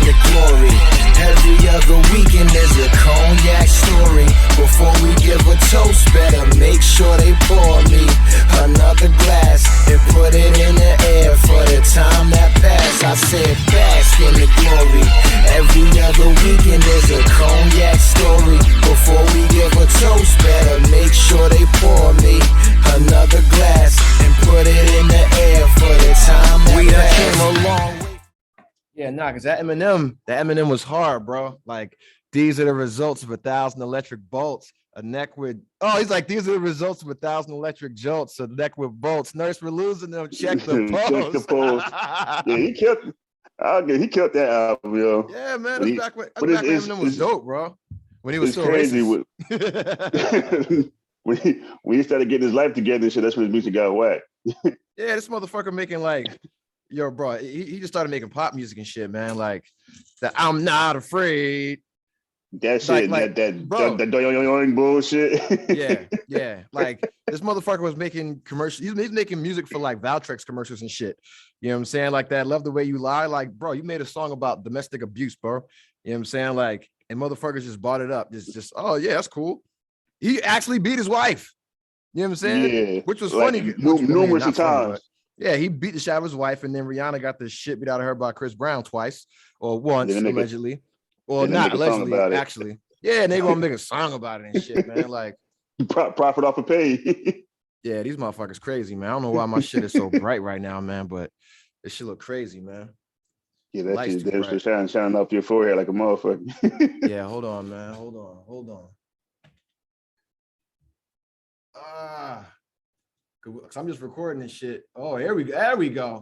in the glory. Every other weekend there's a cognac story. Before we give a toast, better make sure they pour me another glass and put it in the air for the time that passed. I said bask in the glory. Every other weekend there's a cognac story. Before we give a toast, better make sure they pour me another glass and put it in the air for the time that we passed. Came a long way. Yeah, nah, cause that Eminem was hard, bro. Like, these are the results of 1,000 electric bolts. A neck with he's like, these are the results of 1,000 electric jolts. A neck with bolts. Nurse, we're losing them. Check the pulse. Check the pulse. Yeah, he killed that album, yo. Yeah, man. That's back when Eminem was dope, bro. When he was still crazy racist. when he started getting his life together and shit, that's when his music got whack. Yeah, this motherfucker making like, yo, bro, he just started making pop music and shit, man. Like that I'm not afraid. That shit, that doing bullshit. Yeah. Like this motherfucker was making commercials. He's making music for like Valtrex commercials and shit. You know what I'm saying? Like that Love the Way You Lie. Like, bro, you made a song about domestic abuse, bro. You know what I'm saying? Like, and motherfuckers just bought it up. Just oh yeah, that's cool. He actually beat his wife. You know what I'm saying? Yeah. Which was like, funny. Numerous times. Funny, yeah, he beat the shit out of his wife, and then Rihanna got the shit beat out of her by Chris Brown twice or once, allegedly. Or not allegedly, actually. Yeah, and they gonna make a song about it and shit, man. Like profit off of pay. Yeah, these motherfuckers crazy, man. I don't know why my shit is so bright right now, man, but this shit look crazy, man. Yeah, that's just shining off your forehead like a motherfucker. Yeah, hold on, man. Hold on. Cause I'm just recording this shit. Oh, there we go.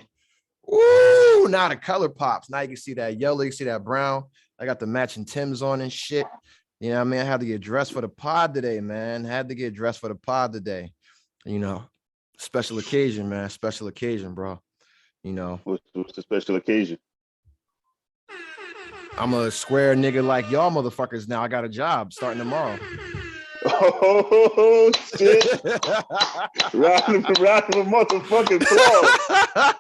Ooh, now the color pops. Now you can see that yellow, you can see that brown. I got the matching Timbs on and shit. You know what I mean? I had to get dressed for the pod today, man. You know, special occasion, man. Special occasion, bro. You know. What's the special occasion? I'm a square nigga like y'all motherfuckers now. I got a job starting tomorrow. Oh shit! round of motherfucking applause.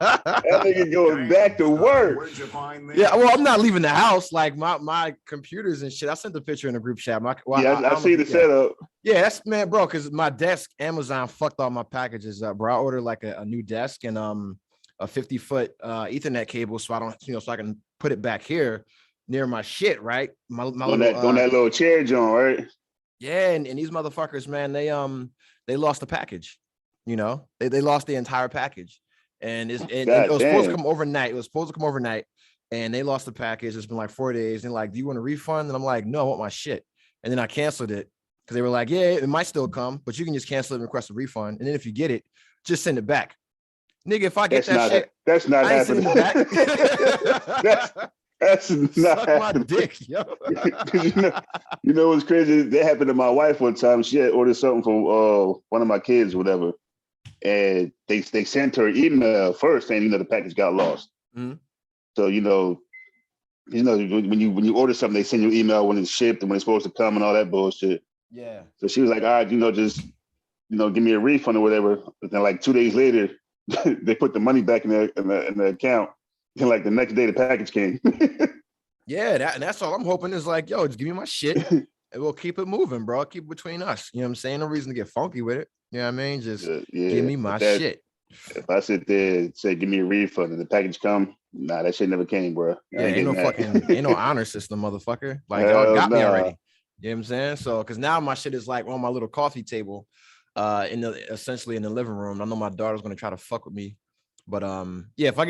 That nigga going back to work. Where'd you find Yeah, well, I'm not leaving the house. Like my computers and shit. I sent the picture in the group chat. I see the setup. Yeah, that's man, bro. Because my desk, Amazon fucked all my packages up, bro. I ordered like a new desk and a 50-foot Ethernet cable, so I don't, so I can put it back here near my shit, right? My on that little chair, John, right? Yeah, and these motherfuckers, man, they lost the package. You know, they lost the entire package, and it was supposed to come overnight. And they lost the package. It's been like 4 days. And like, do you want a refund? And I'm like, no, I want my shit. And then I canceled it because they were like, yeah, it might still come, but you can just cancel it and request a refund. And then if you get it, just send it back. Nigga, if I get that's not happening. That's not suck my dick, yo. you know what's crazy? That happened to my wife one time. She had ordered something from one of my kids or whatever, and they sent her an email first saying the package got lost. Mm-hmm. So when you order something, they send you an email when it's shipped and when it's supposed to come and all that bullshit. Yeah. So she was like, all right, just give me a refund or whatever. But then like 2 days later, they put the money back in the account. And like the next day, the package came. Yeah, that's all I'm hoping is like, yo, just give me my shit and we'll keep it moving, bro. Keep it between us. You know what I'm saying? No reason to get funky with it. You know what I mean? Just give me my shit. If I sit there and say, give me a refund and the package come, nah, that shit never came, bro. Yeah, ain't no honor system, motherfucker. Like, y'all got me already. You know what I'm saying? So, because now my shit is like on my little coffee table essentially in the living room. I know my daughter's going to try to fuck with me. But if I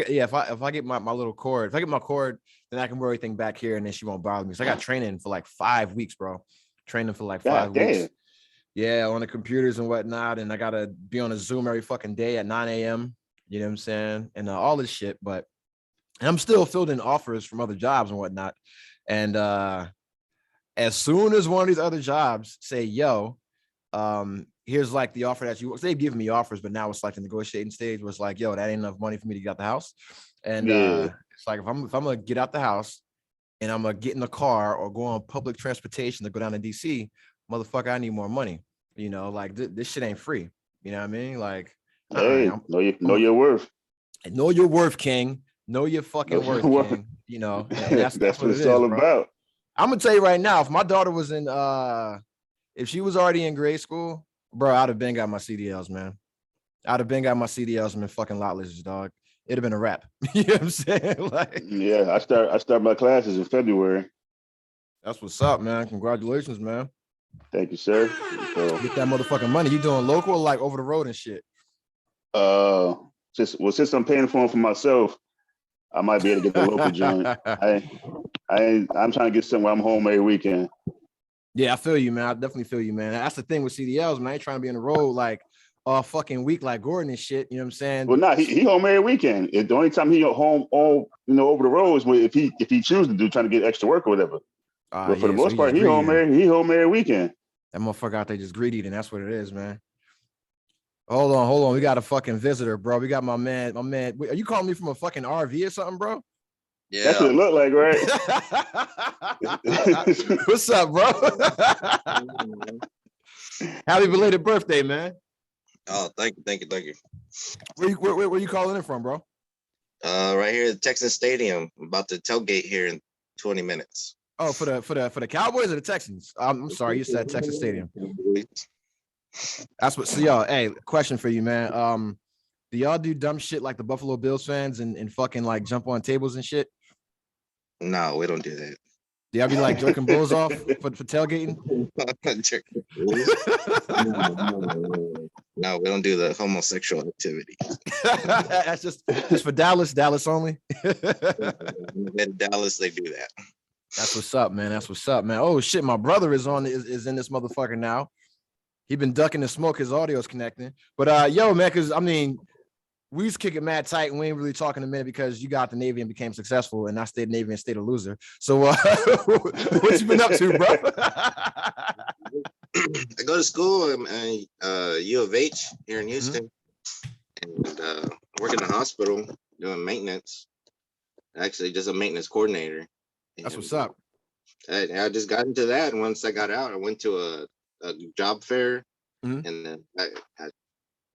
get my little cord, if I get my cord, then I can wear everything back here and then she won't bother me. So I got training for like 5 weeks, bro. Training for like 5 weeks. Yeah, on the computers and whatnot. And I gotta be on a Zoom every fucking day at 9 a.m. You know what I'm saying? And all this shit. But I'm still fielding offers from other jobs and whatnot. And as soon as one of these other jobs say, yo, here's like the offer that they've given me offers, but now it's like the negotiating stage where it's like, yo, that ain't enough money for me to get out the house. And it's like, if I'm gonna get out the house and I'm gonna get in the car or go on public transportation to go down to DC, motherfucker, I need more money. You know, like this shit ain't free. You know what I mean? Like, know your worth. Know your worth, King. Know your fucking worth, King. you know, and that's what it's all bro. about. I'm gonna tell you right now, if my daughter was in if she was already in grade school, bro, I'd have been got my CDLs, man. I'd have been got my CDLs and been fucking lotless, dog. It'd have been a wrap. You know what I'm saying? Like, yeah, I start my classes in February. That's what's up, man. Congratulations, man. Thank you, sir. So, get that motherfucking money. You doing local or like over the road and shit? Since I'm paying for them for myself, I might be able to get the local joint. I'm trying to get somewhere I'm home every weekend. Yeah, I feel you, man. I definitely feel you, man. That's the thing with CDLs, man. I ain't trying to be on the road like all fucking week like Gordon and shit. You know what I'm saying? Well, nah, he home every weekend. The only time he home all over the road is if he chooses to do trying to get extra work or whatever. But for the most part, he home every weekend. That motherfucker out there just greedy, and that's what it is, man. Hold on. We got a fucking visitor, bro. We got my man. Wait, are you calling me from a fucking RV or something, bro? Yeah. That's what it looked like, right? What's up, bro? Happy belated birthday, man. Oh, thank you. Where you calling in from, bro? Right here at Texas Stadium. I'm about to tailgate here in 20 minutes. Oh, for the Cowboys or the Texans? I'm sorry, you said Texas Stadium. That's what. So y'all, hey, question for you, man. Do y'all do dumb shit like the Buffalo Bills fans and fucking like jump on tables and shit? No, we don't do that. Do y'all be like jerking bulls off for tailgating? No, we don't do the homosexual activity. That's just for Dallas only. In Dallas, they do that. That's what's up, man. Oh shit, my brother is in this motherfucker now. He been ducking the smoke. His audio's connecting. But yo, man, because I mean, we was kicking mad tight and we ain't really talking a minute because you got the Navy and became successful, and I stayed Navy and stayed a loser. So what you been up to, bro? I go to school at U of H here in Houston, and work in the hospital doing maintenance. Actually, just a maintenance coordinator. That's what's up. I just got into that, and once I got out, I went to a job fair, and then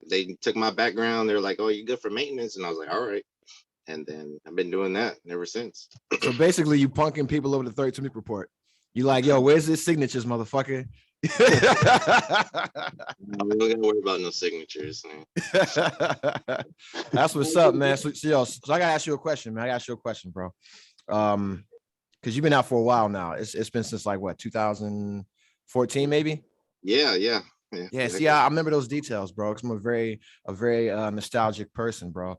they took my background. They're like, "Oh, you good for maintenance?" And I was like, "All right." And then I've been doing that ever since. So basically, you punking people over the 32 Meek report. You like, yo, where's his signatures, motherfucker? We don't gotta worry about no signatures. That's what's up, man. So I gotta ask you a question, man. Bro. Because you've been out for a while now. It's been since like what, 2014, maybe? Yeah. See, I remember those details, bro. Because I'm a very nostalgic person, bro.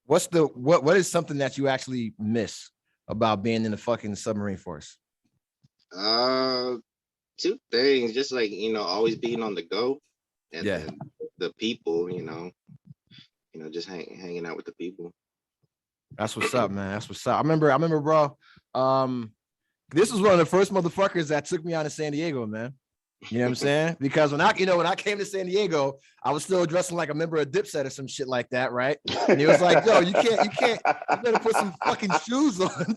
What is something that you actually miss about being in the fucking submarine force? Two things, just like, always being on the go, and then the people, just hanging out with the people. That's what's up, man. That's what's up. I remember, bro. This was one of the first motherfuckers that took me out of San Diego, man. You know what I'm saying? Because when I came to San Diego, I was still dressing like a member of Dipset or some shit like that, right? And he was like, "Yo, you better put some fucking shoes on."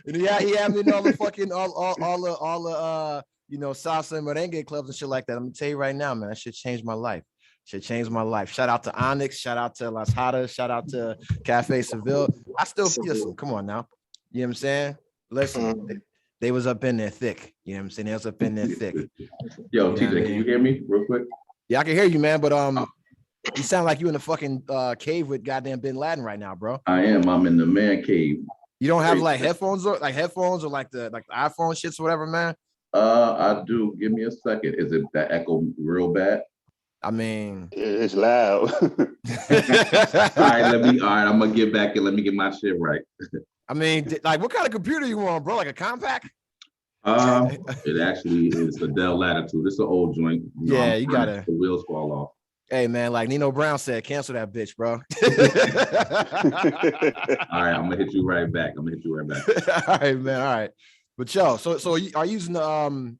And he had me in all the fucking all the salsa and merengue clubs and shit like that. I'm gonna tell you right now, man, that shit changed my life. Shout out to Onyx, shout out to Las Hadas, shout out to Cafe Seville. I still listen. Come on now, you know what I'm saying? Listen. They was up in there thick. You know what I'm saying? They was up in there thick. Yo, TJ, can you hear me real quick? Yeah, I can hear you, man. But you sound like you in the fucking cave with goddamn Bin Laden right now, bro. I am. I'm in the man cave. You don't have like headphones or like the iPhone shits or whatever, man? I do. Give me a second. Is it that echo real bad? I mean, it's loud. All right, I'm gonna get back and let me get my shit right. I mean, like, what kind of computer you want, bro? Like a compact? It actually is a Dell Latitude. It's an old joint. You gotta. The wheels fall off. Hey, man, like Nino Brown said, cancel that bitch, bro. All right, I'm gonna hit you right back. All right, man. All right, but yo, so are you using the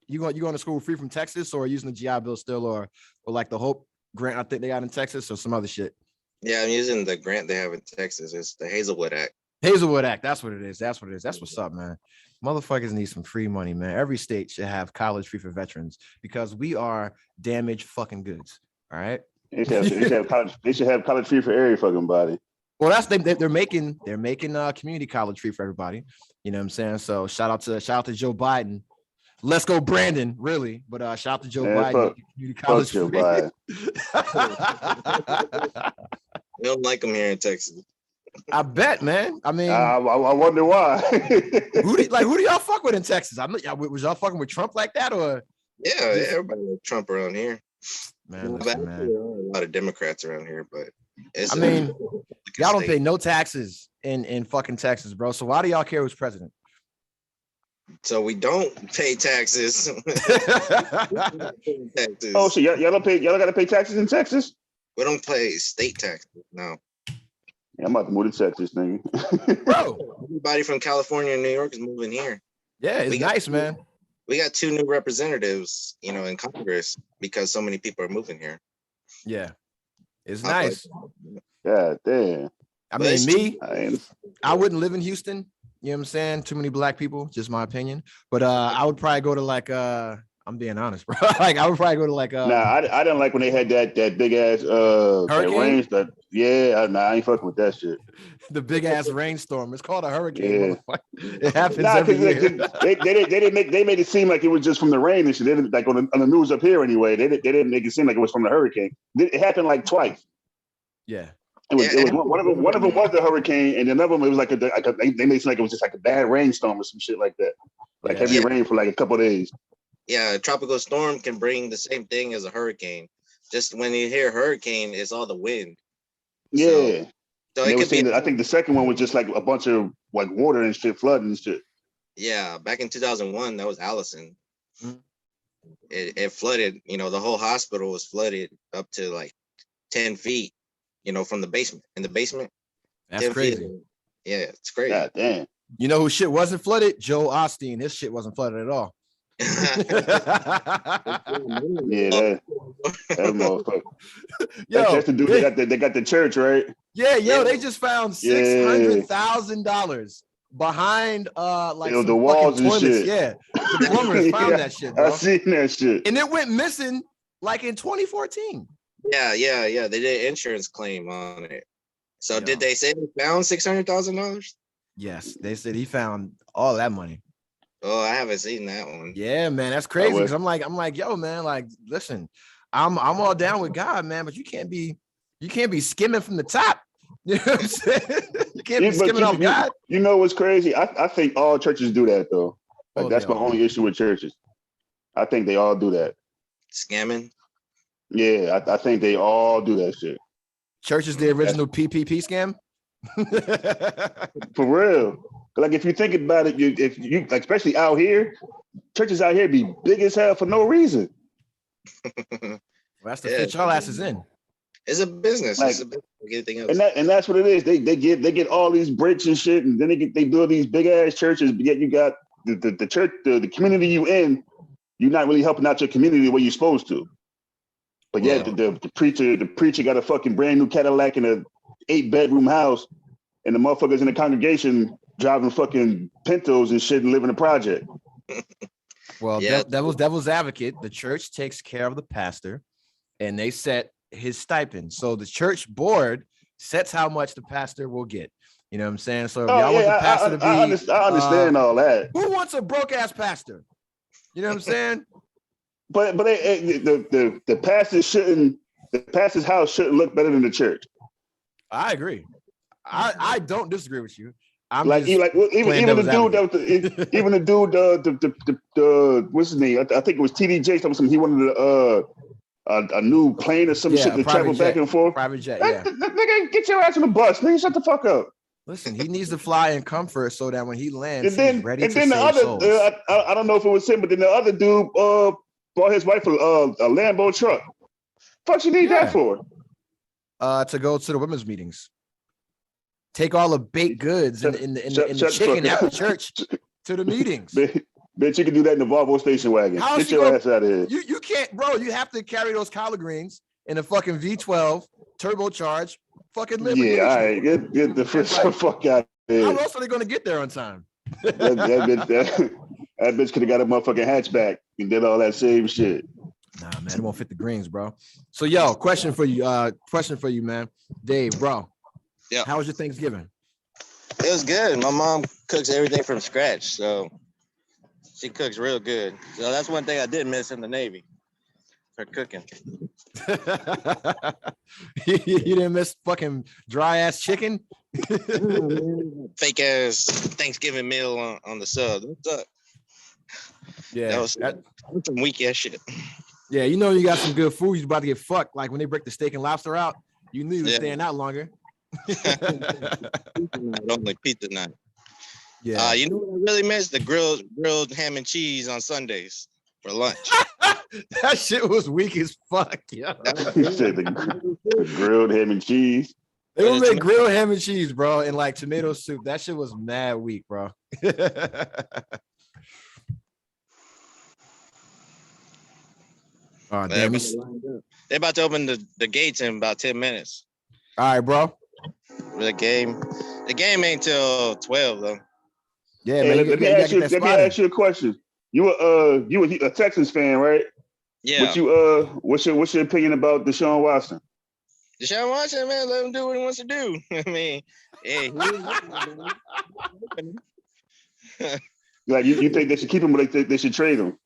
you going to school free from Texas, or are you using the GI Bill still, or like the Hope grant I think they got in Texas, or some other shit? Yeah, I'm using the grant they have in Texas. It's the Hazelwood Act. That's what it is. That's what's up, man. Motherfuckers need some free money, man. Every state should have college free for veterans because we are damaged fucking goods. All right. They should have college free for every fucking body. Well, that's they're making community college free for everybody. You know what I'm saying? So shout out to Joe Biden. Let's go, Brandon. Really, but shout out to Joe Biden. Community college Joe free. Biden. We don't like them here in Texas. I bet, man. I mean, I wonder why. who do y'all fuck with in Texas? Was y'all fucking with Trump like that, or? Yeah, everybody like Trump around here. Man, There are a lot of Democrats around here, but y'all don't pay no taxes in fucking Texas, bro. So why do y'all care who's president? So we don't pay taxes. Oh, so y'all don't pay? Y'all got to pay taxes in Texas? We don't pay state taxes. No. Yeah, I'm about to move to Texas, nigga. Bro, everybody from California and New York is moving here. Yeah, it's nice, man. We got 2 new representatives, in Congress because so many people are moving here. Yeah, it's nice. God damn. I mean, I wouldn't live in Houston. You know what I'm saying? Too many black people, just my opinion. But I would probably go to I'm being honest, bro. I would probably go to I didn't like when they had that big ass hurricane. I ain't fucking with that shit. The big ass rainstorm. It's called a hurricane. Yeah. It happens every year. They made it seem like it was just from the rain and shit. They didn't, like on the news up here anyway. They didn't make it seem like it was from the hurricane. It happened like twice. Yeah. It was one of them was the hurricane, and another one it was like they made it seem like it was just like a bad rainstorm or some shit like that, like heavy rain for like a couple of days. Yeah, a tropical storm can bring the same thing as a hurricane. Just when you hear hurricane, it's all the wind. Yeah. So it could be. I think the second one was just like a bunch of like water and shit, flooding and shit. Yeah, back in 2001, that was Allison. Mm-hmm. It flooded. The whole hospital was flooded up to like 10 feet. From the basement. In the basement. That's crazy. Yeah, it's crazy. God damn. You know who shit wasn't flooded? Joe Osteen. His shit wasn't flooded at all. Yeah, that motherfucker. That's the dude. They got the church, right? Yeah, they just found $600,000 behind the walls and shit. Yeah, the plumbers found that shit, bro. I seen that shit, and it went missing like in 2014. Yeah. They did an insurance claim on it. So did they say they found $600,000? Yes, they said he found all that money. Oh, I haven't seen that one. Yeah, man, that's crazy. Because I'm like, yo, man, like, listen, I'm all down with God, man, but you can't be skimming from the top. You know what I'm saying? You can't be skimming off God. You know what's crazy? I think all churches do that though. That's my only issue with churches. I think they all do that. Scamming. Yeah, I think they all do that shit. Church is the original PPP scam. For real. Like if you think about it, if you like, especially out here, churches out here be big as hell for no reason. Well, that's the fit y'all asses in. It's a business. Like, it's a business like anything else. And that's what it is. They get all these bricks and shit, and then they build these big ass churches. But yet you got the church, the community you in, you're not really helping out your community the way you're supposed to. But yeah, the preacher got a fucking brand new Cadillac and a 8-bedroom house, and the motherfuckers in the congregation driving fucking Pintos and shit and living in a project. Well, devil's advocate. The church takes care of the pastor, and they set his stipend. So the church board sets how much the pastor will get. You know what I'm saying? So if y'all want the pastor to be, I understand all that. Who wants a broke ass pastor? You know what I'm saying? But the pastor's house shouldn't look better than the church. I agree. I don't disagree with you. I'm like even the dude what's his name? I think it was TDJ. Something he wanted a new plane or some shit to travel back and forth. Private jet. Nigga, get your ass on the bus. Nigga, shut the fuck up. Listen, he needs to fly in comfort so that when he lands, he's ready to save souls. I don't know if it was him, but then the other dude bought his wife a Lambo truck. Fuck you need that for? To go to the women's meetings. Take all the baked goods in the chicken at the church to the meetings. Bitch, you can do that in the Volvo station wagon. Get your ass out of here. You can't, bro. You have to carry those collard greens in a fucking V12 turbocharged fucking Lamborghini. Yeah, all right. Get the fuck out of here. How else are they going to get there on time? that bitch could have got a motherfucking hatchback and did all that same shit. Nah, man, it won't fit the greens, bro. So, yo, question for you, man. Dave, bro. Yeah. How was your Thanksgiving? It was good. My mom cooks everything from scratch, so she cooks real good. So that's one thing I did miss in the Navy, her cooking. You didn't miss fucking dry ass chicken? Fake ass Thanksgiving meal on the sub. What's up? Yeah, that was some weak ass shit. Yeah, you know you got some good food. You're about to get fucked. Like when they break the steak and lobster out, you knew you were staying out longer. Only pizza night. Yeah. You know what I really miss? The grilled ham and cheese on Sundays for lunch. That shit was weak as fuck. Yeah. the grilled ham and cheese. They would make grilled ham and cheese, bro, and like tomato soup. That shit was mad weak, bro. Oh, damn. They're about to open the gates in about 10 minutes. All right, bro. The game ain't till 12 though. Yeah, hey, man. Let me ask you a question. You a Texans fan, right? Yeah. What's your opinion about Deshaun Watson? Deshaun Watson, man, let him do what he wants to do. I mean, hey. Like you think they should keep him, but they should trade him?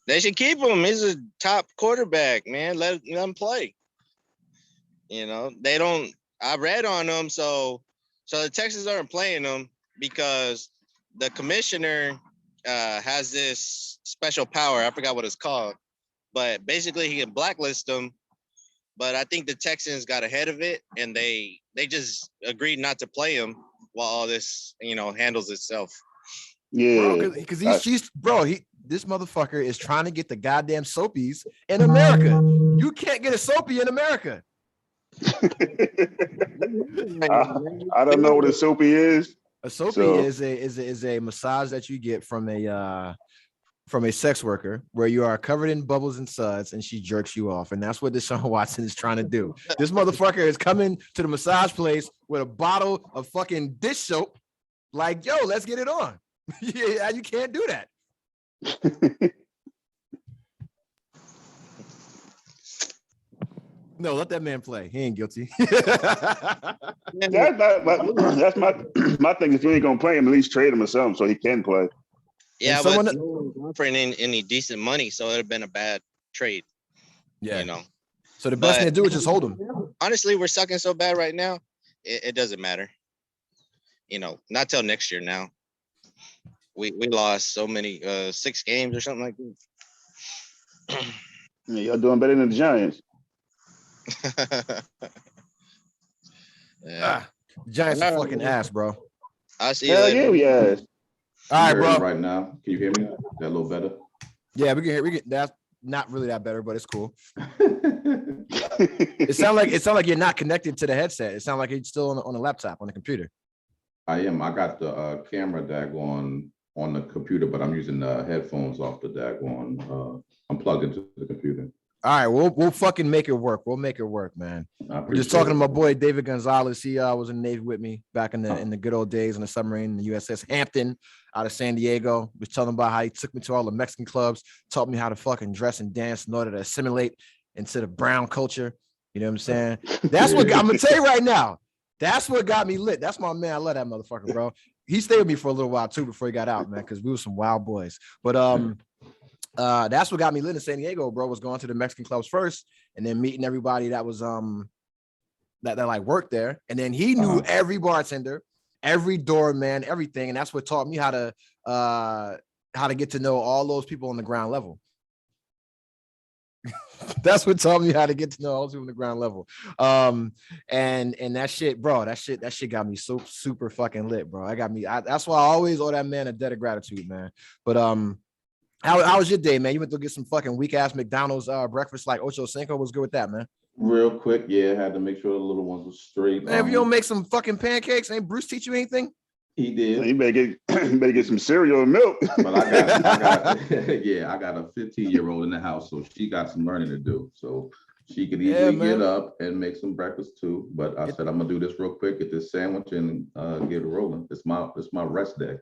They should keep him. He's a top quarterback, man. Let him play. You know, they don't. I read on them, so the Texans aren't playing them because the commissioner has this special power. I forgot what it's called, but basically he can blacklist them. But I think the Texans got ahead of it, and they just agreed not to play him while all this, handles itself. Yeah, because this motherfucker is trying to get the goddamn soapies in America. You can't get a soapy in America. I don't know what a soapy is. A soapy is a massage that you get from a sex worker where you are covered in bubbles and suds and she jerks you off. And that's what Deshaun Watson is trying to do. This motherfucker is coming to the massage place with a bottle of fucking dish soap. Like, yo, let's get it on. Yeah, you can't do that. No, let that man play. He ain't guilty. That's my thing. If you ain't gonna play him, at least trade him or something so he can play. Yeah, but no one's offering any decent money, so it'd have been a bad trade. Yeah, So the best thing to do is just hold him. Honestly, we're sucking so bad right now. It doesn't matter. Not till next year now. We lost so many 6 games or something like that. Yeah, y'all doing better than the Giants. Giants are fucking ass, bro. I see. Hell yeah, we ass. All right, bro. Right now, can you hear me? Is that a little better? Yeah, we can hear. That's not really that better, but it's cool. It sounds like you're not connected to the headset. It sounds like it's still on the laptop on the computer. I am. I got the camera daggone on the computer, but I'm using the headphones off the daggone. I'm plugged into the computer. All right, we'll fucking make it work. We'll make it work, man. We're just talking to my boy David Gonzalez. He was in the Navy with me back in the good old days on the submarine, the USS Hampton out of San Diego. Was telling about how he took me to all the Mexican clubs, taught me how to fucking dress and dance in order to assimilate into the brown culture. You know what I'm saying? That's what I'm gonna tell you right now. That's what got me lit. That's my man. I love that motherfucker, bro. He stayed with me for a little while too before he got out, man, because we were some wild boys. But that's what got me lit in San Diego, bro, was going to the Mexican clubs first and then meeting everybody that was that like worked there. And then he knew every bartender, every doorman, everything. And that's what taught me how to get to know all those people on the ground level. That's what taught me how to get to know all those people on the ground level. And that shit, bro, that shit got me so super fucking lit, bro. That's why I always owe that man a debt of gratitude, man. But how was your day, man? You went to get some fucking weak ass McDonald's breakfast like Ocho Cinco. Was good with that, man? Real quick, yeah, had to make sure the little ones were straight. Man, if you don't make some fucking pancakes, ain't Bruce teach you anything? He did. You better get some cereal and milk. But I got I got a 15-year-old in the house, so she got some learning to do. So she could easily get up and make some breakfast too. But I said I'm gonna do this real quick, get this sandwich and get it rolling. It's my rest day.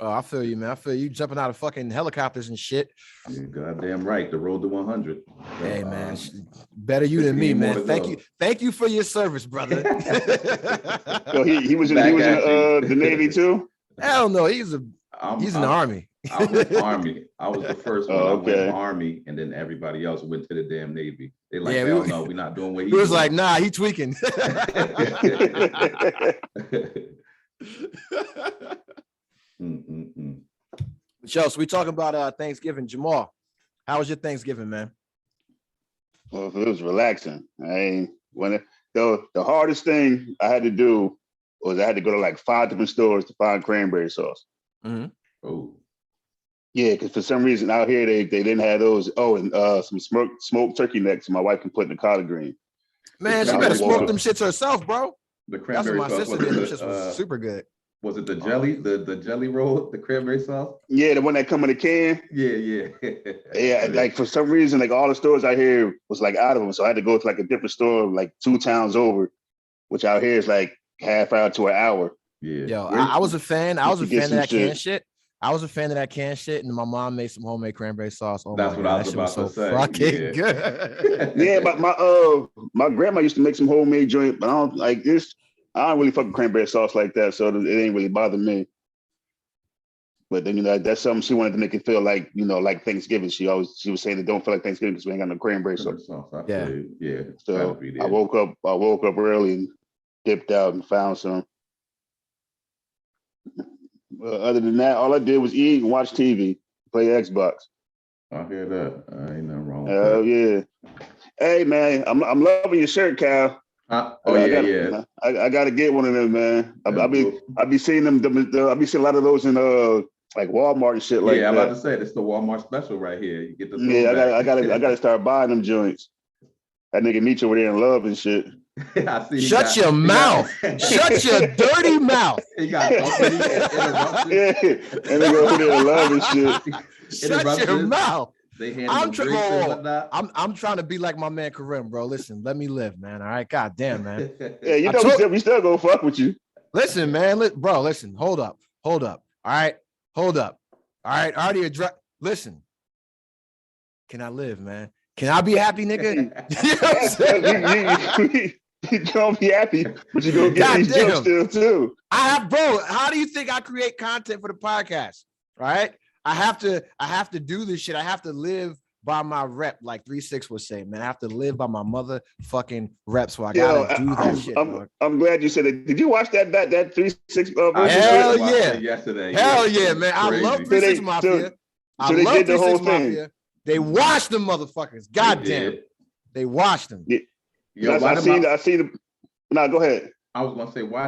Oh, I feel you, man. I feel you jumping out of fucking helicopters and shit. You're goddamn right. The road to 100. Hey, man, better you than me, man. Thank you for your service, brother. So he was in the Navy too. Hell no, he's in the Army. I went Army. I was the first one. Oh, okay. I went Army, and then everybody else went to the damn Navy. They like, hell no, we're not doing what he was doing. like, nah, he tweaking. So we talking about Thanksgiving. Jamal, how was your Thanksgiving, man? Well, it was relaxing. The hardest thing I had to do was I had to go to like 5 different stores to find cranberry sauce. Mm-hmm. Oh. Yeah, because for some reason out here they didn't have those. Oh, and some smoked turkey necks my wife can put in the collard green. Man, she better smoke them shits herself, bro. The cranberry sauce. That's what my sister did. Them shits was super good. Was it the jelly, the jelly roll, the cranberry sauce? Yeah, the one that come in a can. Yeah. Yeah, like for some reason, like all the stores out here was like out of them, so I had to go to like a different store, like 2 towns over, which out here is like half hour to an hour. Yeah. Yo, I was a fan. I was a fan of that can shit. I was a fan of that can shit, and my mom made some homemade cranberry sauce. Oh, that's what I was about to say. Fucking good. Yeah, but my grandma used to make some homemade joint, but I don't like this. I don't really fuck with cranberry sauce like that, so it ain't really bother me. But then that's something she wanted to make it feel like like Thanksgiving. She was saying it don't feel like Thanksgiving because we ain't got no cranberry sauce. Yeah. So I woke up early and dipped out and found some. Other than that, all I did was eat and watch TV, play Xbox. I hear that. Ain't nothing wrong with that. Yeah. Hey man, I'm loving your shirt, Cal. Yeah. I gotta get one of them, man. I be seeing them. I be seeing a lot of those in like Walmart and shit like that. Yeah, I'm about to say it's the Walmart special right here. You get the I gotta start buying them joints. That nigga Meech over there in love and shit. Shut your mouth. Shut your dirty mouth. He got so many interruptions. Yeah, and they go over there in love and shit. Shut your mouth. I'm trying to be like my man Karim, bro. Listen, let me live, man. All right, god damn, man. Yeah, we still gonna fuck with you. Listen, man, listen. Hold up. All right, hold up. All right, I already addressed. Listen, can I live, man? Can I be happy, nigga? You gonna be happy, but you gonna get these jokes still too. Bro. How do you think I create content for the podcast? Right? I have to do this shit. I have to live by my rep, like 3-6 would say, man. I have to live by my motherfucking rep, so I gotta do that shit. I'm glad you said it. Did you watch that 3-6? Hell yeah! Yesterday. Hell yeah, man! I love 3-6 Mafia. I love 3-6 Mafia. They washed them motherfuckers. Goddamn, they washed them. Yeah. I seen them. No, go ahead. I was gonna say, why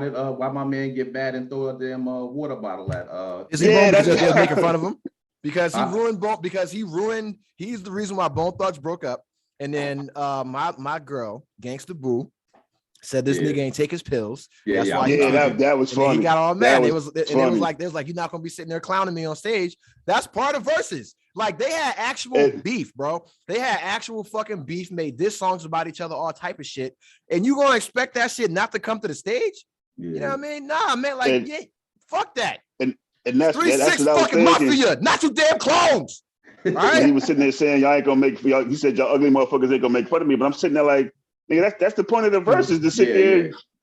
my man get mad and throw a damn water bottle at Is he wrong because they're making fun of him? Because he ruined. He's the reason why Bone Thugs broke up. And then my girl, Gangsta Boo, said this nigga ain't take his pills. That's why that was funny. He got all mad. It was like you're not gonna be sitting there clowning me on stage. That's part of verses. Like they had actual beef, bro. They had actual fucking beef, made diss songs about each other, all type of shit. And you gonna expect that shit not to come to the stage? Yeah. You know what I mean? Nah, man, like fuck that. And that's 3-6 fucking Mafia, not you damn clones. All right? He was sitting there saying, y'all ain't gonna make y'all. He said, y'all ugly motherfuckers ain't gonna make fun of me. But I'm sitting there like, nigga, that's the point of the verses, to sit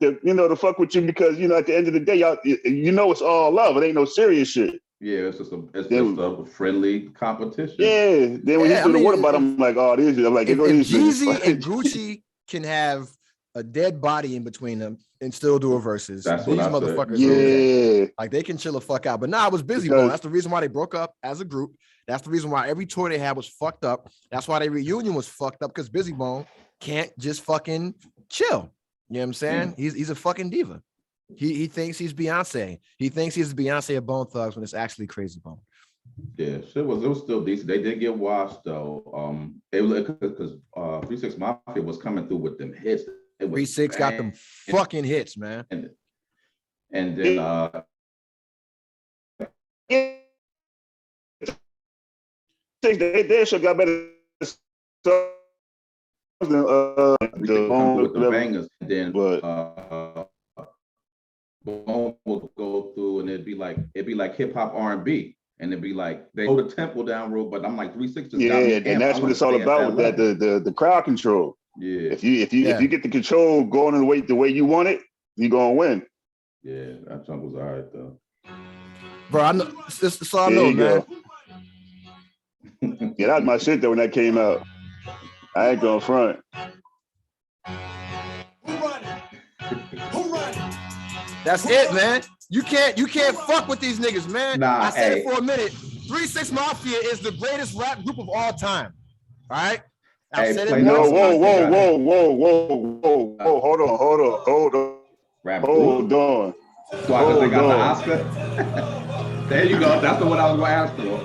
there, to fuck with you, because at the end of the day, y'all, it's all love. It ain't no serious shit. Yeah, it's just a friendly competition. Yeah. Then when you do the water bottle, I'm like, oh, these. I'm like, if Jeezy and Gucci can have a dead body in between them and still do a verses, that's these motherfuckers, like they can chill the fuck out. But nah, it was Busy Bone. That's the reason why they broke up as a group. That's the reason why every tour they had was fucked up. That's why their reunion was fucked up, because Busy Bone can't just fucking chill. You know what I'm saying? He's a fucking diva. He thinks he's Beyonce. He thinks he's the Beyonce of Bone Thugs when it's actually Crazy Bone. Yeah, it was still decent. They did get washed though. Because 3-6 Mafia was coming through with them hits. 3-6 got them fucking hits, man. And then they should got better. The bangers, then Bone will go through and it'd be like hip hop R&B, and it'd be like they hold the tempo down real, but I'm like 360. Yeah, and that's what it's all about with that the crowd control. Yeah. If you get the control going the way you want it, you're gonna win. Yeah, that jump was all right though. Bro, I know. That's all I know, man. Yeah, that was my shit though when that came out. I ain't going front. That's it, man. You can't fuck with these niggas, man. Nah, I said it for a minute. 3 6 Mafia is the greatest rap group of all time. All right. I said it. Whoa. Hold on. Rap hold group. on. So I think they got the Oscar. There you go. That's the one I was gonna ask for.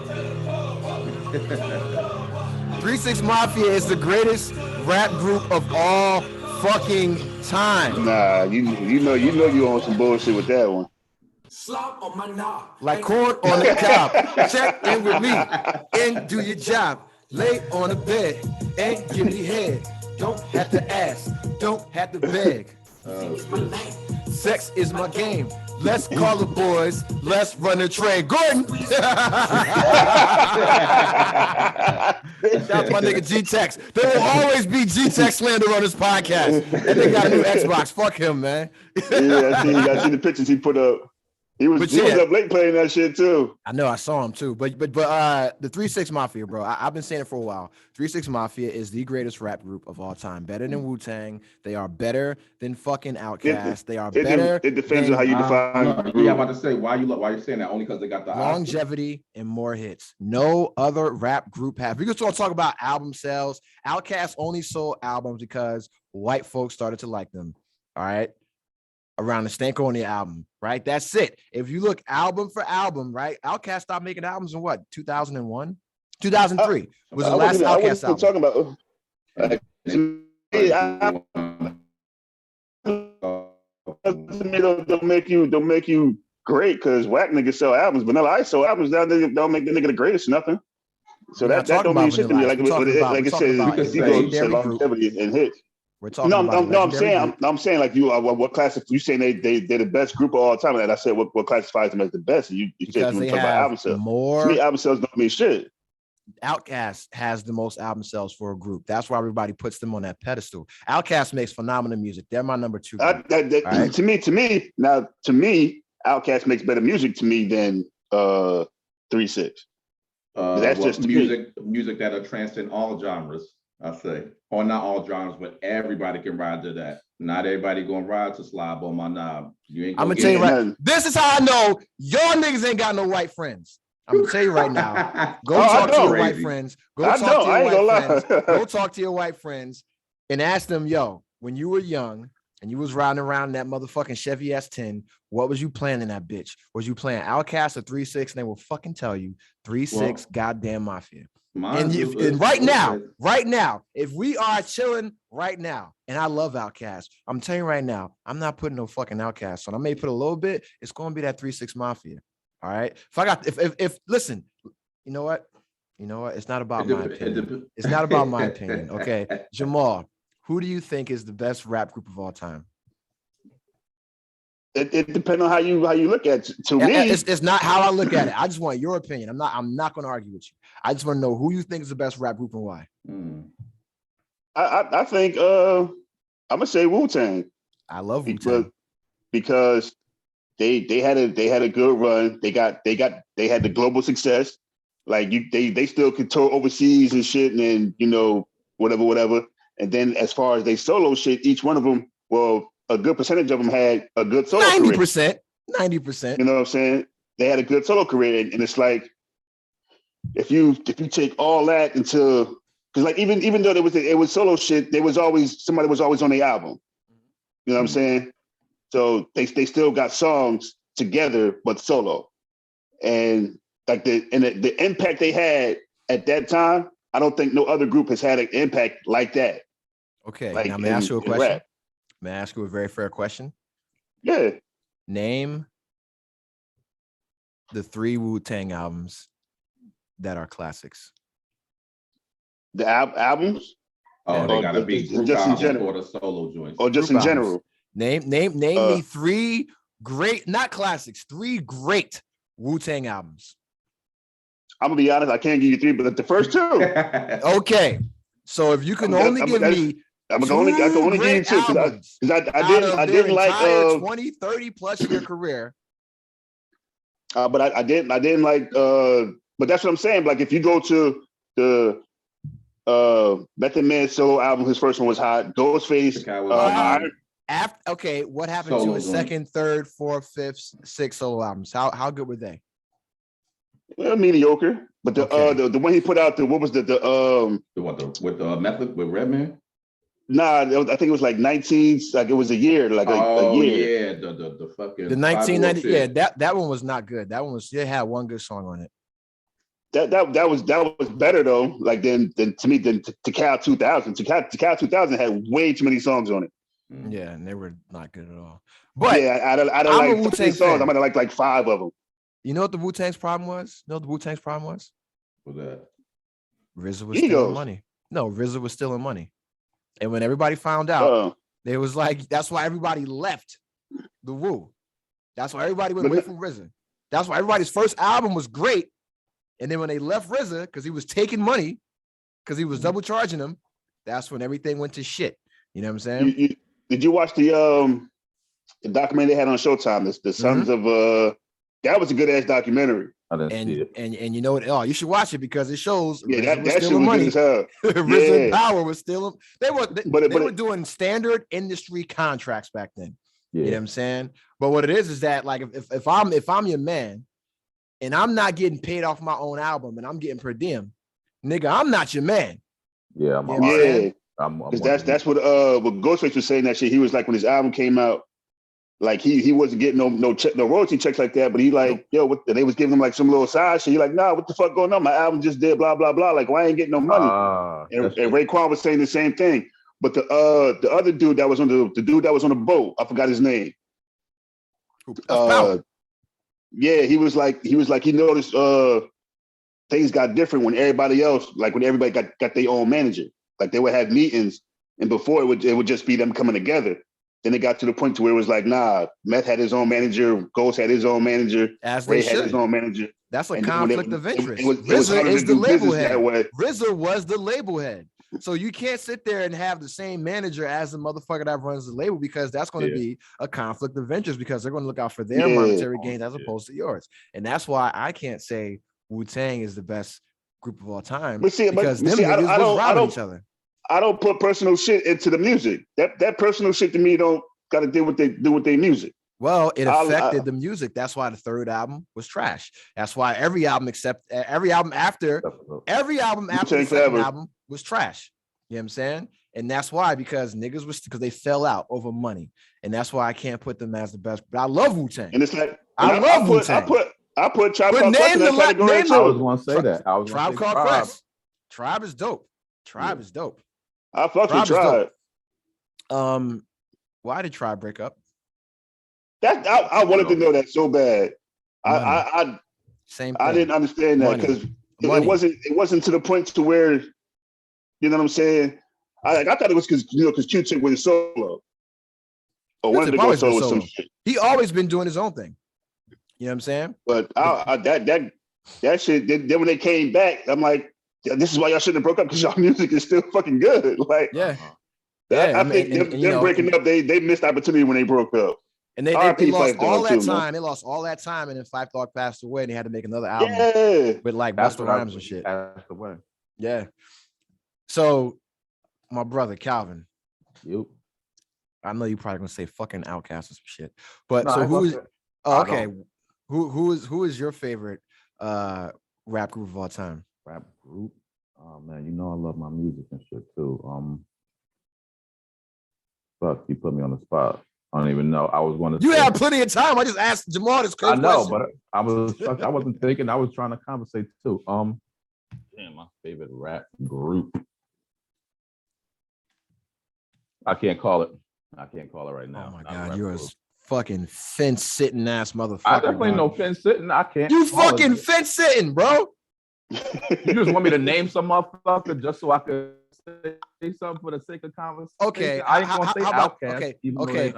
3 6 Mafia is the greatest rap group of all fucking time. Nah, you know you on some bullshit with that one. Slop on my knob. Like corn on the cob. Check in with me and do your job. Lay on the bed and give me head. Don't have to ask. Don't have to beg. Sex is my game. Let's call the boys. Let's run the train. Gordon. Shout out to my nigga G-Tex. There will always be G-Tex slander on this podcast. And they got a new Xbox. Fuck him, man. Yeah, I see the pictures he put up. He was up late playing that shit too. I know, I saw him too. But the 3 6 Mafia, bro. I've been saying it for a while. 3 6 Mafia is the greatest rap group of all time. Better than Wu-Tang. They are better than fucking Outkast. They are better. It depends on how you define. Yeah, I'm about to say why you saying that only because they got the longevity and more hits. No other rap group has. We just want to talk about album sales. Outkast only sold albums because white folks started to like them. All right. Around the Stanko on the album, right? That's it. If you look album for album, right? Outkast stopped making albums in what? 2001? 2003 was the last Outkast album. Talking about don't make you great because whack niggas sell albums. Vanilla Ice sell albums don't make the nigga the greatest nothing. So that don't mean shit to me. Like it says, longevity and hits. We're talking about I'm saying like you what class you saying they're the best group of all time, and I said what classifies them as the best, and you said you talk about album sales. More to me, album sales don't mean shit. Outkast has the most album sales for a group. That's why everybody puts them on that pedestal. Outkast makes phenomenal music. They're my number 2. Right? To me, Outkast makes better music to me than 3 6. That's just music that'll transcend all genres. I say, or not all genres, but everybody can ride to that. Not everybody gonna ride to Slob on my knob. I'm gonna tell you right. This is how I know y'all niggas ain't got no white friends. I'm gonna tell you right now. Go talk to your white friends. Go talk to your white friends and ask them, yo, when you were young and you was riding around in that motherfucking Chevy S10, what was you playing in that bitch? Was you playing Outkast or 3 6? And they will fucking tell you 3 6 goddamn Mafia. And right now, if we are chilling right now, and I love Outkast, I'm telling you right now, I'm not putting no fucking Outkast on. I may put a little bit. It's going to be that 3 6 Mafia. All right. If listen, you know what? It's not about my opinion. It's not about my opinion. Okay, Jamal, who do you think is the best rap group of all time? It depends on how you look at it. To me, it's not how I look at it. I just want your opinion. I'm not going to argue with you. I just want to know who you think is the best rap group and why. I think I'm gonna say Wu-Tang. I love Wu-Tang because they had a good run. They had the global success. Like they still could tour overseas and shit, and whatever. And then as far as they solo shit, each one of them, well, a good percentage of them had a good solo 90%. 90%. You know what I'm saying? They had a good solo career, and it's like if you take all that into, because like even though it was solo shit, somebody was always on the album. You know what I'm saying? So they still got songs together but solo, and like the impact they had at that time, I don't think no other group has had an impact like that. Okay, like, now may I ask you a question? Rap. May I ask you a very fair question? Yeah. Name the 3 Wu-Tang albums that are classics. The albums? Oh, they gotta be just in general, or the solo joints, or just in general. Name me 3 great, not classics, 3 great Wu-Tang albums. I'm gonna be honest, I can't give you 3, but the first 2. Okay. So if you can only give me I can only give you 2 because I didn't like 20, 30 plus year career. But I didn't like but that's what I'm saying. Like if you go to the Method Man solo album, his first one was hot. Ghostface. What happened to his second, third, fourth, fifth, sixth solo albums? How good were they? Well, mediocre. But the one he put out, what was the one with Method with Redman? Nah, I think it was like 19. Like it was a year, like a year. Yeah, the fucking the 1990. Yeah, that one was not good. That one was. It had one good song on it. That was better though. Like than to me than Cal 2000. Cal 2000 had way too many songs on it. Yeah, and they were not good at all. But yeah, I don't like 10 songs. I might have like 5 of them. You know what the Wu-Tang's problem was? What's that? RZA was stealing money. No, RZA was stealing money. And when everybody found out, they was like, that's why everybody left the Wu. That's why everybody went away from RZA. That's why everybody's first album was great. And then when they left RZA, because he was taking money, because he was double charging them, that's when everything went to shit. You know what I'm saying? Did you watch the documentary they had on Showtime? The Sons of that was a good ass documentary. I didn't see it. And you know what? Oh, you should watch it because it shows that shit was money. Good as hell. RZA and Power was stealing. They were doing standard industry contracts back then. Yeah. You know what I'm saying? But what it is that like if I'm your man and I'm not getting paid off my own album and I'm getting per diem, nigga, I'm not your man. Yeah, because that's what Ghostface was saying that shit. He was like when his album came out, like he wasn't getting no royalty checks like that, but he like, yo, they was giving him like some little side shit. He like, nah, what the fuck going on? My album just did blah blah blah. Like, why I ain't getting no money? And Raekwon was saying the same thing. But the other dude that was on the boat, I forgot his name. Yeah, he was like he noticed things got different when everybody else, like when everybody got their own manager. Like they would have meetings, and before it would just be them coming together. Then it got to the point to where it was like, nah, Meth had his own manager, Ghost had his own manager, Ray had his own manager. That's a conflict of interest. RZA is the label head. RZA was the label head. So you can't sit there and have the same manager as the motherfucker that runs the label because that's going to be a conflict of interest because they're going to look out for their monetary gains as opposed to yours. And that's why I can't say Wu-Tang is the best group of all time because them niggas was robbing each other. I don't put personal shit into the music. That personal shit to me don't got to do what they do with their music. Well, it affected the music. That's why the third album was trash. That's why every album after the second album was trash. You know what I'm saying? And that's why because they fell out over money. And that's why I can't put them as the best. But I love Wu-Tang. And it's like I love Wu-Tang. I put Tribe Called Quest in that category too. I was going to say that. Tribe Called Quest. Tribe is dope. Tribe is dope. I fuck with Tribe. Why did Tribe break up? I wanted to know that so bad. I didn't understand that because it wasn't to the point to where, you know what I'm saying? I thought it was because Q-Tip went solo. Or wanted to go solo with some shit. He always been doing his own thing. You know what I'm saying? But that shit, then when they came back, I'm like, this is why y'all shouldn't have broke up because y'all music is still fucking good. Like, I think them breaking up, they missed opportunity when they broke up. And they lost all that time. They lost all that time, and then Phife Dawg passed away, and they had to make another album with like Busta Rhymes and shit. Passed away. Yeah. So, my brother Calvin. Yep. I know you're probably gonna say fucking Outkast or some shit, but so who is? Oh, okay. Who is your favorite rap group of all time? Rap group? Oh man, you know I love my music and shit too. Fuck, you put me on the spot. I don't even know. I was going to. You had plenty of time. I just asked Jamal this question. I know, but I wasn't thinking. I was trying to conversate too. Damn, my favorite rap group. I can't call it right now. Oh my god, you're a fucking fence sitting ass motherfucker. I definitely no fence sitting. I can't. You fucking fence sitting, bro. You just want me to name some motherfucker just so I could say something for the sake of conversation? Okay, I ain't gonna say Outkast. Okay.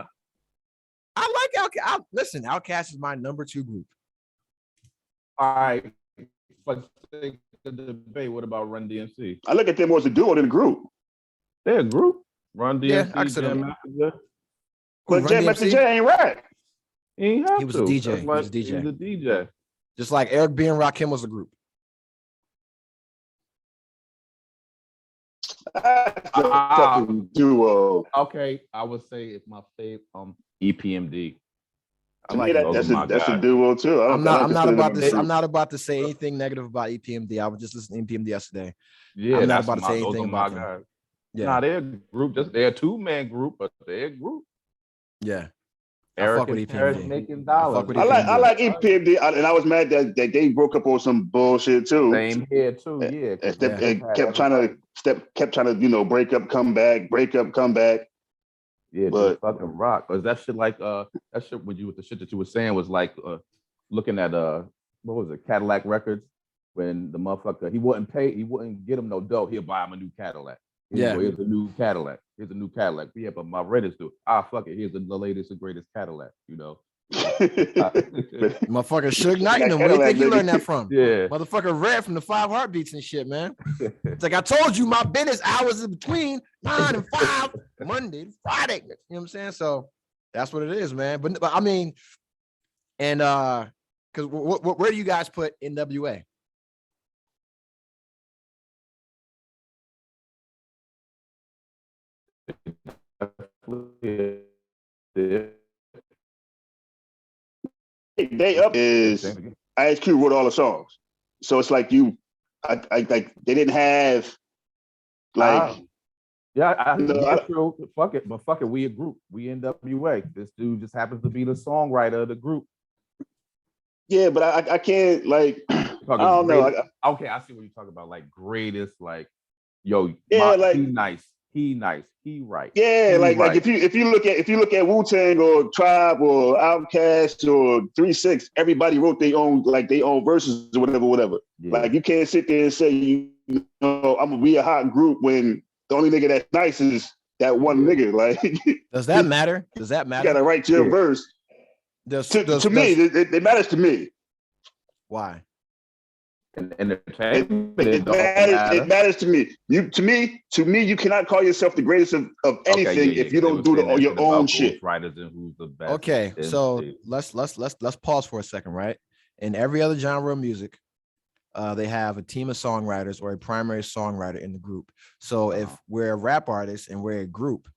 I like Outkast. Listen, Outkast is my number 2 group. All right. For the debate, what about Run DMC? I look at them more as a duo than a group. They're a group. Run Yeah, DMC, I consider Jam them. Master. But Run Jam Master DMC? Jay ain't rap. He ain't have He was to. a DJ. That's He like, was a DJ. He was a DJ. Just like Eric B. and Rakim was a group. That's a fucking duo. Okay, I would say it's my favorite. EPMD. To me, that's a duo too. I'm not about to say anything negative about EPMD. I was just listening to EPMD yesterday. Yeah, I'm not about to say anything about them. guys. Yeah, Nah, they're a group. They're a 2-man group, but they're a group. Yeah, Eric fuck with and EPMD. Paris making dollars. I like EPMD, and I was mad that they broke up on some bullshit too. Same here too. Yeah, and kept trying to break up, come back, break up, come back. Yeah, but fucking rock. Cause that shit like that shit with the shit that you were saying was like looking at what was it, Cadillac Records, when the motherfucker he wouldn't get him no dough, he'll buy him a new Cadillac. Here's a new Cadillac. Here's a new Cadillac. Yeah, but my rent is due. Fuck it. Here's the latest and greatest Cadillac, you know. Motherfucker Suge Knight him. Where do you think he learned that from? Yeah. Motherfucker Red from the 5 Heartbeats and shit, man. It's like I told you, my business hours in between 9 and 5, Monday to Friday. You know what I'm saying? So that's what it is, man. But I mean, and because where do you guys put NWA? They up is Ice Cube wrote all the songs, so it's like I like they didn't have like. True. Fuck it, but fuck it, we a group. We NWA. This dude just happens to be the songwriter of the group. Yeah, but I can't like. I don't know. Okay, I see what you're talking about. Like greatest, like yo. Yeah, like he nice. He right. Yeah, like if you look at Wu-Tang or Tribe or Outkast or 3-6, everybody wrote their own verses or whatever. Yeah. Like you can't sit there and say I'm gonna be a hot group when the only nigga that's nice is that one nigga. Like, does that matter? Does that matter? You gotta write your verse. To me, it matters to me. Why? Entertainment. It matters to me. To me, you cannot call yourself the greatest of anything if you don't do your own shit. Writers and who's the best. Okay, so let's pause for a second, right? In every other genre of music, they have a team of songwriters or a primary songwriter in the group. So if we're a rap artist and we're a group,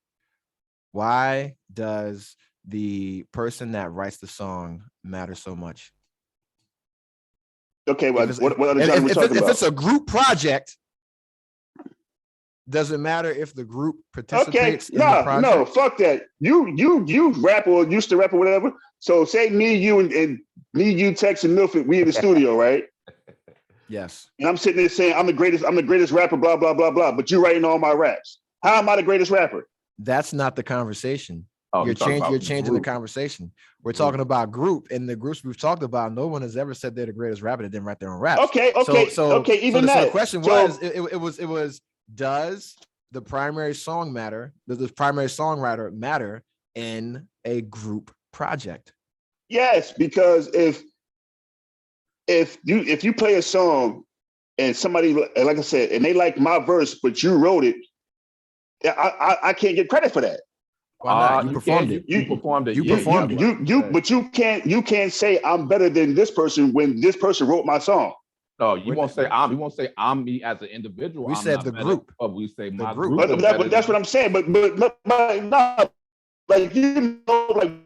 why does the person that writes the song matter so much? Okay, well, what other genre we talking about? If it's a group project, does it matter if the group participates in the project? No, fuck that. You rap or used to rap or whatever. So say me, you, and me, you, Tex, and Milford, we in the studio, right? Yes. And I'm sitting there saying I'm the greatest rapper, blah, blah, blah, blah. But you writing all my raps. How am I the greatest rapper? That's not the conversation. Oh, you're changing the conversation. We're talking about group, and the groups we've talked about, no one has ever said they're the greatest rapper that didn't write their own raps. Okay. Even that. So the question was, it was, does the primary song matter? Does the primary songwriter matter in a group project? Yes, because if you play a song and somebody, like I said, and they like my verse, but you wrote it, I can't get credit for that. Why not? You performed it. You performed it. You performed it. But you can't say I'm better than this person when this person wrote my song. No, you won't say I'm me as an individual. We said the group. But we say my group. group. But that's what I'm saying. But no, like we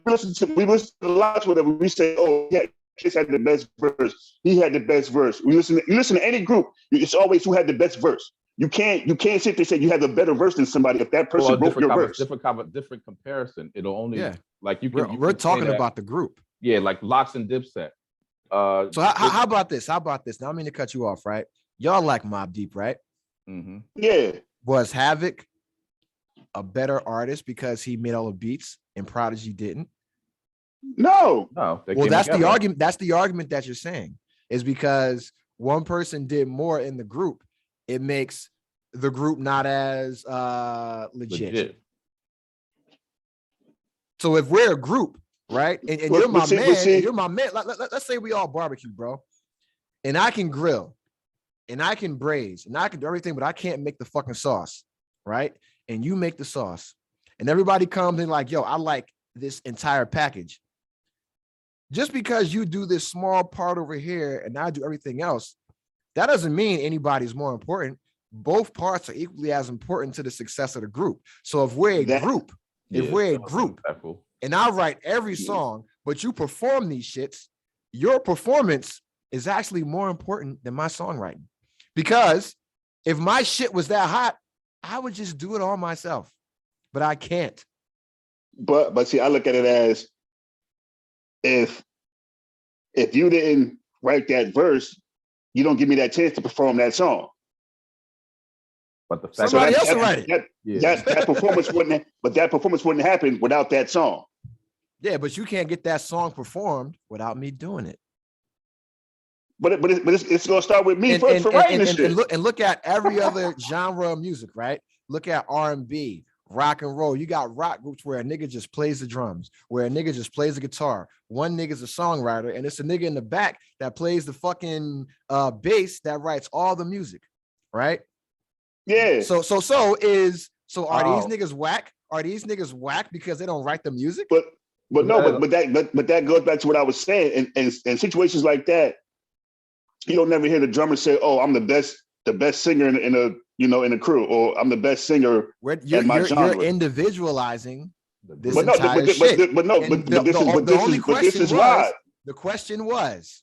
listen to a lot, whatever. We say, oh yeah, Kiss had the best verse. He had the best verse. You listen to any group, it's always who had the best verse. You can't sit there and say you have a better verse than somebody if that person wrote your verse. Different comparison. It'll only like you can. We're talking about the group. Yeah, like Locks and Dipset. So how about this? Now I mean to cut you off, right? Y'all like Mobb Deep, right? Mm-hmm. Yeah. Was Havoc a better artist because he made all the beats and Prodigy didn't? No. Well, that's the argument. That's the argument that you're saying is because one person did more in the group. It makes the group not as legit. So if we're a group, right, and you're my man, you're my man. Let's say we all barbecue, bro, and I can grill, and I can braise, and I can do everything, but I can't make the fucking sauce, right? And you make the sauce, and everybody comes in like, yo, I like this entire package. Just because you do this small part over here and I do everything else, that doesn't mean anybody's more important. Both parts are equally as important to the success of the group. So if we're a group, and I write every song, but you perform these shits, your performance is actually more important than my songwriting. Because if my shit was that hot, I would just do it all myself, but I can't. But see, I look at it as if you didn't write that verse, you don't give me that chance to perform that song. But the fact somebody else will write it. That performance wouldn't happen without that song. Yeah, but you can't get that song performed without me doing it. But it's gonna start with me first for writing this shit. And look at every other genre of music, right? Look at R&B, rock and roll. You got rock groups where a nigga just plays the drums, where a nigga just plays the guitar. One nigga's a songwriter, and it's a nigga in the back that plays the fucking bass that writes all the music, right? Yeah. So are these niggas whack? Are these niggas whack because they don't write the music? But that goes back to what I was saying. And situations like that, you don't never hear the drummer say, "Oh, I'm the best singer in a crew," or "I'm the best singer in my genre." You're individualizing this entire shit. This is why. The question was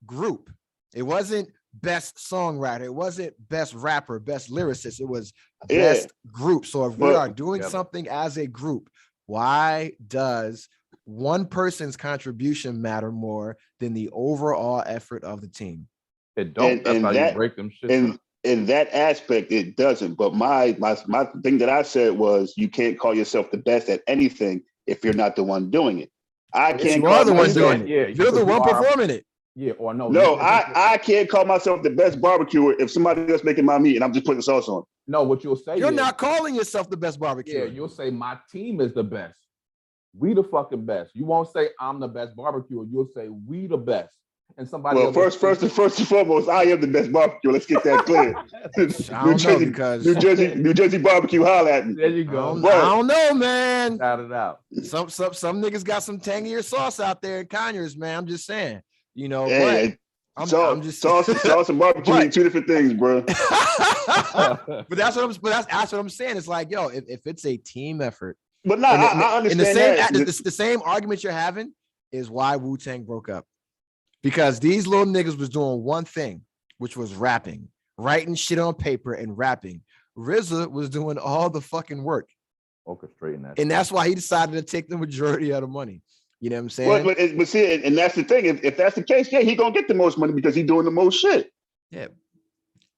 group. It wasn't best songwriter. It wasn't best rapper, best lyricist. It was best group. So if we are doing something as a group, why does one person's contribution matter more than the overall effort of the team? It don't. That's how you break them shit. In that aspect, it doesn't. But my thing that I said was, you can't call yourself the best at anything if you're not the one doing it. I can't. You are the one doing it. Yeah, you're the one performing it. Yeah, or no. No, I can't call myself the best barbecuer if somebody else making my meat and I'm just putting sauce on. No, what you'll say you're not calling yourself the best barbecuer. Yeah, you'll say my team is the best. We the fucking best. You won't say I'm the best barbecuer. You'll say we the best. And somebody else first and foremost, I am the best barbecue. Let's get that clear. New Jersey barbecue, holla at me. There you go. I don't know, man. Shout it out. Some niggas got some tangier sauce out there in Conyers, man. I'm just saying. Sauce and barbecue are two different things, bro. but that's what I'm saying. It's like, yo, if it's a team effort. But no, I understand the same argument you're having is why Wu-Tang broke up. Because these little niggas was doing one thing, which was rapping, writing shit on paper and rapping. RZA was doing all the fucking work. Orchestrating that. And that's why he decided to take the majority of the money. You know what I'm saying? But see, and that's the thing. If that's the case, he gonna get the most money because he's doing the most shit. Yeah.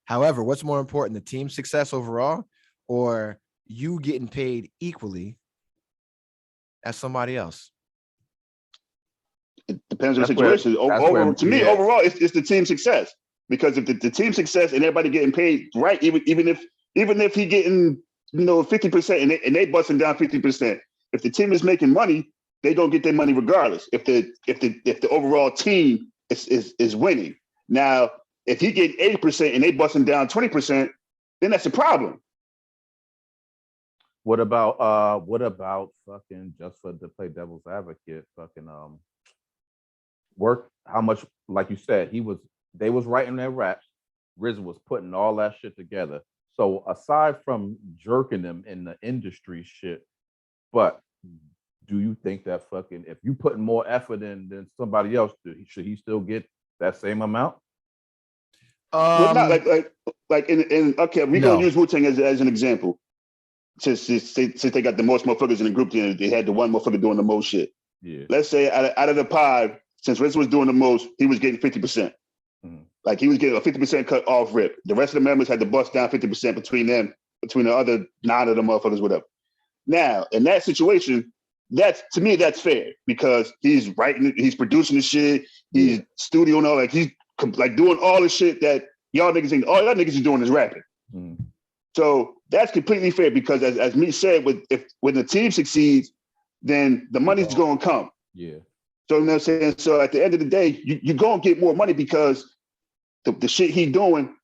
However, what's more important, the team success overall, or you getting paid equally as somebody else? It depends on the situation. Overall, it's the team success. Because if the team success and everybody getting paid right, even if he getting 50% and they busting down 50%, if the team is making money, they don't get their money regardless. If the overall team is winning. Now, if he get 80% and they busting down 20%, then that's a problem. What about fucking, just for to play devil's advocate, fucking work? How much, like you said, they was writing their raps. RZA was putting all that shit together. So aside from jerking them in the industry shit, but do you think that fucking, if you putting more effort in than somebody else, should he still get that same amount? Well, not like in okay, we're gonna use Wu-Tang as an example. Since they got the most motherfuckers in the group, they had the one motherfucker doing the most shit. Yeah. Let's say out of the pie, since RZA was doing the most, he was getting 50%. Mm-hmm. Like he was getting a 50% cut off rip. The rest of the members had to bust down 50% between the other 9 of the motherfuckers, whatever. Now, in that situation, to me, that's fair because he's writing, he's producing the shit, he's studioing all, like he's like doing all the shit that y'all niggas ain't, all y'all niggas is doing is rapping. Mm-hmm. So that's completely fair because as me said, when the team succeeds, then the money's gonna come. Yeah. So you know what I'm saying? So at the end of the day, you're gonna get more money because the shit he doing,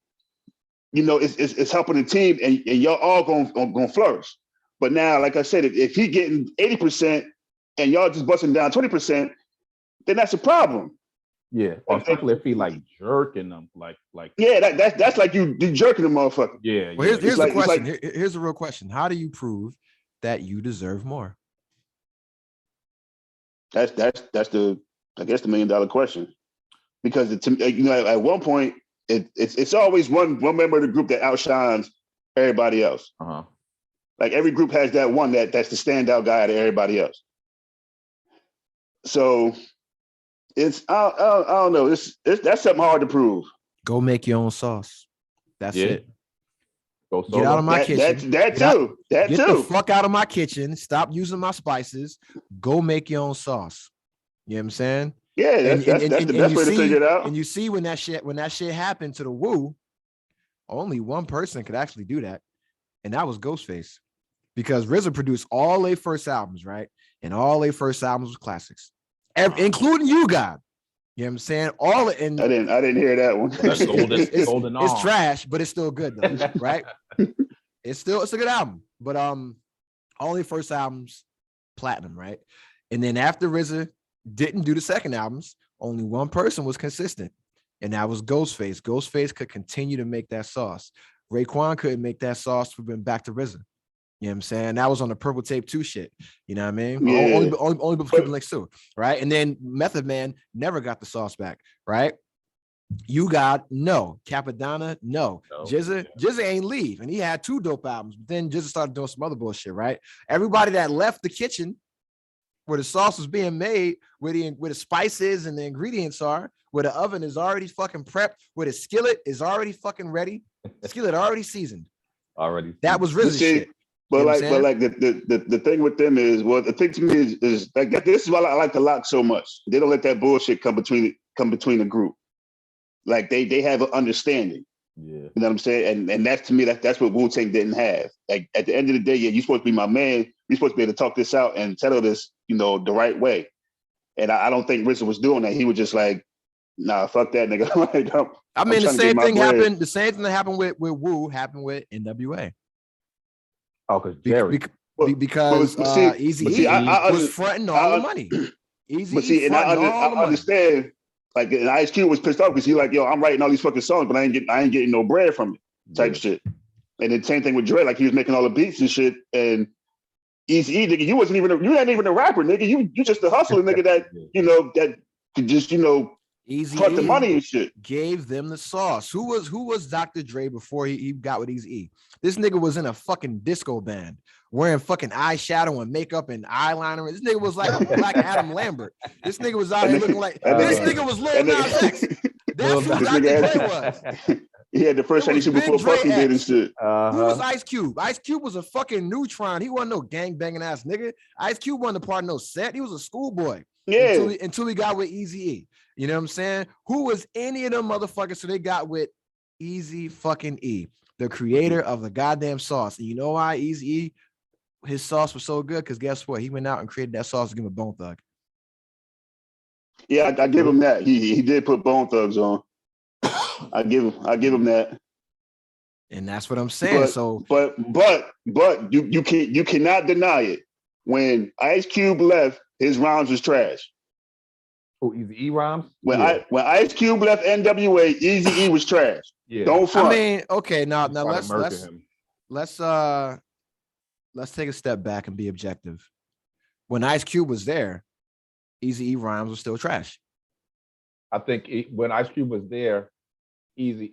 you know, it's helping the team, and y'all all gonna flourish. But now, like I said, if he getting 80% and y'all just busting down 20%, then that's a problem. Yeah, especially if he like jerking them, like. Yeah, that's like you jerking the motherfucker. Yeah. Well, here's the like, question. Here's the real question. How do you prove that you deserve more? That's the, I guess, the $1 million question. Because you know, at one point it's always one member of the group that outshines everybody else. Uh-huh. Like every group has that one that's the standout guy out of everybody else. So it's I don't know. That's something hard to prove. Go make your own sauce. That's it. Go get out of my kitchen. That too. Get the fuck out of my kitchen. Stop using my spices. Go make your own sauce. You know what I'm saying? Yeah, that's the best way to figure it out. And you see when that shit happened to the Wu, only one person could actually do that, and that was Ghostface, because RZA produced all their first albums, right? And all their first albums was classics, including You God. You know what I'm saying? I didn't hear that one. It's trash, but it's still good though, right? It's a good album, but all their first albums platinum, right? And then after RZA didn't do the second albums, only one person was consistent, and that was Ghostface. Ghostface could continue to make that sauce. Raekwon couldn't make that sauce. We've been back to RZA. You know what I'm saying? That was on the Purple Tape 2 shit. You know what I mean? Yeah. Only before Links 2, right? And then Method Man never got the sauce back, right? You Got no. Capadonna, no. Jizza ain't leave, and he had 2 dope albums, but then Jizza started doing some other bullshit, right? Everybody that left the kitchen where the sauce was being made, where the spices and the ingredients are, where the oven is already fucking prepped, where the skillet is already fucking ready, skillet already seasoned. That was RZA shit. But the thing with them is, well, the thing to me is like this is why I like the Lock so much. They don't let that bullshit come between the group. Like they have an understanding. Yeah. You know what I'm saying? And that's, to me, that's what Wu-Tang didn't have. Like at the end of the day, yeah, you're supposed to be my man. You're supposed to be able to talk this out and settle this, you know, the right way. And I don't think RZA was doing that. He was just like, nah, fuck that nigga. Like, the same thing happened. The same thing that happened with Wu happened with NWA. Oh, because Jerry. Because Eazy-E was fronting all the money. Eazy-E and I understand. Like, and Ice Cube was pissed off because he like, yo, I'm writing all these fucking songs, but I ain't getting no bread from it, type shit. And then same thing with Dre, like he was making all the beats and shit. And Eazy-E, nigga, you ain't even a rapper, nigga. You just a hustler, nigga. That you know that could just front the money and shit. Gave them the sauce. Who was Dr. Dre before he got with Eazy-E? This nigga was in a fucking disco band, wearing fucking eyeshadow and makeup and eyeliner. This nigga was like a black Adam Lambert. This nigga was out here looking like this nigga was Lil Nas X. That's who Dr. Dre was. He had the first shiny shit before Puffy did and shit. Who was Ice Cube? Ice Cube was a fucking neutron. He wasn't no gang banging ass nigga. Ice Cube wasn't a part of no set. He was a schoolboy. Yeah. Until he got with Eazy-E. You know what I'm saying? Who was any of them motherfuckers? So they got with Easy fucking E, the creator of the goddamn sauce. And you know why Eazy-E, his sauce was so good? Because guess what? He went out and created that sauce to give him a Bone Thug. Yeah, I give him that. He did put Bone Thugs on. I give him that. And that's what I'm saying. But you cannot deny it. When Ice Cube left, his rhymes was trash. Oh, Eazy-E rhymes? When Ice Cube left NWA, Eazy-E was trash. Yeah. Don't front. I mean, okay, now let's take a step back and be objective. When Ice Cube was there, Eazy-E rhymes were still trash. I think when Ice Cube was there, I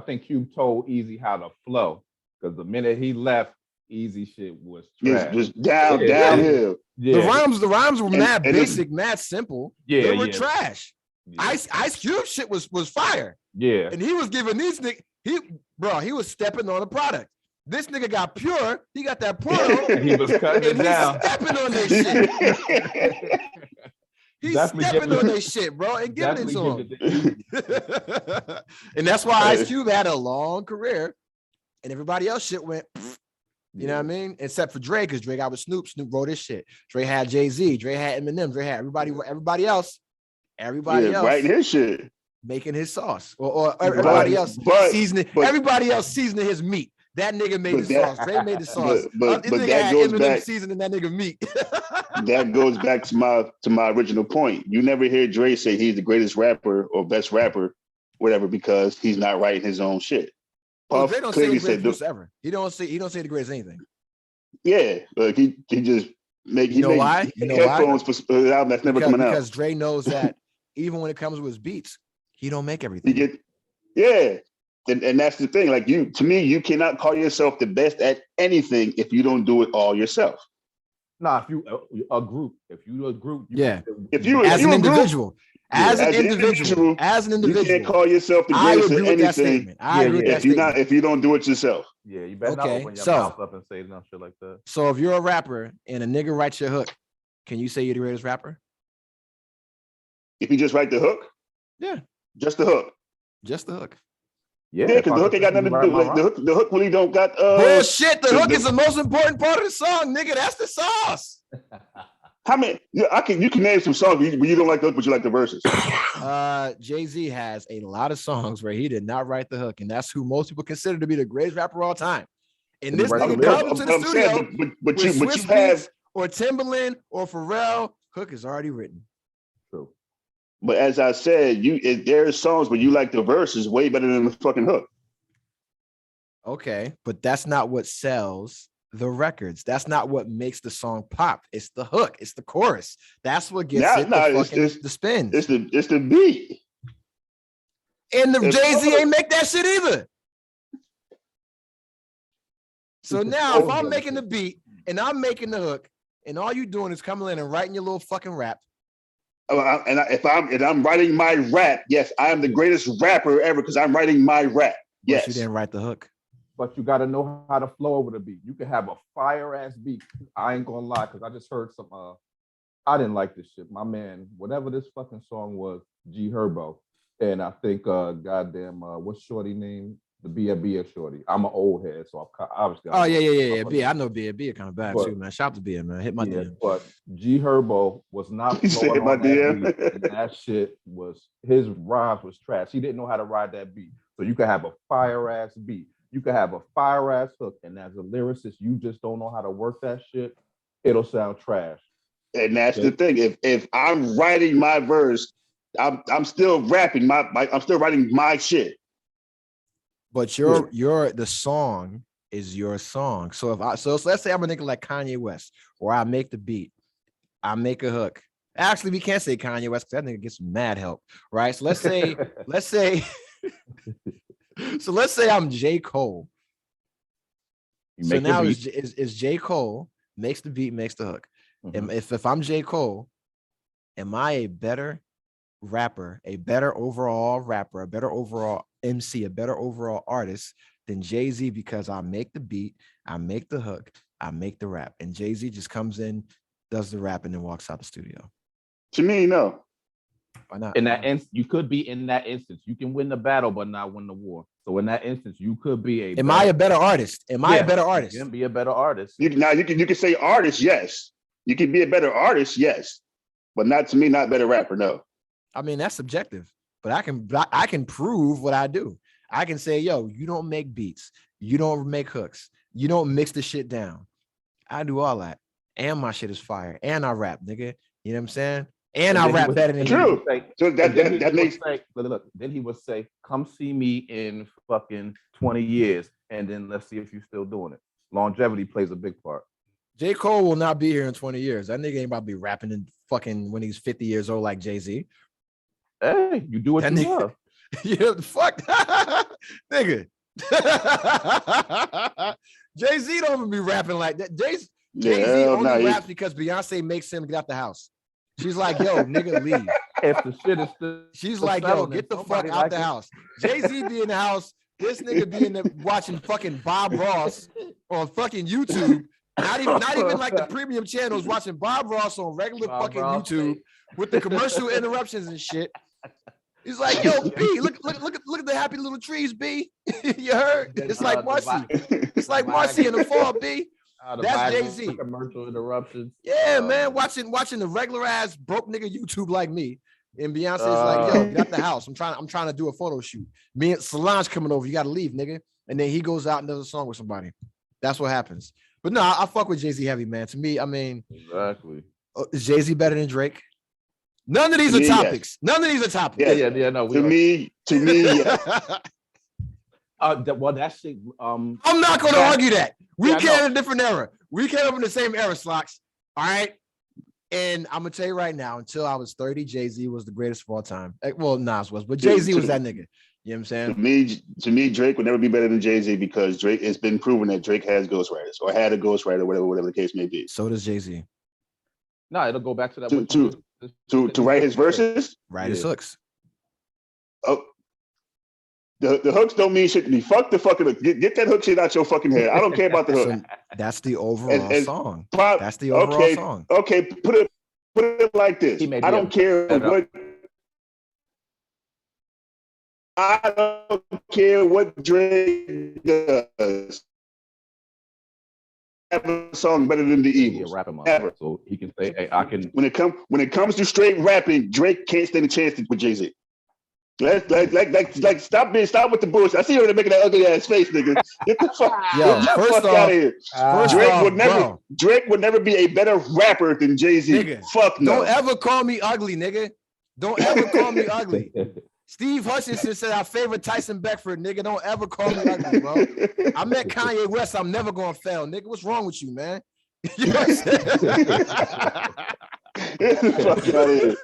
think Cube told Eazy how to flow, because the minute he left, Eazy shit was trash. It was downhill. Yeah. The rhymes were mad basic, mad simple. Yeah, they were trash. Yeah. Ice Cube shit was fire. Yeah. And he was giving these niggas, he was stepping on the product. This nigga got pure. He got that Porto. He was cutting it down. Stepping on their shit. He's stepping on their shit, bro, and giving it to him. And that's why Ice Cube had a long career, and everybody else shit went. You know what I mean? Except for Dre, because Dre got with Snoop. Snoop wrote his shit. Dre had Jay-Z. Dre had Eminem. Dre had everybody else. Everybody else writing his shit. making his sauce, or everybody else seasoning. Everybody else seasoning his meat. That nigga made the sauce. Dre made the sauce. But that goes back seasoning that nigga meat. That goes back to my original point. You never hear Dre say he's the greatest rapper or best rapper, whatever, because he's not writing his own shit. Well, Dre don't say the greatest ever. He don't say the greatest anything. Yeah, like he just make why? Headphones for an album that's never coming out. Because Dre knows that even when it comes with his beats, he don't make everything. And that's the thing. Like to me, you cannot call yourself the best at anything if you don't do it all yourself. Nah, if you a group, if you as an individual, you can't call yourself the greatest at anything. I agree with that statement. If you don't do it yourself. Yeah, you better not open your mouth up and say no shit like that. So if you're a rapper and a nigga writes your hook, can you say you're the greatest rapper? If you just write the hook? Yeah. Just the hook. Just the hook. Yeah, because the hook ain't got nothing to do. Like, the hook really don't got. Bullshit. The hook is the most important part of the song, nigga. That's the sauce. How many? Yeah, you can name some songs, but you don't like the hook, but you like the verses. Jay-Z has a lot of songs where he did not write the hook, and that's who most people consider to be the greatest rapper of all time. And this nigga comes to the studio, but you have or Timberland or Pharrell, hook is already written. True. But as I said, there are songs where you like the verses way better than the fucking hook. Okay, but that's not what sells the records. That's not what makes the song pop. It's the hook. It's the chorus. That's what gets the spin. It's the beat. And the Jay-Z ain't make that shit either. So now if I'm making the beat and I'm making the hook and all you doing is coming in and writing your little fucking rap. If I'm writing my rap, yes, I am the greatest rapper ever because I'm writing my rap. Yes. But you didn't write the hook. But you got to know how to flow over the beat. You can have a fire ass beat. I ain't gonna lie, because I just heard some. I didn't like this shit. My man, whatever this fucking song was, G Herbo, and I think goddamn, what's Shorty name? The B.A. Shorty. I'm an old head, so I'm obviously. Oh yeah. B. I know B.A. coming back too, man. Shout out to B.A. man. Hit my DM. But G Herbo was not flowing on that beat, and that shit was his rhymes was trash. He didn't know how to ride that beat. So you could have a fire ass beat. You could have a fire ass hook, and as a lyricist, you just don't know how to work that shit. It'll sound trash. And that's the thing. If I'm writing my verse, I'm still rapping I'm still writing my shit. But the song is your song. So let's say I'm a nigga like Kanye West, where I make the beat, I make a hook. Actually, we can't say Kanye West because that nigga gets mad help, right? So let's say. So let's say I'm J. Cole. So now is J. Cole makes the beat, makes the hook. Mm-hmm. And if I'm J. Cole, am I a better rapper, a better overall rapper, a better overall MC, a better overall artist than Jay-Z because I make the beat, I make the hook, I make the rap, and Jay-Z just comes in, does the rap, and then walks out the studio? To me, no. Why not? You could be in that instance. You can win the battle, but not win the war. So in that instance, you could be Am I a better artist? You can be a better artist. You can say artist, yes. You can be a better artist, yes. But not to me, not better rapper, no. I mean, that's subjective, but I can prove what I do. I can say, yo, you don't make beats, you don't make hooks, you don't mix the shit down. I do all that, and my shit is fire, and I rap, nigga. You know what I'm saying? And I rap better than you. So that makes look. Then he would say, "Come see me in fucking 20 years, and then let's see if you're still doing it." Longevity plays a big part. J. Cole will not be here in 20 years. That nigga ain't about to be rapping in fucking when he's 50 years old like Jay-Z. Hey, you do what you love. Yeah, fuck, nigga. Jay-Z don't even be rapping like that. Jay-Z only raps because Beyonce makes him get out the house. She's like, yo, nigga, leave. If the shit is she's like, yo, get the fuck out the house. Jay-Z be in the house. This nigga be in there watching fucking Bob Ross on fucking YouTube. Not even like the premium channels, watching Bob Ross on regular fucking YouTube with the commercial interruptions and shit. He's like, yo, B, look at the happy little trees, B. You heard? It's like Marcy. It's like Marcy in the fall, B. That's Jay-Z. Commercial interruptions. Yeah, man, watching the regular ass broke nigga YouTube like me And Beyonce's like, yo, get out the house. I'm trying to do a photo shoot. Me and Solange coming over. You got to leave, nigga. And then he goes out and does a song with somebody. That's what happens. But no, I fuck with Jay-Z heavy, man. To me, I mean, exactly. Is Jay-Z better than Drake? None of these are topics. Yes. None of these are topics. Yeah. No, to me, yeah. Well, that shit. I'm not going to argue that. We came in a different era. We came up in the same era, Slocks. All right. And I'm gonna tell you right now, until I was 30, Jay-Z was the greatest of all time. Well, Nas was, but Jay-Z was that nigga. You know what I'm saying? To me, Drake would never be better than Jay-Z because Drake, it's been proven that Drake has ghostwriters or had a ghostwriter, whatever the case may be. So does Jay-Z. No, it'll go back to that. To write his verses? Write his hooks. Oh. The hooks don't mean shit to me. Fuck the fucking hook. Get that hook shit out your fucking head. I don't care about the hook. So that's the overall song. That's the overall song. Okay, put it like this. I don't care what. I don't care what Drake does. Have a song better than the Eagles. Ever. So he can say, "Hey, I can." When it comes to straight rapping, Drake can't stand a chance with Jay-Z. Like, stop with the bullshit. I see you making that ugly ass face, nigga. Get the fuck, out of here. Drake would never be a better rapper than Jay-Z. Nigga, fuck no. Don't ever call me ugly, nigga. Don't ever call me ugly. Steve Hutchinson said I favorite Tyson Beckford, nigga. Don't ever call me ugly, bro. I met Kanye West. I'm never gonna fail, nigga. What's wrong with you, man? You know what I'm saying?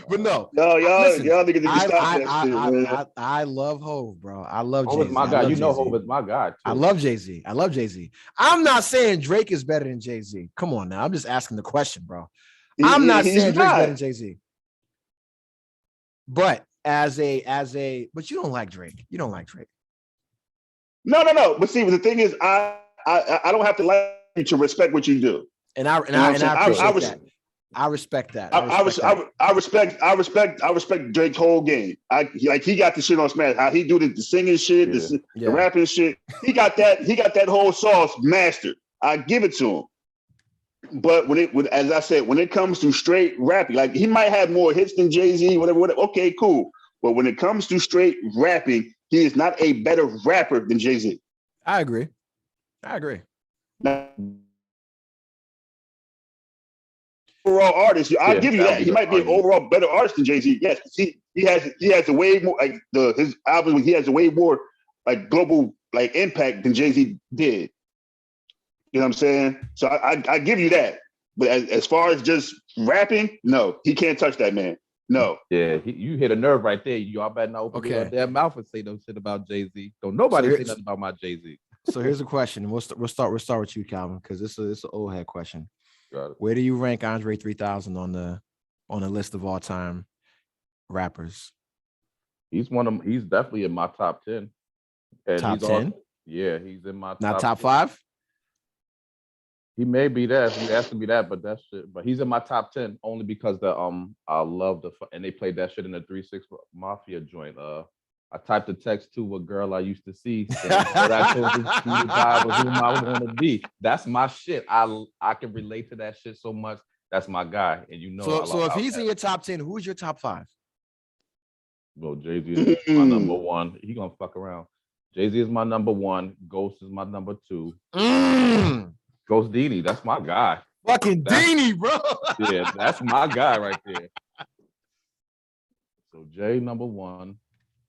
But no, y'all niggas stop that shit, man. I love Hov, bro. I love Hov is my guy. You know Hov is my guy too. I love Jay-Z. I'm not saying Drake is better than Jay-Z. Come on now. I'm just asking the question, bro. I'm not saying Drake's better than Jay-Z. But but you don't like Drake. You don't like Drake. No. But see, the thing is, I don't have to like you to respect what you do. And I appreciate that. I respect that. I respect Drake's whole game. He got the shit on Smash. How he do the singing shit, the rapping shit. He got that whole sauce mastered. I give it to him. But as I said, when it comes to straight rapping, like he might have more hits than Jay-Z, whatever. Okay, cool. But when it comes to straight rapping, he is not a better rapper than Jay-Z. I agree. Now, overall artist, I'll give you that. He might be an overall better artist than Jay-Z. Yes, he has a way more like his album. He has a way more like global like impact than Jay-Z did. You know what I'm saying? So I give you that. But as far as just rapping, no, he can't touch that man. No. Yeah, you hit a nerve right there. Y'all better not open your damn mouth and say no shit about Jay-Z. Don't nobody say nothing about my Jay-Z. So here's a question. We'll start with you, Calvin, because it's an old head question. Where do you rank Andre 3000 on the list of all time rappers? He's definitely in my top 10. And top 10? He's in my not top 5. He may be that if you asking me that, but that's shit. But he's in my top 10 only because I love and they played that shit in the 3-6 Mafia joint. I typed a text to a girl I used to see. I told this guy was whom I was gonna be. That's my shit. I can relate to that shit so much. That's my guy, and you know. So if he's in your top 10, who's your top 5? Well, Jay-Z is my number 1. He gonna fuck around. Jay-Z is my number 1. Ghost is my number 2. Ghost Dini, that's my guy. Fucking Dini, bro. Yeah, that's my guy right there. So Jay number 1.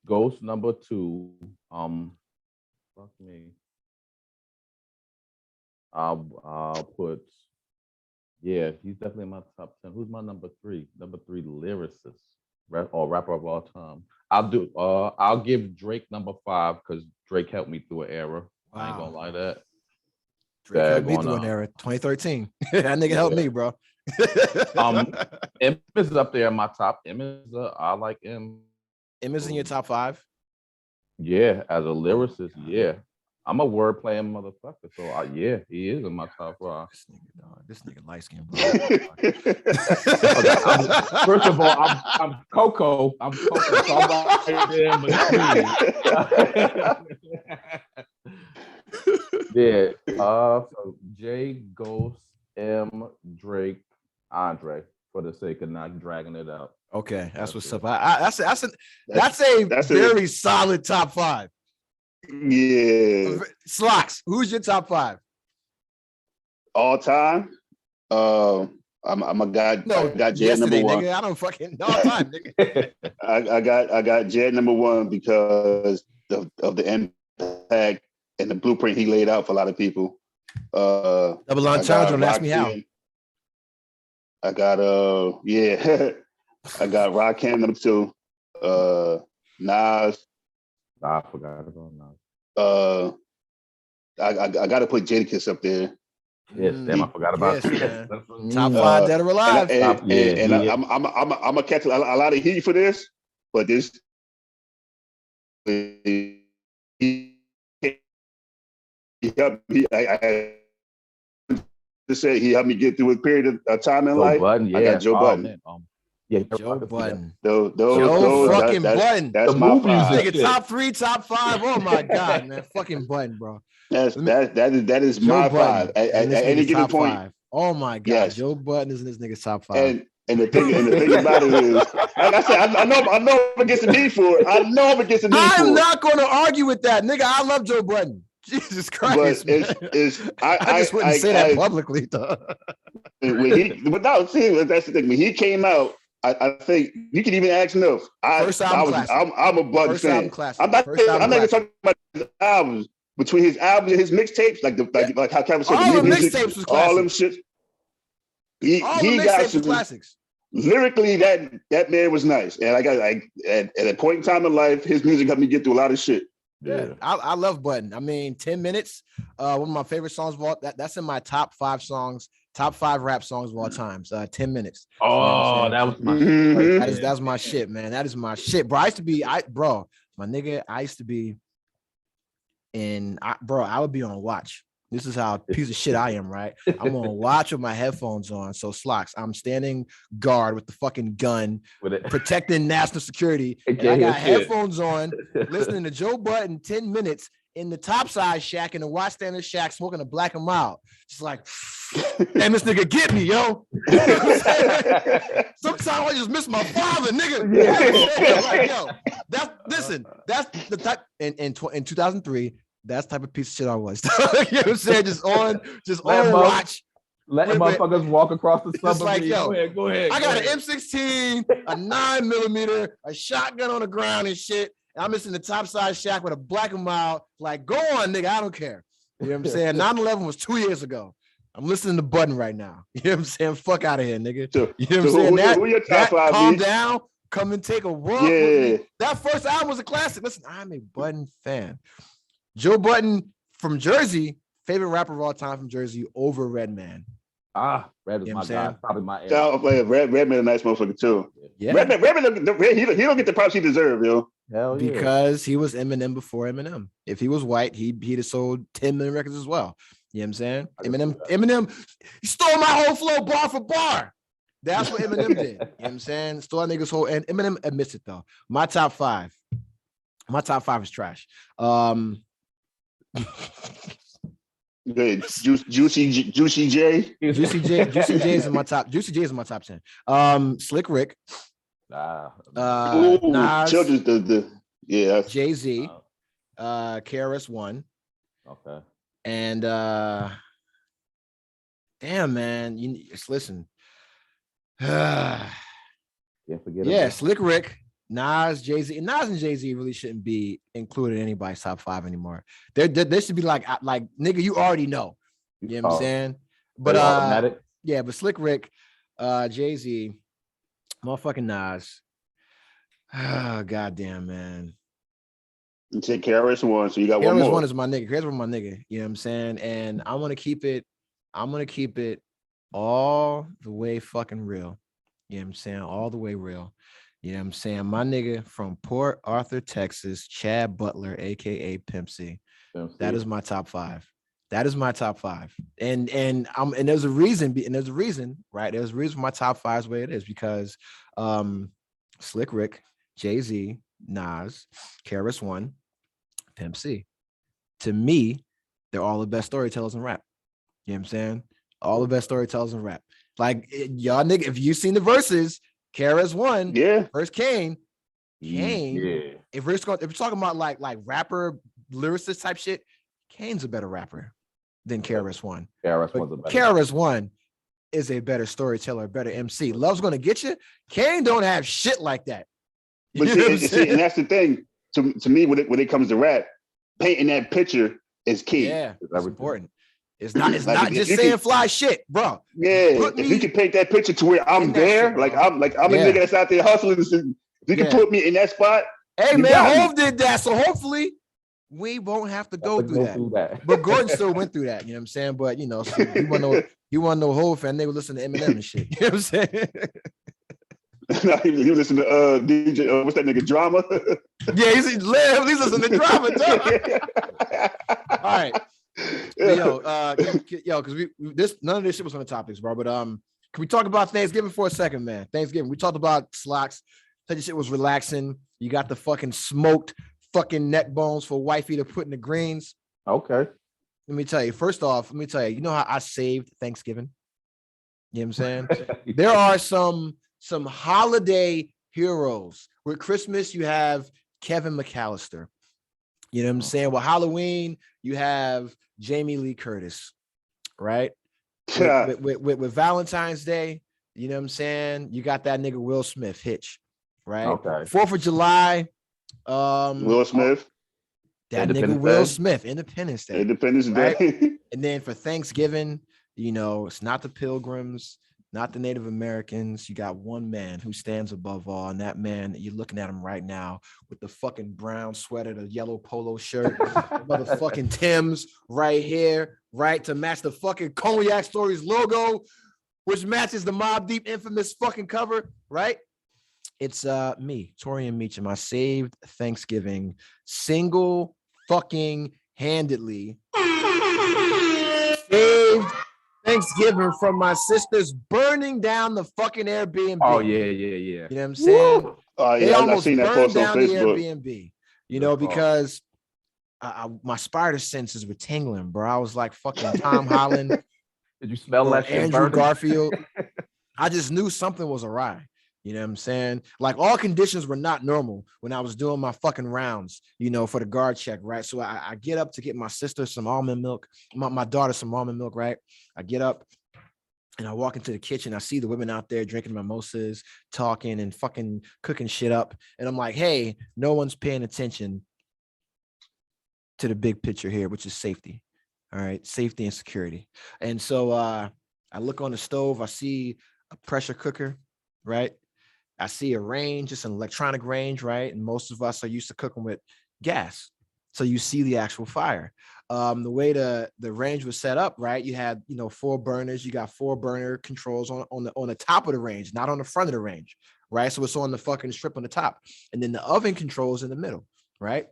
Ghost number 2. Fuck me. I'll put. Yeah, he's definitely in my top 10. Who's my number 3? Number 3 lyricist, rapper of all time. I'll give Drake number 5 because Drake helped me through an era. Wow. I ain't gonna lie that. Drake helped me through an era. 2013. That nigga helped me, bro. M is up there in my top. I like M. M is in your top 5? Yeah, as a lyricist, yeah. I'm a word playing motherfucker, so yeah, he is in my top 5. This nigga light skin, bro. First of all, I'm Coco. So I'm right there in between. Yeah. So Jay, Ghost, M, Drake, Andre. for the sake of not dragging it out. Okay, that's what's up. That's That's a very solid top 5. Yeah. Slocks, who's your top 5? All time. I'm a guy. No, I got Jed number 1. nigga. I don't fucking all time, nigga. I got Jed number 1 because of the impact and the blueprint he laid out for a lot of people. Double entendre. Don't ask me how. I got I got Rakim number 2. Nas. I forgot about Nas. I got to put Jadakiss up there. Yes, damn, I forgot about that. Top 5 dead or alive. I'm gonna catch a lot of heat for this, but this he helped me. I just said he helped me get through a period of time in life. Budden, I got Joe Budden. Joe Budden. Those fucking Budden. That's my 5. Nigga, top 3, top 5. Oh my god, man, fucking Budden, bro. That is Joe my Budden, 5 at any given point. 5. Oh my god, yes. Joe Budden is in this nigga's top 5. And the thing about it is, like I said, I know I'm against the need for it. I'm not going to argue with that, nigga. I love Joe Budden. Jesus Christ, but I just wouldn't say that publicly, though. That's the thing. When he came out, I think you can even ask Nuff. I'm a Budden fan. I'm not even talking about his albums. Between his albums and his mixtapes, like how Kevin said, all the mixtapes was classic. All them shit. He got some classics. Lyrically, that man was nice, and I got at a point in time in life, his music helped me get through a lot of shit. Yeah, I love Budden. I mean, 10 Minutes, one of my favorite songs of all. That's in my top 5 songs, top 5 rap songs of all time. 10 Minutes. Oh, that was my that's my shit, man. That is my shit, bro. I used to be, I would be on watch. This is how piece of shit I am, right? I'm on watch with my headphones on. So Slocks, I'm standing guard with the fucking gun, protecting national security. And I got headphones on, listening to Joe Budden 10 Minutes in the topside shack in the watchstander shack, smoking a Black and Mild. Just like, damn, this nigga get me, yo. Sometimes I just miss my father, nigga. Yeah. Like, yo, that's the type in 2003. That's the type of piece of shit I was. You know what I'm saying? Just on watch. Letting motherfuckers walk across the suburbs. Like, yo, go ahead. I got an M16, a 9mm, a shotgun on the ground and shit. And I'm just in the topside shack with a Black and Mild. Like, go on, nigga. I don't care. You know what I'm saying? 9/11 was 2 years ago. I'm listening to Budden right now. You know what I'm saying? Fuck out of here, nigga. You know what I'm saying? Who your top 5, calm down. Come and take a walk with me. That first album was a classic. Listen, I'm a Budden fan. Joe Budden from Jersey, favorite rapper of all time from Jersey, over Redman. Red is my guy. Probably my era. Redman a nice motherfucker too. Yeah. Redman, he don't get the props he deserves, yo. Hell yeah. Because he was Eminem before Eminem. If he was white, he'd have sold 10 million records as well. You know what I'm saying? Eminem, he stole my whole flow bar for bar. That's what Eminem did. You know what I'm saying? Stole that nigga's whole, and Eminem admits it though. My top 5 is trash. Good. Juicy J. Juicy J is in my top. Juicy J is in my top 10. Slick Rick. Nas. Jay-Z. KRS-One. Okay. And damn, man, listen. Can't forget. Slick Rick. Nas, Jay-Z, Nas and Jay-Z really shouldn't be included in anybody's top 5 anymore. There should be like nigga, you already know. You know what I'm saying? But but Slick Rick, Jay-Z, motherfucking Nas. Oh, goddamn, man. You said KRS-One, so you got one more. KRS-One is my nigga. KRS-One my nigga. You know what I'm saying? And I'm gonna keep it all the way fucking real. You know what I'm saying? All the way real. You know what I'm saying? My nigga from Port Arthur, Texas, Chad Butler, aka Pimp C. That is my top 5. That is my top 5. And there's a reason, right? There's a reason for my top 5 is the way it is, because Slick Rick, Jay-Z, Nas, KRS-One, Pimp C. To me, they're all the best storytellers in rap. You know what I'm saying? All the best storytellers in rap. Like y'all nigga, if you seen the verses, Kara's one. Yeah. First Kane. Yeah. If we're talking about like rapper lyricist type shit, Kane's a better rapper than KRS-One. KRS-One is a better storyteller, better MC. Love's Gonna Get You. Kane don't have shit like that. But see, and that's the thing. To me, when it comes to rap, painting that picture is key. Yeah, it's important. It's not just saying fly shit, bro. Yeah, if you can paint that picture to where I'm there, shit, like I'm a nigga that's out there hustling. If you can put me in that spot. Hey man, Hov did that, so hopefully we won't have to go through that. But Gordon still went through that, you know what I'm saying? But you know, so you want to know Hov fan, they would listen to Eminem and shit. You know what I'm saying? No, he listen to DJ. What's that nigga Drama? Yeah, he's listening to Drama. All right, yo, because none of this shit was on the topics, bro. But can we talk about Thanksgiving for a second, man? Thanksgiving. We talked about slocks. Said this shit was relaxing. You got the fucking smoked fucking neck bones for wifey to put in the greens. Okay. Let me tell you. First off, you know how I saved Thanksgiving? You know what I'm saying? There are some holiday heroes. With Christmas, you have Kevin McAllister. You know what I'm saying? With Halloween, you have Jamie Lee Curtis, right? With Valentine's Day, you know what I'm saying? You got that nigga Will Smith, Hitch, right? Okay. 4th of July, Will Smith. That nigga Will Smith, Independence Day. Independence Day. Right? And then for Thanksgiving, you know, it's not the Pilgrims, not the Native Americans. You got one man who stands above all, and that man, you're looking at him right now with the fucking brown sweater, the yellow polo shirt, motherfucking Tim's right here, right, to match the fucking Cognac Stories logo, which matches the Mobb Deep infamous fucking cover, right? It's me, Torian Meacham. I saved Thanksgiving single fucking handedly. Saved Thanksgiving from my sisters burning down the fucking Airbnb. Oh yeah. You know what I'm saying? They almost burned down the Airbnb. You know, because my spider senses were tingling, bro. I was like fucking Tom Holland. Did you smell that shit? Andrew Garfield. I just knew something was awry. You know what I'm saying? Like all conditions were not normal when I was doing my fucking rounds, you know, for the guard check, right? So I get up to get my sister some almond milk, my daughter some almond milk, right? I get up and I walk into the kitchen. I see the women out there drinking mimosas, talking and fucking cooking shit up. And I'm like, hey, no one's paying attention to the big picture here, which is safety. All right, safety and security. And so I look on the stove, I see a pressure cooker, right? I see a range, it's an electronic range, right? And most of us are used to cooking with gas. So you see the actual fire. The way the range was set up, right? You had, you know, 4 burners. You got 4 burner controls on the top of the range, not on the front of the range, right? So it's on the fucking strip on the top. And then the oven controls in the middle, right?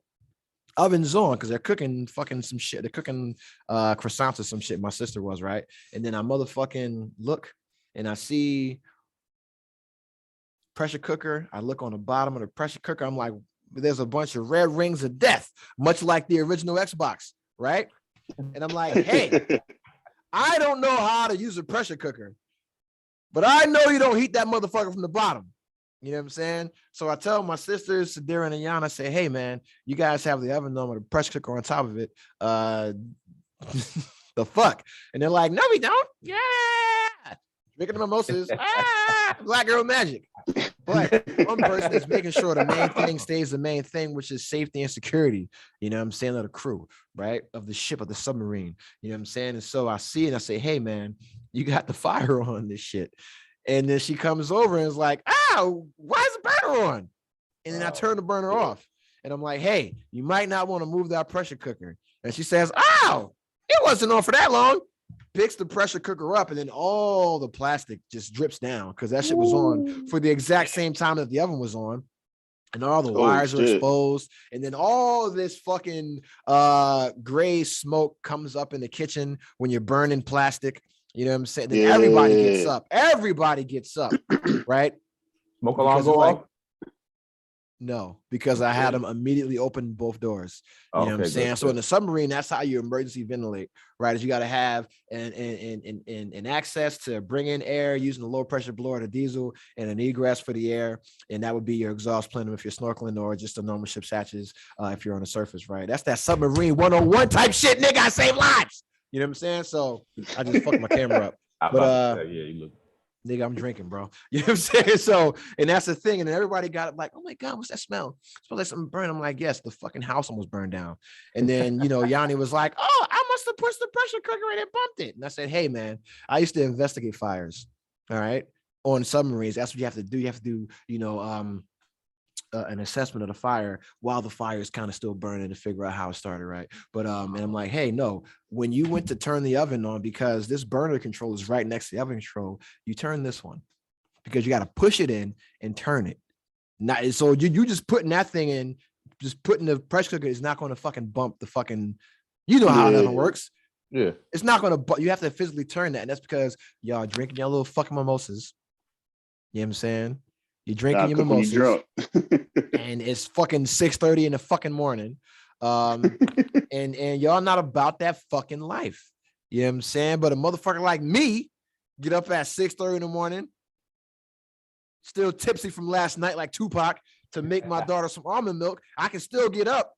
Oven's on because they're cooking fucking some shit. They're cooking croissants or some shit. My sister was, right? And then I motherfucking look and I see pressure cooker. I look on the bottom of the pressure cooker. I'm like, there's a bunch of red rings of death, much like the original Xbox, right? And I'm like, hey, I don't know how to use a pressure cooker, but I know you don't heat that motherfucker from the bottom. You know what I'm saying? So I tell my sisters, Sadira and Ayana, I say, hey, man, you guys have the oven on with a pressure cooker on top of it. The fuck? And they're like, no, we don't. Yeah. Drinking the mimosas. Black girl magic. But one person is making sure the main thing stays the main thing, which is safety and security. You know what I'm saying? Of the crew, right? Of the ship, of the submarine. You know what I'm saying? And so I see it and I say, hey, man, you got the fire on this shit. And then she comes over and is like, ow, why is the burner on? And then I turn the burner off. And I'm like, hey, you might not want to move that pressure cooker. And she says, ow, it wasn't on for that long. Picks the pressure cooker up and then all the plastic just drips down because that shit was on for the exact same time that the oven was on. And all the wires are exposed. And then all this fucking gray smoke comes up in the kitchen when you're burning plastic. You know what I'm saying? Then everybody gets up. Everybody gets up, right? Smoke alarm go off? No, because I had them immediately open both doors. You know what I'm saying? So in the submarine, that's how you emergency ventilate, right? Is you got to have an access to bring in air using the low pressure blower, the diesel, and an egress for the air. And that would be your exhaust plenum if you're snorkeling, or just the normal ship's hatches if you're on the surface, right? That's that submarine 101 type shit, nigga. I save lives. You know what I'm saying? So I just fucked my camera up. But you look. Nigga, I'm drinking, bro. You know what I'm saying? So, and that's the thing. And then everybody got like, oh my God, what's that smell? It smells like something burned. I'm like, yes, the fucking house almost burned down. And then, you know, Yanni was like, oh, I must have pushed the pressure cooker and it bumped it. And I said, hey, man, I used to investigate fires. All right. On submarines. That's what you have to do. You have to do, you know, an assessment of the fire while the fire is kind of still burning to figure out how it started, right? But and I'm like, hey, no, when you went to turn the oven on, because this burner control is right next to the oven control, you turn this one because you got to push it in and turn it. Not so you just putting that thing in, just putting the pressure cooker is not going to fucking bump the fucking, you know how that works. Yeah, it's not going to. You have to physically turn that, and that's because y'all drinking your little fucking mimosas. You know what I'm saying? You're drinking your mimosas, and it's fucking 6:30 in the fucking morning, and y'all not about that fucking life. You know what I'm saying? But a motherfucker like me get up at 6:30 in the morning, still tipsy from last night, like Tupac, to make my daughter some almond milk. I can still get up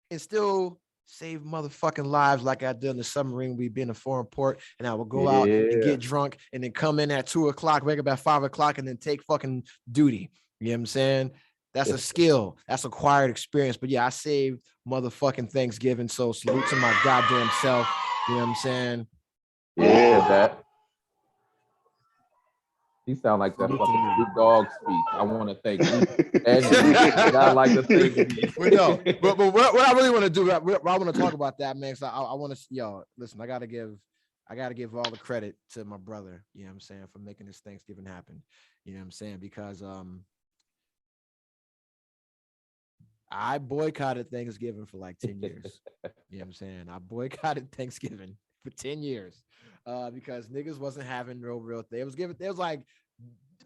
and still save motherfucking lives like I did in the submarine. We'd be in a foreign port, and I would go out and get drunk and then come in at 2:00, wake up at 5:00, and then take fucking duty. You know what I'm saying? That's a skill. That's acquired experience. But yeah, I saved motherfucking Thanksgiving. So salute to my goddamn self. You know what I'm saying? Yeah, that. He sound like that fucking big dog speech. I want to thank you. And I like to thank you. But what I really want to do, I want to talk about that, man. So I want to, yo, listen, I gotta give all the credit to my brother. You know what I'm saying, for making this Thanksgiving happen. You know what I'm saying, because I boycotted Thanksgiving for like 10 years. You know what I'm saying? I boycotted Thanksgiving for 10 years because niggas wasn't having real. They was like,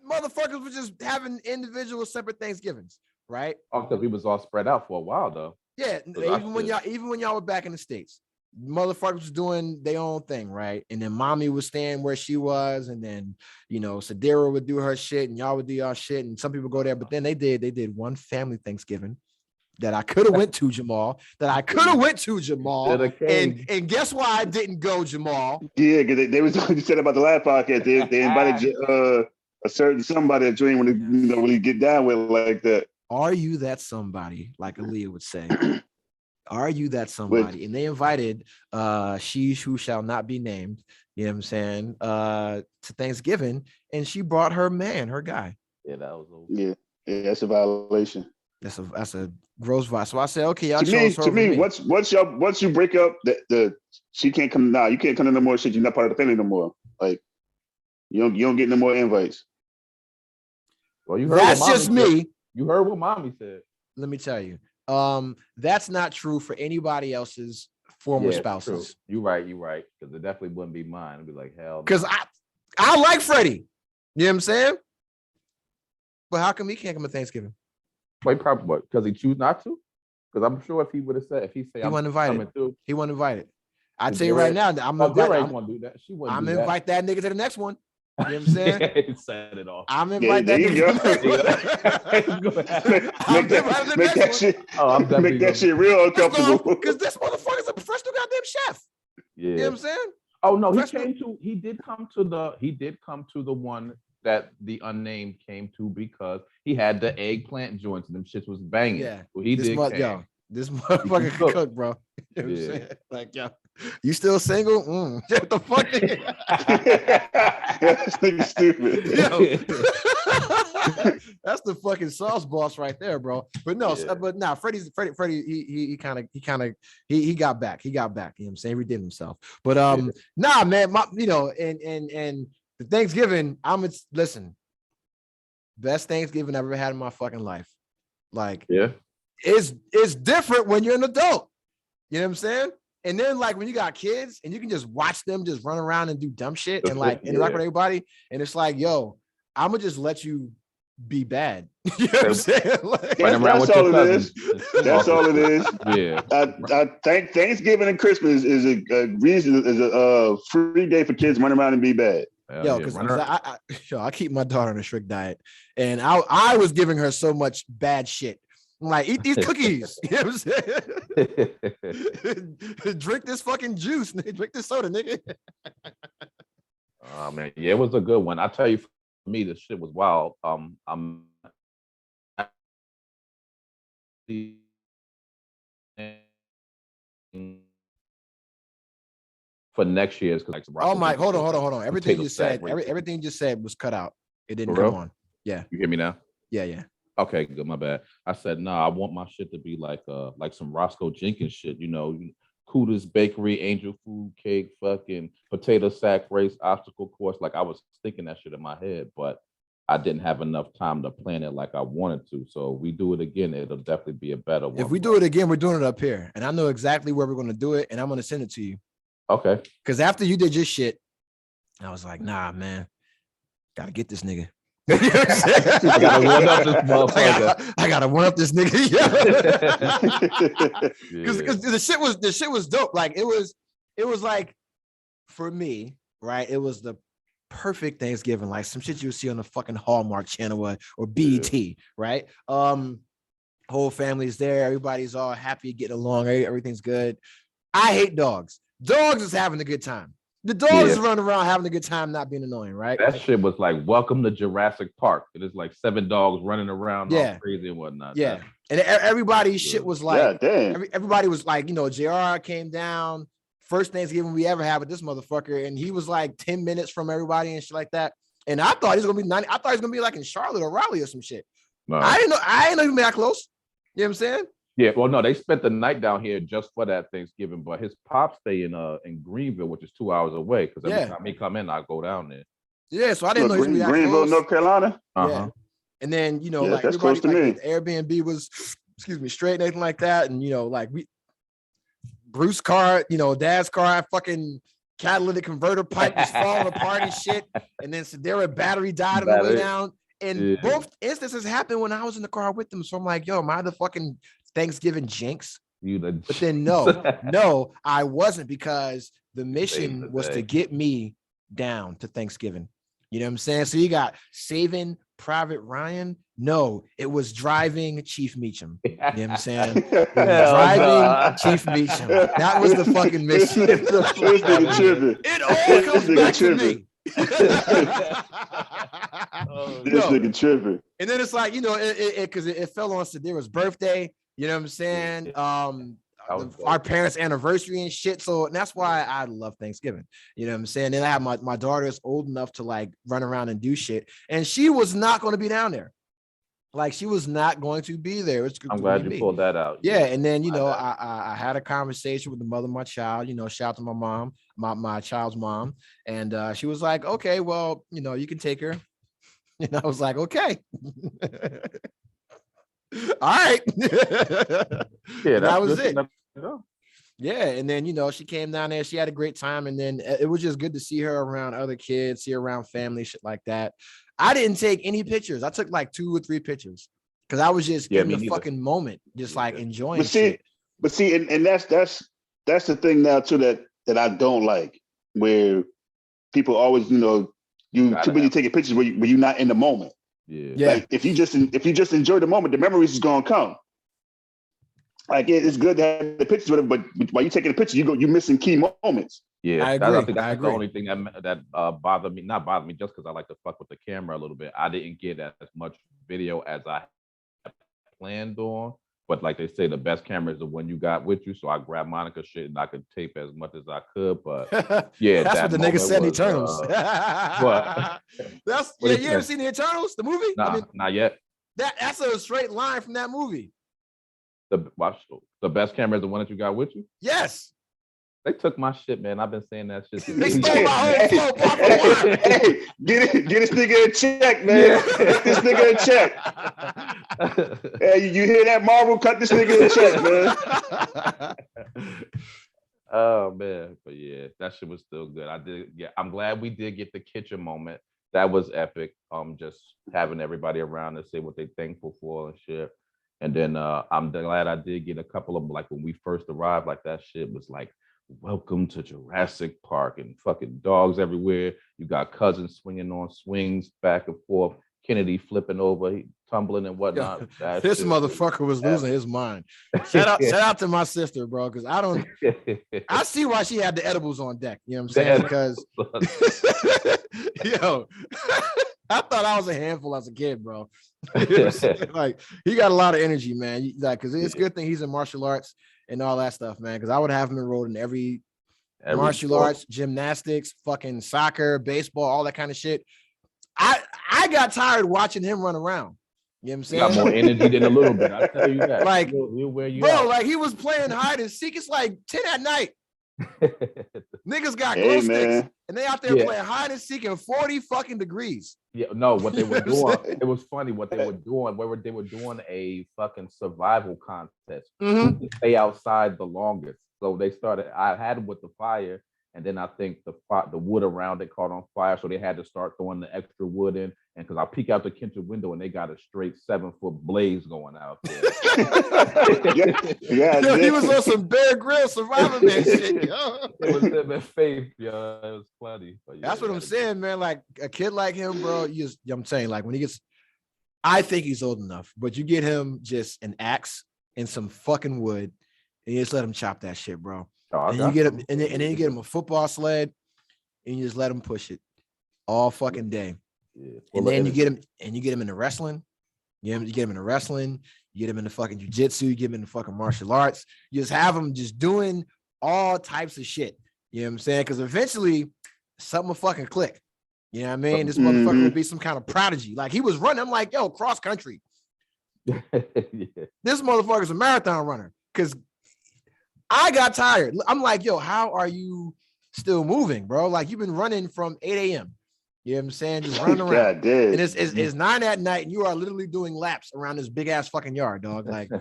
motherfuckers were just having individual separate Thanksgivings, right? Oh, because we was all spread out for a while though. Yeah, even when y'all were back in the States, motherfuckers was doing their own thing, right? And then mommy was staying where she was, and then, you know, Sadira would do her shit and y'all would do y'all shit, and some people go there, but then they did one family Thanksgiving that I could have went to, Jamal. And guess why I didn't go, Jamal? Yeah, because they was you said about the last podcast. They invited a certain somebody to join when you get down with it like that. Are you that somebody? Like Aaliyah would say. Are you that somebody? And they invited she who shall not be named, you know what I'm saying, to Thanksgiving, and she brought her man, her guy. Yeah, that was over. Yeah, that's a violation. That's a gross violation. So I said, okay, y'all to me, once you break up, the she can't come now. You can't come in no more shit. You're not part of the family no more. Like you don't get no more invites. Well, you heard that's just me. You heard what mommy said. Let me tell you. That's not true for anybody else's former spouses. True. You're right. Because it definitely wouldn't be mine. It'd be like, hell no. Because I like Freddie. You know what I'm saying? But how come he can't come to Thanksgiving? Wait, probably what? Because he choose not to? Because I'm sure if he would have said, he wasn't invited. He wasn't invited. I tell you right now, I'm gonna do that. She wouldn't. I'm gonna invite that nigga to the next one. You know what I'm saying? He said it all. I'm invite that nigga. Make that shit. Oh, I'm definitely make that shit real uncomfortable. Because this motherfucker's a professional goddamn chef. Yeah. You know what I'm saying? Oh no, he did come to the one that the unnamed came to because he had the eggplant joints and them shits was banging. Yeah. Well, this motherfucker can cook, bro. You know what I'm saying? Like, yo, you still single? What the fuck? This nigga stupid. Yo. That's the fucking sauce boss right there, bro. But no, Freddie, he got back. He got back. You know what I'm saying? He redeemed himself. But nah, man, and the Thanksgiving, listen, best Thanksgiving I've ever had in my fucking life. Like, it's different when you're an adult. You know what I'm saying? And then like when you got kids and you can just watch them just run around and do dumb shit and like interact with everybody. And it's like, yo, I'm gonna just let you be bad. You know what I'm saying? Like, that's all it is. That's all it is. Yeah. I think Thanksgiving and Christmas is a reason, is a free day for kids running around and be bad. Yo, because I keep my daughter on a strict diet, and I was giving her so much bad shit. I'm like, eat these cookies. You know what I'm saying? Drink this fucking juice. Drink this soda, nigga. Oh man, yeah, it was a good one. I tell you, for me, this shit was wild. I'm for next year's because oh my, hold on. Everything you said, everything you just said was cut out. It didn't come on. Yeah. You hear me now? Yeah. Okay, good. My bad. I said, I want my shit to be like some Roscoe Jenkins shit, Cooter's Bakery, Angel Food Cake, fucking potato sack race, obstacle course. Like I was thinking that shit in my head, but I didn't have enough time to plan it like I wanted to. So we do it again, it'll definitely be a better one. If we do it again, we're doing it up here. And I know exactly where we're going to do it, and I'm going to send it to you. Okay. Because after you did your shit, I was like, nah, man, gotta get this nigga. You know what I'm saying? I gotta one up this motherfucker. I gotta one up this nigga. Because the shit was dope. Like it was like, for me, right? It was the perfect Thanksgiving, like some shit you would see on the fucking Hallmark channel or BET, right? Whole family's there, everybody's all happy, getting along, everything's good. I hate dogs. Dogs is having a good time. The dogs is running around having a good time, not being annoying, right? That shit was like welcome to Jurassic Park. It is like 7 dogs running around all crazy and whatnot. Yeah. And everybody's shit was like, damn. Everybody was like, JR came down, first Thanksgiving we ever had with this motherfucker, and he was like 10 minutes from everybody and shit like that. And I thought he was gonna be 90. I thought he was gonna be like in Charlotte or Raleigh or some shit. No. I didn't know he was that close. You know what I'm saying? Yeah, well, no, they spent the night down here just for that Thanksgiving, but his pops stay in Greenville, which is 2 hours away. Because every time he come in, I go down there. Yeah, so I didn't know he was gonna be Greenville, close. North Carolina. Yeah, and then like that's everybody, close to me. The Airbnb was, straight and anything like that, and like Bruce's car, Dad's car, fucking catalytic converter pipe was falling apart and shit, and then Sedera battery died on the way down. And both instances happened when I was in the car with them. So I'm like, yo, am I the fucking Thanksgiving jinx? But then no, I wasn't, because the mission was to get me down to Thanksgiving. You know what I'm saying? So you got saving Private Ryan. No, it was driving Chief Meacham. You know what I'm saying? Driving Chief Meacham. That was the fucking mission. It all comes back to me. This nigga tripping. And then it's like, because it fell on Sedera's birthday. You know what I'm saying? Our parents' anniversary and shit. So that's why I love Thanksgiving. You know what I'm saying? Then I have my daughter is old enough to like run around and do shit, and she was not going to be down there. Like she was not going to be there. I'm glad you pulled that out. Yeah, and then I had a conversation with the mother of my child. Shout out to my mom, my child's mom, and she was like, "Okay, well, you can take her." And I was like, "Okay." All right. Yeah, that was it. Yeah, and then she came down there. She had a great time, and then it was just good to see her around other kids, see her around family, shit like that. I didn't take any pictures. I took like 2 or 3 pictures because I was just in the fucking moment, just like enjoying. But see, and that's the thing now too that I don't like, where people always you too busy taking pictures where you're not in the moment. Yeah. Like if you just enjoy the moment, the memories is gonna come. Like it's good to have the pictures with it, but while you taking the picture, you're missing key moments. Yeah, I agree. I think that's the only thing that bothered me. Not bothered me just because I like to fuck with the camera a little bit. I didn't get as much video as I planned on. But like they say, the best camera is the one you got with you. So I grabbed Monica's shit and I could tape as much as I could. But yeah, that's what the nigga said in Eternals. What? You ever seen the Eternals, the movie? Nah, not yet. That's a straight line from that movie. The best camera is the one that you got with you? Yes. They took my shit, man. I've been saying that shit. They stole my whole flow. Hey, get this nigga a check, man. Get this nigga a check. Hey, you hear that, Marvel? Cut this nigga a check, man. Oh man, but yeah, that shit was still good. I'm glad we did get the kitchen moment. that was epic. Just having everybody around to say what they thankful for and shit. And then I'm glad I did get a couple of, like, when we first arrived, like that shit was like, welcome to Jurassic Park, and fucking dogs everywhere. You got cousins swinging on swings back and forth. Kennedy flipping over, tumbling and whatnot. Yeah, this motherfucker was losing his mind. Shout out to my sister, bro, because I see why she had the edibles on deck. You know what I'm saying? Because yo, I thought I was a handful as a kid, bro. Like, he got a lot of energy, man. Like, because it's a good thing he's in martial arts and all that stuff, man. Because I would have him enrolled in every martial arts, gymnastics, fucking soccer, baseball, all that kind of shit. I got tired watching him run around. You know what I'm saying? Got more energy than a little bit. I tell you that. Like, he'll wear you bro, out. like, he was playing hide and seek. It's like 10 at night. Niggas got glow sticks, and they out there playing hide and seek in 40 fucking degrees. Yeah, no, what they were doing, it was funny what they were doing. They were doing a fucking survival contest to stay outside the longest. So they started. I had them with the fire, and then I think the wood around it caught on fire, so they had to start throwing the extra wood in. And because I peek out the kitchen window, and they got a straight 7-foot blaze going out there. Yo, he was on some Bear Grylls survivor man shit. Yo. It was him and Faith, yo. It was funny. But that's what I'm saying, man. Like, a kid like him, bro. I'm saying, like, when he gets, I think he's old enough, but you get him just an axe and some fucking wood, and you just let him chop that shit, bro. And you get him, and then you get him a football sled, and you just let him push it all fucking day. Yeah, and then you get him into wrestling. You get him into wrestling. You get him into fucking jujitsu. You get him into fucking martial arts. You just have him just doing all types of shit. You know what I'm saying? Because eventually something will fucking click. You know what I mean? This motherfucker will be some kind of prodigy. Like, he was running. I'm like, yo, cross country. This motherfucker's a marathon runner. Because I got tired. I'm like, yo, how are you still moving, bro? Like, you've been running from 8 a.m. You know what I'm saying? Just running around. And it's 9 at night, and you are literally doing laps around this big ass fucking yard, dog. Like,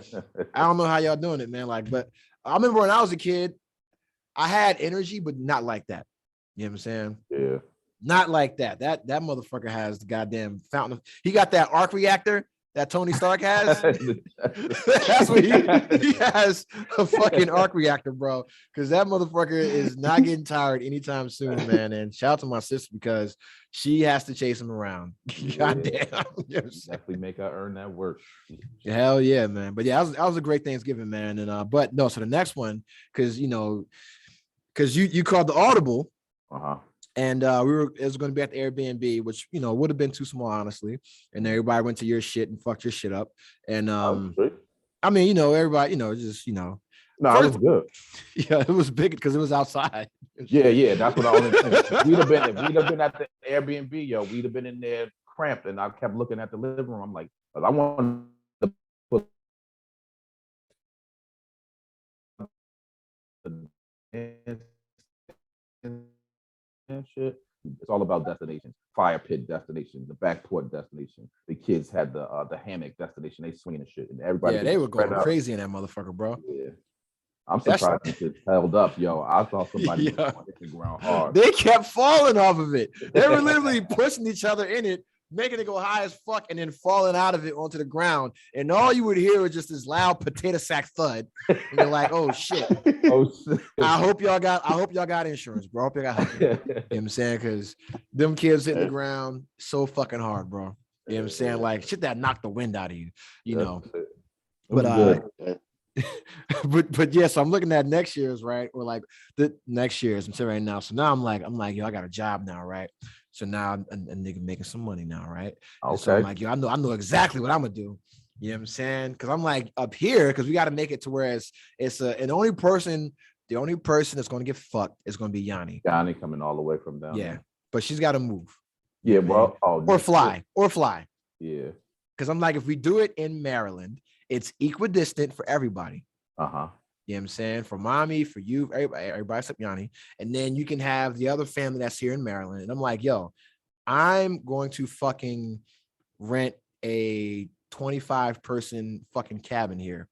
I don't know how y'all doing it, man. Like, but I remember when I was a kid, I had energy, but not like that. You know what I'm saying? Yeah. Not like that. That motherfucker has the goddamn fountain. He got that arc reactor that Tony Stark has. That's what he has, a fucking arc reactor, bro. Because that motherfucker is not getting tired anytime soon, man. And shout out to my sister, because she has to chase him around. Goddamn. Definitely make her earn that work. Hell yeah, man. But yeah, that was a great Thanksgiving, man. And but no, so the next one, because you called the audible. And it was going to be at the Airbnb, which, would have been too small, honestly. And everybody went to your shit and fucked your shit up. And I mean, everybody, just, No, it was good. Yeah, it was big because it was outside. Yeah, that's what I only think. If we'd have been at the Airbnb, yo, we'd have been in there cramped. And I kept looking at the living room. I'm like, I want to put and shit. It's all about destinations. Fire pit destination, the backport destination. The kids had the hammock destination. They swinging and shit, and everybody. Yeah, they were going crazy in that motherfucker, bro. Yeah, I'm surprised it held up, yo. I thought somebody was on the ground hard. They kept falling off of it. They were literally pushing each other in it, making it go high as fuck, and then falling out of it onto the ground. And all you would hear was just this loud potato sack thud. And you're like, oh shit. I hope y'all got insurance, bro. I hope y'all got help. You know what I'm saying? Because them kids hitting the ground so fucking hard, bro. You know what I'm saying? Like, shit that knocked the wind out of you, But but yeah, so I'm looking at next year's, right? Or like the next year's, I'm saying right now. So now I'm like, yo, I got a job now, right? So now a nigga making some money now, right? Okay. So I'm like, yo, I know exactly what I'm gonna do. You know what I'm saying? Because I'm like, up here, because we got to make it to where it's the only person that's gonna get fucked is gonna be Yanni. Yanni coming all the way from down. Yeah, but she's got to move. Yeah, well, or fly. Yeah. Because I'm like, if we do it in Maryland, it's equidistant for everybody. You know what I'm saying? For mommy, for you, everybody except Yanni. And then you can have the other family that's here in Maryland. And I'm like, yo, I'm going to fucking rent a 25-person fucking cabin here.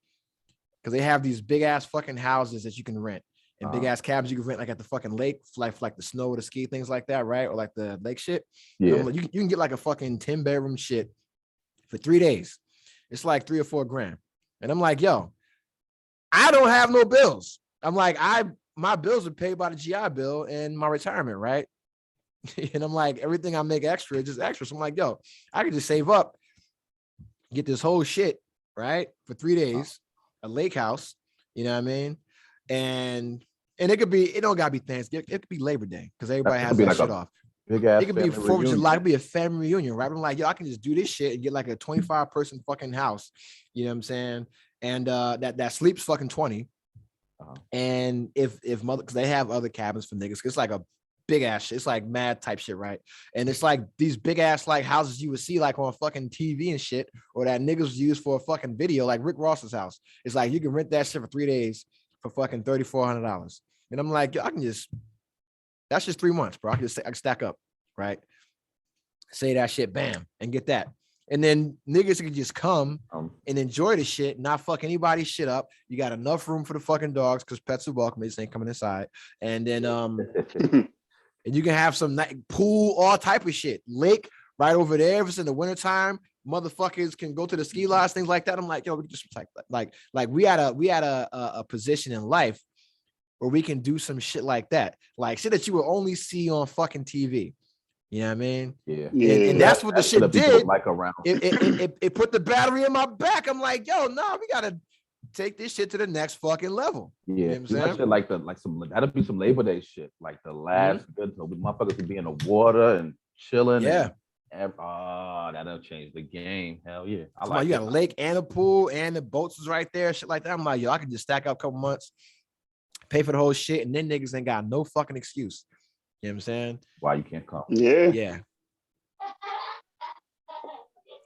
Because they have these big ass fucking houses that you can rent. and big ass cabins you can rent like at the fucking lake, for like the snow or the ski, things like that, right? Or like the lake shit. Yeah. Like, you can get like a fucking 10-bedroom shit for 3 days. It's like $3 or $4 grand. And I'm like, yo, I don't have no bills. I'm like, my bills are paid by the GI Bill and my retirement, right? And I'm like, everything I make extra is just extra. So I'm like, yo, I could just save up, get this whole shit, right? For 3 days, a lake house, you know what I mean? And it don't gotta be Thanksgiving, it could be Labor Day, because everybody has that like shit off. Big ass it could be 4th of July, it could be a family reunion, right? I'm like, yo, I can just do this shit and get like a 25-person fucking house, you know what I'm saying? And that sleeps fucking 20. And if mother, because they have other cabins for niggas, it's like a big ass shit. It's like mad type shit, right? And it's like these big ass like houses you would see like on fucking TV and shit, or that niggas use for a fucking video, like Rick Ross's house. It's like you can rent that shit for 3 days for fucking $3,400. And I'm like, yo, that's just 3 months, bro. I can stack up, right? Say that shit, bam, and get that. And then niggas can just come and enjoy the shit, not fuck anybody's shit up. You got enough room for the fucking dogs because pets are welcome. They just ain't coming inside. And then and you can have some pool, all type of shit. Lake right over there. If it's in the wintertime, motherfuckers can go to the ski lodge, things like that. I'm like, yo, we just like we had a position in life where we can do some shit like that. Like shit that you will only see on fucking TV. You know what I mean? Yeah. And that's what the shit did. Like around. It put the battery in my back. I'm like, yo, no, we gotta take this shit to the next fucking level. Yeah. You know what I'm saying? Shit that'll be some Labor Day shit. Like the last good, so motherfuckers could be in the water and chilling. Yeah. That'll change the game. Hell yeah. You got a lake and a pool and the boats is right there, shit like that. I'm like, yo, I can just stack up a couple months, pay for the whole shit, and then niggas ain't got no fucking excuse. You know what I'm saying? Why you can't come? Yeah.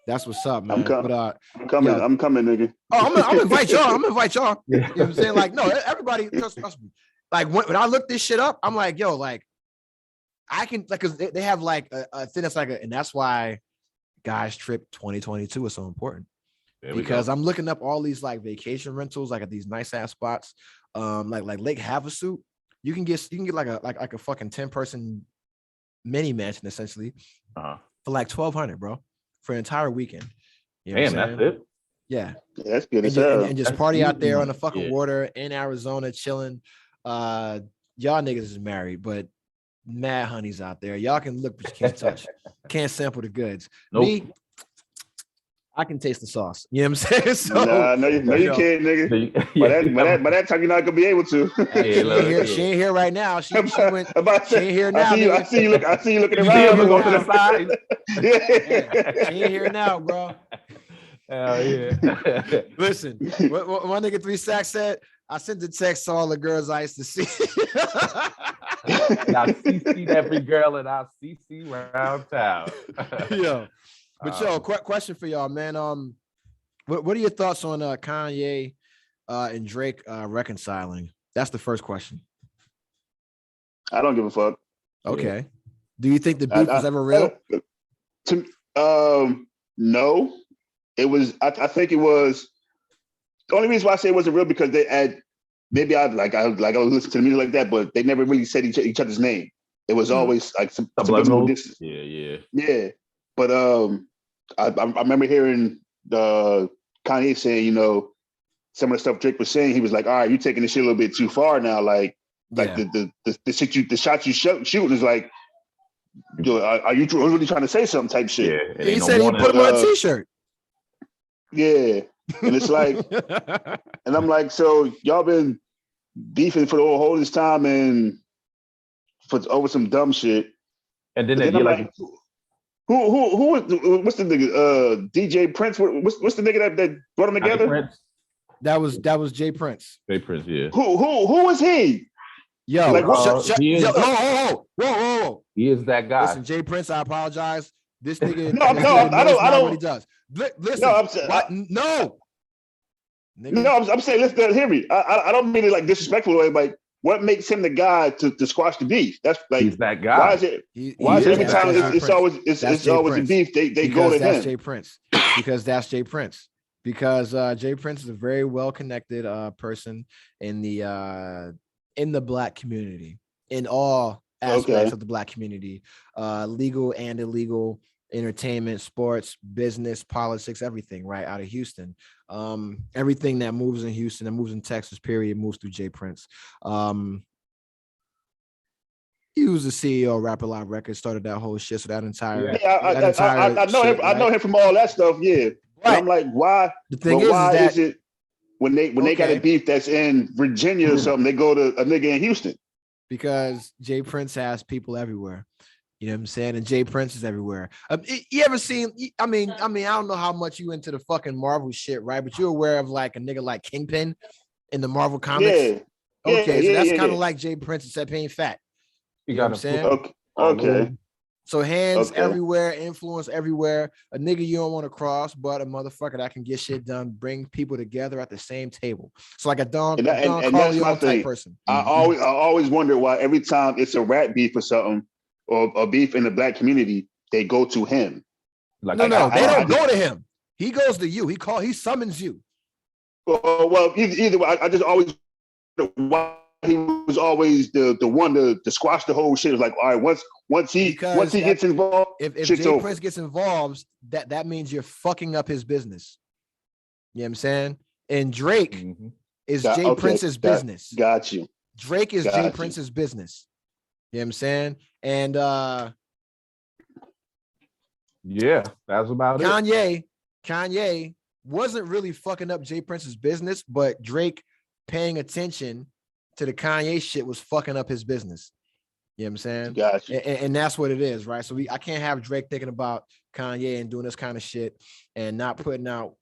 That's what's up, man. I'm coming, nigga. Oh, I'm gonna invite y'all. I'm gonna invite y'all. You know what I'm saying? Like, no, everybody trust me. Like when I look this shit up, I'm like, yo, like I can, like, cause they have like a thing that's like and that's why Guys Trip 2022 is so important. Because I'm looking up all these like vacation rentals, like at these nice ass spots, like Lake Havasu. You can get like a fucking 10-person mini mansion essentially for like $1,200, bro, for an entire weekend. You know that's it. Yeah, that's good. And just party out there on the fucking water in Arizona, chilling. Y'all niggas is married, but mad honeys out there. Y'all can look, but you can't touch. Can't sample the goods. Nope. Me, I can taste the sauce. You know what I'm saying? So, no, you can't, nigga. By that time, you're not gonna be able to. She ain't here right now. She ain't here now. I see you looking around. Go to the side. She ain't here now, bro. Hell yeah. Listen, what my nigga 3 Sacks said, I sent the text to all the girls I used to see. I CC'd every girl in our CC around town. Yo. But yo, question for y'all, man. What are your thoughts on Kanye and Drake reconciling? That's the first question. I don't give a fuck. Okay. Yeah. Do you think the beef was ever real? No. It was. I think it was. The only reason why I say it wasn't real because they had. Maybe I would listen to the music like that, but they never really said each other's name. It was always like some distance. Yeah. But I remember hearing Kanye saying, some of the stuff Drake was saying. He was like, "All right, you're taking this shit a little bit too far now. Like the shots you shooting is like, are you really trying to say something type shit?" Yeah, he said he put him on a t-shirt. Yeah, and it's like, and I'm like, so y'all been beefing for the whole this time and over some dumb shit. And then you're like. What's the nigga? DJ Prince. What's the nigga that brought them together? That was Jay Prince. Jay Prince, yeah. Who is he? Yo, like, whoa. He is that guy. Listen, Jay Prince, I apologize. This nigga, I don't. What he does. Listen, no, I'm saying, listen, hear me. I don't mean it like disrespectful way, like. What makes him the guy to squash the beef? That's like he's that guy. Why is it every time it's always a beef? They go to him. That's Jay Prince. Because that's Jay Prince. Because Jay Prince is a very well connected person in the in the Black community, in all aspects of the Black community, legal and illegal, entertainment, sports, business, politics, everything, right, out of Houston. Everything that moves in Houston, that moves in Texas, period, moves through J Prince. He was the CEO of Rapper Live Records, started that whole shit. So that entire, I know him. Right? I know him from all that stuff. Yeah, right. I'm like, why? The thing is it when they got a beef that's in Virginia or something, they go to a nigga in Houston? Because J Prince has people everywhere. You know what I'm saying? And J Prince is everywhere. You ever seen? I mean, I don't know how much you into the fucking Marvel shit, right? But you're aware of like a nigga like Kingpin in the Marvel comics. Yeah. Okay, so that's kind of like J Prince, except he ain't fat. You know what I'm saying? Okay. So hands everywhere, influence everywhere. A nigga you don't want to cross, but a motherfucker that can get shit done, bring people together at the same table. So like a Don Corleone type person. I always wonder why every time it's a rap beef or something, or a beef in the Black community, they go to him. Like, they don't go to him. He goes to you. He summons you. Well, either way, I just always wonder why he was always the one to squash the whole shit. It was like, all right, once he gets involved, if J Prince gets involved, that means you're fucking up his business. You know what I'm saying? And Drake is J Prince's business. Got you. Drake is J Prince's business. You know what I'm saying? And yeah, that's about it. Kanye wasn't really fucking up J Prince's business, but Drake paying attention to the Kanye shit was fucking up his business. You know what I'm saying? Gotcha. And that's what it is, right? So I can't have Drake thinking about Kanye and doing this kind of shit and not putting out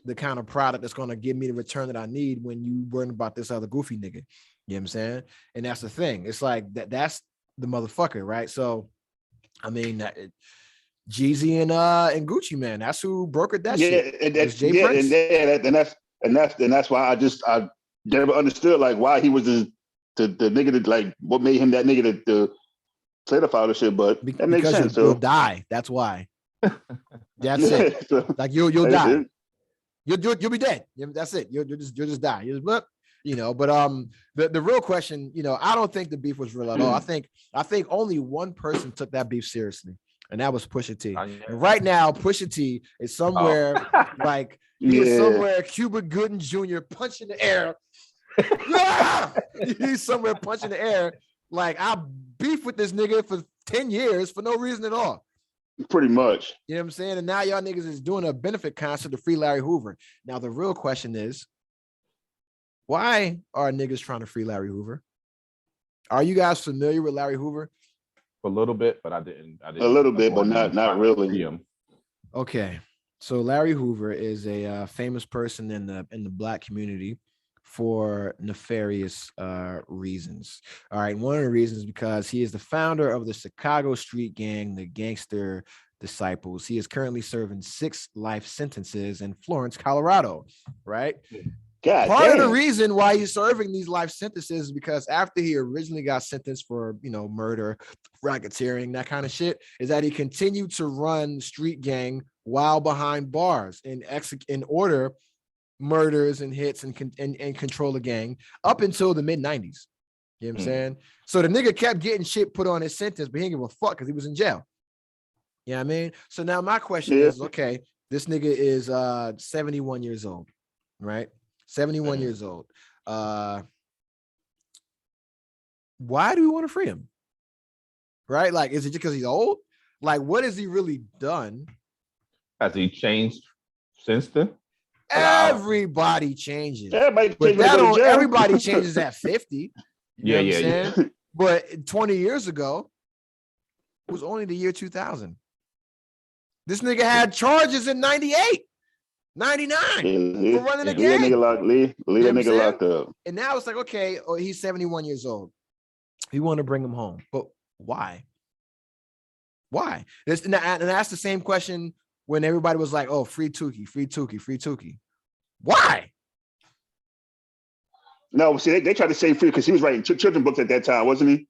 the kind of product that's going to give me the return that I need when you worrying about this other goofy nigga. You know what I'm saying? And that's the thing. It's like that's the motherfucker, right? So, I mean, Jeezy and Gucci, man, that's who brokered that shit. And that's why I never understood like why he was the nigga that like what made him that nigga to solidify the shit. But that makes sense. You'll die. That's why. That's it. Like you'll die. You'll be dead. That's it. You'll just die. You know, but the real question, you know, I don't think the beef was real at all. I think only one person took that beef seriously, and that was Pusha T. And right now, Pusha T is somewhere like he's somewhere Cuba Gooding Jr. punching the air. He's somewhere punching the air. Like I beef with this nigga for 10 years for no reason at all. Pretty much. You know what I'm saying? And now y'all niggas is doing a benefit concert to free Larry Hoover. Now the real question is, why are niggas trying to free Larry Hoover? Are you guys familiar with Larry Hoover? A little bit, but I didn't. A little bit, but not really. Okay, so Larry Hoover is a famous person in the Black community for nefarious reasons. All right, one of the reasons is because he is the founder of the Chicago street gang, the Gangster Disciples. He is currently serving 6 life sentences in Florence, Colorado. Right. Part of the reason why he's serving these life sentences is because after he originally got sentenced for, you know, murder, racketeering, that kind of shit, is that he continued to run street gang while behind bars and order murders and hits and control the gang up until the mid-90s. You know what I'm saying? So the nigga kept getting shit put on his sentence, but he didn't give a fuck because he was in jail. You know what I mean? So now my question is, okay, this nigga is 71 years old, right? 71 years old. Why do we want to free him? Right? Like, is it just because he's old? Like, what has he really done? Has he changed since then? Everybody changes. Everybody changes at 50. Yeah. But 20 years ago, it was only the year 2000. This nigga had charges in 98. 99 for running a gang. Leave that nigga locked up. And now it's like, okay, he's 71 years old. We want to bring him home. But why? Why? And that's the same question when everybody was like, oh, free Tukey. Why? No, see, they tried to say free because he was writing children's books at that time, wasn't he?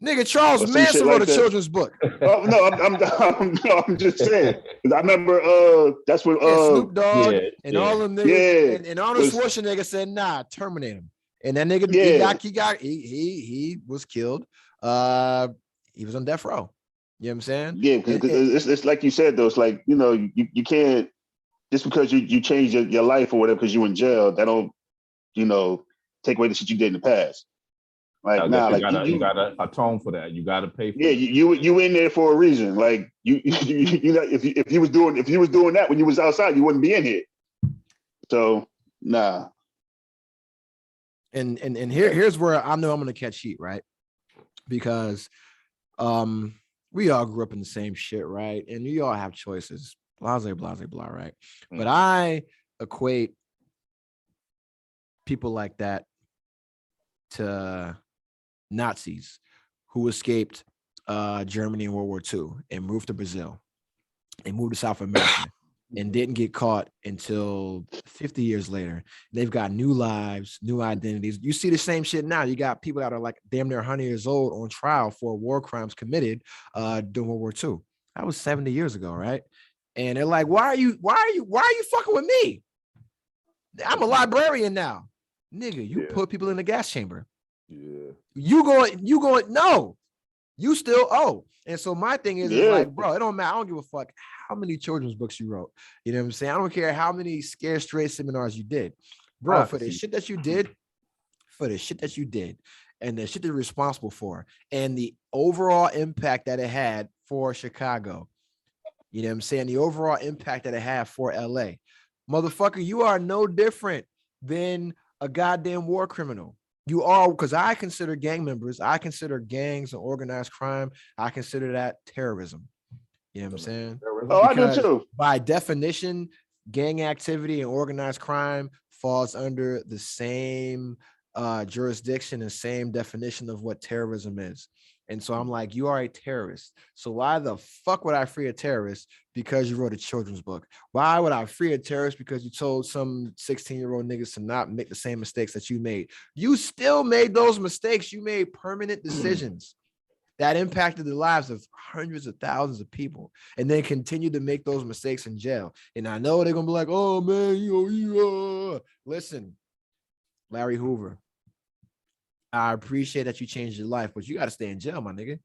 Nigga, Charles Manson wrote a children's book. Oh no, I'm just saying. I remember that's when Snoop Dogg and all them niggas and Arnold Schwarzenegger said, nah, terminate him. And that nigga, he was killed. He was on death row. You know what I'm saying? Yeah, because it's like you said though. It's like, you know, you can't, just because you change your life or whatever because you in jail, that don't, you know, take away the shit you did in the past. Like, nah, like you gotta atone for that. You gotta pay for it. Yeah, you in there for a reason. Like you know, if you was doing that when you was outside, you wouldn't be in here. So nah. And here's where I know I'm gonna catch heat, right? Because we all grew up in the same shit, right? And you all have choices, blah, right? But I equate people like that to Nazis who escaped Germany in World War II and moved to Brazil and moved to South America and didn't get caught until 50 years later. They've got new lives, new identities. You see the same shit now. You got people that are like damn near 100 years old on trial for war crimes committed during World War II. That was 70 years ago, right? And they're like, why are you fucking with me? I'm a librarian now. Nigga, you put people in the gas chamber. Yeah. You going, no, you still owe. And so my thing is like, bro, it don't matter. I don't give a fuck how many children's books you wrote. You know what I'm saying? I don't care how many Scare Straight seminars you did. Bro, for the shit that you did, and the shit that you're responsible for, and the overall impact that it had for Chicago. You know what I'm saying? The overall impact that it had for LA. Motherfucker, you are no different than a goddamn war criminal. You are, because I consider gang members, I consider gangs and organized crime, I consider that terrorism. You know what I'm saying? Oh, because I do too. By definition, gang activity and organized crime falls under the same jurisdiction and same definition of what terrorism is. And so I'm like, you are a terrorist. So why the fuck would I free a terrorist because you wrote a children's book? Why would I free a terrorist because you told some 16-year-old niggas to not make the same mistakes that you made? You still made those mistakes. You made permanent decisions that impacted the lives of hundreds of thousands of people, and then continue to make those mistakes in jail. And I know they're gonna be like, oh man, listen, Larry Hoover, I appreciate that you changed your life, but you got to stay in jail, my nigga.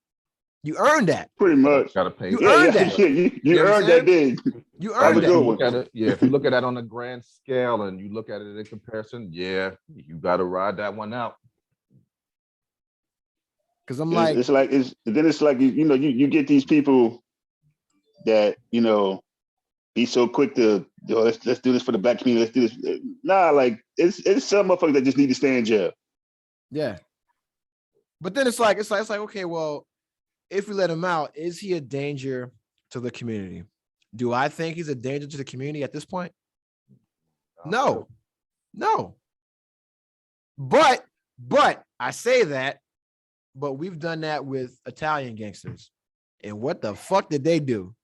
You earned that. Pretty much. Gotta pay. You earned that. You earned that, big. You earned that. If you look at that on a grand scale and you look at it in comparison, you gotta ride that one out. Because I'm it's like you get these people that, you know, be so quick to, let's do this for the black community. Let's do this. Nah, like it's some motherfuckers that just need to stay in jail. Yeah. But then it's like, okay, well, if we let him out, is he a danger to the community? Do I think he's a danger to the community at this point? No. But I say that, but we've done that with Italian gangsters. And what the fuck did they do?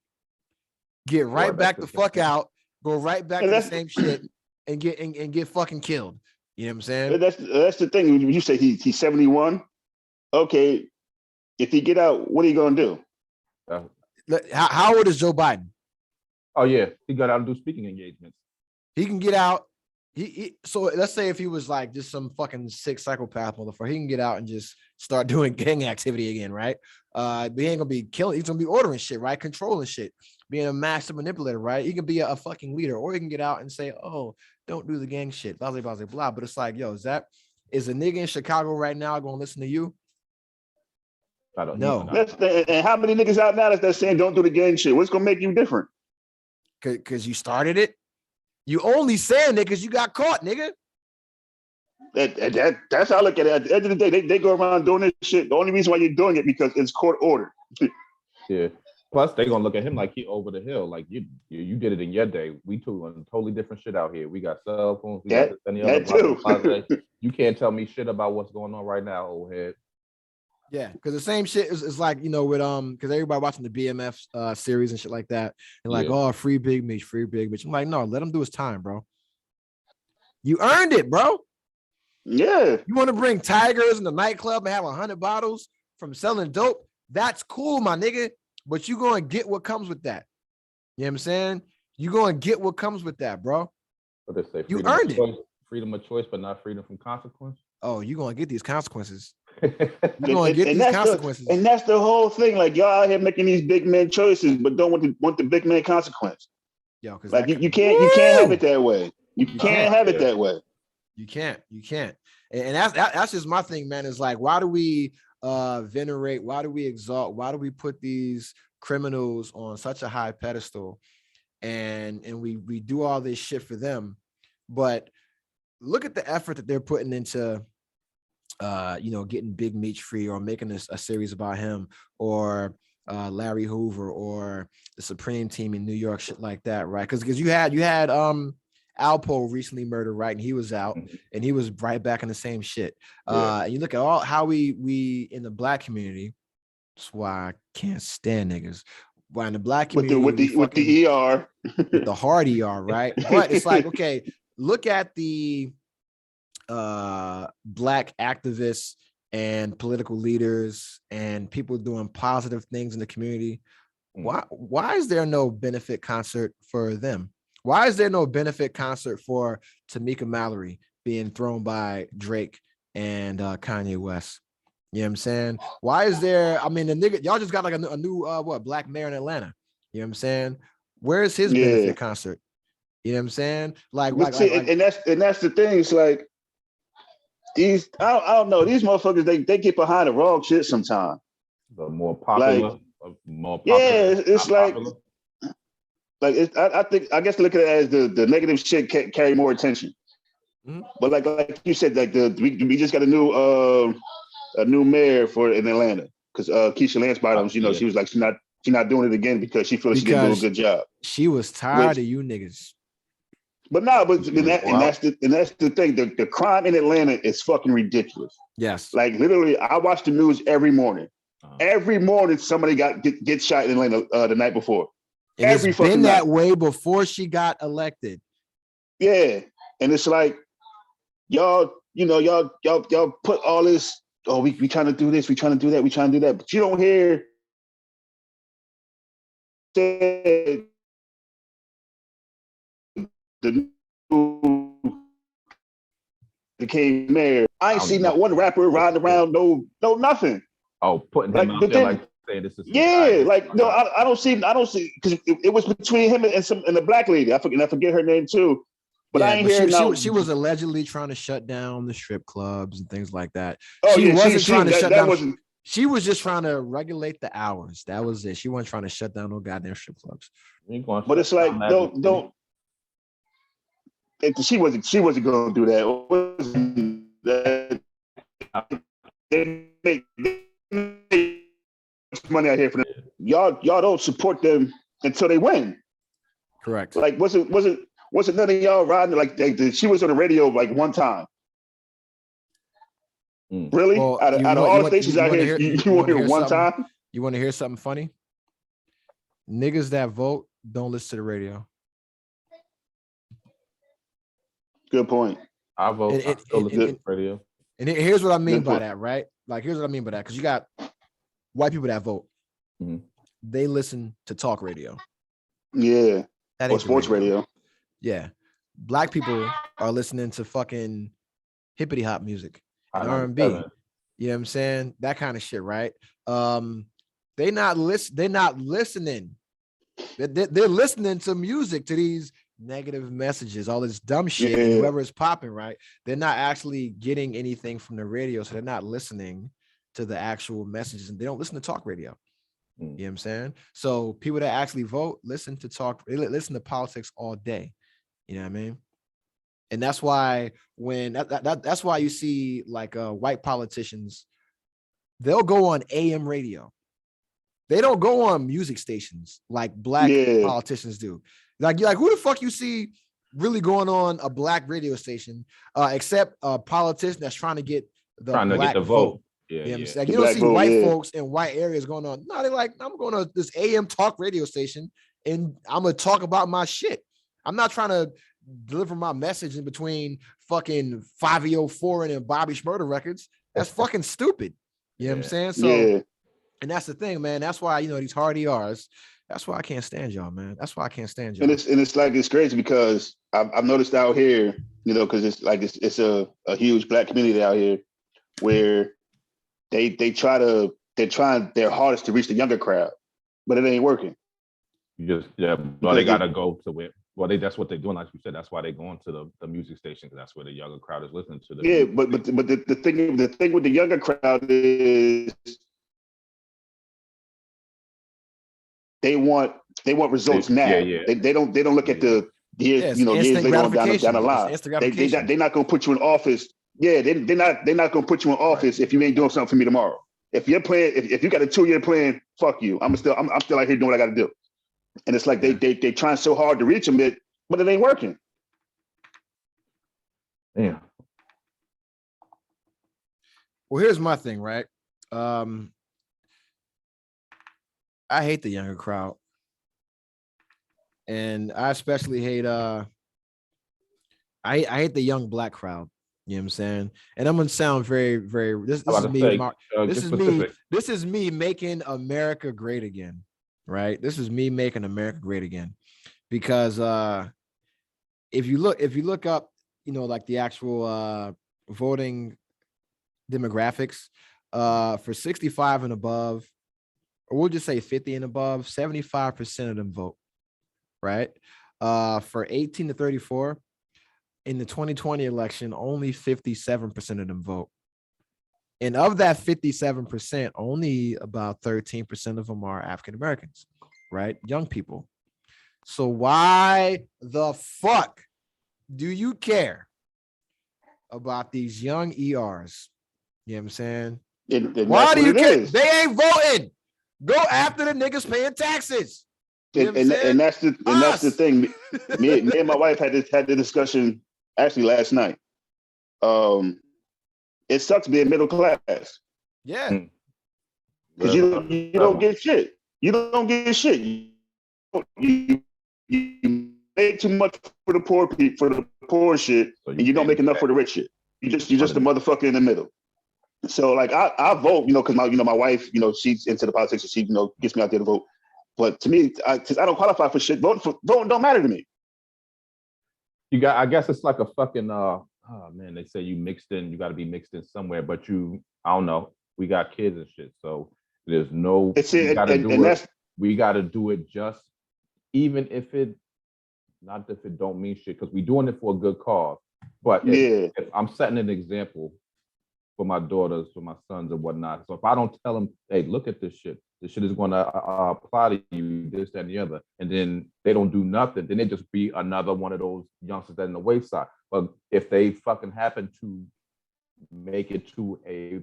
Get right back the fuck out, go right back to the same shit and get fucking killed. You know what I'm saying? That's the thing. When you say he's 71, okay, if he get out, what are you gonna do? How old is Joe Biden? Oh yeah, he got out and do speaking engagements. He can get out. So let's say if he was like just some fucking sick psychopath motherfucker, he can get out and just start doing gang activity again, right? But he ain't gonna be killing. He's gonna be ordering shit, right? Controlling shit, being a master manipulator, right? He can be a fucking leader, or he can get out and say, "Oh, don't do the gang shit," blah blah blah blah. But it's like, yo, is a nigga in Chicago right now gonna listen to you? I don't know. And how many niggas out now that's saying don't do the gang shit? What's gonna make you different? Because you started it. You only saying it because you got caught, nigga. That's how I look at it. At the end of the day, they go around doing this shit. The only reason why you're doing it because it's court ordered. Yeah. Plus, they're gonna look at him like he over the hill. Like you did it in your day. We two on totally different shit out here. We got cell phones. We got any other too. You can't tell me shit about what's going on right now, old head. Yeah, because the same shit is like, you know, with because everybody watching the BMF series and shit like that, and like, oh, free Big Mitch. I'm like, no, let him do his time, bro. You earned it, bro. Yeah. You want to bring tigers in the nightclub and have 100 bottles from selling dope? That's cool, my nigga. But you gonna get what comes with that. You know what I'm saying? You gonna get what comes with that, bro. What they say? You earned it. Freedom of choice, but not freedom from consequence. oh, you're gonna get these consequences. And that's the whole thing. Like y'all out here making these big man choices, but don't want the big man consequence. Yo, because like you can't have it that way. You can't have it that way. You can't. And that's just my thing, man. Is like, why do we venerate? Why do we exalt? Why do we put these criminals on such a high pedestal? And we do all this shit for them, but look at the effort that they're putting into getting Big Meech free, or making a series about him, or Larry Hoover, or the Supreme Team in New York, shit like that, right? Because you had Alpo recently murdered, right? And he was out, and he was right back in the same shit. And you look at all how we in the Black community. That's why I can't stand niggas. Why in the Black community with the ER, with the hard ER, right? But it's like, okay, look at the Black activists and political leaders and people doing positive things in the community. Why is there no benefit concert for them? Why is there no benefit concert for Tamika Mallory being thrown by Drake and Kanye West? You know what I'm saying? Why is there, I mean, the nigga, y'all just got like a new Black mayor in Atlanta. You know what I'm saying? Where's his benefit concert? You know what I'm saying? And that's the thing. It's like these, I don't know, these motherfuckers, they get behind the wrong shit sometimes. The more popular, it's like I guess look at it as the negative shit carry more attention. Mm-hmm. But like you said, like we just got a new mayor in Atlanta, because Keisha Lance Bottoms, she was like she's not doing it again because she feels she didn't do a good job. She was tired of you niggas. But that's the thing. The crime in Atlanta is fucking ridiculous. Yes. Like literally, I watch the news every morning. Every morning somebody get shot in Atlanta the night before. And it's been that way before she got elected. Yeah. And it's like, y'all put all this, we trying to do this, we trying to do that, we trying to do that. But you don't hear the became mayor. I ain't seen that one rapper riding around, no nothing. Oh, putting him out there, like saying this is no, I don't see because it was between him and the Black lady. I forget her name too. But I ain't hearing she was allegedly trying to shut down the strip clubs and things like that. Oh, she wasn't trying to shut down. She was just trying to regulate the hours. That was it. She wasn't trying to shut down no goddamn strip clubs. But it's like don't. She wasn't going to do that. They make money out here for them. Y'all don't support them until they win. Correct. Like wasn't none of y'all riding like she was on the radio like one time? Really? Well, out of all the stations out here, you want to hear one time? You want to hear something funny? Niggas that vote don't listen to the radio. Good point. I vote. I still listen to the radio. And here's what I mean by that, right? Like, here's what I mean by that. Because you got white people that vote. Mm-hmm. They listen to talk radio. Yeah. Or sports radio. Yeah. Black people are listening to fucking hippity hop music and R&B. You know what I'm saying? That kind of shit, right? They're not listening. They're listening to music, to these negative messages, all this dumb shit, and whoever is popping, right? They're not actually getting anything from the radio, so they're not listening to the actual messages, and they don't listen to talk radio. You know what I'm saying? So people that actually vote listen to politics all day. You know what I mean? And that's why that's why you see like white politicians, they'll go on AM radio. They don't go on music stations like black politicians do. Like who the fuck you see really going on a black radio station, except a politician that's trying to get the vote. Yeah, you know what I'm saying? You don't see white folks in white areas going on. No, they're like, I'm going to this AM talk radio station and I'm gonna talk about my shit. I'm not trying to deliver my message in between fucking 504 and Bobby Shmurda records. That's fucking stupid. You know what I'm saying? So, and that's the thing, man. That's why, these hard ERs, that's why I can't stand y'all, man. That's why I can't stand y'all. And it's like, it's crazy because I've noticed out here, You know, because it's like it's a huge black community out here where they're trying their hardest to reach the younger crowd, but it ain't working. Well, they gotta go to where. Well, that's what they're doing. Like you said, that's why they're going to the music station, because that's where the younger crowd is listening to the. Yeah, but the thing with the younger crowd is they want results now. Yeah. They don't look at the years later on down the line. They're not gonna put you in office. Yeah, they're not gonna put you in office if you ain't doing something for me tomorrow. If you're playing, if you got a 2-year plan, fuck you. I'm still out here doing what I got to do. And it's like they trying so hard to reach them, but it ain't working. Yeah. Well, here's my thing, right? I hate the younger crowd, and I especially hate I hate the young black crowd. You know what I'm saying? And I'm gonna sound very, very. This is me making America great again, right? This is me making America great again, because if you look up, like the actual voting demographics, for 65 and above, or we'll just say 50 and above, 75% of them vote, right? For 18 to 34. In the 2020 election, only 57% of them vote. And of that 57%, only about 13% of them are African Americans, right? Young people. So why the fuck do you care about these young ERs? You know what I'm saying? Why do you care? They ain't voting. Go after the niggas paying taxes. You know and that's the thing. Me and my wife had the discussion actually last night. It sucks being middle class. Yeah. Because you don't get shit. You don't get shit. You make too much for the poor shit, and you don't make enough for the rich shit. You're just a motherfucker in the middle. So like I vote, because my wife, she's into the politics, and she gets me out there to vote. But to me, because I don't qualify for shit, voting don't matter to me. I guess it's like a fucking they say you got to be mixed in somewhere, but I don't know, we got kids and shit, so there's no, we got to do it just, even if it don't mean shit, because we're doing it for a good cause. But if I'm setting an example for my daughters, for my sons and whatnot, so if I don't tell them, hey, look at this shit is going to apply to you, this, that, and the other, and then they don't do nothing, then they just be another one of those youngsters that in the wayside. But if they fucking happen to make it to a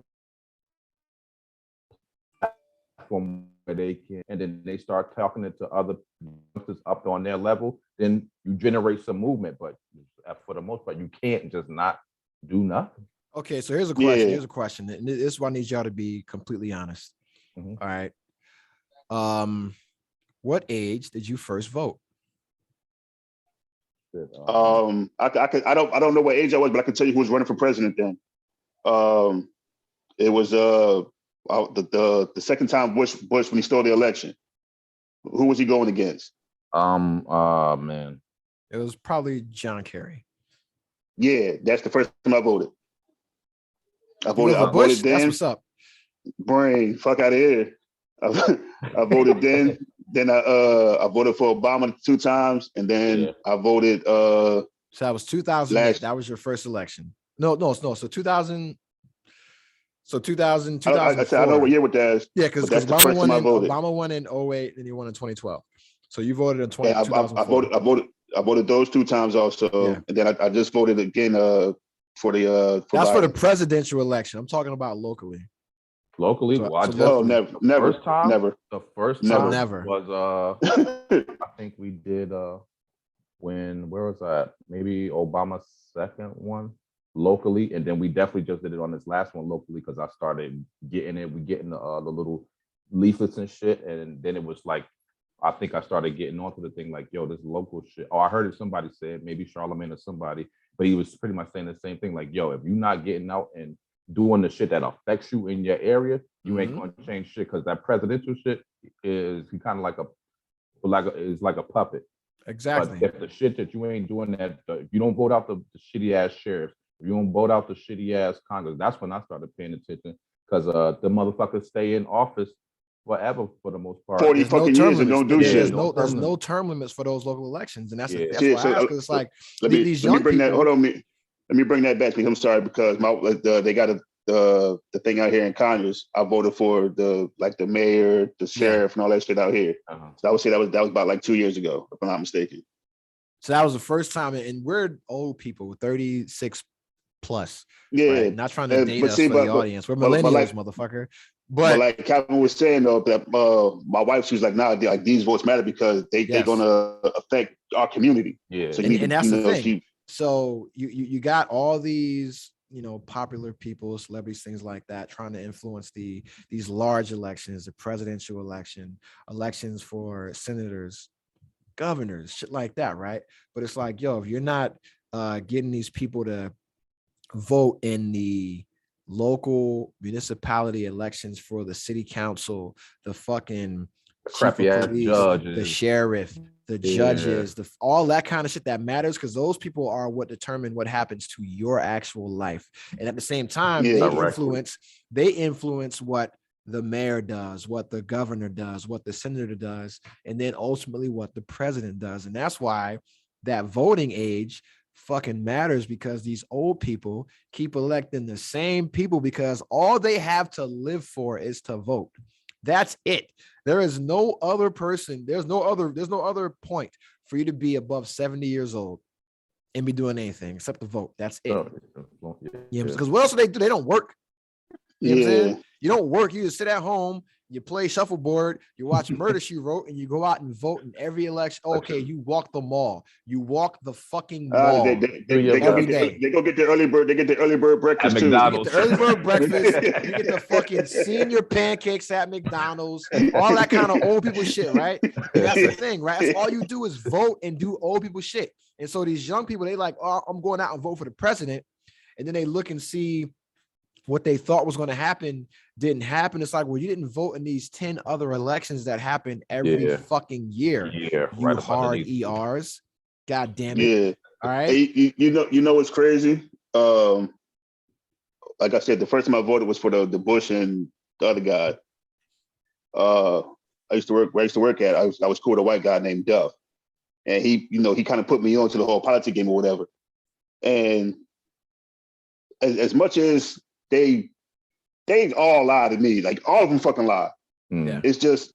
platform where they can, and then they start talking it to other youngsters up on their level, then you generate some movement. But for the most part, you can't just not do nothing. Okay, so here's a question. Here's a question. And this is why I need y'all to be completely honest. Mm-hmm. All right. What age did you first vote? I don't know what age I was, but I can tell you who was running for president then. It was the second time Bush when he stole the election. Who was he going against? Man, it was probably John Kerry. Yeah, that's the first time I voted. I voted then. That's what's up. Brain, fuck out of here. I voted then. Then I voted for Obama 2 times, and then I voted. So that was 2008. That was your first election. No. So 2000. So 2000. I know what year with that is. Yeah, because Obama won in 2008, and he won in 2012. So you voted in 2004. I voted those 2 times also, and then I just voted again for the. That's for the presidential election. I'm talking about locally. Locally, never. First time, never. The first time never was I think we did where was that? Maybe Obama's second one locally, and then we definitely just did it on this last one locally because I started getting it. We getting the little leaflets and shit, and then it was like I think I started getting onto the thing like, yo, this local shit. Oh, I heard it. Somebody said maybe Charlemagne or somebody, but he was pretty much saying the same thing. Like, yo, if you're not getting out and doing the shit that affects you in your area, you ain't going to change shit, because that presidential shit is kind of like a puppet. Exactly. But if the shit that you ain't doing that, if you don't vote out the shitty ass sheriff, if you don't vote out the shitty ass Congress, that's when I started paying attention because the motherfuckers stay in office forever for the most part. 40 fucking years and don't do shit. There's no term limits for those local elections, and that's why I ask, because it's like let these young me bring people. that. Hold on, let me bring that back. I'm sorry because they got the thing out here in Congress. I voted for the mayor, the sheriff, and all that shit out here. So I would say that was about like 2 years ago, if I'm not mistaken. So that was the first time, and we're old people, 36 plus. Yeah, right? Not trying to date us for the audience. We're millennials, motherfucker. But like Calvin was saying though, that my wife, she was like, "Nah, like these votes matter because they're gonna affect our community." Yeah, so and that's the thing. So you got all these, popular people, celebrities, things like that, trying to influence these large elections, the presidential election, elections for senators, governors, shit like that, right? But it's like, yo, if you're not getting these people to vote in the local municipality elections for the city council, the fucking crappy ass judges, the sheriff, the judges, all that kind of shit that matters, because those people are what determine what happens to your actual life. And at the same time, they influence what the mayor does, what the governor does, what the senator does, and then ultimately what the president does. And that's why that voting age fucking matters, because these old people keep electing the same people because all they have to live for is to vote. That's it. There is no other person. There's no other point for you to be above 70 years old and be doing anything except to vote. That's it. Because what else do? They don't work. You know what I'm saying? You don't work. You just sit at home, you play shuffleboard, you watch Murder, She Wrote, and you go out and vote in every election. Okay, you walk the mall. You walk the fucking mall every day. They go get their early bird. They get their early bird breakfast too. You get the early bird breakfast. You get the fucking senior pancakes at McDonald's. All that kind of old people shit, right? And that's the thing, right? That's all you do is vote and do old people shit. And so these young people, they like, oh, I'm going out and vote for the president, and then they look and see what they thought was going to happen didn't happen. It's like, well, you didn't vote in these 10 other elections that happen every fucking year. You right, hard ERs. God damn it. Yeah. All right. Hey, you know what's crazy? Like I said, the first time I voted was for the Bush and the other guy. I used to work at. I was cool with a white guy named Duff, and he kind of put me on to the whole politics game or whatever. And as much as they all lie to me, like all of them fucking lie. Yeah. It's just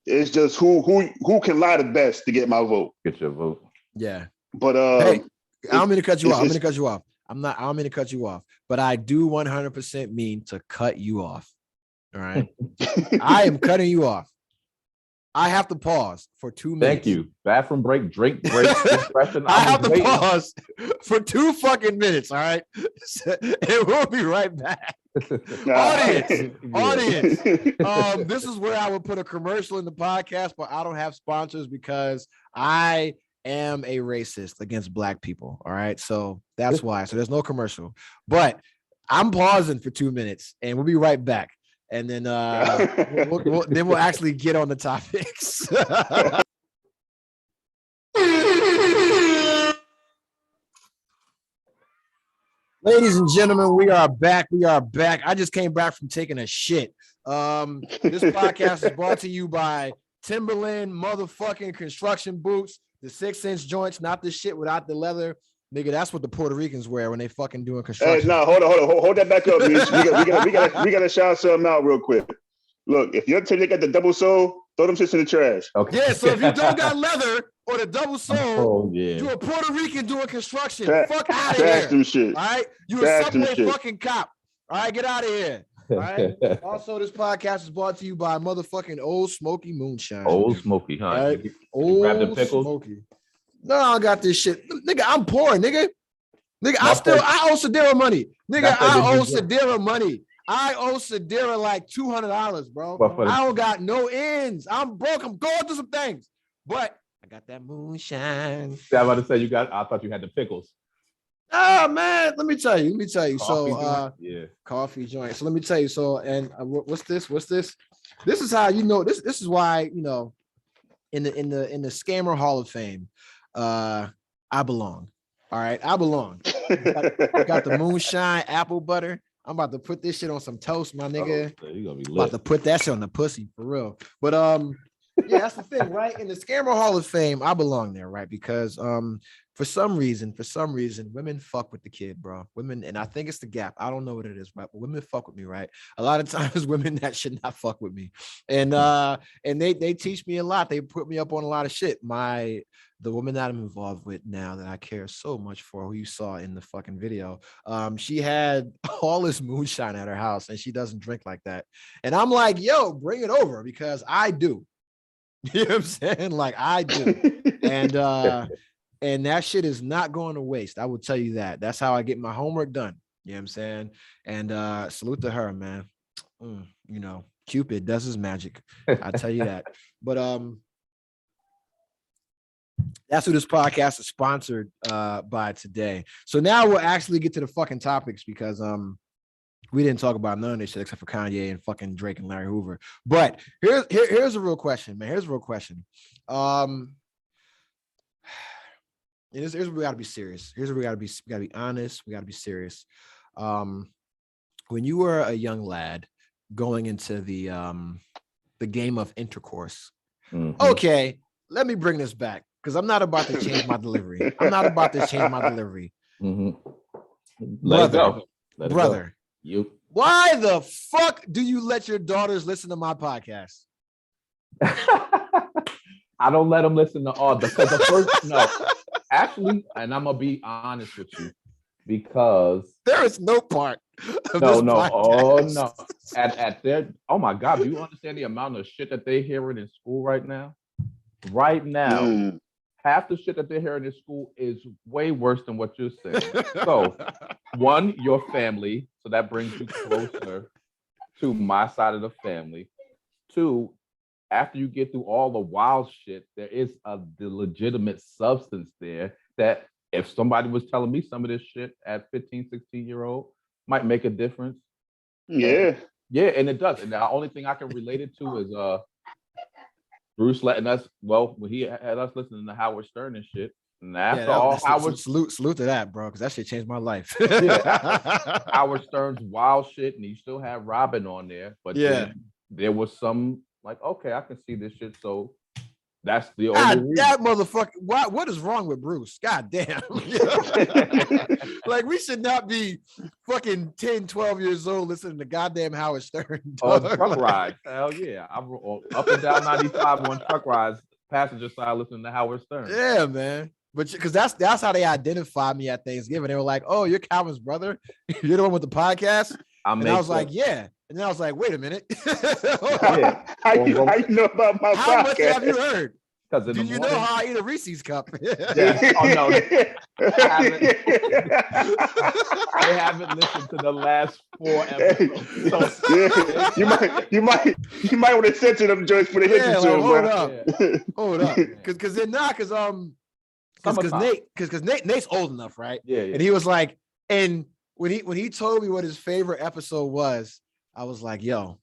who can lie the best to get my vote. Get your vote. Yeah. But hey, I don't mean to cut you off. I don't mean to cut you off, but I do 100% mean to cut you off. All right. I am cutting you off. I have to pause for 2 minutes. Thank you. Bathroom break, drink break, I have to pause for 2 fucking minutes. All right. And we'll be right back. Audience. This is where I would put a commercial in the podcast, but I don't have sponsors because I am a racist against Black people. All right. So that's why. So there's no commercial, but I'm pausing for 2 minutes and we'll be right back. And then we'll actually get on the topics. Ladies and gentlemen, we are back. I just came back from taking a shit. This podcast is brought to you by Timberland motherfucking construction boots, the 6-inch joints, not the shit without the leather. Nigga, that's what the Puerto Ricans wear when they fucking doing construction. Hey, no, hold that back up. we gotta shout something out real quick. Look, if you're they got the double sole, throw them shits in the trash. Okay. Yeah, so if you don't got leather or the double sole, you're a Puerto Rican doing construction. Fuck out of here. Them shit. All right, you a Subway fucking cop. All right, get out of here. All right. Also, this podcast is brought to you by motherfucking Old Smoky Moonshine. Old Smoky, huh? Right? Old grab the pickles. Smoky. No, I got this shit. Nigga, I'm poor, nigga. Nigga, I owe Sadira money. Nigga, I owe Sadira money. I owe Sadira like $200, bro. I don't got no ends. I'm broke. I'm going through some things. But I got that moonshine. I was about to say I thought you had the pickles. Oh man, let me tell you. Coffee coffee joint. So let me tell you. So, and what's this? This is how you know this is why, in the Scammer Hall of Fame. I belong. All right, I belong. Got the moonshine apple butter. I'm about to put this shit on some toast, my nigga. You gonna be lit. About to put that shit on the pussy for real. But yeah, that's the thing, right? In the Scammer Hall of Fame, I belong there, right? Because for some reason, women fuck with the kid, bro. Women, and I think it's the gap. I don't know what it is, right? But women fuck with me, right? A lot of times, women that should not fuck with me, and they teach me a lot. They put me up on a lot of shit. The woman that I'm involved with now that I care so much for, who you saw in the fucking video, she had all this moonshine at her house and she doesn't drink like that. And I'm like, yo, bring it over because I do. You know what I'm saying? Like I do. And that shit is not going to waste. I will tell you that. That's how I get my homework done. You know what I'm saying? And salute to her, man. You know, Cupid does his magic. I tell you that. But that's who this podcast is sponsored by today. So now we'll actually get to the fucking topics because we didn't talk about none of this shit except for Kanye and fucking Drake and Larry Hoover. But here's a real question, man. Here's a real question. Here's where we gotta be serious. Here's where we gotta be honest. We gotta be serious. When you were a young lad going into the game of intercourse, okay, let me bring this back. Because I'm not about to change my delivery. Brother, why the fuck do you let your daughters listen to my podcast? I don't let them listen to all because the first actually, and I'm gonna be honest with you, because there is no part of no, this podcast. At their my God, do you understand the amount of shit that they're hearing in school right now? Right now. Half the shit that they're hearing in school is way worse than what you're saying. So, one, your family, so that brings you closer to my side of the family. Two, after you get through all the wild shit, there is the legitimate substance there that if somebody was telling me some of this shit at 15, 16-year-old might make a difference. Yeah. And it does. And the only thing I can relate it to is Bruce letting us, when he had us listening to Howard Stern and shit. And after Howard salute to that, bro, because that shit changed my life. Howard Stern's wild shit, and you still have Robin on there. But there was some like, okay, I can see this shit. So that's the only reason. That motherfucker. What is wrong with Bruce? God damn. Like, we should not be fucking 10, 12 years old listening to goddamn Howard Stern. Truck rides. Hell yeah. I'm up and down 95 on truck rides. Passenger side listening to Howard Stern. Yeah, man. But because that's how they identify me at Thanksgiving. They were like, "Oh, you're Calvin's brother. You're the one with the podcast." And I was like, "Yeah." And then I was like, "Wait a minute." How you know about my podcast? How much have you heard? Because do you know how I eat a Reese's cup? Yeah. Oh no, I haven't listened to the last 4 episodes. So, you might want to censor them joints for the hit to them, Hold up, because Nate's old enough, right? Yeah. And he was like, and when he told me what his favorite episode was, I was like, yo.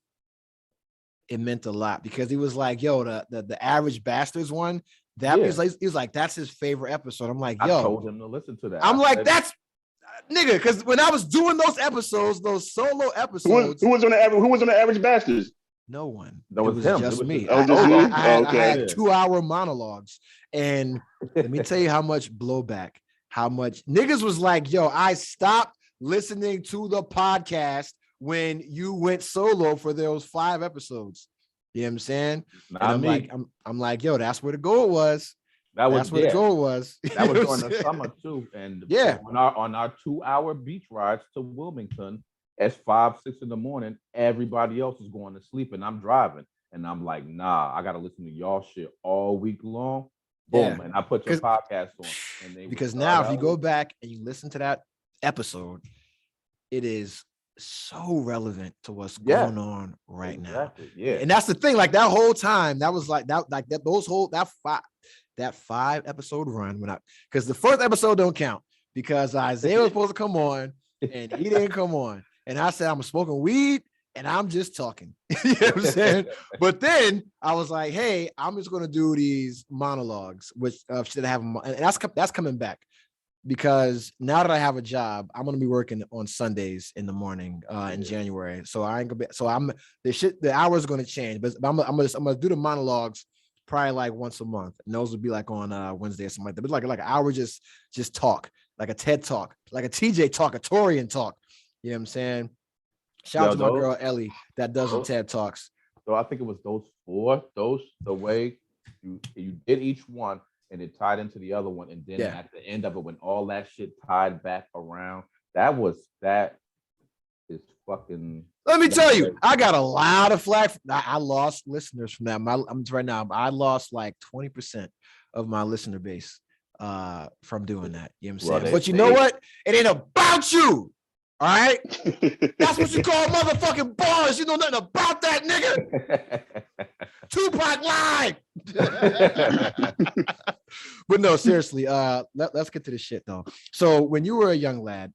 It meant a lot because he was like, yo, the Average Bastards one, he was like, that's his favorite episode. I'm like, yo, I told him to listen to that. I'm like, that's nigga, because when I was doing those episodes, those solo episodes, who was on the Average Bastards? No one. That was him. Just me. I had 2-hour monologues, and let me tell you how much blowback, how much niggas was like, yo, I stopped listening to the podcast when you went solo for those 5 episodes. You know what I'm saying? I'm like, yo, that's where the goal was. That's where the goal was. That was during the summer too. And on our 2-hour beach rides to Wilmington at 5, 6 in the morning, everybody else is going to sleep and I'm driving. And I'm like, nah, I gotta listen to y'all shit all week long. Boom. And I put your podcast on. Because now if you go back and you listen to that episode, it is so relevant to what's going on right now. Yeah. And that's the thing, like that whole time, that was like that 5 episode run because the first episode don't count because Isaiah was supposed to come on and he didn't come on. And I said, I'm smoking weed and I'm just talking. You know what I'm saying? But then I was like, hey, I'm just going to do these monologues, which should have, and that's coming back. Because now that I have a job, I'm gonna be working on Sundays in the morning in January. So I ain't gonna be. So the hours are gonna change, but I'm gonna do the monologues probably like once a month, and those will be like on Wednesday or something like that. But like an hour just talk, like a TED talk, like a TJ talk, a Torian talk. You know what I'm saying? Shout out to my girl Ellie that does the TED talks. So I think it was those four. The way you did each one. And it tied into the other one. And then at the end of it, when all that shit tied back around, that is fucking. Let me tell you, I got a lot of flack. I lost listeners from that. I'm right now, I lost like 20% of my listener base from doing that. You know what I'm saying? But you know what? It ain't about you. All right. That's what you call motherfucking bars. You know nothing about that, nigga. Tupac live. But no, seriously, let's get to the shit though. So when you were a young lad,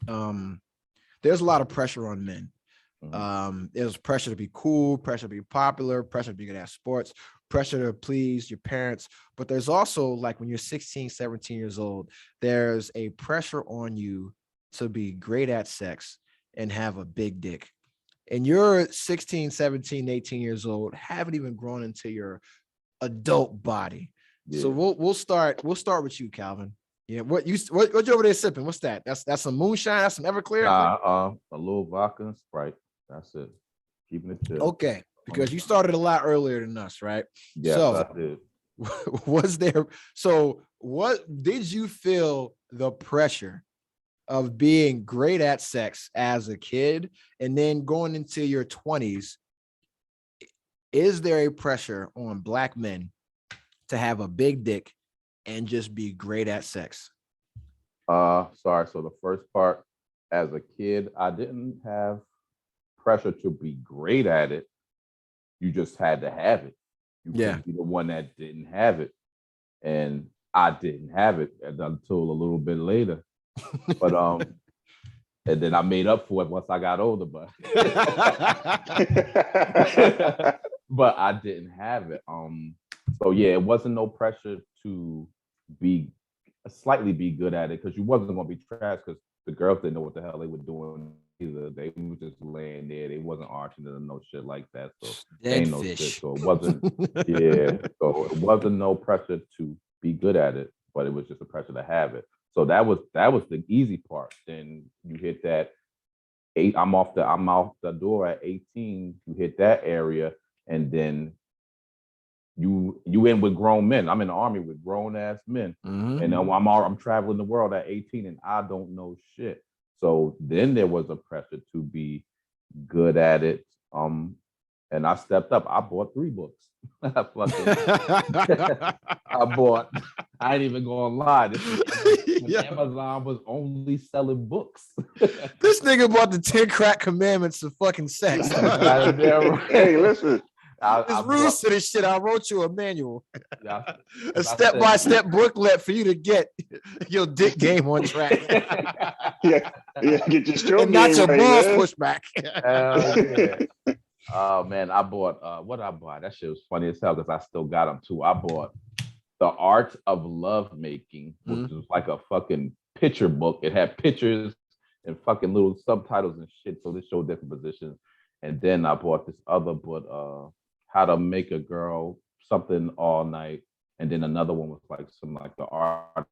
there's a lot of pressure on men. There's pressure to be cool, pressure to be popular, pressure to be good at sports, pressure to please your parents. But there's also, like, when you're 16, 17 years old, there's a pressure on you to be great at sex and have a big dick. And you're 16, 17, 18 years old, haven't even grown into your adult body. Yeah. So we'll start with you, Calvin. Yeah, what you over there sipping? What's that? That's some moonshine, that's some Everclear. A little vodka and Sprite. That's it. Keeping it chill. Okay, because you started a lot earlier than us, right? Yeah, so I did. What did you feel the pressure of being great at sex as a kid, and then going into your 20s? Is there a pressure on Black men to have a big dick and just be great at sex? Sorry. So the first part, as a kid, I didn't have pressure to be great at it. You just had to have it. You couldn't be the one that didn't have it. And I didn't have it until a little bit later. But and then I made up for it once I got older, but but I didn't have it. So yeah, it wasn't no pressure to be slightly be good at it, because you wasn't gonna be trash, because the girls didn't know what the hell they were doing either. They were just laying there. They wasn't arching or no shit like that. So ain't no shit. So it wasn't so it wasn't no pressure to be good at it, but it was just a pressure to have it. So that was the easy part. Then you hit that I'm off the door at 18. You hit that area, and then you in with grown men. I'm in the Army with grown ass men, and I'm traveling the world at 18, and I don't know shit. So then there was a pressure to be good at it. And I stepped up. I bought 3 books. I ain't even gonna lie. Amazon was only selling books. This nigga bought the 10 crack commandments of fucking sex. Hey, listen. There's rules to this shit. I wrote you a manual, a step-by-step booklet for you to get your dick game on track. Get your stroke and not your right, balls man. pushed back. Oh man, I bought what I bought. That shit was funny as hell, because I still got them too. I bought The Art of Love Making, which was like a fucking picture book. It had pictures and fucking little subtitles and shit, so this showed different positions. And then I bought this other book, How to Make a Girl Something All Night. And then another one was like some like the art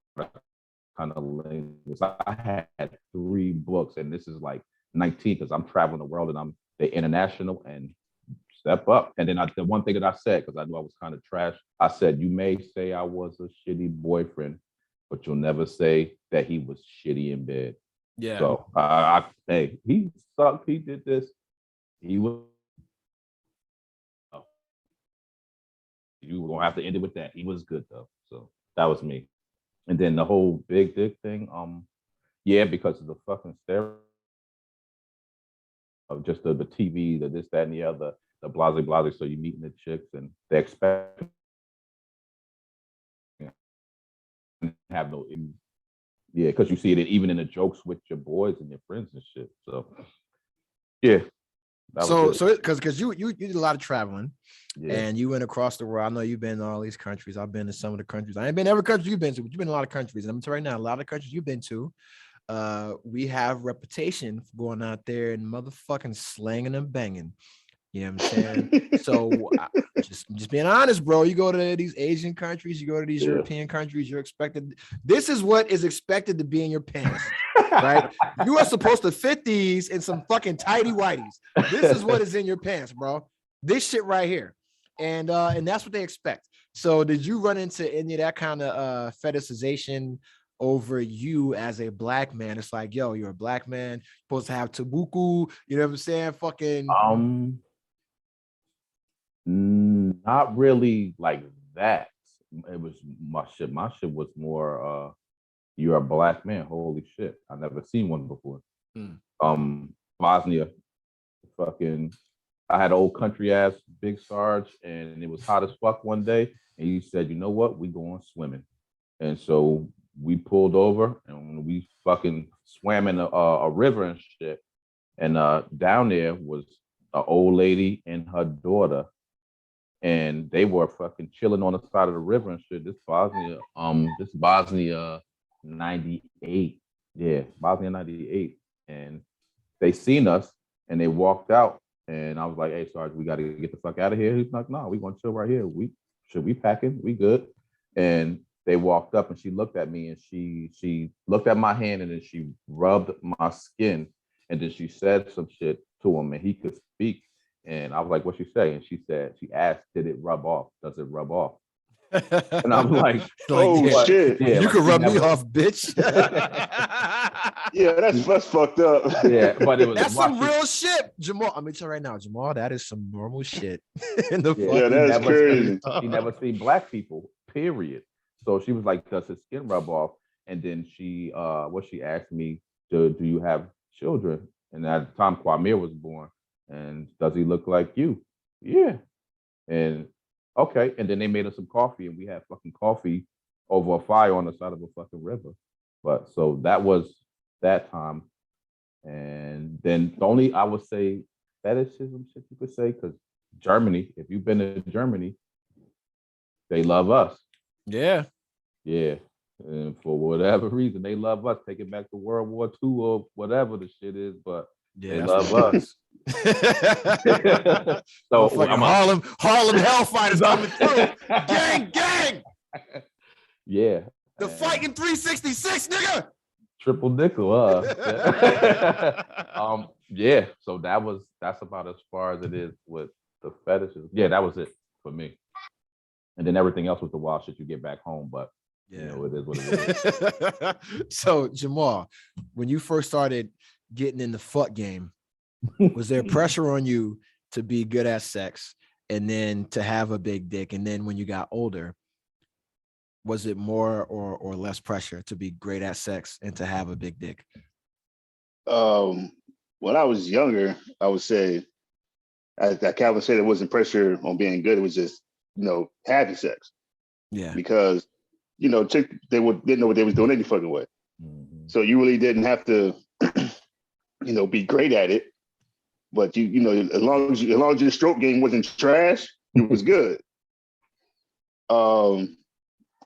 kind of language. I had 3 books, and this is like 19, because I'm traveling the world and I'm the international and step up. And then the one thing that I said, because I knew I was kind of trash, I said, you may say I was a shitty boyfriend, but you'll never say that he was shitty in bed. Yeah. So hey, he sucked. He did this. He was. You were gonna have to end it with that. He was good though. So that was me. And then the whole big dick thing, because of the fucking stereo, of just the TV, the this, that, and the other, the blase. So you're meeting the chicks and they expect have no, because you see it even in the jokes with your boys and your friends and shit. So yeah, Because you did a lot of traveling. Yeah. And you went across the world. I know you've been in all these countries. I've been to some of the countries. I ain't been every country you've been to, but you've been in a lot of countries. And I'm telling you right now, a lot of countries you've been to, we have reputation for going out there and motherfucking slanging and banging. You know what I'm saying? So just being honest, bro. You go to these Asian countries, you go to these European countries, you're expected. This is what is expected to be in your pants, right? You are supposed to fit these in some fucking tighty whities. This is what is in your pants, bro. This shit right here. And that's what they expect. So did you run into any of that kind of fetishization over you as a black man? It's like, yo, you're a black man, supposed to have tabuku, you know what I'm saying? Fucking not really like that. It was my shit. My shit was more you're a black man. Holy shit. I never seen one before. Bosnia, fucking I had an old country ass big Sarge, and it was hot as fuck one day. And he said, you know what? We going swimming. And so we pulled over and we fucking swam in a river and shit. And down there was an old lady and her daughter. And they were fucking chilling on the side of the river and shit. This Bosnia 98. Yeah, Bosnia 98. And they seen us and they walked out. And I was like, hey, Sarge, we got to get the fuck out of here. He's like, no, we going to chill right here. We packing? We good. And they walked up and she looked at me and she looked at my hand and then she rubbed my skin. And then she said some shit to him and he could speak. And I was like, what she say? And she asked, did it rub off? Does it rub off? And I'm like, oh, shit. Yeah, you can rub me off, bitch. Yeah, that's fucked up. Yeah, but it was that's some real shit, Jamal. I'm gonna tell you right now, Jamal, that is some normal shit. That's crazy. He never seen black people, period. So she was like, does his skin rub off? And then she asked me, do you have children? And at the time Kwame was born. And does he look like you? Yeah. And okay. And then they made us some coffee and we had fucking coffee over a fire on the side of a fucking river. But so that was that time. And then the only, I would say, fetishism shit you could say, because Germany, if you've been to Germany, they love us. Yeah. Yeah. And for whatever reason, they love us. Take it back to World War II or whatever the shit is, but they love us. So Harlem Hellfighters coming through. Gang. Yeah. The fighting 366, nigga. Triple nickel, yeah. So that's about as far as it is with the fetishes. Yeah, that was it for me. And then everything else was the wild shit you get back home, but you know, it is what it is. So Jamal, when you first started getting in the fuck game, was there pressure on you to be good at sex and then to have a big dick? And then when you got older, was it more or less pressure to be great at sex and to have a big dick? When I was younger, I would say, as Calvin said, it wasn't pressure on being good. It was just, having sex. Yeah. Because, chicks, they didn't know what they was doing any fucking way. Mm-hmm. So you really didn't have to, be great at it. But as long as your stroke game wasn't trash, it was good.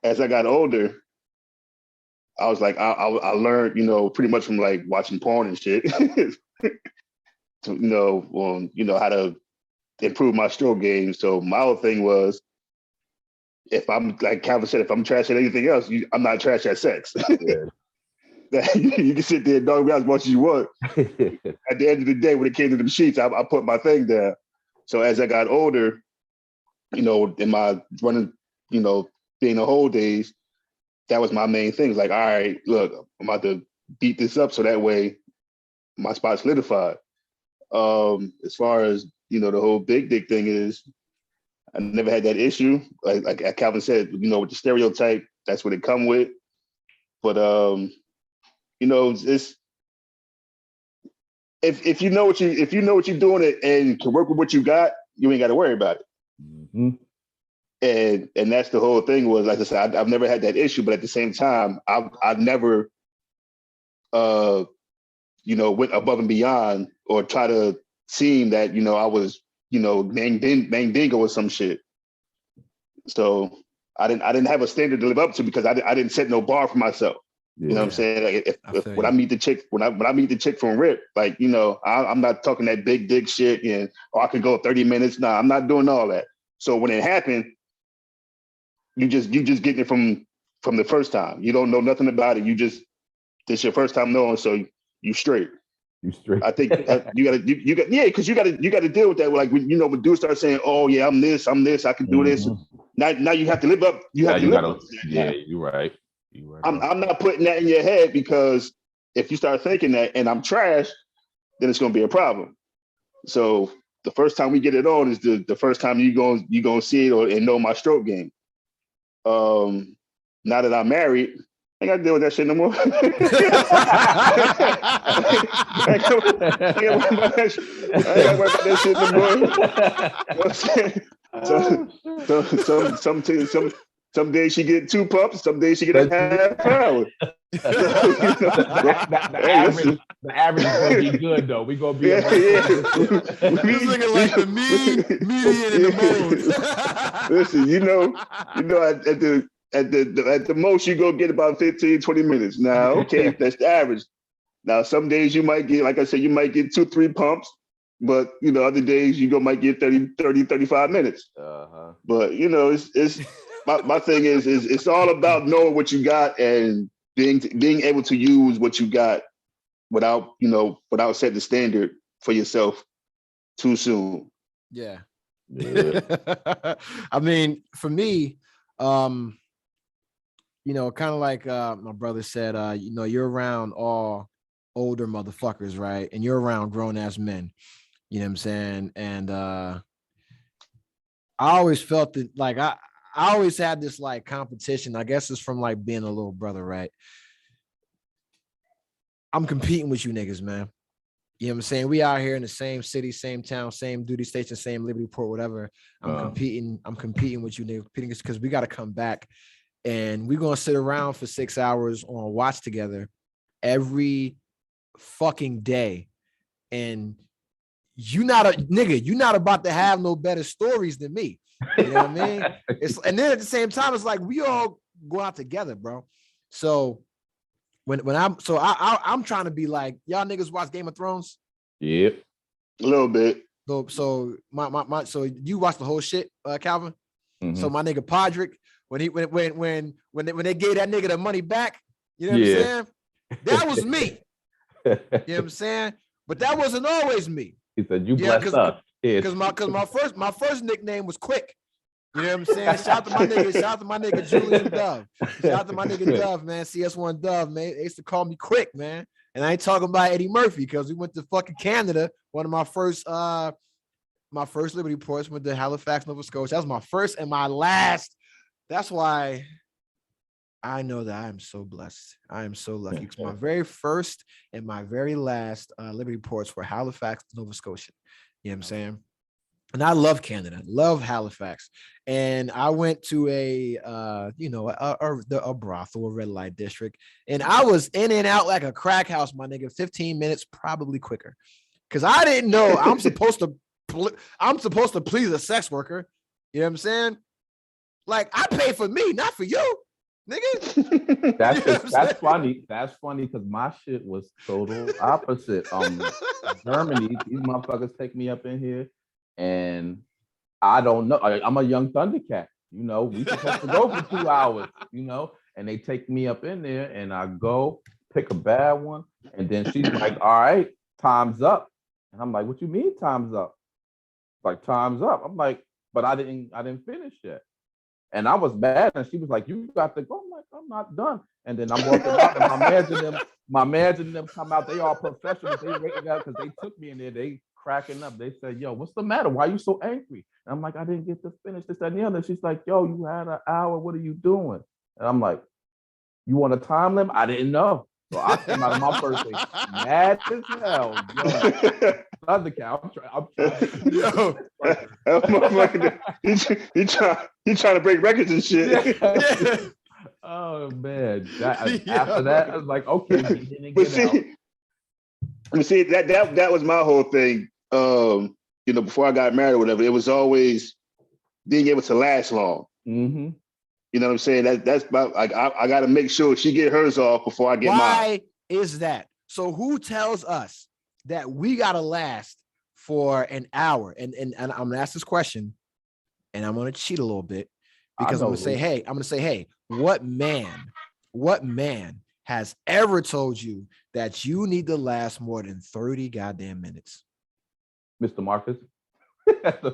As I got older, I was like, I learned, pretty much from like watching porn and shit, to, how to improve my stroke game. So my whole thing was, if I'm, like Calvin said, if I'm trash at anything else, I'm not trash at sex. Yeah. You can sit there and dog me out as much as you want. At the end of the day, when it came to them sheets, I put my thing there. So as I got older, in my running, being the whole days, that was my main thing. It's like, all right, look, I'm about to beat this up so that way my spot's solidified. As far as, the whole big dick thing is, I never had that issue. Like Calvin said, with the stereotype, that's what it come with. But, it's, if you know what you're doing and can work with what you got, you ain't got to worry about it. Mm-hmm. And that's the whole thing was, like I said, I've never had that issue, but at the same time, I've never, went above and beyond or try to seem that, I was, Mandingo or some shit. So I didn't have a standard to live up to because I didn't set no bar for myself. Yeah. You know what I'm saying? Like when I meet the chick, when I meet the chick from Rip, like, I'm not talking that big dick shit and I can go 30 minutes. Nah, I'm not doing all that. So when it happened, you just getting it from the first time. You don't know nothing about it. This your first time knowing, so you straight. You straight. I think because you got to deal with that. Like when dudes start saying, "Oh yeah, I'm this, I can do this." Now you have to live up. You're right. I'm not putting that in your head, because if you start thinking that and I'm trash, then it's gonna be a problem. So the first time we get it on is the first time you gonna see it and know my stroke game. Now that I'm married, I ain't got to deal with that shit no more. I ain't got to worry about that shit no more. Some days she get 2 pumps, some days she get a half hour. The average is gonna be good though. We gonna be He's looking like the median in the mode. Listen, at the most you go get about 15-20 minutes. Now, okay, that's the average. Now, some days you might get, like I said, you might get 2-3 pumps, but other days you might get 30-35 minutes. Uh-huh. But it's my thing is it's all about knowing what you got and being able to use what you got without setting the standard for yourself too soon. Yeah. I mean, for me, kind of like my brother said, you're around all older motherfuckers, right? And you're around grown ass men. You know what I'm saying? And I always felt that, like, I always had this like competition. I guess it's from like being a little brother, right? I'm competing with you niggas, man. You know what I'm saying? We out here in the same city, same town, same duty station, same Liberty Port, whatever. I'm competing with you niggas because we got to come back. And we're going to sit around for 6 hours on watch together every fucking day. And you're not about to have no better stories than me. You know what I mean? And then at the same time, it's like we all go out together, bro. So I'm trying to be like, y'all niggas watch Game of Thrones? Yep. A little bit. So so you watch the whole shit, Calvin? Mm-hmm. So my nigga Podrick, when they gave that nigga the money back, you know what I'm saying? That was me. You know what I'm saying? But that wasn't always me. He said, "You blessed us." Because my first nickname was Quick. You know what I'm saying? Shout out to my nigga Julian Dove. Shout out to my nigga Dove, man. CS1 Dove, man. They used to call me Quick, man. And I ain't talking about Eddie Murphy, because we went to fucking Canada. One of my first Liberty Ports, went to Halifax, Nova Scotia. That was my first and my last. That's why I know that I am so blessed. I am so lucky. Because my very first and my very last Liberty Ports were Halifax, Nova Scotia. You know what I'm saying? And I love Canada, love Halifax. And I went to a brothel, a red light district. And I was in and out like a crack house, my nigga, 15 minutes, probably quicker. Because I didn't know I'm supposed to please a sex worker. You know what I'm saying? Like, I pay for me, not for you, nigga. That's funny. That's funny because my shit was total opposite. Germany, these motherfuckers take me up in here. And I don't know. I'm a young Thundercat, we supposed to go for 2 hours, and they take me up in there and I go pick a bad one. And then she's like, all right, time's up. And I'm like, what you mean time's up? Like, time's up. I'm like, but I didn't finish yet. And I was mad. And she was like, you got to go. I'm like, I'm not done. And then I'm walking out and my manager and them come out. They all professionals. They waiting out because they took me in there. They cracking up. They said, yo, what's the matter? Why are you so angry? And I'm like, I didn't get to finish this, that, and the other. She's like, yo, you had an hour. What are you doing? And I'm like, you want a time limit? I didn't know. So I came out of my first day mad as hell. I'm trying. He's trying to break records and shit. Yeah. Oh man. After that, I was like, okay, But see, that was my whole thing. before I got married or whatever, it was always being able to last long. Mm-hmm. You know what I'm saying? That's about like I got to make sure she get hers off before I get mine. Why is that? So who tells us that we gotta last for an hour? And I'm gonna ask this question, and I'm gonna cheat a little bit because I'm gonna say, hey, what man has ever told you that you need to last more than 30 goddamn minutes? Mr. Marcus.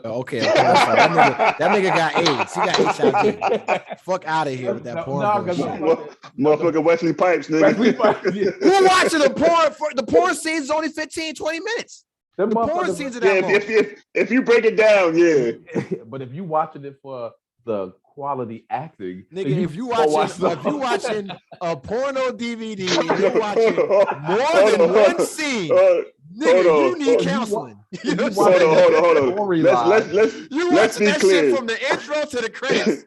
Okay. That nigga got AIDS. He got HIV. Fuck out of here with that porn bullshit. Motherfucker Wesley Pipes, nigga. Wesley Pipes, yeah. Who watching the porn? The porn scenes is only 15, 20 minutes. The porn scenes are that long. If you break it down, yeah. But if you watching it for the quality acting, nigga, if you watching a porno DVD, you're watching more than one scene. Nigga, you need counseling. Hold on. Let's be clear. Shit from the intro to the credits.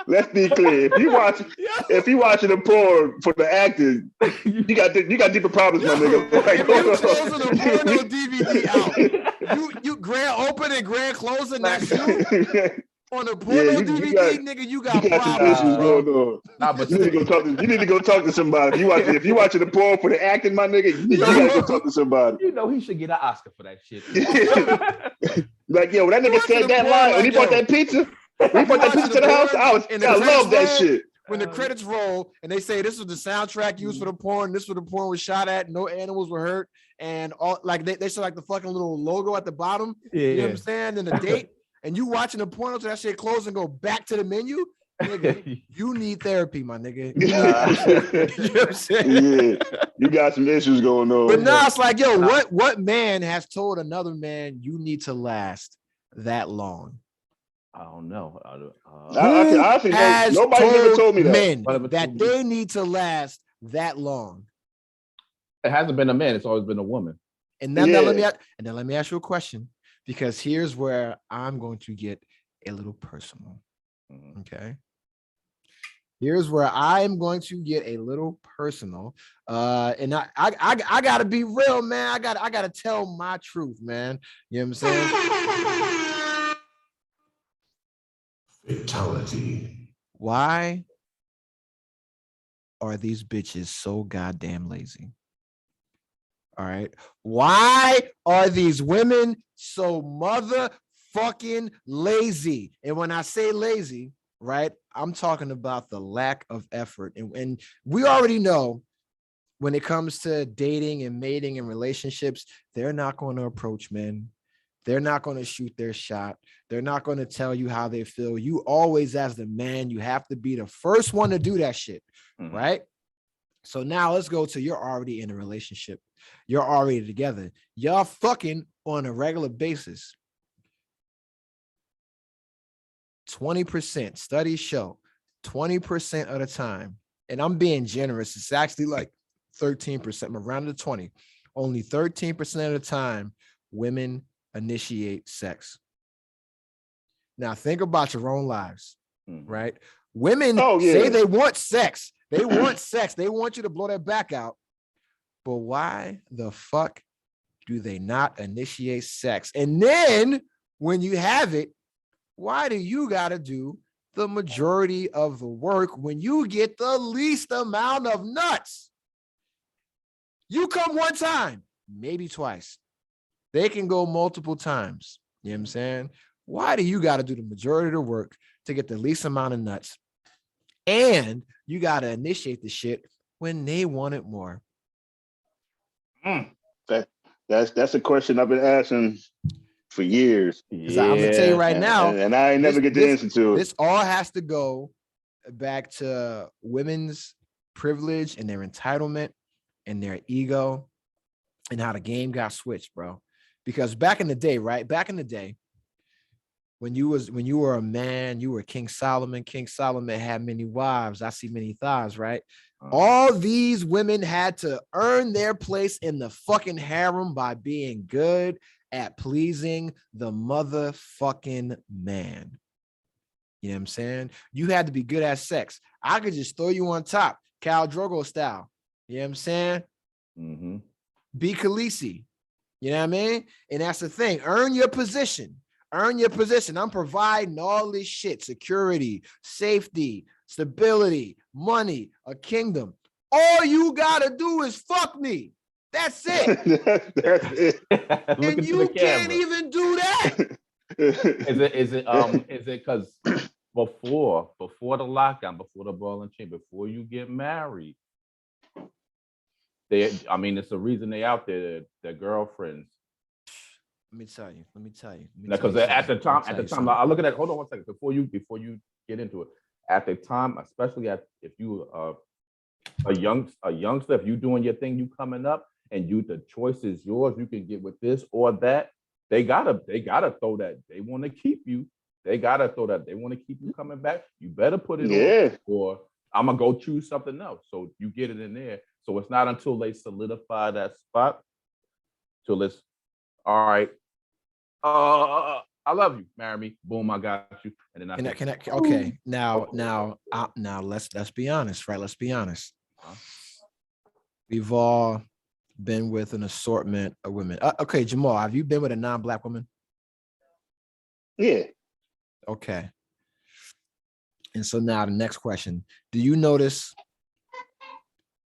Let's be clear. If you watching the porn for the acting, you got deeper problems, my nigga. Like, if you closing the porno DVD out, you grand open and grand closing, that's you. On the porno DVD, nigga, you got problems. Some issues going on. Nah, but you need to go talk to somebody. If you watching the porn for the acting, my nigga, you gotta go talk to somebody. You know he should get an Oscar for that shit. Like, yo, when that nigga said that line, when he brought that pizza, to the house, I love that shit. When the credits roll and they say this was the soundtrack used for the porn, this was the porn was shot at, no animals were hurt, and all like they show like the fucking little logo at the bottom. You know what I'm saying? And the date. And you watching the porno till that shit close and go back to the menu, nigga, you need therapy, my nigga. You know what I'm saying? Yeah, you got some issues going on. But now it's like, yo, what man has told another man you need to last that long? I don't know. I think nobody's ever told me that. Men that they need to last that long. It hasn't been a man; it's always been a woman. And then let me ask you a question. Because here's where I'm going to get a little personal. Okay. Here's where I'm going to get a little personal. And I gotta be real, man. I gotta tell my truth, man. You know what I'm saying? Fatality. Why are these bitches so goddamn lazy? All right. Why are these women so motherfucking lazy? And when I say lazy, right, I'm talking about the lack of effort. And we already know when it comes to dating and mating and relationships, they're not going to approach men. They're not going to shoot their shot. They're not going to tell you how they feel. You always, as the man, you have to be the first one to do that shit, right? So now let's go to you're already in a relationship. You're already together. Y'all fucking on a regular basis. 20%, studies show 20% of the time, and I'm being generous, it's actually like 13%, I'm around the 20. Only 13% of the time, women initiate sex. Now think about your own lives, right? Women say they want sex. They want sex. They want you to blow their back out. But why the fuck do they not initiate sex? And then when you have it, why do you got to do the majority of the work when you get the least amount of nuts? You come one time, maybe twice. They can go multiple times. You know what I'm saying? Why do you got to do the majority of the work to get the least amount of nuts? And you got to initiate the shit when they want it more. That's a question I've been asking for years. Yeah. I'm gonna tell you right now, and I ain't never get the answer to it. This all has to go back to women's privilege and their entitlement and their ego and how the game got switched, bro. Because back in the day, right? Back in the day, when you were a man, you were King Solomon. King Solomon had many wives. I see many thighs, right? All these women had to earn their place in the fucking harem by being good at pleasing the motherfucking man. You know what I'm saying? You had to be good at sex. I could just throw you on top, Khal Drogo style. You know what I'm saying? be Khaleesi. You know what I mean? And that's the thing. Earn your position. Earn your position. I'm providing all this shit: security, safety, stability, money, a kingdom. All you gotta do is fuck me. That's it. That's it. And you can't even do that. Is it because before the lockdown, before the ball and chain, before you get married, it's the reason they out there, their girlfriends. Let me tell you. Because at the time, I look at that. Hold on one second before you get into it. At the time, especially if you a youngster, if you doing your thing, you coming up, and the choice is yours. You can get with this or that. They gotta throw that. They want to keep you. They gotta throw that. They want to keep you coming back. You better put it on, or I'm gonna go choose something else. So you get it in there. So it's not until they solidify that spot till it's all right. I love you. Marry me. Boom, I got you. And then okay. Now, let's be honest, right? Let's be honest. We've all been with an assortment of women. Okay, Jamal, have you been with a non-Black woman? Yeah. Okay. And so now the next question: do you notice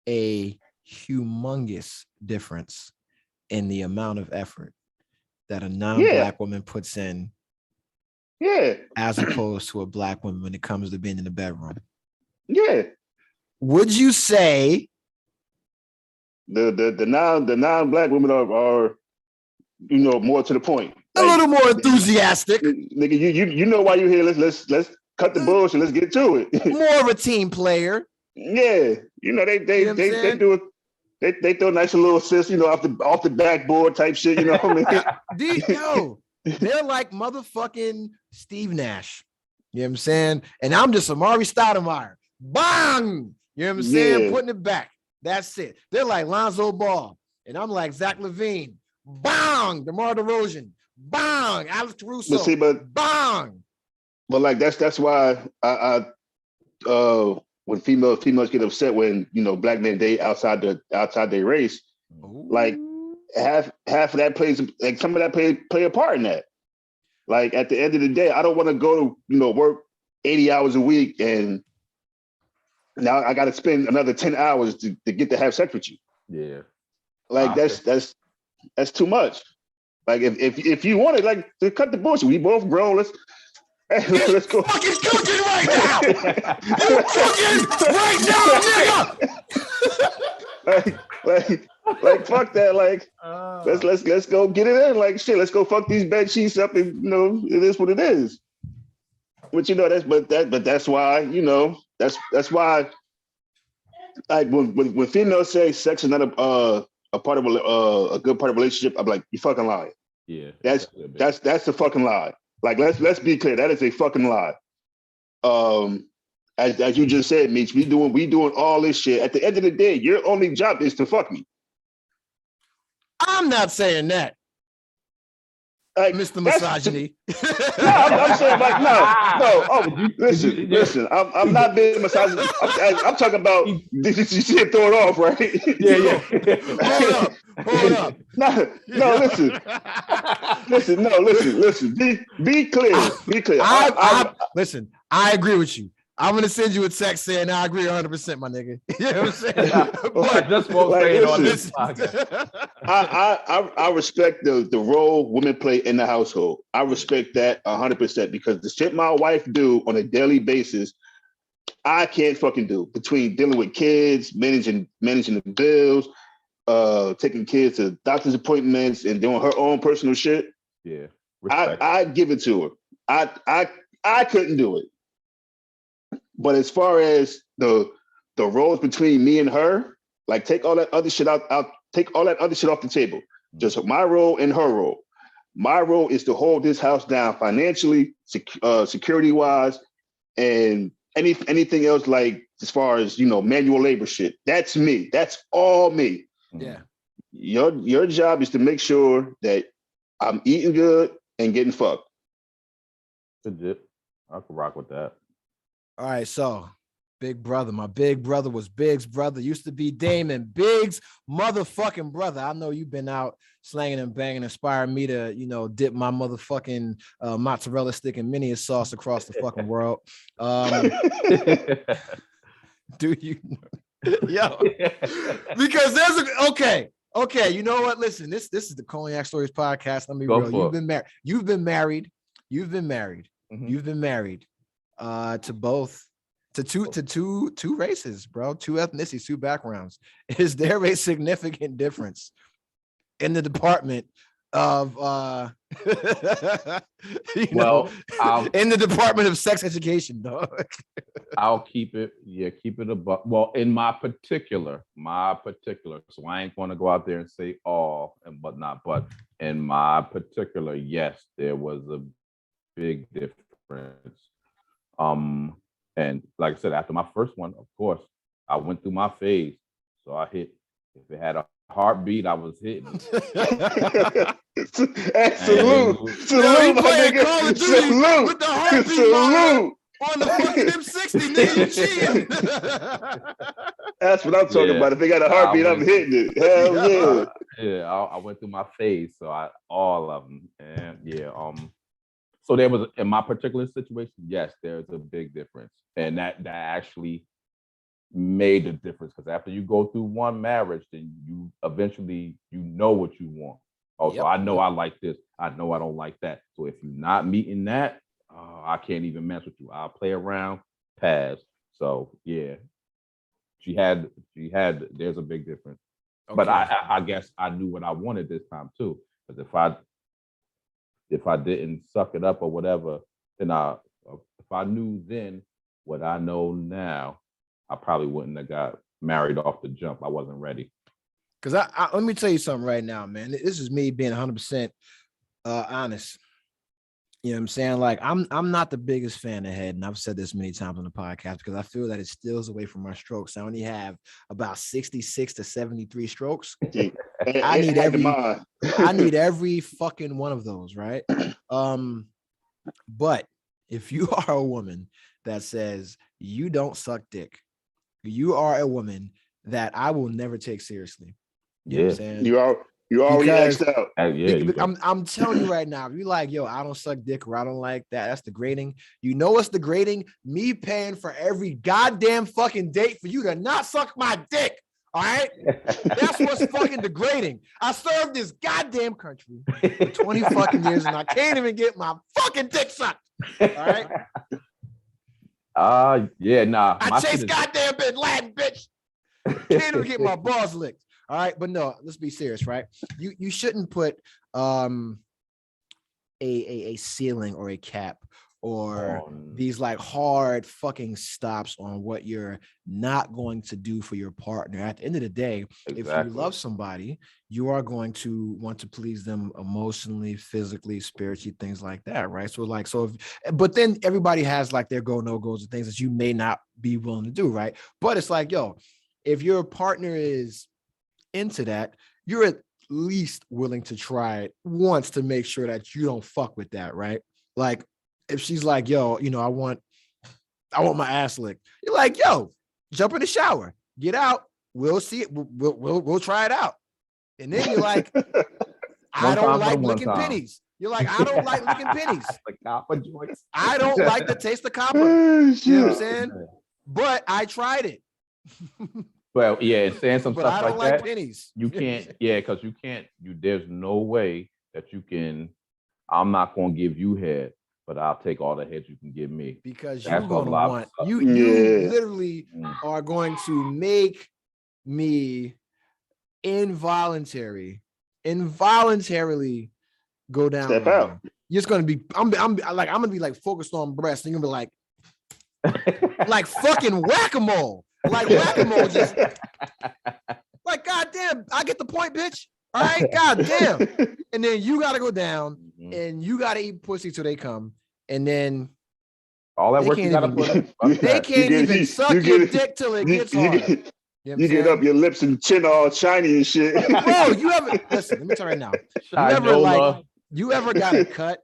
a humongous difference in the amount of effort that a non-Black woman puts in, as opposed to a Black woman when it comes to being in the bedroom? Yeah. Would you say the non-Black women are more to the point, a little more enthusiastic? Nigga, you know why you're here. Let's cut the bullshit. Let's get to it. More of a team player. Yeah, they do it. They throw a nice little assist, off the backboard type shit. You know what I mean? They're like motherfucking Steve Nash. You know what I'm saying? And I'm just Amari Stoudemire. Bang! You know what I'm saying? Putting it back. That's it. They're like Lonzo Ball. And I'm like Zach LaVine. Bang! DeMar DeRozan. Bang! Alex Caruso. Bang! But like that's why I when females get upset when Black men date outside their race, like half of that plays, like some of that play a part in that. Like at the end of the day, I don't want to go to work 80 hours a week and now I got to spend another 10 hours to get to have sex with you. Yeah, like that's too much. Like if you want it, like to cut the bullshit, we both grown. Let's go. Fucking cooking right now. You cooking right now, nigga. like fuck that. Like let's go get it in. Like shit, let's go fuck these bed sheets up, and it is what it is. But that's why that's why, like when females say sex is not a part of a good part of a relationship, I'm like, you fucking lying. Yeah, that's the fucking lie. Like let's be clear, that is a fucking lie. As you just said, Meech, we doing all this shit. At the end of the day, your only job is to fuck me. I'm not saying that. Like, Mr. Misogyny. No, I'm saying like no. Oh, listen. I'm not being misogynist. I'm talking about. You see it throw it off, right? Yeah. Hold up. No. Listen. Be clear. Be clear. Listen. I agree with you. I'm gonna send you a text saying I agree 100%, my nigga. You know what I'm saying? But just won't say it on this podcast. I respect the role women play in the household. I respect that 100% because the shit my wife do on a daily basis, I can't fucking do. Between dealing with kids, managing the bills, taking kids to doctor's appointments, and doing her own personal shit. Yeah, I give it to her. I couldn't do it. But as far as the roles between me and her, like take all that other shit out. Take all that other shit off the table. Just my role and her role. My role is to hold this house down financially, security wise, and anything else like as far as manual labor shit. That's me. That's all me. Yeah. Your job is to make sure that I'm eating good and getting fucked. Legit. I can rock with that. All right, so Big brother. My big brother was Big's brother. Used to be Damon. Big's motherfucking brother. I know you've been out slanging and banging, inspiring me to, dip my motherfucking mozzarella stick and mini sauce across the fucking world. Do you yo? Because there's okay. You know what? Listen, this is the Cognac Stories podcast. Let me be real. You've been married. You've been married. Mm-hmm. You've been married to two races, bro, two ethnicities, two backgrounds. Is there a significant difference in the department of in the Department of Sex Education, dog? I'll keep it above. Well, in my particular. So I ain't going to go out there and say all and whatnot, but in my particular, yes, there was a big difference. And like I said, after my first one, of course, I went through my phase. So I hit. If it had a heartbeat, I was hitting. Salute, my nigga. Salute with the heartbeat on the fucking M60, nigga. That's what I'm talking about. If they got a heartbeat, I'm hitting it. Hell yeah. Yeah, I went through my phase, so all of them, and yeah. So there was, in my particular situation, yes, there's a big difference, and that actually made a difference, because after you go through one marriage, then you eventually know what you want. Also, I know I like this. I know I don't like that. So if you're not meeting that, I can't even mess with you. I'll play around, pass. So yeah, she had. There's a big difference. Okay. But I guess I knew what I wanted this time too. Because if I didn't suck it up or whatever, then if I knew then what I know now, I probably wouldn't have got married off the jump. I wasn't ready. Because I let me tell you something right now, man. This is me being 100% honest. You know what I'm saying? Like, I'm not the biggest fan of head, and I've said this many times on the podcast, because I feel that it steals away from my strokes. I only have about 66 to 73 strokes. I need every fucking one of those, right? But if you are a woman that says you don't suck dick, you are a woman that I will never take seriously. You know what I'm saying? You already asked out. I'm telling you right now, if you're like, yo, I don't suck dick or I don't like that, that's degrading. You know what's degrading? Me paying for every goddamn fucking date for you to not suck my dick. All right? That's what's fucking degrading. I served this goddamn country for 20 fucking years and I can't even get my fucking dick sucked. All right? I chase goddamn Bin Laden, bitch. Can't even get my balls licked. All right, but no, let's be serious, right? You shouldn't put a ceiling or a cap or these like hard fucking stops on what you're not going to do for your partner. At the end of the day, if you love somebody, you are going to want to please them emotionally, physically, spiritually, things like that, right? But then everybody has like their go no goes and things that you may not be willing to do, right? But it's like, yo, if your partner is into that, you're at least willing to try it once to make sure that you don't fuck with that, right? Like if she's like, yo, I want my ass licked, you're like, yo, jump in the shower, get out, we'll see it, we'll try it out. And then you're like, I don't like licking pennies. You're like, I don't like licking pennies. I don't like the taste of copper. You know what I'm saying? But I tried it. Well, yeah, saying some stuff I don't like that. Pennies. You can't, because you can't. There's no way that you can. I'm not going to give you head, but I'll take all the head you can give me. Because you're going to want you literally are going to make me involuntarily go down. Step out. You're just going to be. I'm going to be like focused on breasts, and you're going to be like fucking whack-a-mole. Like whack-a-mole, just like, goddamn, I get the point, bitch. All right, goddamn. And then you gotta go down and you gotta eat pussy till they come, and then all that work you gotta put in. They can't even suck your dick till it gets hard. You get up, your lips and chin all shiny and shit. Bro, listen, let me tell you right now. You ever got a cut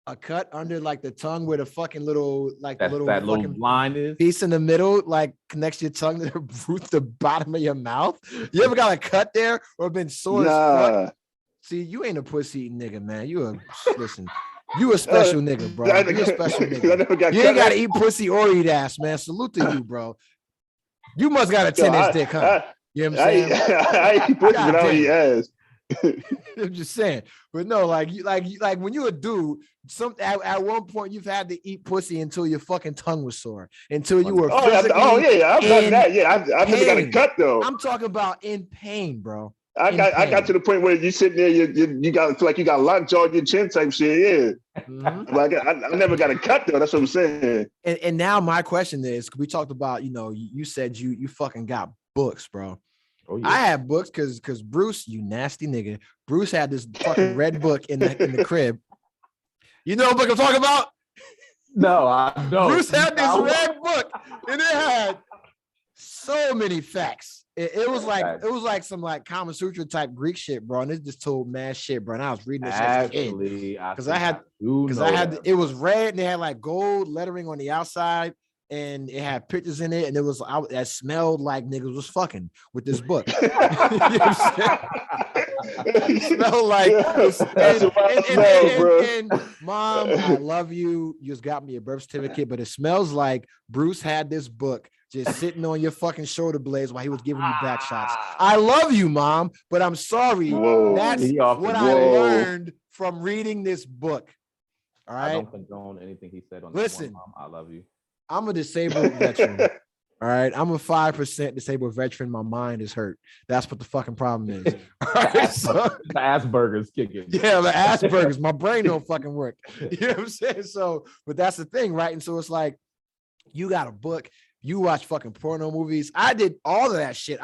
A cut under like the tongue where the fucking little like the little that fucking little line is. piece in the middle, like connects your tongue to the roof, the bottom of your mouth. You ever got a cut there or been sore as fuck? See, you ain't a pussy eating nigga, man. Listen. You a special nigga, bro. You a special nigga. You ain't gotta eat pussy or eat ass, man. Salute to you, bro. You must got a 10-inch dick, huh? You know what I'm saying? I eat pussy, but I don't eat ass. I'm just saying, but no, like when you're a dude, at one point you've had to eat pussy until your fucking tongue was sore, until you were I've done that. Yeah, I've never got a cut though. I'm talking about in pain, bro. I got to the point where you sitting there, you got feel like you got lockjaw in your chin type shit. Yeah, like I never got a cut though. That's what I'm saying. And now my question is, we talked about, you said you fucking got books, bro. Oh, yeah. I had books because Bruce, you nasty nigga. Bruce had this fucking red book in the crib. You know what book I'm talking about? No, I don't. Bruce had this red book, and it had so many facts. It was like some like Kama Sutra type Greek shit, bro. And it just told mad shit, bro. And I was reading this as a kid because it was red and it had like gold lettering on the outside. And it had pictures in it, and that smelled like niggas was fucking with this book. You know it smelled like and Mom, I love you. You just got me a birth certificate, but it smells like Bruce had this book just sitting on your fucking shoulder blades while he was giving you back shots. I love you, Mom, but I'm sorry. That's what I learned from reading this book. All right. I don't condone anything he said on Listen, this one, Mom. I love you. I'm a disabled veteran. All right. I'm a 5% disabled veteran. My mind is hurt. That's what the fucking problem is. All right, so, the Asperger's kicking. Yeah, the Asperger's. My brain don't fucking work. You know what I'm saying? So, but that's the thing, right? And so it's like, you got a book, you watch fucking porno movies. I did all of that shit.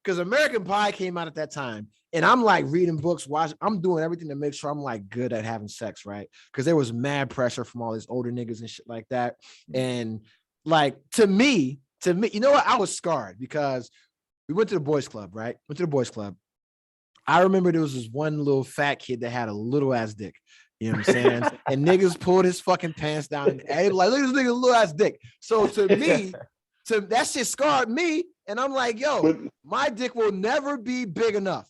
Because American Pie came out at that time. And I'm like reading books, I'm doing everything to make sure I'm like good at having sex, right? Because there was mad pressure from all these older niggas and shit like that. And like to me, you know what? I was scarred because we went to the boys club, right? I remember there was this one little fat kid that had a little ass dick. You know what I'm saying? And niggas pulled his fucking pants down and like, look at this nigga's little ass dick. So to me, that shit scarred me. And I'm like, yo, my dick will never be big enough.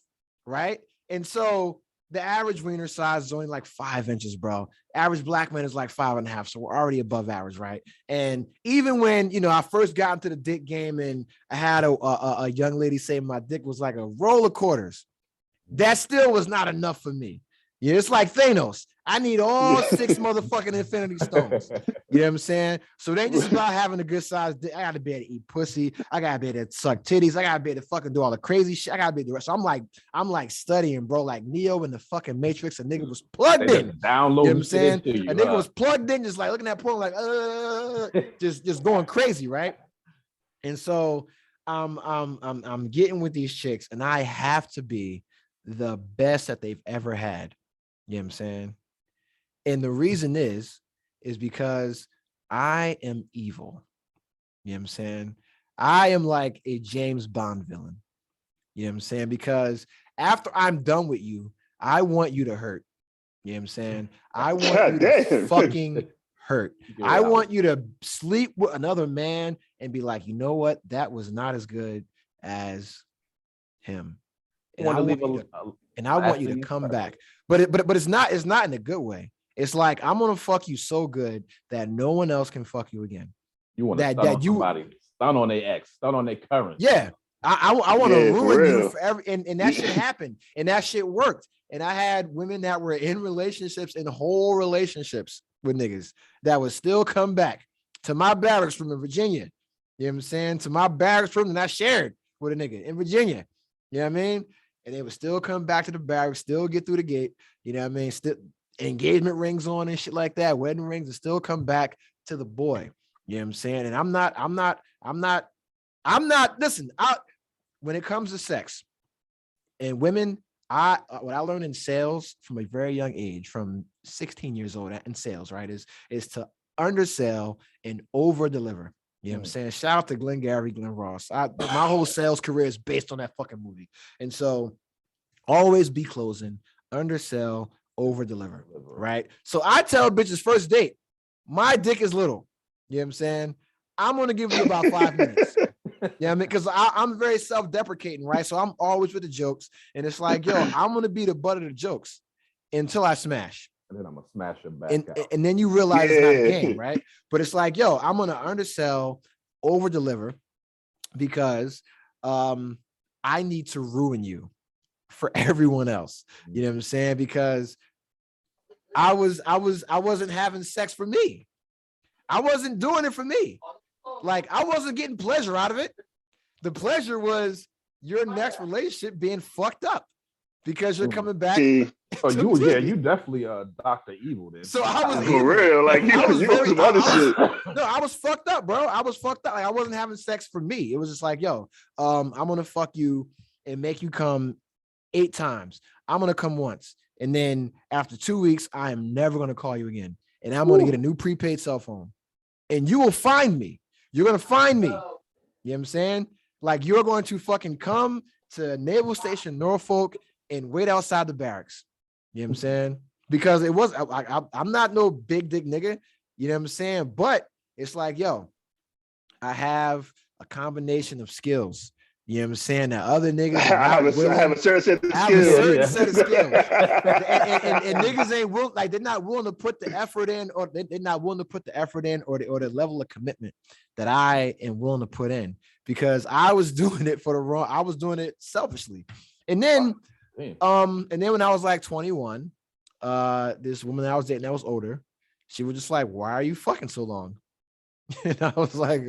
Right. And so the average wiener size is only like 5 inches, bro. Average black man is like 5.5. So we're already above average. Right. And even when, I first got into the dick game and I had a young lady say my dick was like a roll of quarters, that still was not enough for me. Yeah, it's like Thanos. I need all 6 motherfucking Infinity Stones. You know what I'm saying? So it ain't just about having a good size dick. I gotta be able to eat pussy. I gotta be able to suck titties. I gotta be able to fucking do all the crazy shit. I gotta be able to do the rest. So I'm like studying, bro, like Neo in the fucking Matrix. A nigga was plugged in. Download. You know what I'm saying? A nigga was plugged in, just like looking at porn, like just going crazy, right? And so I'm getting with these chicks, and I have to be the best that they've ever had. You know what I'm saying? And the reason is because I am evil. You know what I'm saying? I am like a James Bond villain. You know what I'm saying? Because after I'm done with you, I want you to hurt. You know what I'm saying? I want you to fucking hurt. I want you to sleep with another man and be like, you know what? That was not as good as him. And I want you to come back. But it's not in a good way. It's like, I'm gonna fuck you so good that no one else can fuck you again. You want to stun on their ex, stun on their current. Yeah. I want to ruin you forever. And that shit happened. And that shit worked. And I had women that were in relationships, in whole relationships with niggas that would still come back to my barracks room in Virginia. You know what I'm saying? To my barracks room that I shared with a nigga in Virginia. You know what I mean? And they would still come back to the barracks, still get through the gate. You know what I mean? Still engagement rings on and shit like that, wedding rings, and still come back to the boy. You know what I'm saying? And I'm not, listen, when it comes to sex and women, what I learned in sales from a very young age, from 16 years old in sales, right, is to undersell and over deliver. You know what I'm saying? Shout out to Glenn Gary, Glenn Ross. My whole sales career is based on that fucking movie. And so always be closing, undersell, over deliver, right? So I tell bitches first date, my dick is little. You know what I'm saying? I'm going to give you about 5 minutes. Yeah, I mean, because I'm very self-deprecating, right? So I'm always with the jokes. And it's like, yo, I'm going to be the butt of the jokes until I smash. And then I'm going to smash them back out. And then you realize it's not a game, right? But it's like, yo, I'm going to undersell, over-deliver because I need to ruin you for everyone else. You know what I'm saying? Because I wasn't having sex for me. I wasn't doing it for me. Like, I wasn't getting pleasure out of it. The pleasure was your next relationship being fucked up because you're coming back. Oh, you definitely Dr. Evil then. So I was for real, like you was some other shit. No, I was fucked up, bro. I was fucked up. Like, I wasn't having sex for me. It was just like, yo, I'm gonna fuck you and make you come 8 times. I'm gonna come once, and then after 2 weeks, I am never gonna call you again, and I'm gonna get a new prepaid cell phone, and you will find me. You're going to find me. You know what I'm saying? Like, you're going to fucking come to Naval Station, Norfolk, and wait outside the barracks. You know what I'm saying? Because it was, I'm not no big dick nigga. You know what I'm saying? But it's like, yo, I have a combination of skills. You know what I'm saying? That other niggas I have a certain set of skills. And niggas ain't willing, like, they're not willing to put the effort in, or they're not willing to put the effort in, or the level of commitment that I am willing to put in, because I was doing it I was doing it selfishly. And then when I was like 21, this woman that I was dating that was older, she was just like, why are you fucking so long? And I was like,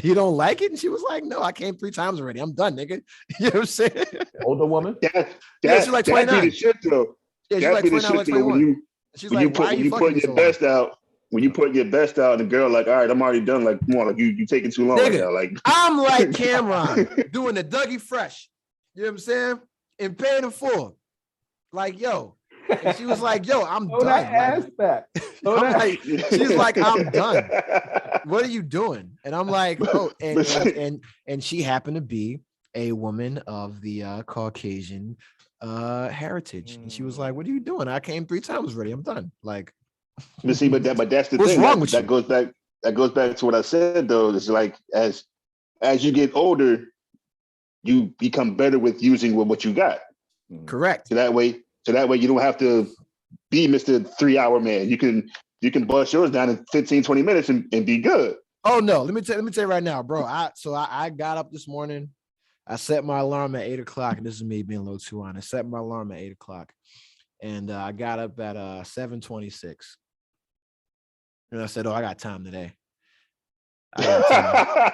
you don't like it? And she was like, no, I came 3 times already. I'm done, nigga. You know what I'm saying? Older woman? She's like 29. That'd be the shit, though. Yeah, she's like 29, like 21. She's like, why are you putting your best out? When you put your best out, the girl like, all right, I'm already done. Like, come on, like you taking too long right now. Like, I'm like Cameron doing the Dougie Fresh. You know what I'm saying? And paying in full. Like, yo. And she was like, yo, I'm done. That ass back. She's like, I'm done. What are you doing? And I'm like, oh, and she happened to be a woman of the Caucasian heritage. And she was like, what are you doing? I came 3 times already. I'm done. Like, but that's the what's thing. Wrong with that goes back to what I said though. It's like as you get older, you become better with using what you got. Correct. So that way you don't have to be Mr. 3-hour man. You can bust yours down in 15, 20 minutes and be good. Oh no, let me tell you right now, bro. I got up this morning. I set my alarm at 8 o'clock, and this is me being a little too honest. I set my alarm at 8 o'clock, and I got up at 7:26. And I said, oh, I got time today. I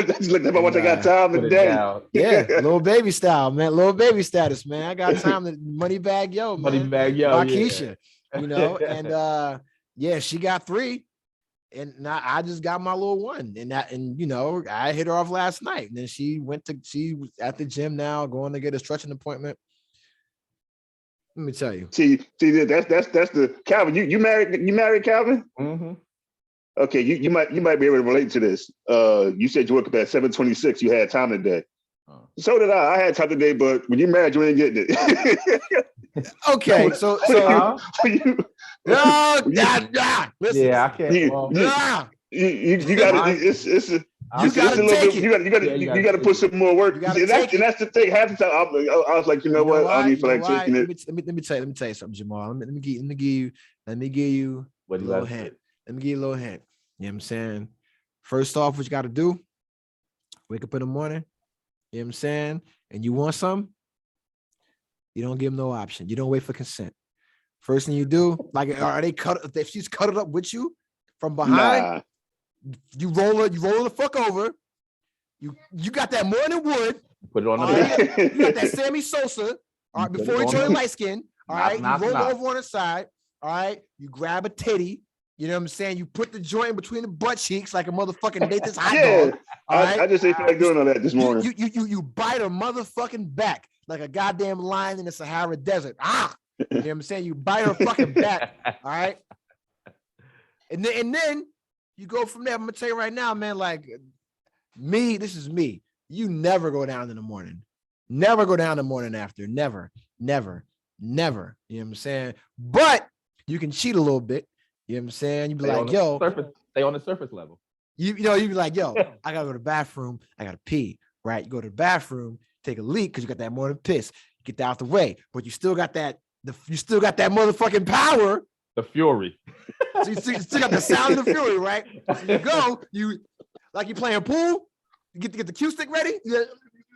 just looked at how much I got time today. Yeah, little baby style, man. Little baby status, man. I got time to money bag yo, man. Money bag yo, Keisha, you know, and yeah, she got 3. And now I just got my little 1. And you know, I hit her off last night. And then she was at the gym now, going to get a stretching appointment. Let me tell you. See, that's the Calvin. You married, Calvin? Mm-hmm. Okay, you might be able to relate to this. You said you woke up at 7:26. You had time today. So did I. I had time today, but when you married, you ain't getting it. Okay, so listen. Yeah, I can't. You got to. You got to put some more work. And that's the thing. Half the time, I was like, you know what? I don't even feel like taking it. Let me tell you something, Jamal. Let me give you a little hint. Let me give you a little hint. You know what I'm saying? First off, what you got to do, wake up in the morning, you know what I'm saying? And you want something, you don't give them no option. You don't wait for consent. First thing you do, like, if she's cuddled up with you from behind, you roll the fuck over. You got that morning wood. Put it on the You got that Sammy Sosa, all right, before you turn light skin. All right, you roll over on the side. All right, you grab a titty. You know what I'm saying? You put the joint in between the butt cheeks like a motherfucking Nathan's hot dog. I just ain't feel like doing all that this morning. You bite a motherfucking back like a goddamn lion in the Sahara Desert. You know what I'm saying? You bite her fucking back. All right. And then you go from there. I'm gonna tell you right now, man. Like me, this is me. You never go down in the morning. Never go down the morning after. Never. Never. You know what I'm saying? But you can cheat a little bit. You know what I'm saying? You be like, yo, stay on the surface level. You be like, yo, I gotta go to the bathroom. I gotta pee, right? You go to the bathroom, take a leak because you got that morning piss. You get that out the way, but you still got that. You still got that motherfucking power. The fury. So you still got the sound of the fury, right? So you go, like you playing pool. You get the cue stick ready. You know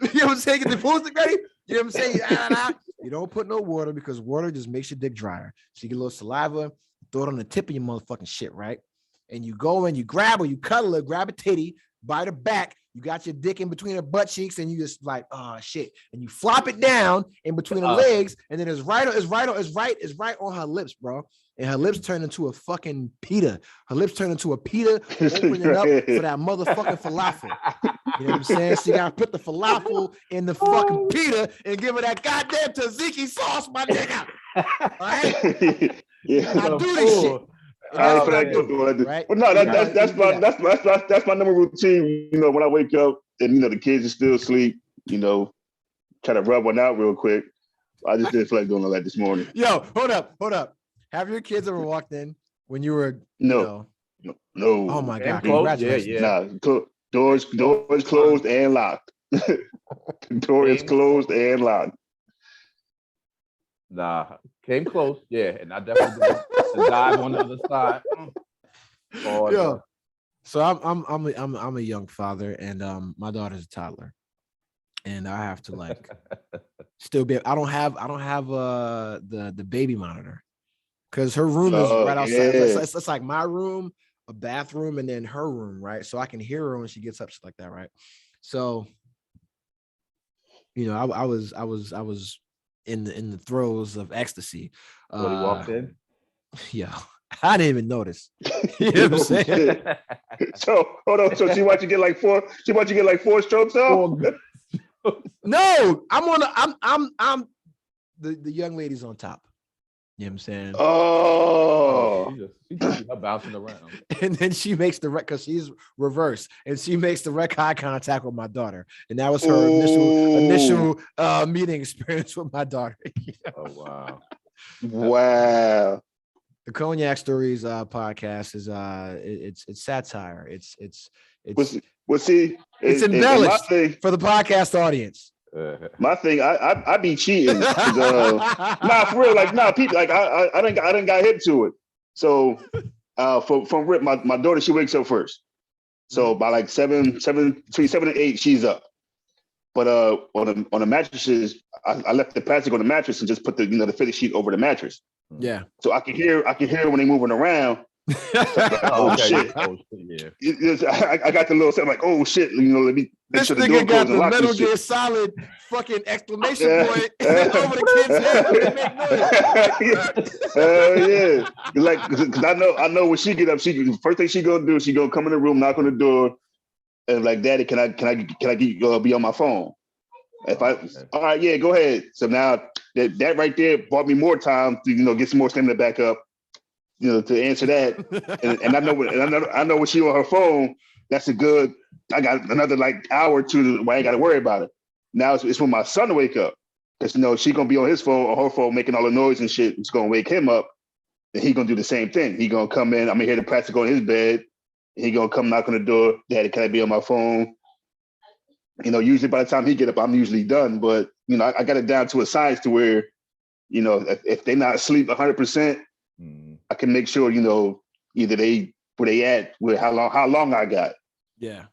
what I'm saying? Get the pool stick ready. You know what I'm saying? You don't put no water because water just makes your dick drier. So you get a little saliva, throw it on the tip of your motherfucking shit, right? And you go and you grab or you cuddle it, grab a titty by the back. You got your dick in between her butt cheeks, and you just like, oh shit, and you flop it down in between the legs, and then it's right on her lips, bro. And her lips turn into a fucking pita. Her lips turn into a pita, opening up for that motherfucking falafel. You know what I'm saying? So you gotta put the falafel in the fucking pita and give her that goddamn tzatziki sauce, my nigga. All right? Yeah, I do this shit. Right? But no, that's my number routine. You know, when I wake up and you know the kids are still asleep, you know, try to rub one out real quick. I just didn't feel like doing all that this morning. Yo, hold up. Have your kids ever walked in when you were no. Oh my God! Congratulations. Nah, doors closed and locked. Door is closed and locked. Nah, came close, yeah, and I definitely did dive on the other side. Yeah. So I'm a young father, and my daughter's a toddler, and I have to like still be. I don't have the baby monitor because her room is right outside. Yeah. It's like my room, a bathroom, and then her room, right? So I can hear her when she gets up, shit like that, right? So, you know, I was in the throes of ecstasy. When he walked in? Yeah. I didn't even notice. You know what I'm saying? So hold on. So she watched you get like four strokes off? No, I'm the young lady's on top. You know what I'm saying? Oh, she just bouncing around. And then she makes the because she's reverse, and she makes direct eye contact with my daughter, and that was her initial meeting experience with my daughter. You know? Oh wow! The Cognac Stories podcast is it's satire. It's embellished for the podcast audience. My thing, I be cheating. For real, people, I didn't got hip to it. So, from Rip, my daughter, she wakes up first. So by like between 7 and 8, she's up. But on the mattresses, I left the plastic on the mattress and just put the fitted sheet over the mattress. Yeah. So I can hear when they're moving around. Shit! Yeah. I got the little something like, oh shit! Let me make this sure nigga got the Metal Gear Solid fucking exclamation point over the kid's head when they make noise. Yeah, like because I know when she get up, first thing she gonna do, she gonna come in the room, knock on the door, and like, Daddy, can I be on my phone? All right, yeah, go ahead. So now that right there bought me more time to get some more stamina back up. To answer that, and I know when she on her phone, that's a good. I got another like hour or two where I ain't got to worry about it. Now it's when my son wake up, because she gonna be on his phone or her phone making all the noise and shit. It's gonna wake him up, and he gonna do the same thing. He gonna come in. I'm gonna hear the plastic on his bed. And he gonna come knock on the door. Daddy, can I be on my phone? Usually by the time he get up, I'm usually done. But I got it down to a science to where, if they're not asleep 100%. I can make sure, either where they at, with how long I got. Yeah.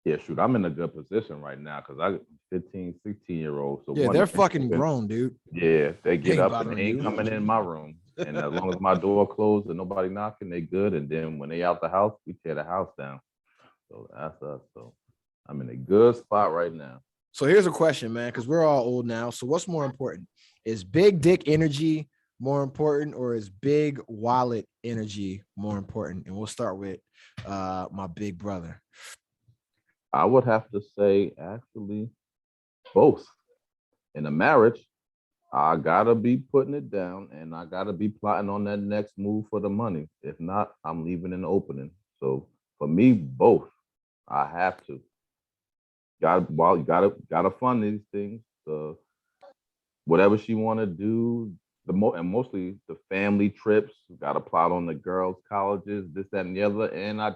Yeah, shoot, I'm in a good position right now because I got 15, 16-year-olds. So yeah, they're fucking grown, dude. Yeah, they get up and they ain't coming in my room. And as long as my door closed and nobody knocking, they good. And then when they out the house, we tear the house down. So that's us. So I'm in a good spot right now. So here's a question, man, because we're all old now. So what's more important? Is big dick energy more important, or is big wallet energy more important? And we'll start with my big brother. I would have to say actually both. In a marriage, I gotta be putting it down and I gotta be plotting on that next move for the money. If not, I'm leaving an opening. So for me, both. I have to. You gotta fund these things. Whatever she want to do, and mostly the family trips. Got to plot on the girls' colleges, this, that, and the other. And I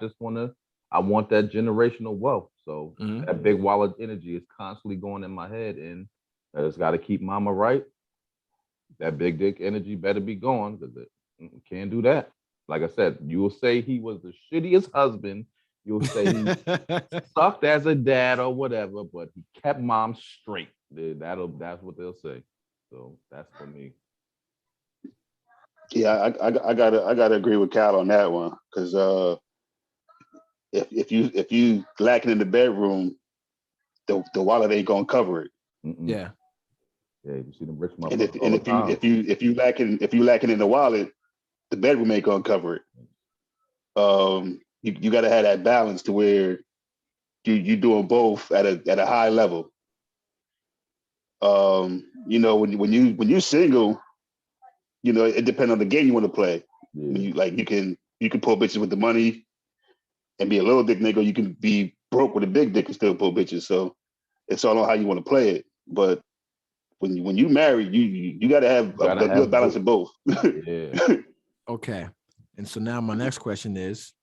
want that generational wealth. So that big wallet energy is constantly going in my head, and I just got to keep mama right. That big dick energy better be gone because it can't do that. Like I said, you will say he was the shittiest husband. You'll say he sucked as a dad or whatever, but he kept mom straight. That's what they'll say. So that's for me. Yeah, I gotta agree with Cal on that one because if you lacking in the bedroom, the wallet ain't gonna cover it. Yeah. Yeah, you see them rich motherfuckers. And if you lacking in the wallet, the bedroom ain't gonna cover it. You got to have that balance to where you doing both at a high level. You know, when you single, you know, it depends on the game you want to play. Yeah. When you can pull bitches with the money and be a little dick nigga. You can be broke with a big dick and still pull bitches. So it's all on how you want to play it. But when you marry, you got to have a good balance of both. Yeah. Okay. And so now my next question is,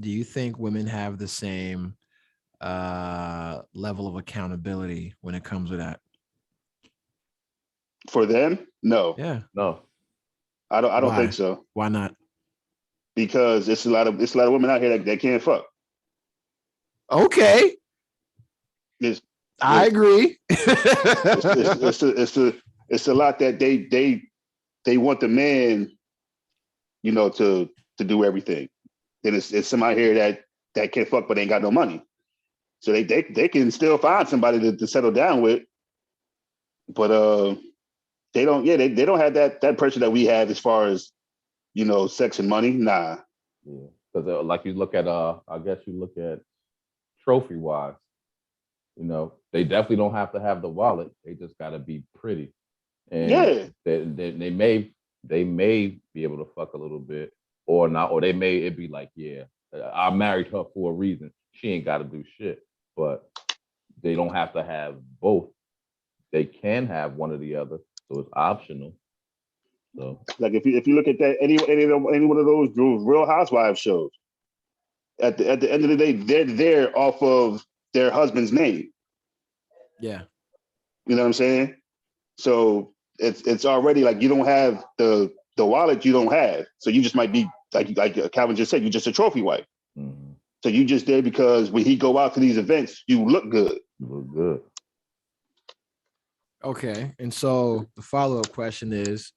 do you think women have the same level of accountability when it comes to that? For them, no. Yeah. No. I don't think so. Why not? Because it's a lot of women out here that can't fuck. Okay. I agree. It's a lot that they want the man, you know, to do everything. Then it's somebody here that can fuck but ain't got no money. So they can still find somebody to settle down with. But they don't have that pressure that we have as far as, you know, sex and money. Nah. Yeah. Because like you look at I guess you look at trophy wives. You know, they definitely don't have to have the wallet. They just got to be pretty. And yeah, they may be able to fuck a little bit or not, or it'd be like, yeah, I married her for a reason. She ain't got to do shit, but they don't have to have both. They can have one or the other, so it's optional. So, like if you look at that any one of those Real Housewives shows, at the end of the day, they're there off of their husband's name. Yeah. You know what I'm saying? So it's already like you don't have the wallet you don't have. So you just might be like Calvin just said, you're just a trophy wife. mm-hmm. So you just there because when he go out to these events, you look good. You look good. Okay. And so the follow-up question is,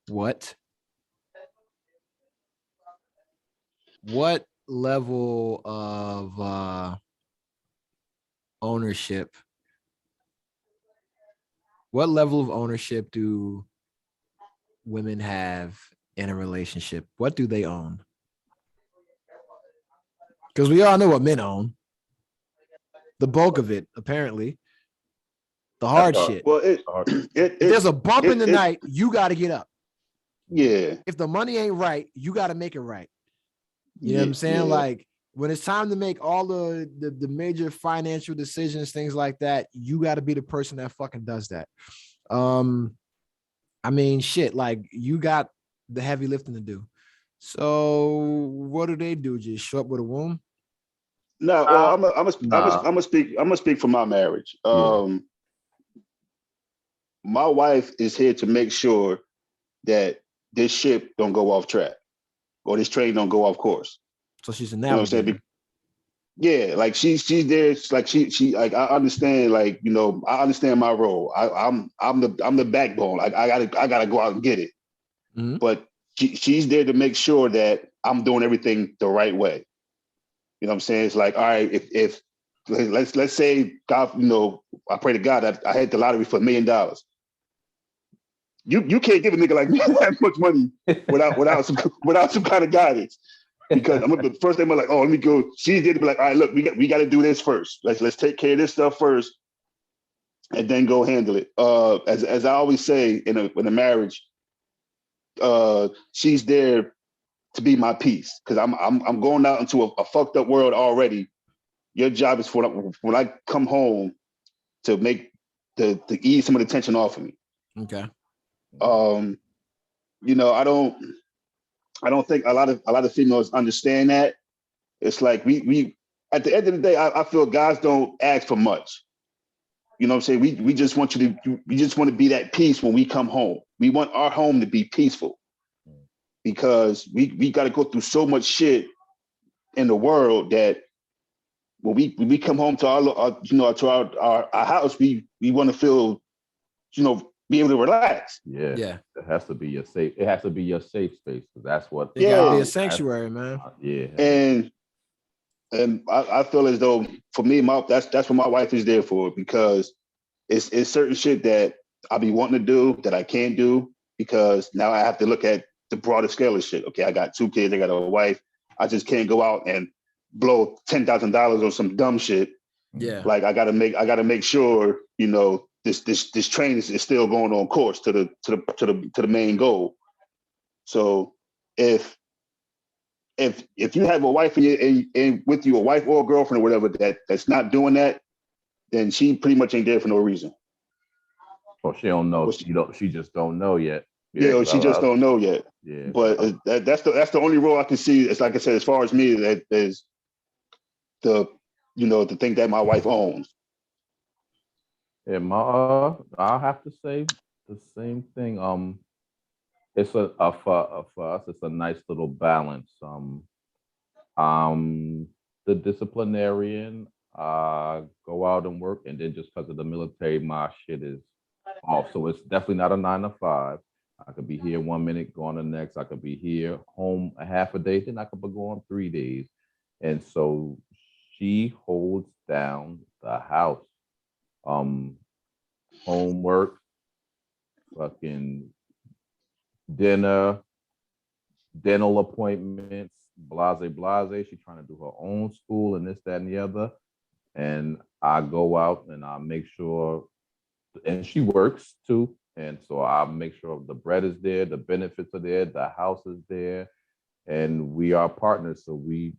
what level of ownership do women have in a relationship? What do they own? Because we all know what men own. The bulk of it, apparently. The hard shit. Well, if there's a bump in the night, you got to get up. Yeah. If the money ain't right, you got to make it right. You know what I'm saying? Yeah. Like when it's time to make all the major financial decisions, things like that, you got to be the person that fucking does that. I mean, shit, like you got the heavy lifting to do. So what do? Just show up with a womb? No, well, I'm gonna speak for my marriage. My wife is here to make sure that this ship don't go off track or this train don't go off course. So she's a navigator. You know what I'm saying? Yeah, like she's there. Like she like I understand. Like, you know, I understand my role. I'm the backbone. Like I gotta go out and get it. Mm-hmm. But she's there to make sure that I'm doing everything the right way. You know what I'm saying? It's like, all right, if let's say God, you know, I pray to God that I hit the lottery for $1 million. You can't give a nigga like me that much money without some kind of guidance. Because I'm the first thing I'm like, oh, let me go. She's there to be like, all right, look, we got to do this first. Let's take care of this stuff first, and then go handle it. As I always say in a marriage, she's there to be my peace because I'm going out into a fucked up world already. Your job is for when I come home to make to ease some of the tension off of me. Okay. You know, I don't think a lot of females understand that. It's like we at the end of the day, I feel guys don't ask for much. You know what I'm saying? We just want we just want to be that peace when we come home. We want our home to be peaceful because we got to go through so much shit in the world that when we come home to our house, we want to feel, be able to relax. Yeah. It has to be your safe. It has to be your safe space. That's what. It gotta be a sanctuary, man. Yeah. And I feel as though for me, that's what my wife is there for, because it's certain shit that I be wanting to do that I can't do because now I have to look at the broader scale of shit. Okay, I got 2 kids, I got a wife. I just can't go out and blow $10,000 on some dumb shit. Yeah. Like I gotta make sure, this train is still going on course to the main goal. So if you have a wife and with you, a wife or a girlfriend or whatever that's not doing that, then she pretty much ain't there for no reason. Well, she don't know. She just don't know yet. Yeah, she just don't know yet. Yeah. But that's the only role I can see. It's like I said, as far as me, that is the thing that my wife owns. Yeah, I'll have to say the same thing. It's for us, it's a nice little balance. The disciplinarian, go out and work, and then just because of the military, my shit is off. So it's definitely not a 9 to 5. I could be here 1 minute, go on the next. I could be here home a half a day, then I could be gone 3 days. And so she holds down the house. Homework, fucking dinner, dental appointments, blase. She's trying to do her own school and this, that, and the other. And I go out and I make sure, and she works too. And so I make sure the bread is there, the benefits are there, the house is there, and we are partners. So we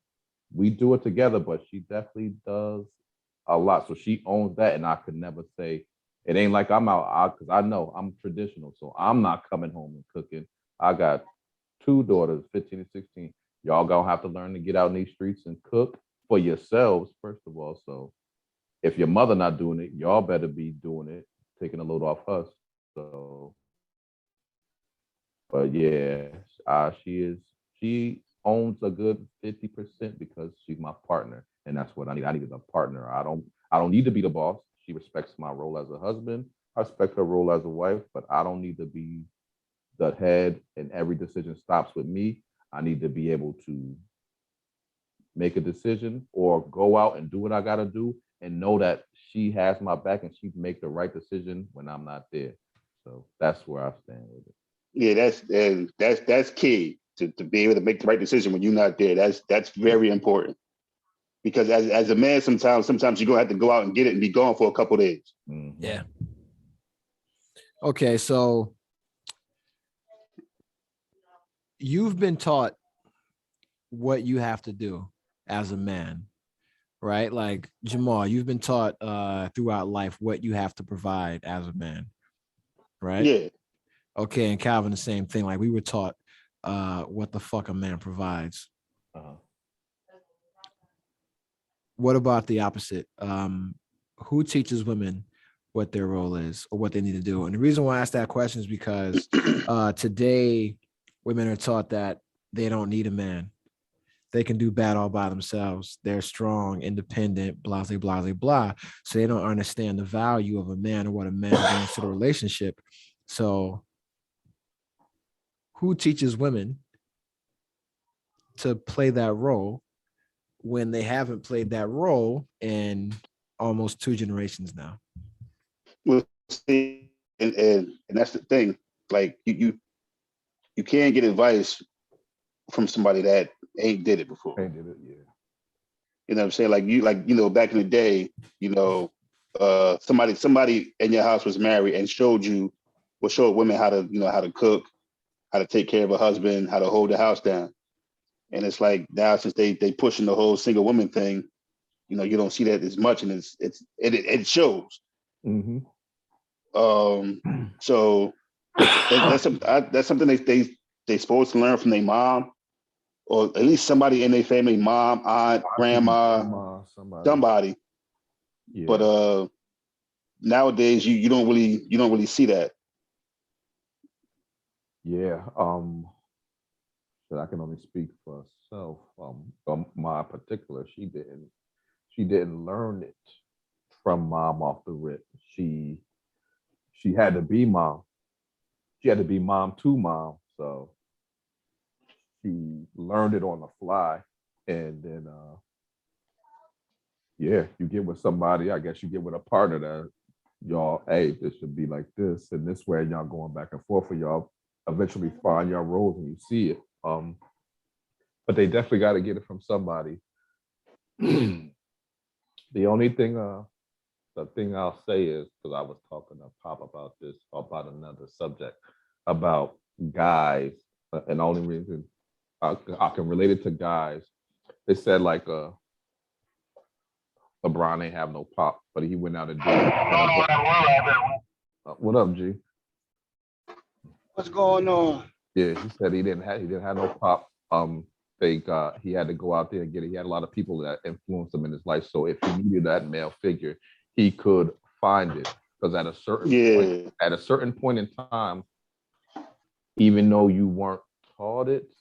do it together, but she definitely does a lot. So she owns that, and I could never say, it ain't like I'm out, because I know I'm traditional. So I'm not coming home and cooking. I got 2 daughters, 15 and 16. Y'all gonna have to learn to get out in these streets and cook for yourselves, first of all. So if your mother not doing it, y'all better be doing it, taking a load off us. So, but yeah, she owns a good 50% because she's my partner, and that's what I need. I need a partner. I don't need to be the boss. She respects my role as a husband. I respect her role as a wife, but I don't need to be the head and every decision stops with me. I need to be able to make a decision or go out and do what I got to do and know that she has my back and she make the right decision when I'm not there. So that's where I stand with it. Yeah, that's key to be able to make the right decision when you're not there. That's very important. Because as a man, sometimes you're gonna have to go out and get it and be gone for a couple of days. Mm-hmm. Yeah. Okay, so you've been taught what you have to do as a man, right? Like Jamal, you've been taught throughout life what you have to provide as a man, right? Yeah. Okay, and Calvin, the same thing. Like we were taught what the fuck a man provides. What about the opposite? Who teaches women what their role is or what they need to do? And the reason why I asked that question is because today women are taught that they don't need a man. They can do bad all by themselves. They're strong, independent, blah, blah, blah, blah. So they don't understand the value of a man or what a man brings to the relationship. So who teaches women to play that role when they haven't played that role in almost 2 generations now? Well, see, and that's the thing. Like you can't get advice from somebody that ain't did it before. Ain't did it, yeah. You know what I'm saying? Like back in the day, somebody in your house was married and showed women how to cook, how to take care of a husband, how to hold the house down. And it's like now since they pushing the whole single woman thing, you don't see that as much, and it shows. Mm-hmm. So that's something they supposed to learn from their mom, or at least somebody in their family, mom, aunt, grandma, somebody. Yeah. But nowadays you don't really see that. Yeah. But I can only speak for herself. My particular, she didn't learn it from mom off the rip. She had to be mom. She had to be mom to mom. So she learned it on the fly. And then yeah, you get with somebody, I guess you get with a partner that y'all, hey, this should be like this, and this way y'all going back and forth for y'all eventually find your roles and you see it. But they definitely got to get it from somebody. The only thing, the thing I'll say is, because I was talking to Pop about this, about another subject, about guys, and the only reason I can relate it to guys, they said like LeBron ain't have no pop, but he went out and did it. What up, G? What's going on? Yeah, he said he didn't have no pop. He had to go out there and get it. He had a lot of people that influenced him in his life. So if he needed that male figure, he could find it. Because at a certain point in time, even though you weren't taught it,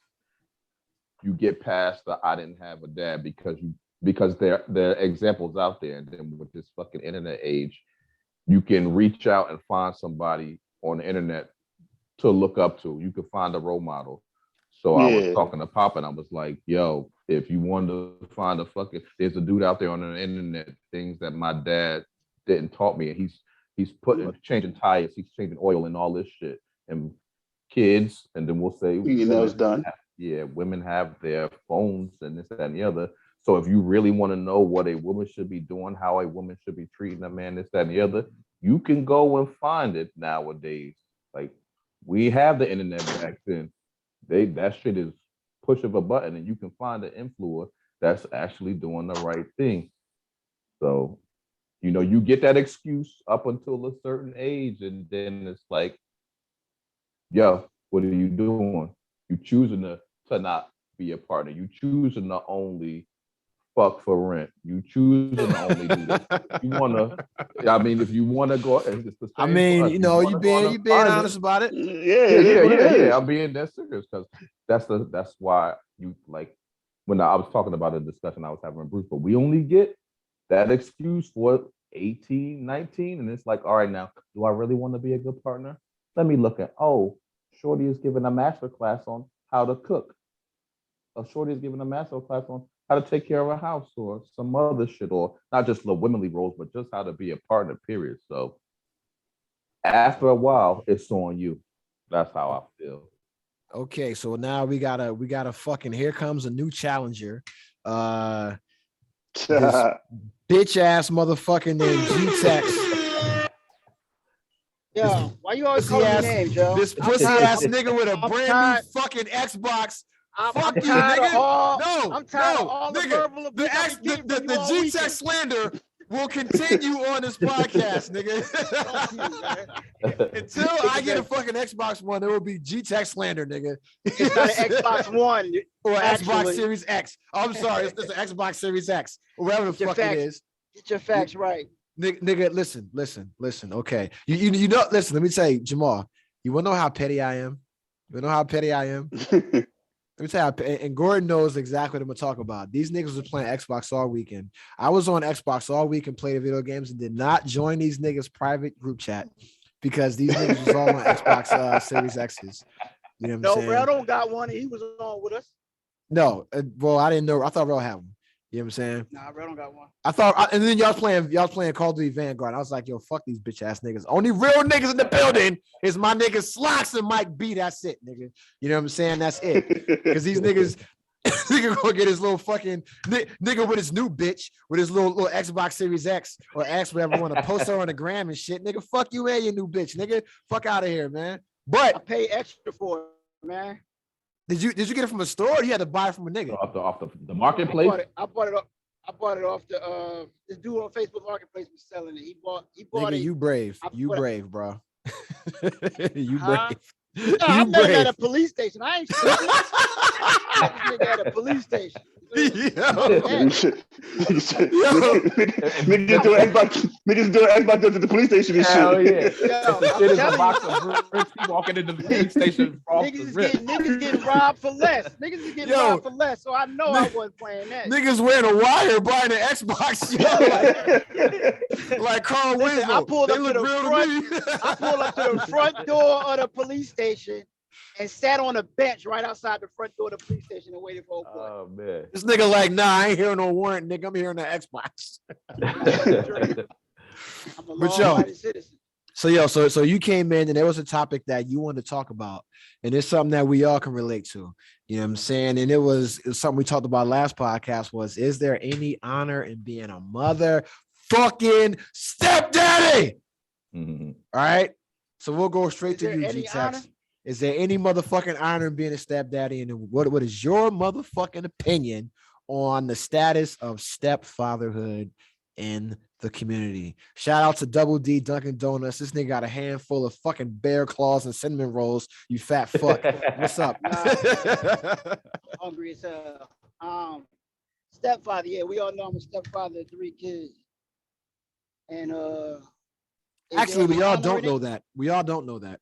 you get past the I didn't have a dad because there are examples out there. And then with this fucking internet age, you can reach out and find somebody on the internet to look up to. You could find a role model. So I was talking to Pop and I was like, yo, if you want to find there's a dude out there on the internet, things that my dad didn't taught me. And he's changing tires, he's changing oil and all this shit. And kids, and then we'll say, it's done. Women have their phones and this, that, and the other. So if you really want to know what a woman should be doing, how a woman should be treating a man, this, that, and the other, you can go and find it nowadays. Like, we have the internet back then. That shit is push of a button and you can find an influencer that's actually doing the right thing. So, you get that excuse up until a certain age, and then it's like, yo, what are you doing? You choosing to not be a partner. You choosing to only fuck for rent. You choosing to only do this. You wanna, if you wanna go, it's the same. You being honest about it. Yeah. I'm being that serious because that's why you like when I was talking about a discussion I was having with Bruce, but we only get that excuse for 18, 19, and it's like, all right, now, do I really want to be a good partner? Let me look at, Shorty is giving a master class on how to cook. Shorty is giving a master class on how to take care of a house or some other shit, or not just the womanly roles, but just how to be a partner, period. So after a while, it's on you. That's how I feel. Okay, so now we gotta fucking, here comes a new challenger. This bitch ass motherfucker named G-Tex. Yo, why you always calling me names, yo? This pussy ass nigga with a brand new fucking Xbox. Fuck you, nigga. I'm tired of all the verbal abuse. The G-Tex slander will continue on this podcast, nigga. Until I get a fucking Xbox One, there will be G-Tex slander, nigga. It's not an Xbox One. Or Xbox Series X. I'm sorry, it's an Xbox Series X. Or whatever the fuck it is. Get your facts right. Nigga, listen, okay. You know, listen, let me tell you, Jamal, you wanna know how petty I am? You wanna know how petty I am? Let me tell you, and Gordon knows exactly what I'm gonna talk about. These niggas were playing Xbox all weekend. I was on Xbox all week and played video games and did not join these niggas' private group chat because these niggas was all on Xbox Series X's. You know what I'm saying? Rel don't got one. He was on with us. No, well, I didn't know. I thought Rel had one. You know what I'm saying? Nah, Rel don't got one. I thought, and then y'all playing Call of Duty Vanguard. I was like, yo, fuck these bitch ass niggas. Only real niggas in the building is my niggas Slocks and Mike B. That's it, nigga. You know what I'm saying? That's it. Because these niggas, nigga gonna get his little fucking nigga with his new bitch with his little Xbox Series X or X, whatever, want to post her on the gram and shit. Nigga, fuck you and your new bitch, nigga. Fuck out of here, man. But I pay extra for it, man. Did you get it from a store or you had to buy it from a nigga? Off the marketplace? I bought it I bought it off the this dude on Facebook Marketplace was selling it. He bought Nigga, it. you brave. You What- brave, bro. You Huh? brave. No, I You met him at brave. a police station. I ain't stupid. I met this nigga at a police station. Yo. Niggas doing Xbox at the police station and Hell shit. yeah. Yo, The I'm shit is a telling box you. of bricks. He walking into the police station off the rip. Niggas getting robbed for less. Niggas is getting Yo. robbed for less. So I know I wasn't playing that. Niggas wearing a wire buying an Xbox, yo, like Carl Listen, Winslow. I pulled They up to look the real front. to me. I pulled up to the front door of the police station and sat on a bench right outside the front door of the police station and waited for a boy. Oh man. This nigga like, nah, I ain't hearing no warrant, nigga. I'm hearing an Xbox. I'm a But yo, law-abiding citizen. So you came in and there was a topic that you wanted to talk about, and it's something that we all can relate to. You know what I'm saying? And it was something we talked about last podcast was, is there any honor in being a mother fucking stepdaddy? Mhm. All right. So we'll go straight Is to there you, any G-Tex. honor? Is there any motherfucking honor in being a stepdaddy? And what is your motherfucking opinion on the status of stepfatherhood in the community? Shout out to Double D Dunkin' Donuts. This nigga got a handful of fucking bear claws and cinnamon rolls. You fat fuck. What's up? Hungry as hell. Stepfather, yeah, we all know I'm a stepfather of 3 kids. And Actually, we all don't know that. We all don't know that.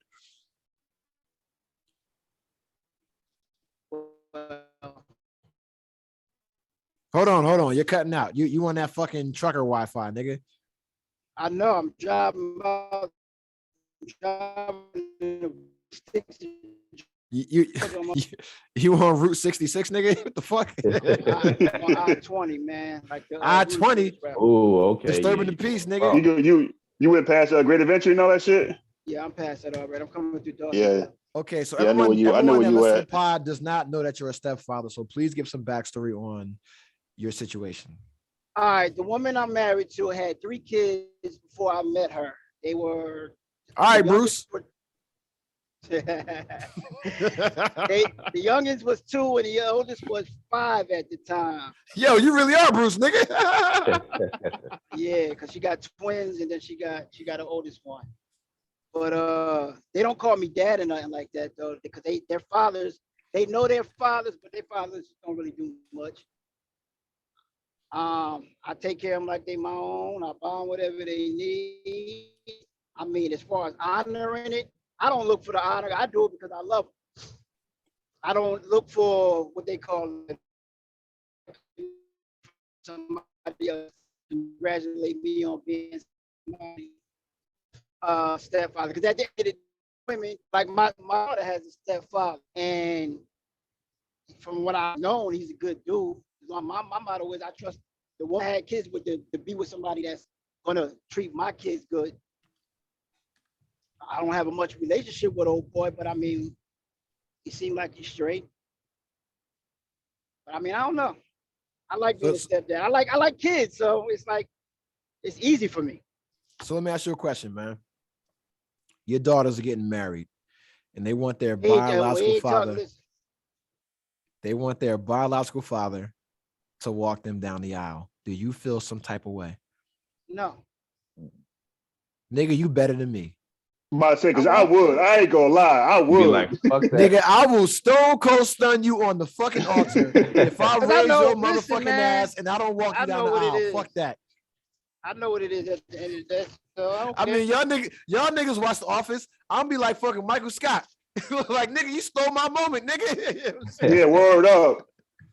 Hold on. You're cutting out. You on that fucking trucker Wi-Fi, nigga. I know I'm driving You on Route 66, nigga? What the fuck? I-20, man. Like the I-20. Oh, okay. Disturbing the peace, nigga. You went past Great Adventure and all that shit? Yeah, I'm past that already. I'm coming through Dawson. Yeah. Okay, so Yeah, I know everyone where that you listens to at. the pod does not know that you're a stepfather. So please give some backstory on your situation. All right, the woman I'm married to had 3 kids before I met her. They were all right, Bruce. The youngest was 2 and the oldest was 5 at the time. Yo, you really are Bruce, nigga. Yeah, because she got twins and then she got the oldest one. But they don't call me dad or nothing like that though, because their fathers, they know their fathers, but their fathers don't really do much. I take care of them like they my own. I buy them whatever they need. I mean, as far as honoring it, I don't look for the honor. I do it because I love them. I don't look for what they call it. Somebody else congratulate me on being somebody stepfather. Because at the end of the day, women, like my daughter has a stepfather, and from what I've known, he's a good dude. My motto is I trust the one I had kids with to be with somebody that's gonna treat my kids good. I don't have a much relationship with old boy, but I mean, he seemed like he's straight. But I mean, I don't know. I like being a stepdad. I like kids, so it's like it's easy for me. So let me ask you a question, man. Your daughters are getting married, and they want their biological father. They want their biological father to walk them down the aisle. Do you feel some type of way? No. Nigga, you better than me. I'm about to say, because I would. I ain't gonna lie. I would. Like, fuck that. Nigga, I will stone cold stun you on the fucking altar if I raise your motherfucking ass and I don't walk you down the aisle. Fuck that. I know what it is at the end of the day. So I mean, y'all niggas watch The Office. I'm be like fucking Michael Scott. Like, nigga, you stole my moment, nigga. Yeah, word up.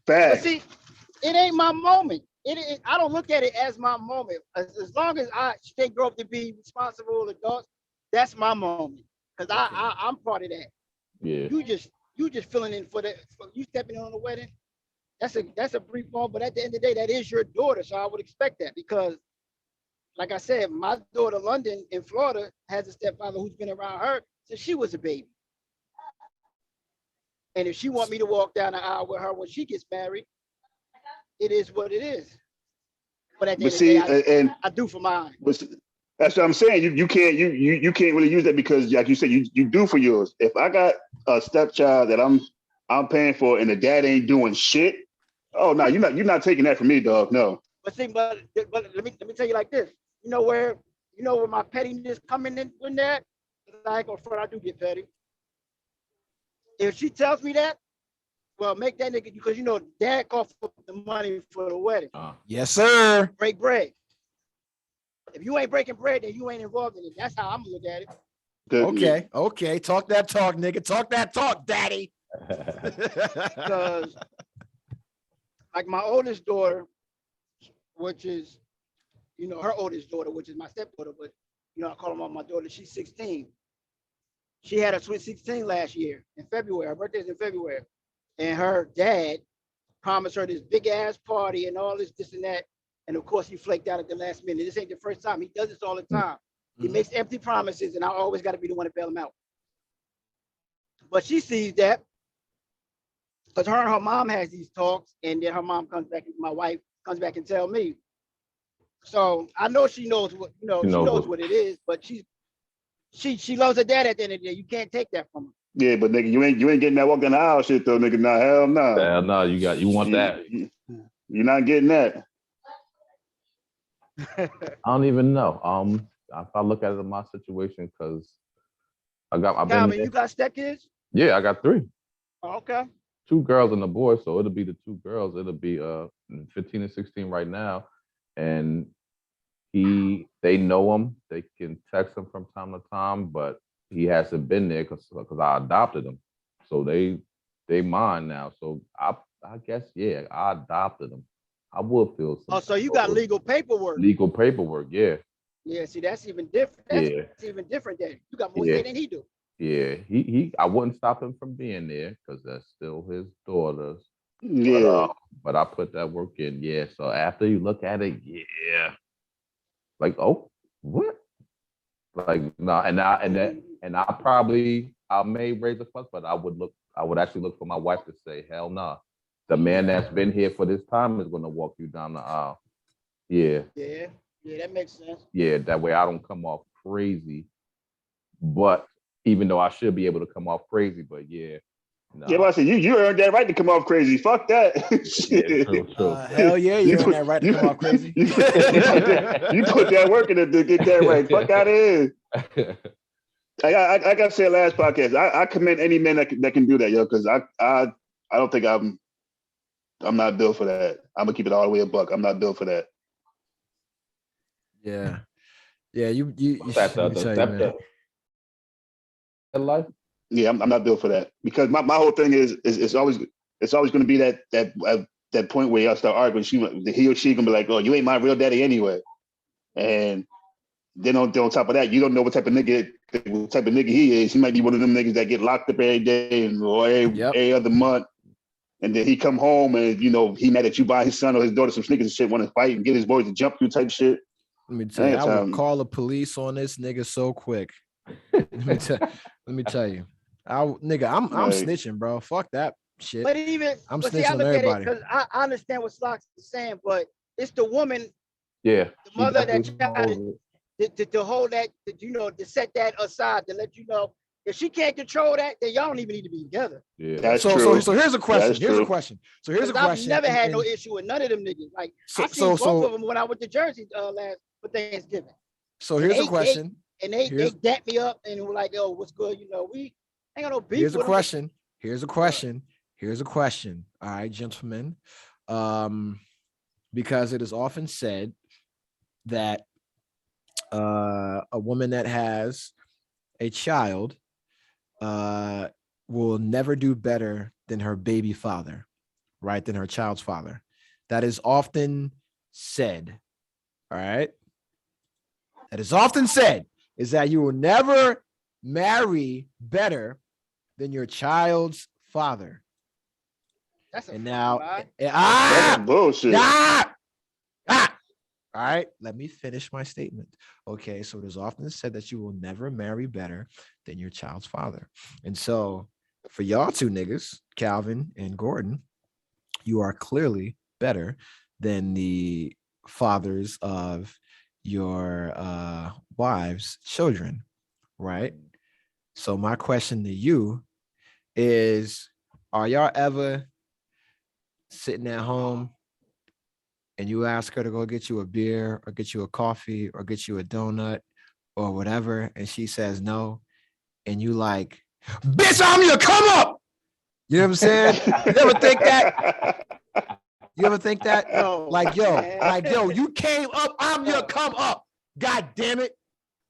Fact. But see, it ain't my moment. I don't look at it as my moment. As long as they grow up to be responsible adults, that's my moment. Because I'm part of that. Yeah. You just filling in for you stepping in on the wedding. That's a brief moment, but at the end of the day, that is your daughter. So I would expect that because, like I said, my daughter London in Florida has a stepfather who's been around her since she was a baby. And if she want me to walk down the aisle with her when she gets married, it is what it is. But at the end of the day, I do for mine. That's what I'm saying. You can't really use that because, like you said, you do for yours. If I got a stepchild that I'm paying for and the dad ain't doing shit, oh no, you're not taking that from me, dog. No. But see, but let me tell you like this. You know where my pettiness coming in with that? I ain't gonna front, I do get petty. If she tells me that, well, make that nigga, because dad called for the money for the wedding. Yes, sir. Break bread. If you ain't breaking bread, then you ain't involved in it. That's how I'm gonna look at it. Okay. Talk that talk, nigga. Talk that talk, daddy. Because like my oldest daughter, which is, her oldest daughter, which is my stepdaughter, but I call her my daughter, she's 16. She had a sweet 16 last year in February. Her birthday's in February. And her dad promised her this big ass party and all this and that. And of course, he flaked out at the last minute. This ain't the first time. He does this all the time. He makes empty promises, and I always got to be the one to bail him out. But she sees that because her and her mom has these talks, and then her mom comes back, my wife comes back and tell me. So I know she knows what she knows what it is, but she loves her dad at the end of the day. You can't take that from her. Yeah, but nigga, you ain't getting that walk down the aisle shit though, nigga. Nah, hell no. Hell no, you want that. You're not getting that. I don't even know. If I look at it in my situation, because I've been. You got stepkids? Yeah, I got 3. Oh, okay. 2 girls and a boy, so it'll be the 2 girls. It'll be 15 and 16 right now, and they know him. They can text him from time to time, but he hasn't been there because I adopted him, so they mine now. So I guess I adopted him. I would feel. So you got legal paperwork. Legal paperwork, yeah. Yeah, see, that's even different. That's even different. Then you got more say than he do. Yeah, he. I wouldn't stop him from being there because that's still his daughter's. Yeah, but I put that work in. Yeah, so after you look at it, yeah, like, oh, what? Like, no, and I may raise a fuss, but I would actually look for my wife to say, hell no. Nah. The man that's been here for this time is going to walk you down the aisle. Yeah. Yeah, that makes sense. Yeah, that way I don't come off crazy. But even though I should be able to come off crazy, but yeah. No. Yeah, but I said you earned that right to come off crazy. Fuck that. Yeah, true. Hell yeah, you earned that right to come off crazy. You put that work in to get that right. Fuck out of here. I got to say last podcast, I commend any man that can do that, yo, because I don't think I'm not built for that. I'm gonna keep it all the way a buck. I'm not built for that. Yeah. You life. Yeah, I'm not built for that because my whole thing is it's always going to be that point where y'all start arguing. He or she gonna be like, "Oh, you ain't my real daddy anyway," and then on top of that, you don't know what type of nigga he is. He might be one of them niggas that get locked up every day or every other month. And then he come home and, he mad at you buy his son or his daughter some sneakers and shit, want to fight and get his boys to jump you type shit. Let me tell you, I will call the police on this nigga so quick. Let me tell you. I'm snitching, bro. Fuck that shit. But I'm snitching on everybody. Because I understand what Slocks is saying, but it's the woman, the mother that child to hold that, to set that aside, to let you know. If she can't control that, then y'all don't even need to be together. Yeah, that's true. So here's a question. I've never had no issue with none of them niggas. Like I seen both of them when I went to Jersey for Thanksgiving. So here's a question. They dapped me up and were like, "Yo, what's good?" We ain't got no beef. Here's a question. All right, gentlemen. Because it is often said that a woman that has a child will never do better than her baby father, right? Than her child's father. That is often said, all right? That is often said is that you will never marry better than your child's father. That's that's bullshit. All right, let me finish my statement. Okay, so it is often said that you will never marry better than your child's father. And so for y'all two niggas, Calvin and Gordon, you are clearly better than the fathers of your wives' children, right? So my question to you is, are y'all ever sitting at home and you ask her to go get you a beer or get you a coffee or get you a donut or whatever, and she says no, and you like, bitch, I'm your come up. You know what I'm saying? You ever think that? You ever think that? No, like, yo, man. like, yo, you came up, I'm your come up. God damn it.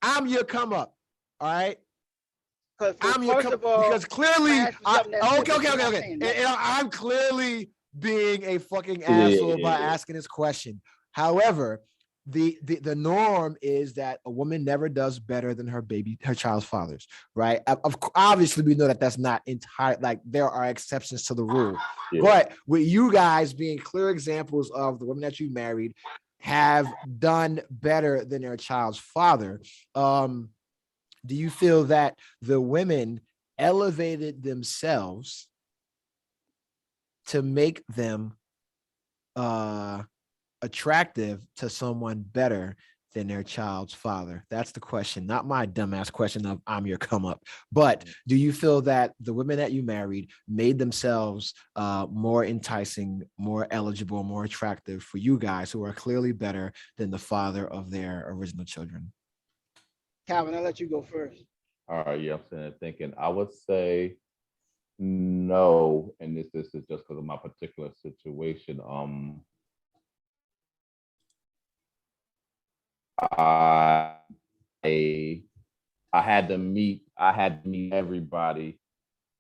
I'm your come up. All right. I'm your come because clearly, okay. And I'm clearly being a fucking asshole by asking this question. However, the norm is that a woman never does better than her child's fathers, right? Obviously, we know that that's not entire. Like there are exceptions to the rule, but with you guys being clear examples of the women that you married have done better than their child's father. Do you feel that the women elevated themselves to make them attractive to someone better than their child's father? That's the question, not my dumbass question of I'm your come up. But do you feel that the women that you married made themselves more enticing, more eligible, more attractive for you guys who are clearly better than the father of their original children? Calvin, I'll let you go first. All right, yeah, I'm sitting thinking. I would say no, and this is just because of my particular situation. I had to meet everybody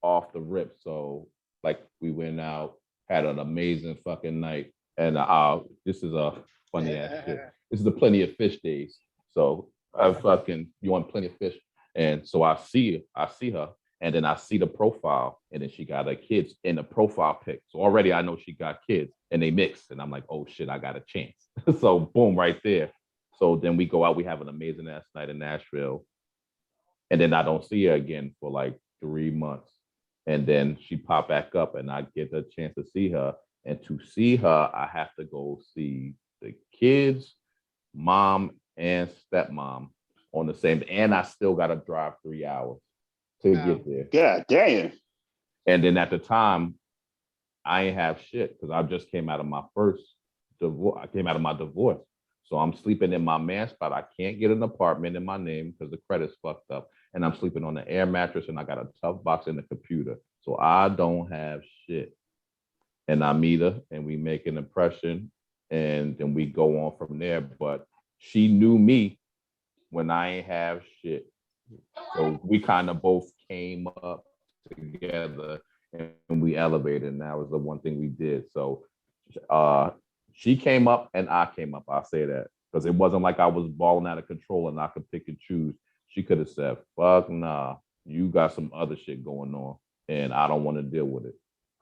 off the rip. So like we went out, had an amazing fucking night, and this is a funny ass shit. This is the Plenty of Fish days. So you want Plenty of Fish, and so I see her, and then I see the profile, and then she got her kids in the profile pic. So already I know she got kids, and they mix, and I'm like, oh shit, I got a chance. So boom, right there. So then we go out, we have an amazing ass night in Nashville, and then I don't see her again for like 3 months, and then she pop back up, and I get a chance to see her, and to see her, I have to go see the kids, mom and stepmom on the same, and I still got to drive 3 hours to get there. God damn. And then at the time, I ain't have shit because I just came out of my first divorce. I came out of my divorce. So I'm sleeping in my man spot. I can't get an apartment in my name because the credit's fucked up. And I'm sleeping on the air mattress, and I got a tough box in the computer. So I don't have shit. And I meet her, and we make an impression, and then we go on from there. But she knew me when I ain't have shit. So we kind of both came up together, and we elevated, and that was the one thing we did. So she came up and I came up. I'll say that because it wasn't like I was balling out of control and I could pick and choose. She could have said, fuck nah, you got some other shit going on and I don't want to deal with it.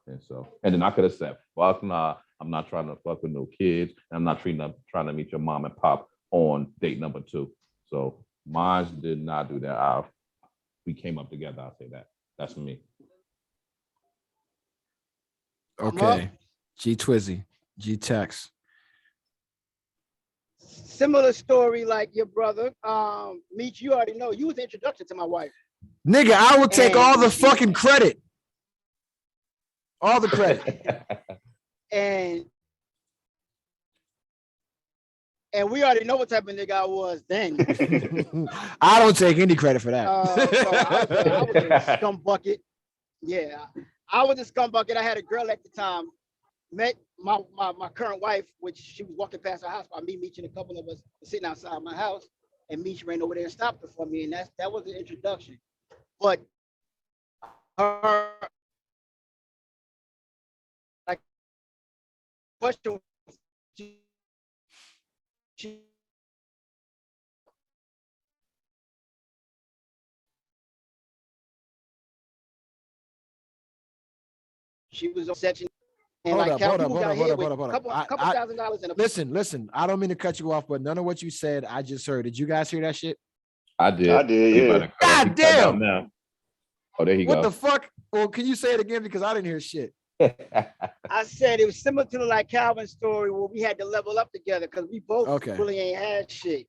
And then I could have said, fuck nah, I'm not trying to fuck with no kids. And I'm not trying to meet your mom and pop on date number 2. So mine did not do that. We came up together. I'll say that. That's me. Okay. G Twizzy. G-Tex. Similar story like your brother. Meech, you already know. You was the introduction to my wife. Nigga, I will take all the fucking credit. All the credit. and we already know what type of nigga I was then. I don't take any credit for that. So I was a scum bucket. Yeah, I was a scum bucket. I had a girl at the time. Met my current wife, which she was walking past our house. Me, Meech, and a couple of us were sitting outside my house, and Meech ran over there and stopped her for me, and that was the introduction. But her question, she was on section. And hold like up. couple $1,000 in a listen, I don't mean to cut you off, but none of what you said, I just heard. Did you guys hear that shit? I did, yeah. God damn. Now. Oh, there you go. What the fuck? Well, can you say it again? Because I didn't hear shit. I said it was similar to like Calvin's story where we had to level up together because we both really ain't had shit.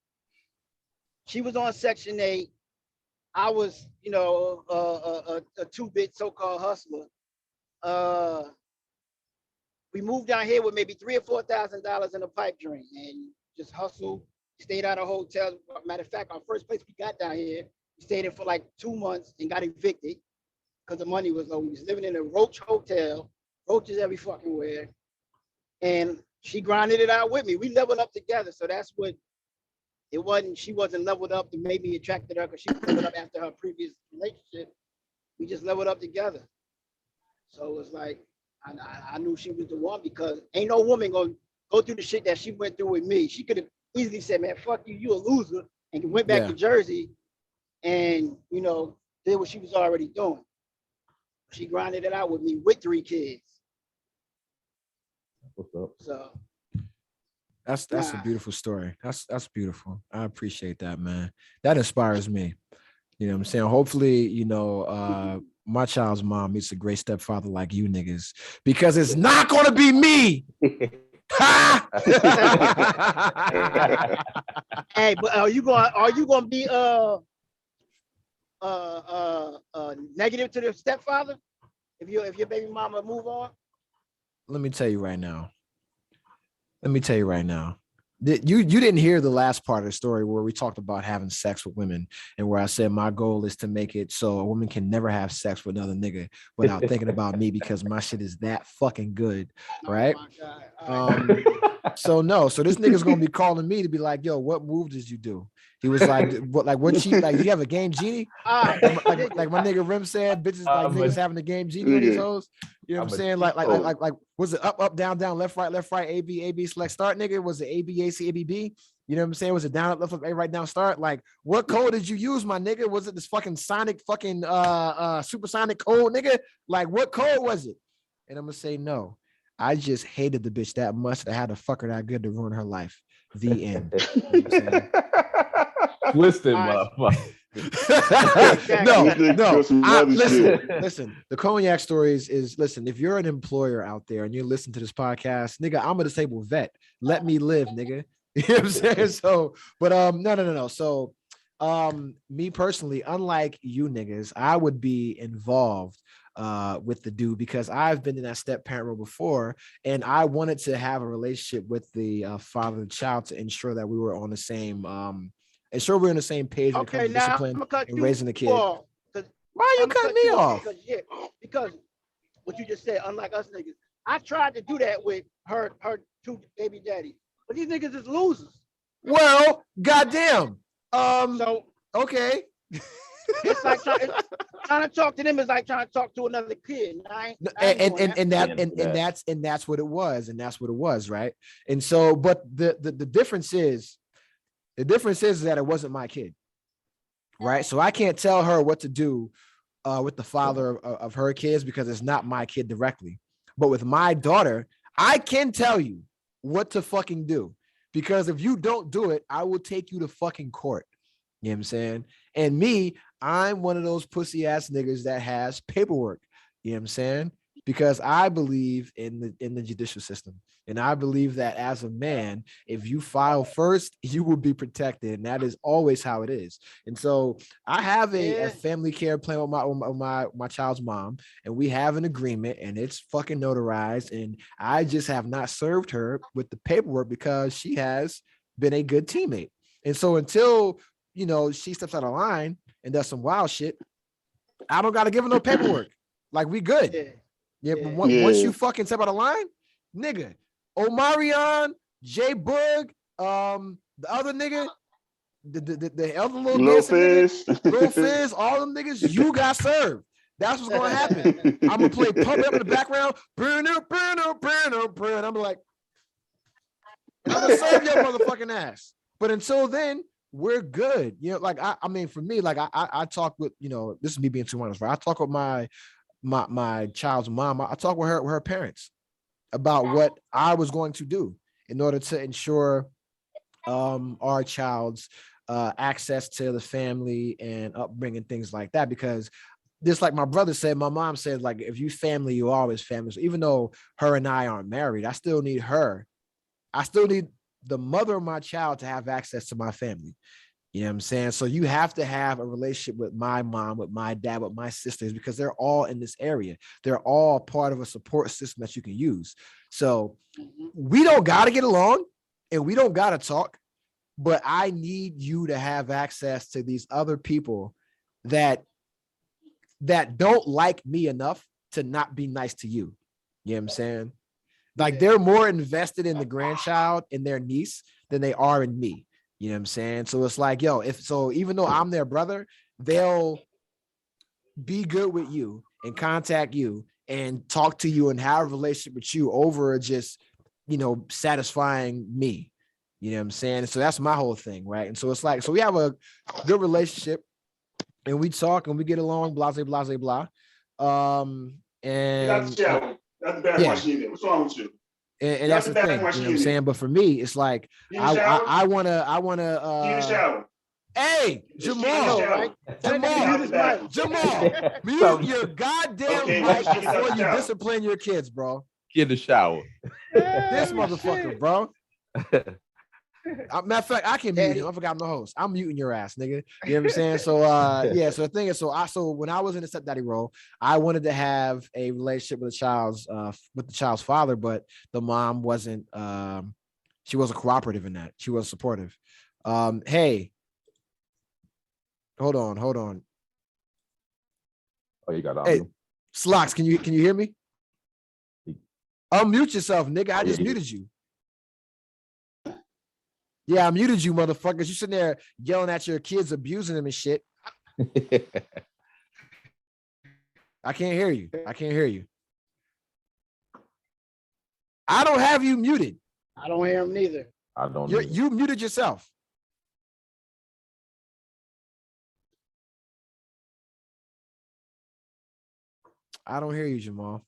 She was on Section 8. I was, a 2-bit so-called hustler. we moved down here with maybe $3,000 or $4,000 in a pipe dream and just hustled, stayed out of hotels. Matter of fact, our first place we got down here, we stayed in for like 2 months and got evicted because the money was low. We was living in a roach hotel, roaches every fucking where. And she grinded it out with me. We leveled up together. So that's what it wasn't. She wasn't leveled up to make me attracted her because she was leveled up after her previous relationship. We just leveled up together. So it was like, I knew she was the one because ain't no woman gonna go through the shit that she went through with me. She could have easily said, man, fuck you, you a loser, and went back to Jersey and, you know, did what she was already doing. She grinded it out with me with 3 kids. What's up? So that's a beautiful story. That's beautiful. I appreciate that, man. That inspires me. You know what I'm saying? Hopefully, you know, my child's mom meets a great stepfather like you niggas, because it's not gonna be me. Hey, but are you gonna be negative to the stepfather if your baby mama move on? Let me tell you right now. You didn't hear the last part of the story where we talked about having sex with women and where I said my goal is to make it so a woman can never have sex with another nigga without thinking about me because my shit is that fucking good, right? So this nigga's gonna be calling me to be like, yo, what move did you do? He was like, what cheat? Like, do you have a game genie? Like my nigga Rim said, bitches like niggas having a game genie with these hoes. You know what I'm saying? Like, was it up, down, left, right, A, B, select, start, nigga? Was it A, B, A, C, A, B, B? You know what I'm saying? Was it down, up, left, A, right, down, start? Like, what code did you use, my nigga? Was it this fucking sonic fucking supersonic code, nigga? Like, what code was it? And I'm gonna say no. I just hated the bitch that much that I had to fuck her that good to ruin her life. The end. You know Twisted, motherfucker. Listen. The Cognac story is listen. If you're an employer out there and you listen to this podcast, nigga, I'm a disabled vet. Let me live, nigga. You know what I'm saying? So, but no. So, me personally, unlike you niggas, I would be involved with the dude because I've been in that step parent role before, and I wanted to have a relationship with the father of the child to ensure that we were on the same ensure we're on the same page when it comes to discipline and raising the kid. Why are you cutting me off? Because what you just said, unlike us niggas, I tried to do that with her 2 baby daddies, but these niggas is losers. Well, goddamn. So okay. It's like trying to talk to them is like trying to talk to another kid. And that's what it was, right? And so, but the difference is that it wasn't my kid, right? So I can't tell her what to do with the father of her kids because it's not my kid directly. But with my daughter, I can tell you what to fucking do, because if you don't do it, I will take you to fucking court. You know what I'm saying? And me, I'm one of those pussy ass niggas that has paperwork. You know what I'm saying? Because I believe in the judicial system. And I believe that as a man, if you file first, you will be protected. And that is always how it is. And so I have a family care plan with my child's mom, and we have an agreement, and it's fucking notarized. And I just have not served her with the paperwork because she has been a good teammate. And so until, you know, she steps out of line and does some wild shit, I don't got to give her no paperwork. Like, we good. But once you fucking step out of line, nigga, Omarion, J Boog, the other nigga, the other little Fizz, all them niggas, you got served. That's what's gonna happen. I'm gonna play pump up in the background, burn up. I'm like, I'm gonna serve your motherfucking ass. But until then, we're good. You know, like I mean, for me, like I talk with, you know, this is me being too honest, right? I talk with my child's mom. I talk with her parents about what I was going to do in order to ensure our child's access to the family and upbringing, things like that. Because just like my brother said, my mom said, like, if you family, you always family. So even though her and I aren't married, I still need her. I still need the mother of my child to have access to my family. You know what I'm saying? So you have to have a relationship with my mom, with my dad, with my sisters, because they're all in this area. They're all part of a support system that you can use. So we don't got to get along and we don't got to talk, but I need you to have access to these other people that don't like me enough to not be nice to you. You know what I'm saying? Like they're more invested in the grandchild and their niece than they are in me. You know what I'm saying? So it's like, yo, even though I'm their brother, they'll be good with you and contact you and talk to you and have a relationship with you over just, satisfying me. You know what I'm saying? So that's my whole thing, right? And so it's like, so we have a good relationship and we talk and we get along, blah, blah, blah, blah. And that's the bad question. What's wrong with you? And that's the thing, you know what I'm saying? But for me, it's like I wanna hey, Jamal, mute your goddamn mic before you discipline your kids, bro. Get in the shower. This motherfucker, bro. Matter of fact, I can mute him. I forgot I'm the host. I'm muting your ass, nigga. You know what I'm saying? So so the thing is, so when I was in the stepdaddy role, I wanted to have a relationship with the child's father, but the mom wasn't she wasn't cooperative in that. She was supportive. Hey, hold on. Oh, you got hey, Slocks, can you hear me? Unmute yourself, nigga. I just muted you. Yeah, I muted you, motherfuckers. You sitting there yelling at your kids, abusing them and shit. I can't hear you. I don't have you muted. I don't hear him neither. I don't. You muted yourself. I don't hear you, Jamal.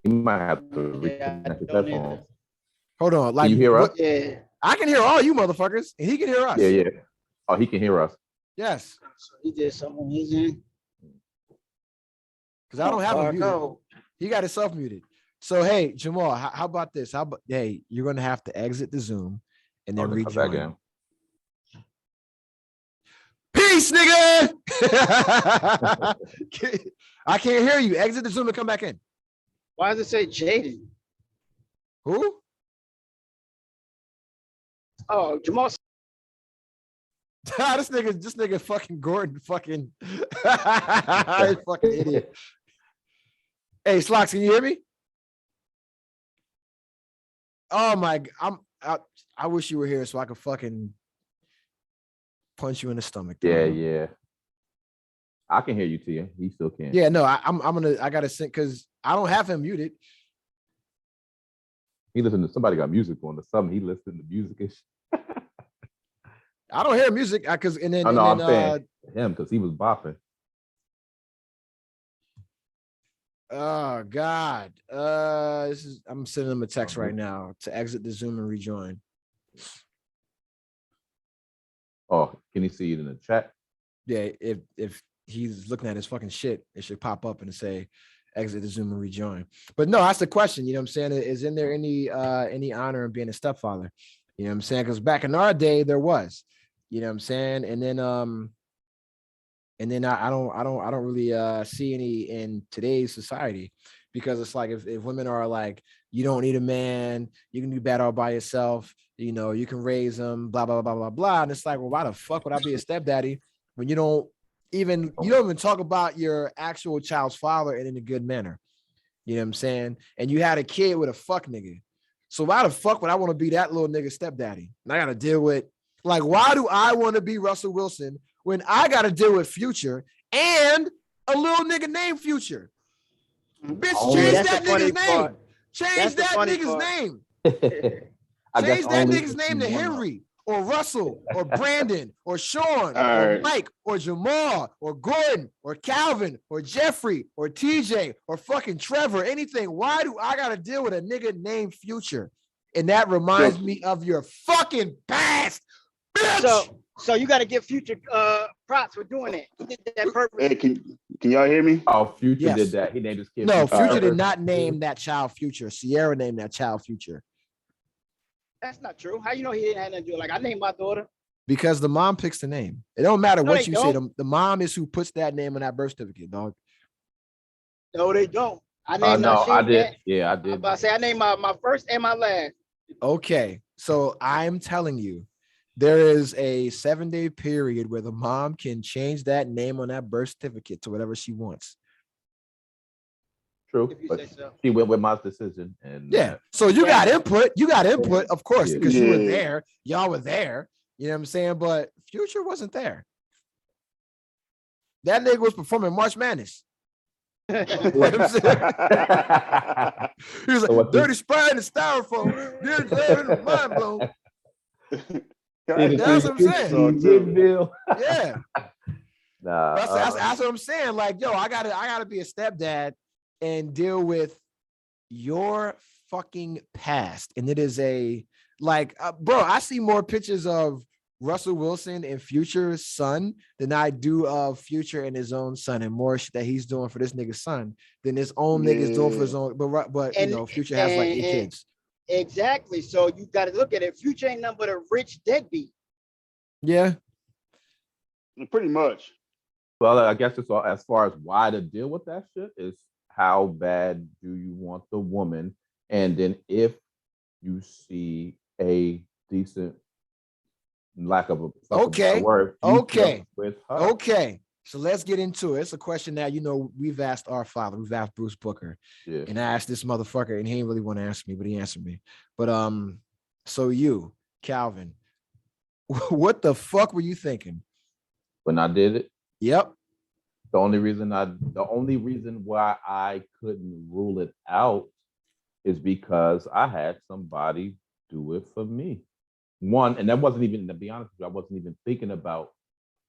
You might have to reconnect his headphones. Hold on. Like, can you hear us? Yeah. I can hear all you motherfuckers, and he can hear us. Yeah. Oh, he can hear us. Yes. So he did something on his end. Because I don't have him muted. He got himself muted. So, hey, Jamal, how about this? Hey, you're going to have to exit the Zoom and then rejoin. Peace, nigga! I can't hear you. Exit the Zoom and come back in. Why does it say Jaden? Who? Oh, Jamal. This nigga fucking Gordon fucking fucking idiot. Hey, Slocks, can you hear me? Oh my, I wish you were here so I could fucking punch you in the stomach. Yeah. I can hear you, Tia. He still can. Yeah, no, I gotta sing because I don't have him muted. He listened to somebody got music on or something. He listened to music and shit. I don't hear music because I'm saying him because he was bopping. Oh God. I'm sending him a text right now to exit the Zoom and rejoin. Oh, can he see it in the chat? Yeah, if he's looking at his fucking shit, it should pop up and say exit the Zoom and rejoin. But no, that's the question. You know what I'm saying? Is in there any honor in being a stepfather? You know what I'm saying? Because back in our day, there was. You know what I'm saying? And then I don't really see any in today's society, because it's like if women are like, you don't need a man, you can do bad all by yourself, you can raise them, blah blah blah blah blah. And it's like, well, why the fuck would I be a stepdaddy when you don't even talk about your actual child's father in a good manner? You know what I'm saying? And you had a kid with a fuck nigga. So why the fuck would I want to be that little nigga stepdaddy? And I got to deal with, like, why do I want to be Russell Wilson when I got to deal with Future and a little nigga named Future? Bitch, change that nigga's name. Change that nigga's name. Change that nigga's name to Henry or Russell or Brandon or Sean or Mike or Jamal or Gordon or Calvin or Jeffrey or TJ or fucking Trevor, anything. Why do I got to deal with a nigga named Future? And that reminds me of your fucking past, bitch. So you got to give Future props for doing it. He did that purpose. Hey, can y'all hear me? Oh, Future did that. He named his kid. No, Future did not name that child Future. Sierra named that child Future. That's not true. How you know he didn't have nothing to do? Like, I named my daughter. Because the mom picks the name. It don't matter No, what they you say. don't. The mom is who puts that name on that birth certificate, dog. No, they don't. I named No, I did. that. Yeah, I I'm did. about to say I named my first and my last. Okay, so I'm telling you, there is a 7-day period where the mom can change that name on that birth certificate to whatever she wants. True, If you but say so. she went with my decision, and Yeah. So you got input. You got input, of course, Yeah. because you were there. Y'all were there. You know what I'm saying? But Future wasn't there. That nigga was performing March Madness. You know what I'm saying? He was like, dirty Sprite and styrofoam. Mind blown. That's what I'm saying. Yeah. That's what I'm saying. Like, yo, I gotta be a stepdad and deal with your fucking past. And it is bro, I see more pictures of Russell Wilson and Future's son than I do of Future and his own son, and more shit that he's doing for this nigga's son than his own niggas doing for his own. But you know, Future has like 8 kids. Exactly. So you got to look at it. Future ain't nothing but a rich deadbeat. Yeah. Pretty much. Well, I guess it's all, as far as why to deal with that shit is how bad do you want the woman, and then if you see a decent lack of a word. Okay. So let's get into it. It's a question that, you know, we've asked our father, we've asked Bruce Booker, and I asked this motherfucker, and he didn't really want to answer me, but he answered me. But so you, Calvin, what the fuck were you thinking when I did it? Yep. The only reason why I couldn't rule it out is because I had somebody do it for me. One, and that wasn't even, to be honest with you, I wasn't even thinking about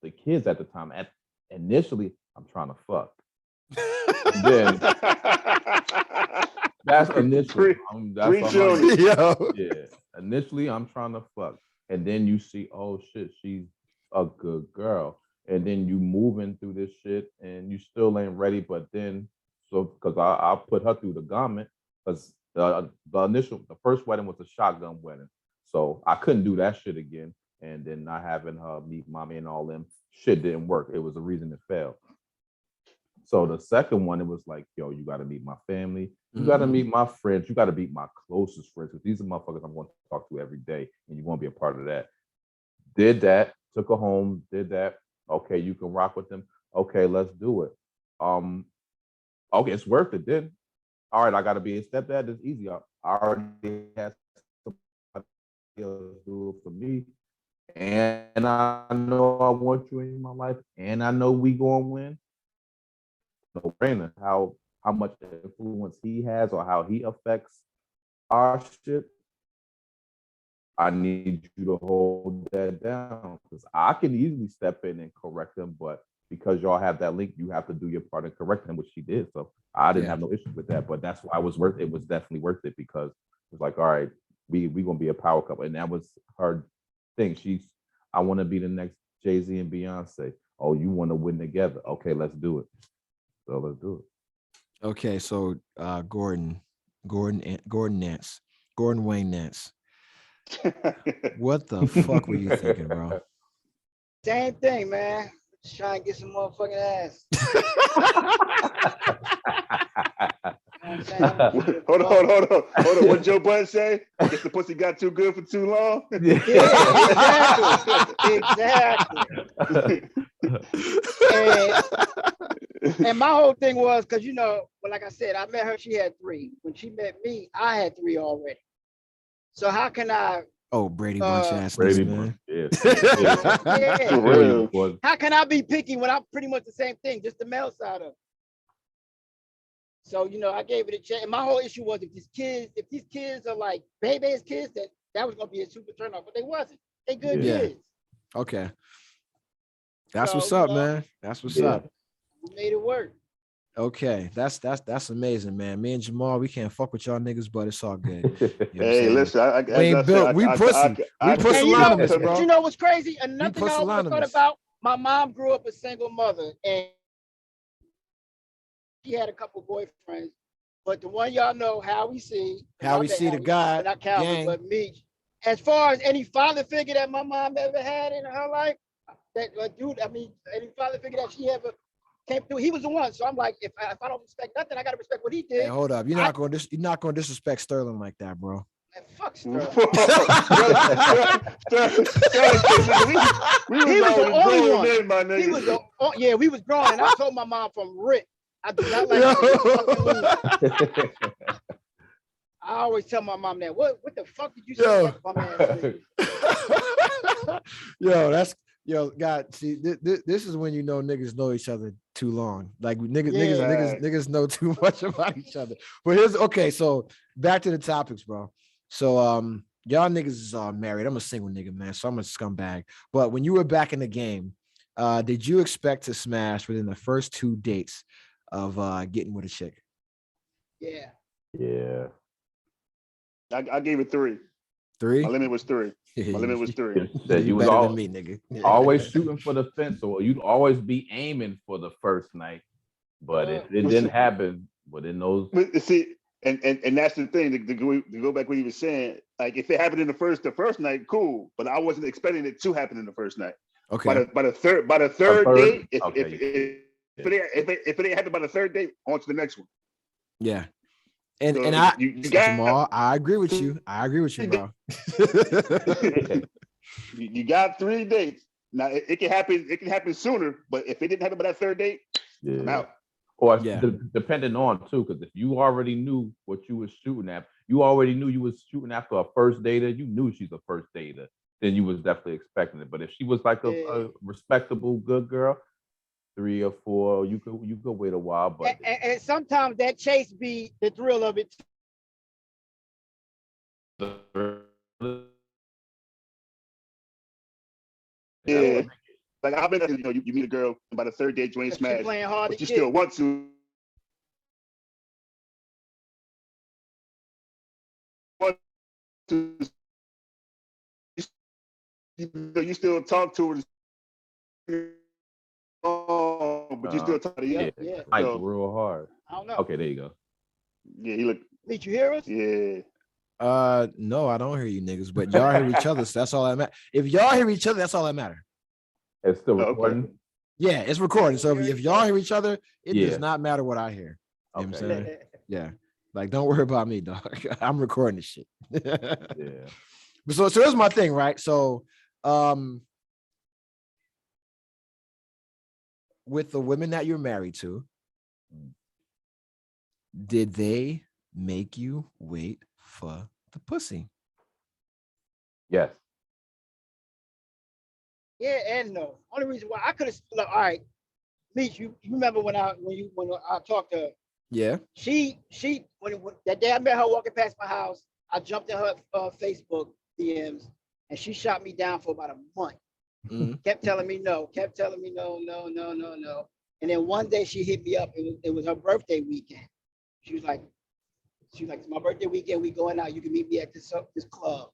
the kids at the time. Initially, I'm trying to fuck. And then that's initially. Initially, I'm trying to fuck, and then you see, oh shit, she's a good girl, and then you moving through this shit, and you still ain't ready. But then, because I put her through the garment, because the first wedding was a shotgun wedding. So I couldn't do that shit again. And then not having her meet mommy and all them shit didn't work. It was a reason it failed. So the second one, it was like, yo, you got to meet my family. You got to meet my friends. You got to meet my closest friends. Because these are motherfuckers I'm going to talk to every day. And you want to be a part of that. Did that. Took her home. Did that. Okay, you can rock with them. Okay, let's do it. Okay, it's worth it then. All right, I got to be a stepdad. It's easy. I already had do it for me, and I know I want you in my life, and I know we gonna win. No brainer. How much influence he has or how he affects our shit. I need you to hold that down because I can easily step in and correct him, but because y'all have that link, you have to do your part and correct him, which she did. So I didn't have no issue with that, but that's why it was definitely worth it because it was like, all right, we gonna be a power couple, and that was her thing. I want to be the next Jay-Z and Beyonce. Oh, you want to win together? Okay, let's do it. So let's do it. Okay, so Gordon Wayne Nance. What the fuck were you thinking, bro? Same thing, man. Just trying to get some motherfucking ass. Hold on. What Joe Budden say? I guess the pussy got too good for too long. Yeah, exactly. And my whole thing was because like I said, I met her. She had 3. When she met me, I had 3 already. So how can I? Oh, Brady Bunch ass Brady man. Yeah. How can I be picky when I'm pretty much the same thing, just the male side of it? So I gave it a chance. And my whole issue was if these kids are like baby's kids, that was gonna be a super turn off, but they wasn't. They good kids. Okay. That's what's up, man. That's what's up. We made it work. Okay, that's amazing, man. Me and Jamal, we can't fuck with y'all niggas, but it's all good. Hey, listen, we pussy. We pusillanimous, bro. You know what's crazy? Another thing I always thought about. My mom grew up a single mother, and she had a couple boyfriends, but the one y'all know, How We See the God, not Calvin, gang. but Meech, as far as any father figure that my mom ever had in her life, that dude, I mean, any father figure that she ever came through, he was the one. So I'm like, if I don't respect nothing, I gotta respect what he did. Hey, hold up, you're not going to disrespect Sterling like that, bro. Man, fuck Sterling. He was the only one. He was the yeah, we was grown, and I told my mom from rip, I do not like fucking I always tell my mom that. What the fuck did you say? God, see, this is when you know niggas know each other too long. Like niggas know too much about each other. But here's okay. So back to the topics, bro. So y'all niggas is married. I'm a single nigga, man. So I'm a scumbag. But when you were back in the game, did you expect to smash within the first 2 dates of getting with a chick? Yeah. Yeah. I gave it 3. 3? My limit was 3. My limit was 3. You was better than me, nigga. Always shooting for the fence, or you'd always be aiming for the first night. But if it didn't happen, within those. See, and that's the thing. To go back what he was saying, like if it happened in the first night, cool. But I wasn't expecting it to happen in the first night. Okay. By the third date, if it ain't happened by the third date, on to the next one. Yeah. And so I agree with you. I agree with you, bro. You got 3 dates. Now it can happen. It can happen sooner, but if it didn't happen by that third date, I'm out. Or depending on too, because if you already knew what you was shooting at, you already knew you was shooting after a first dater. You knew she's a first dater, then you was definitely expecting it. But if she was like a respectable, good girl, 3 or 4, you could wait a while. But and sometimes that chase be the thrill of it. Yeah, like I've been, you meet a girl, and by the third date you ain't smashed, but you still want to. You still talk to her. But you still talk to her. Yeah. Like real hard. I don't know. Okay, there you go. Yeah, he look. Did you hear us? Yeah. No, I don't hear you niggas, but y'all hear each other, so that's all that matters. If y'all hear each other, that's all that matters. It's still recording? Okay. Yeah, it's recording. So if y'all hear each other, it does not matter what I hear. You know what I'm saying? Yeah. Like, don't worry about me, dog. I'm recording this shit. Yeah. So here's my thing, right? So with the women that you're married to, did they make you wait for the pussy? Yes. Yeah and no. Only reason why I could have, all right, Meech, you remember when I talked to her? Yeah. She when that day I met her walking past my house, I jumped in her Facebook DMs, and she shot me down for about a month. Mm-hmm. Kept telling me no. And then one day she hit me up. It was her birthday weekend. She was like, it's my birthday weekend. We going out. You can meet me at this club.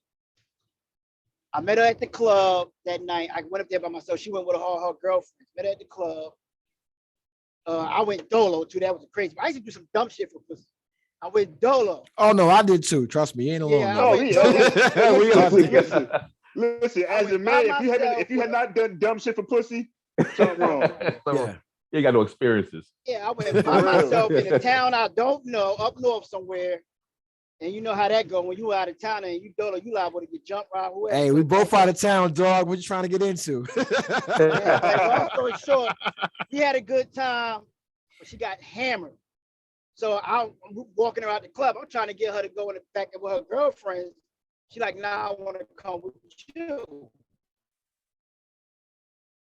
I met her at the club that night. I went up there by myself. She went with all her girlfriends. Met her at the club. I went dolo too. That was crazy. I used to do some dumb shit for pussy. I went dolo. Oh no, I did too. Trust me, you ain't alone. Listen, as a man, if you had not done dumb shit for pussy, something wrong. Yeah. You got no experiences. Yeah, I went by myself in a town I don't know, up north somewhere. And you know how that go when you out of town and you dolo, you liable to get jumped right away. Hey, we both out of town, dog. What you trying to get into? Long story short, we had a good time, but she got hammered. So I'm walking her out the club. I'm trying to get her to go in the back with her girlfriends. She like, nah, I want to come with you.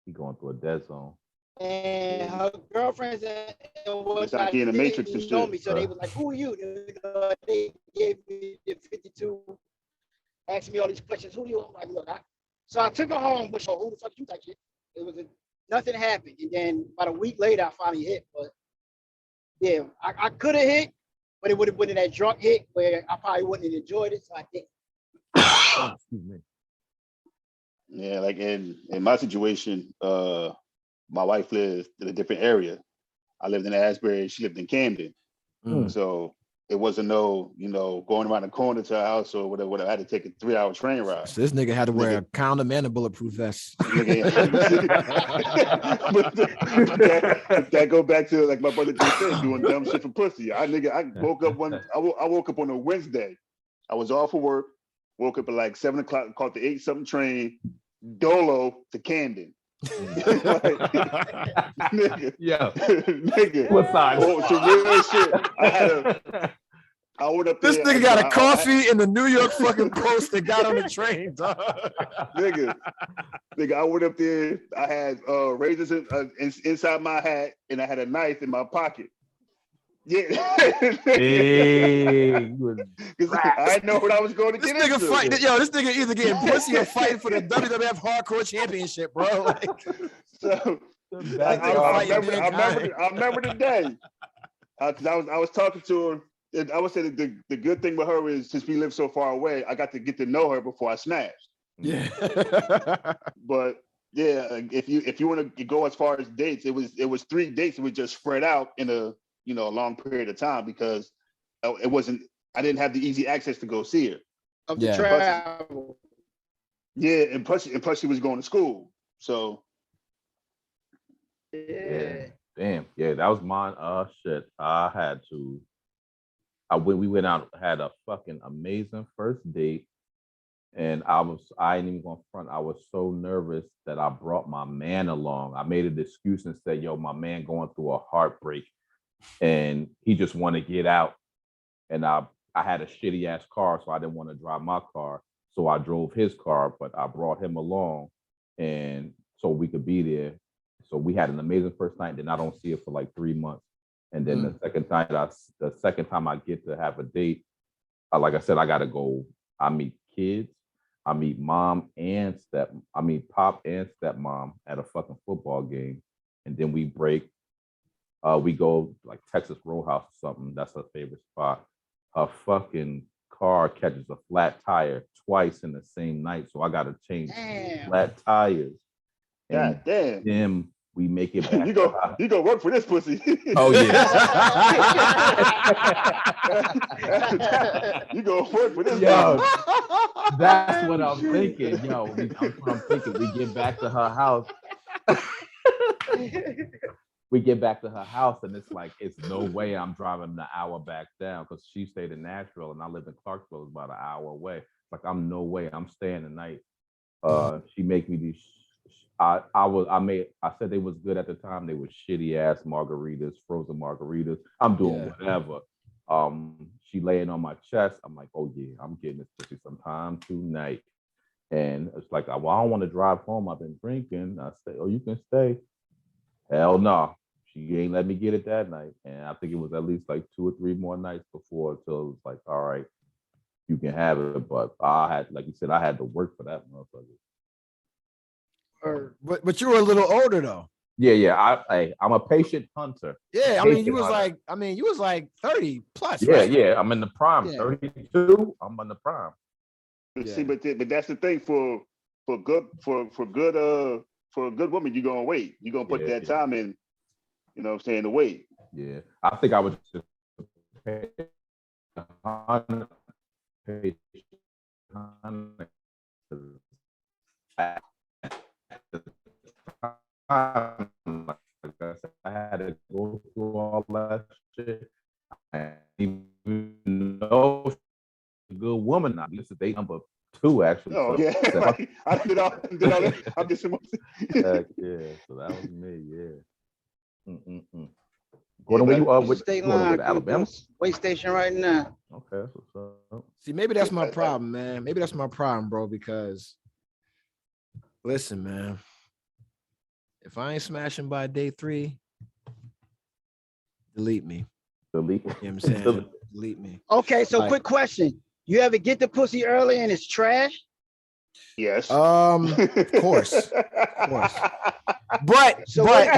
He going through a dead zone. And her girlfriends and it's like in the Matrix and know shit. me, so they was like, "Who are you?" They gave me the 52, asked me all these questions. Who are you? I'm like, look, so I took her home. But who the fuck you like shit? It was nothing happened, and then about a week later, I finally hit. But yeah, I could have hit, but it would have been that drunk hit where I probably wouldn't have enjoyed it. So I didn't. Yeah, like in my situation, my wife lived in a different area. I lived in Asbury, she lived in Camden. So it wasn't no, going around the corner to our house or whatever. I had to take a 3-hour train ride. So this nigga had to wear a condom and a bulletproof vest. But that go back to like my brother just said, doing dumb shit for pussy. I woke up I woke up on a Wednesday. I was off for work. Woke up at like 7 o'clock. Caught the 8-something train, Dolo to Camden. Nigga, yeah, nigga. What side? Oh, some real shit. I went up there. This nigga got a coffee in the New York fucking Post that got on the train, dog. Nigga, I went up there. I had razors inside my hat, and I had a knife in my pocket. Yeah, hey, I didn't know what I was going to This get nigga into. fight, yo, this nigga either getting pussy or fighting for the WWF Hardcore Championship, bro. Like, So I remember the day. I was talking to her. And I would say that the good thing with her is since we live so far away, I got to get to know her before I smashed. yeah. But yeah, if you want to go as far as dates, it was 3 dates. It was just spread out in a long period of time because I didn't have the easy access to go see her. Of the travel. Yeah, and plus she was going to school. So Yeah. damn, yeah, that was mine. Shit, we went out, had a fucking amazing first date, and I ain't even gonna front. I was so nervous that I brought my man along. I made an excuse and said, "Yo, my man going through a heartbreak, and he just want to get out." And I had a shitty ass car, so I didn't want to drive my car, so I drove his car, but I brought him along, and so we could be there. So we had an amazing first night. Then I don't see it for like 3 months. And then the second time I get to have a date, like I said, I gotta go. I meet kids. I meet pop and stepmom at a fucking football game, and then we break. We go like Texas Roadhouse or something. That's her favorite spot. Her fucking car catches a flat tire twice in the same night, so I gotta change flat tires. God damn. Then we make it back. You go work for this pussy. Oh yeah. You go work for this. Yo, that's what I'm thinking. Yo, that's what I'm thinking. We get back to her house. And it's like, it's no way I'm driving the hour back down because she stayed in Nashville and I live in Clarksville, it's about an hour away. Like, I'm no way I'm staying the night. She make me these. I said they was good at the time. They were shitty ass margaritas, frozen margaritas. I'm doing whatever. She laying on my chest. I'm like, oh yeah, I'm getting this pussy sometime tonight. And it's like, well, I don't want to drive home. I've been drinking. I say, oh, you can stay. Hell no. She ain't let me get it that night. And I think it was at least like 2 or 3 more nights before until it was like, all right, you can have it. But I had, like you said, I had to work for that motherfucker. But you were a little older though. Yeah. I'm a patient hunter. Yeah, I mean, you was like 30 plus. Yeah, right? yeah. I'm in the prime. Yeah. 32. I'm in the prime. See, but that's the thing for a good woman, you're gonna wait. You're gonna put that time in. You know what I'm saying? To wait. Yeah, I think I was just I had to go through all that shit. I didn't even know she's a good woman now. This is date number 2, actually. Oh, so, yeah. I did all that. I'm just heck yeah. So that was me, yeah. Gordon, where you state going line, with Alabama? Way station right now. Okay, that's what's up. See, maybe that's my problem, man. Maybe that's my problem, bro, because listen, man. If I ain't smashing by day 3, delete me. Delete. You know what I'm saying? Delete me. Okay, so quick question. You ever get the pussy early and it's trash? Yes. Of course. But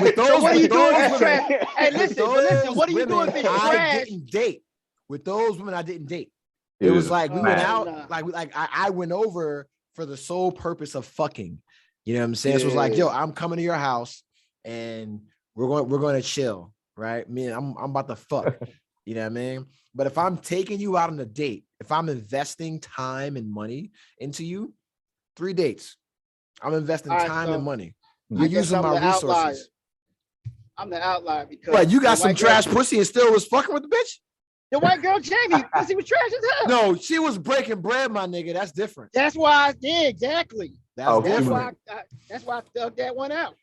with those, what are you doing if it's women, trash? Hey, listen, what are you doing if it's I trash? didn't date. With those women, I didn't date. It was like we went out, like I went over for the sole purpose of fucking. You know what I'm saying? Yeah. So it was like, yo, I'm coming to your house and we're going to chill, right? Me, I'm about to fuck. You know what I mean? But if I'm taking you out on a date, if I'm investing time and money into you, 3 dates. I'm investing time and money. You're using my resources. I'm the outlier because what, you got some trash pussy and still was fucking with the bitch? The white girl Jamie, pussy was trash as hell. No, she was breaking bread, my nigga. That's different. That's why I did exactly. That's why I dug that one out.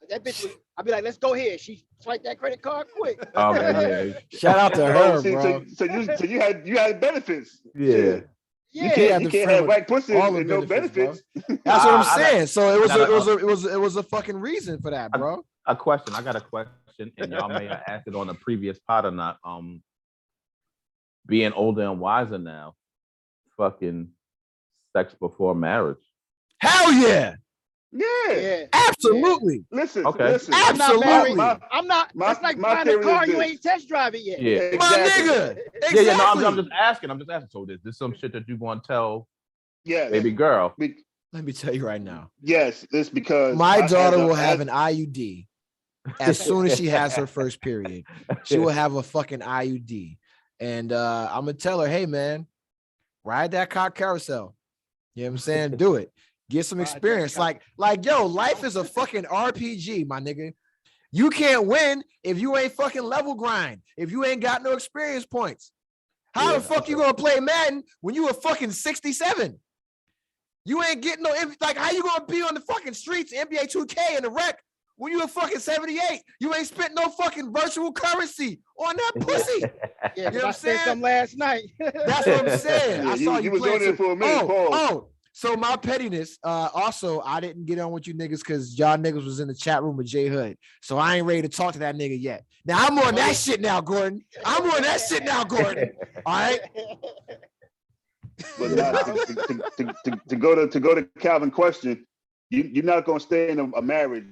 That bitch was, I'd be like, let's go here. She swiped that credit card quick. Oh man, yeah. Shout out to her, bro. So you had benefits. Yeah. You can't have white pussy and no benefits. That's what I'm saying. So it was a fucking reason for that, bro. A question. I got a question, and y'all may have asked it on the previous pod or not. Being older and wiser now, fucking sex before marriage. Hell yeah. Yeah. Absolutely. Listen, okay. Listen. Absolutely. I'm not. That's like buying a car you ain't test drive it yet. Yeah. Exactly. My nigga. Exactly. Yeah. No, I'm just asking. So this some shit that you want to tell baby girl. Let me tell you right now. Yes, it's because my daughter will have an IUD as soon as she has her first period. She will have a fucking IUD. And I'm gonna tell her, hey man, ride that cock carousel. You know what I'm saying? Do it. Get some experience. Like, yo, life is a fucking RPG, my nigga. You can't win if you ain't fucking level grind, if you ain't got no experience points. How the fuck you gonna play Madden when you a fucking 67? You ain't getting no, like, how you gonna be on the fucking streets, NBA 2K and the rec when you a fucking 78? You ain't spent no fucking virtual currency on that pussy. Yeah, you know what I'm saying? Some last night. That's what I'm saying. Yeah, I saw you was on there for a minute. So my pettiness, also, I didn't get on with you niggas because y'all niggas was in the chat room with Jay Hood. So I ain't ready to talk to that nigga yet. Now I'm on that shit now, Gordon. All right. But to go to Calvin's question, you're not gonna stay in a marriage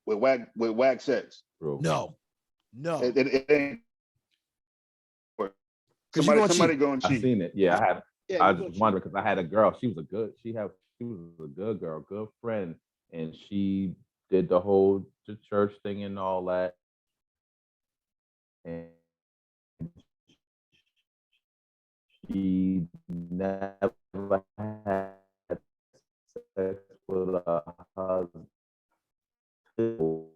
with whack sex. Bro. No. It ain't. Somebody gonna cheat. I seen it. Yeah, I have. Yeah, I was just wondering because I had a girl. She was a good girl, good friend, and she did the whole church thing and all that. And she never had sex with a husband until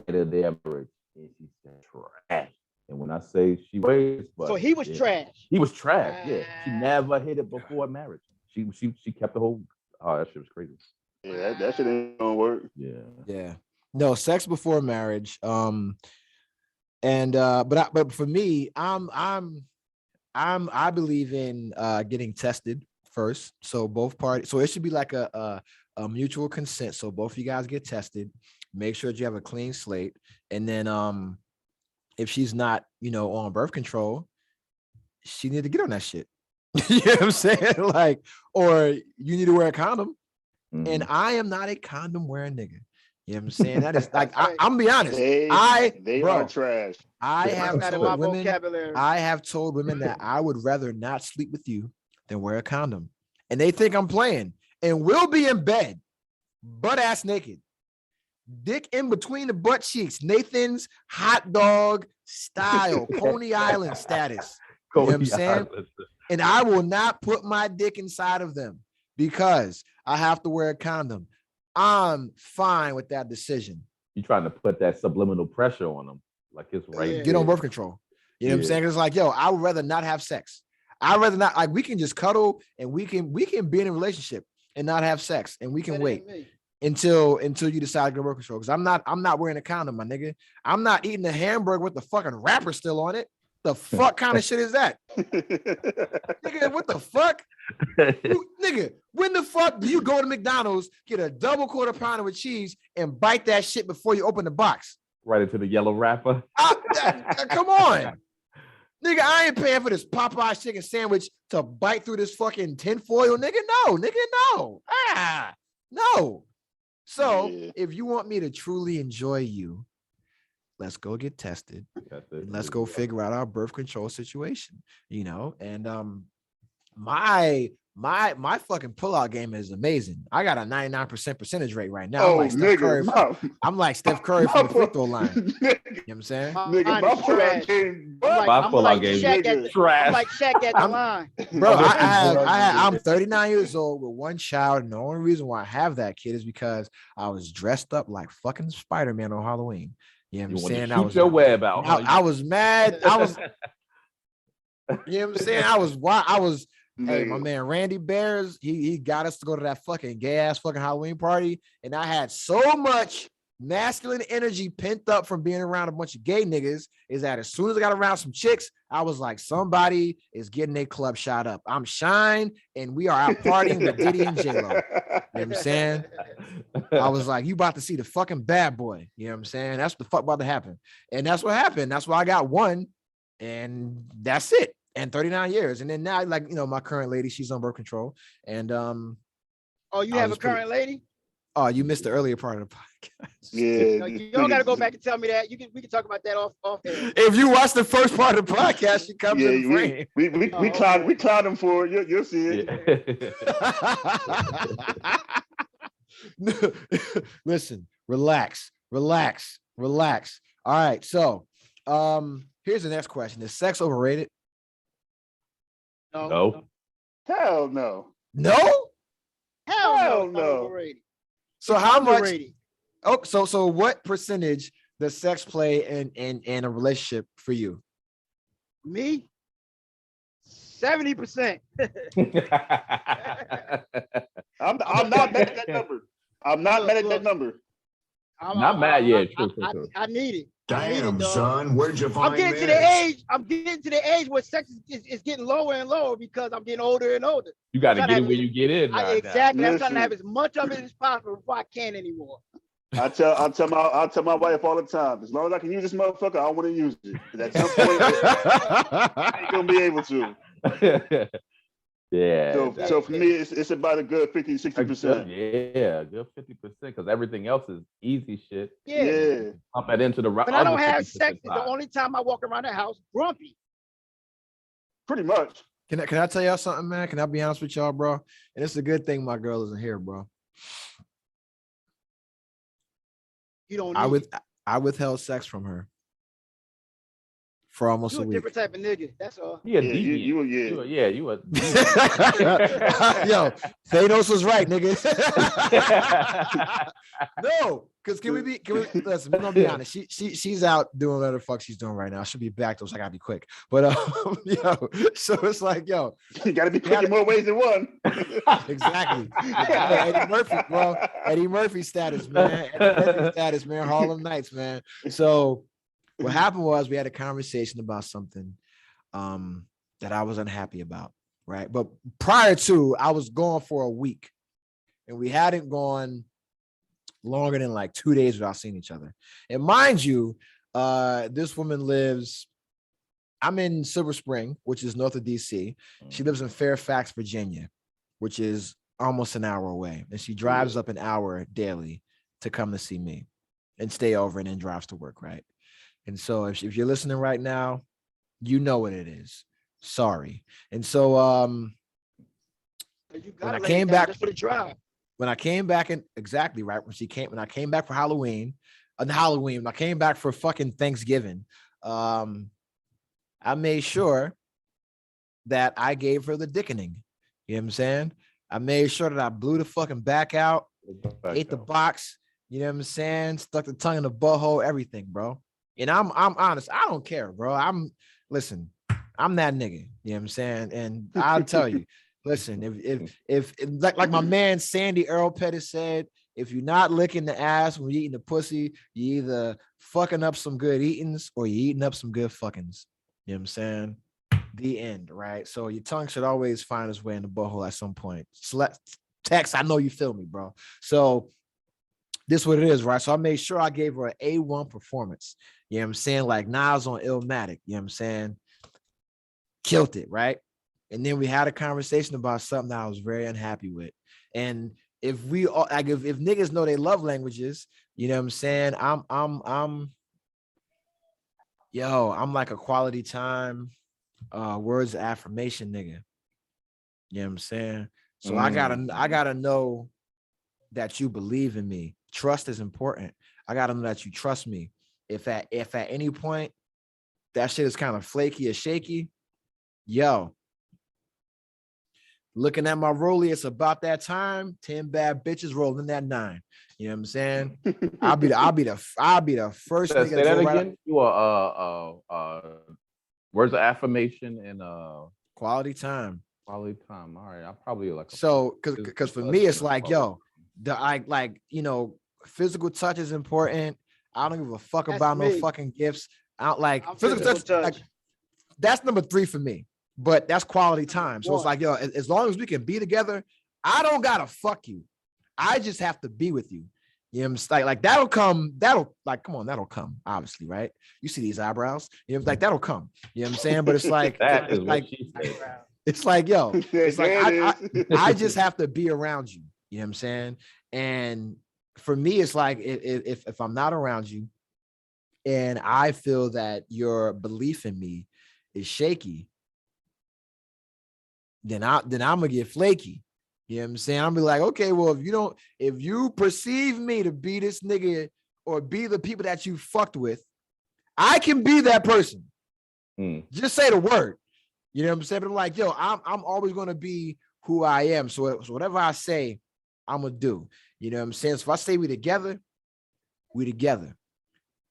their marriage, and she said trash. And when I say she weighs, but so he was trash. He was trash. Yeah, she never hit it before marriage. She kept the whole. Oh, that shit was crazy. Yeah, that shit ain't gonna work. Yeah. No, sex before marriage. But for me, I believe in getting tested first. So both parties. So it should be like a mutual consent. So both of you guys get tested. Make sure that you have a clean slate, and then if she's not, on birth control, she need to get on that shit. You know what I'm saying? Like, or you need to wear a condom. Mm-hmm. And I am not a condom wearing nigga. You know what I'm saying? That is like, I'm gonna be honest. They are trash. I have told women that I would rather not sleep with you than wear a condom. And they think I'm playing. And we'll be in bed, butt ass naked. Dick in between the butt cheeks, Nathan's hot dog style, Coney Island status. You know what I'm saying? And I will not put my dick inside of them because I have to wear a condom. I'm fine with that decision. You're trying to put that subliminal pressure on them, like it's right. Get on birth control. You know what I'm saying? It's like, yo, I would rather not have sex. I'd rather not. Like, we can just cuddle and we can be in a relationship and not have sex, and we can wait until you decide to go birth control. Because I'm not wearing a condom, my nigga. I'm not eating a hamburger with the fucking wrapper still on it. The fuck kind of shit is that? Nigga, what the fuck? Nigga, when the fuck do you go to McDonald's, get a double quarter pounder with cheese, and bite that shit before you open the box? Right into the yellow wrapper. Come on. Nigga, I ain't paying for this Popeye chicken sandwich to bite through this fucking tinfoil, nigga. No, nigga, no. No. So if you want me to truly enjoy you, let's go get tested. Let's go figure out our birth control situation, and my my fucking pullout game is amazing. I got a 99% percentage rate right now. Oh, I'm like Steph Curry from the free throw line. You know what I'm saying? Nigga, my pullout game. My pullout game is trash. I'm like Shaq at the line. Bro, I'm 39 years old with one child, and the only reason why I have that kid is because I was dressed up like fucking Spider-Man on Halloween. You know what I'm saying? I was your web out. I was mad. You know what I'm saying? I was hey, my man Randy Bears, he got us to go to that fucking gay ass fucking Halloween party, and I had so much masculine energy pent up from being around a bunch of gay niggas is that as soon as I got around some chicks, I was like, somebody is getting their club shot up. I'm Shine, and we are out partying with Diddy and J-Lo. You know what I'm saying? I was like, you about to see the fucking bad boy. You know what I'm saying? That's what the fuck about to happen. And that's what happened. That's why I got one, and that's it. And 39 years. And then now, like, you know, my current lady, she's on birth control. And oh, you have a current lady? Oh, you missed the earlier part of the podcast. Yeah. No, you don't gotta go back and tell me that. We can talk about that off air. If you watch the first part of the podcast, she comes in the frame. We clowned him for it. You'll see it. Yeah. Listen, relax. All right. So here's the next question. Is sex overrated? No. Hell no. No? Hell no. Overrated. So how much? Oh, so what percentage does sex play in a relationship for you? Me? 70%. I'm not mad at that number. I'm not mad at that number. I'm not mad yet. I need it. Damn, son, where'd you find I'm getting to the age where sex is getting lower and lower because I'm getting older and older. You got to get it where you get in. Exactly. I'm trying to have as much of it as possible before I can anymore. I tell my wife all the time, as long as I can use this motherfucker, I want to use it. At some point, I ain't gonna be able to. Yeah. So for me, it's about a good 50-60%. Yeah, good 50%, because everything else is easy shit. Yeah. Pump that into the right. When I don't have sex, it's the only time I walk around the house grumpy. Pretty much. Can I tell y'all something, man? Can I be honest with y'all, bro? And it's a good thing my girl isn't here, bro. You don't. I withheld sex from her for almost a week. Different type of nigga. That's all. You Yo, Thanos was right, nigga. No, because can we listen, we're gonna be honest. She's out doing whatever the fuck she's doing right now. She'll be back though, so I gotta be quick. But so it's like, yo, you gotta be quick in more ways than one. Exactly. Eddie Murphy, bro. Eddie Murphy status, man. Harlem Nights, man. So what happened was we had a conversation about something that I was unhappy about, right? But prior to, I was gone for a week, and we hadn't gone longer than like 2 days without seeing each other. And mind you, this woman lives, I'm in Silver Spring, which is north of DC. She lives in Fairfax, Virginia, which is almost an hour away. And she drives up an hour daily to come to see me and stay over and then drives to work, right? And so if you're listening right now, you know what it is. Sorry. And so when I came back for the drive, when I came back and exactly right when I came back for Halloween, when I came back for fucking Thanksgiving, I made sure that I gave her the dickening. You know what I'm saying? I made sure that I blew the fucking back out, ate the box. You know what I'm saying? Stuck the tongue in the butthole, everything, bro. And I'm honest. I don't care, bro. I'm that nigga. You know what I'm saying? And I'll tell you, listen, if like my man Sandy Earl Pettis said, if you're not licking the ass when you're eating the pussy, you either fucking up some good eatings or you're eating up some good fuckings. You know what I'm saying? The end, right? So your tongue should always find its way in the butthole at some point. Text, I know you feel me, bro. So this is what it is, right? So I made sure I gave her an A1 performance. You know what I'm saying? Like Nas on Illmatic, you know what I'm saying? Killed it, right? And then we had a conversation about something that I was very unhappy with. And if we all like if niggas know they love languages, you know what I'm saying? I'm like a quality time, words of affirmation nigga. You know what I'm saying? So I gotta know that you believe in me. Trust is important. I gotta know that you trust me. If at any point that shit is kind of flaky or shaky, yo, looking at my rollie, it's about that time. 10 bad bitches rolling that 9. You know what I'm saying? I'll be the first nigga. Say that again. You are words of affirmation and quality time. Quality time. All right, I'm probably like because for me it's like, yo, physical touch is important. I don't give a fuck about no fucking gifts. I don't like physical touch. Like, that's number 3 for me. But that's quality time. So it's like, yo, as long as we can be together, I don't gotta fuck you. I just have to be with you. You know what I'm saying? Like that'll come, that'll come, obviously, right? You see these eyebrows, you know, like that'll come. You know what I'm saying? But it's like it's like, yo, it's like I just have to be around you. You know what I'm saying? And for me, it's like if I'm not around you and I feel that your belief in me is shaky, then I'm gonna get flaky. You know what I'm saying? I'm be like, okay, well, if you perceive me to be this nigga or be the people that you fucked with, I can be that person. Just say the word. You know what I'm saying? But I'm like, yo, I'm always gonna be who I am. So whatever I say, I'm gonna do. You know what I'm saying? So if I say we together, we together.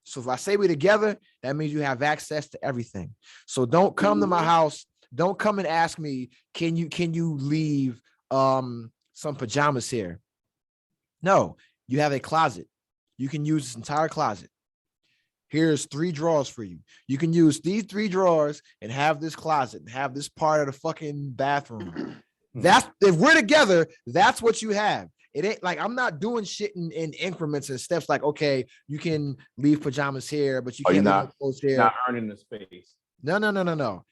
So if I say we together, that means you have access to everything. So don't come to my house. Don't come and ask me, can you leave some pajamas here? No, you have a closet. You can use this entire closet. Here's 3 drawers for you. You can use these 3 drawers and have this closet and have this part of the fucking bathroom. That's if we're together, that's what you have. It ain't like I'm not doing shit in increments and steps like, okay, you can leave pajamas here, but you can't leave clothes here. Not earning the space. No.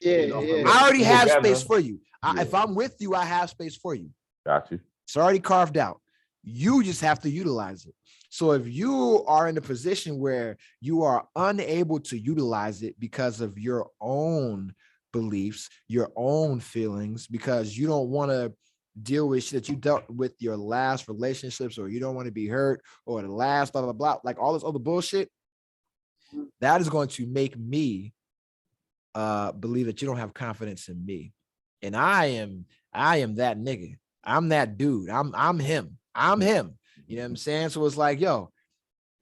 Yeah, I already have space for you. If I'm with you, I have space for you. Got you. It's already carved out. You just have to utilize it. So if you are in a position where you are unable to utilize it because of your own beliefs, your own feelings, because you don't want to deal with shit that you dealt with your last relationships, or you don't want to be hurt, or the last blah, blah, blah, like all this other bullshit, that is going to make me believe that you don't have confidence in me. And I am that nigga. I'm that dude. I'm him. You know what I'm saying? So it's like, yo,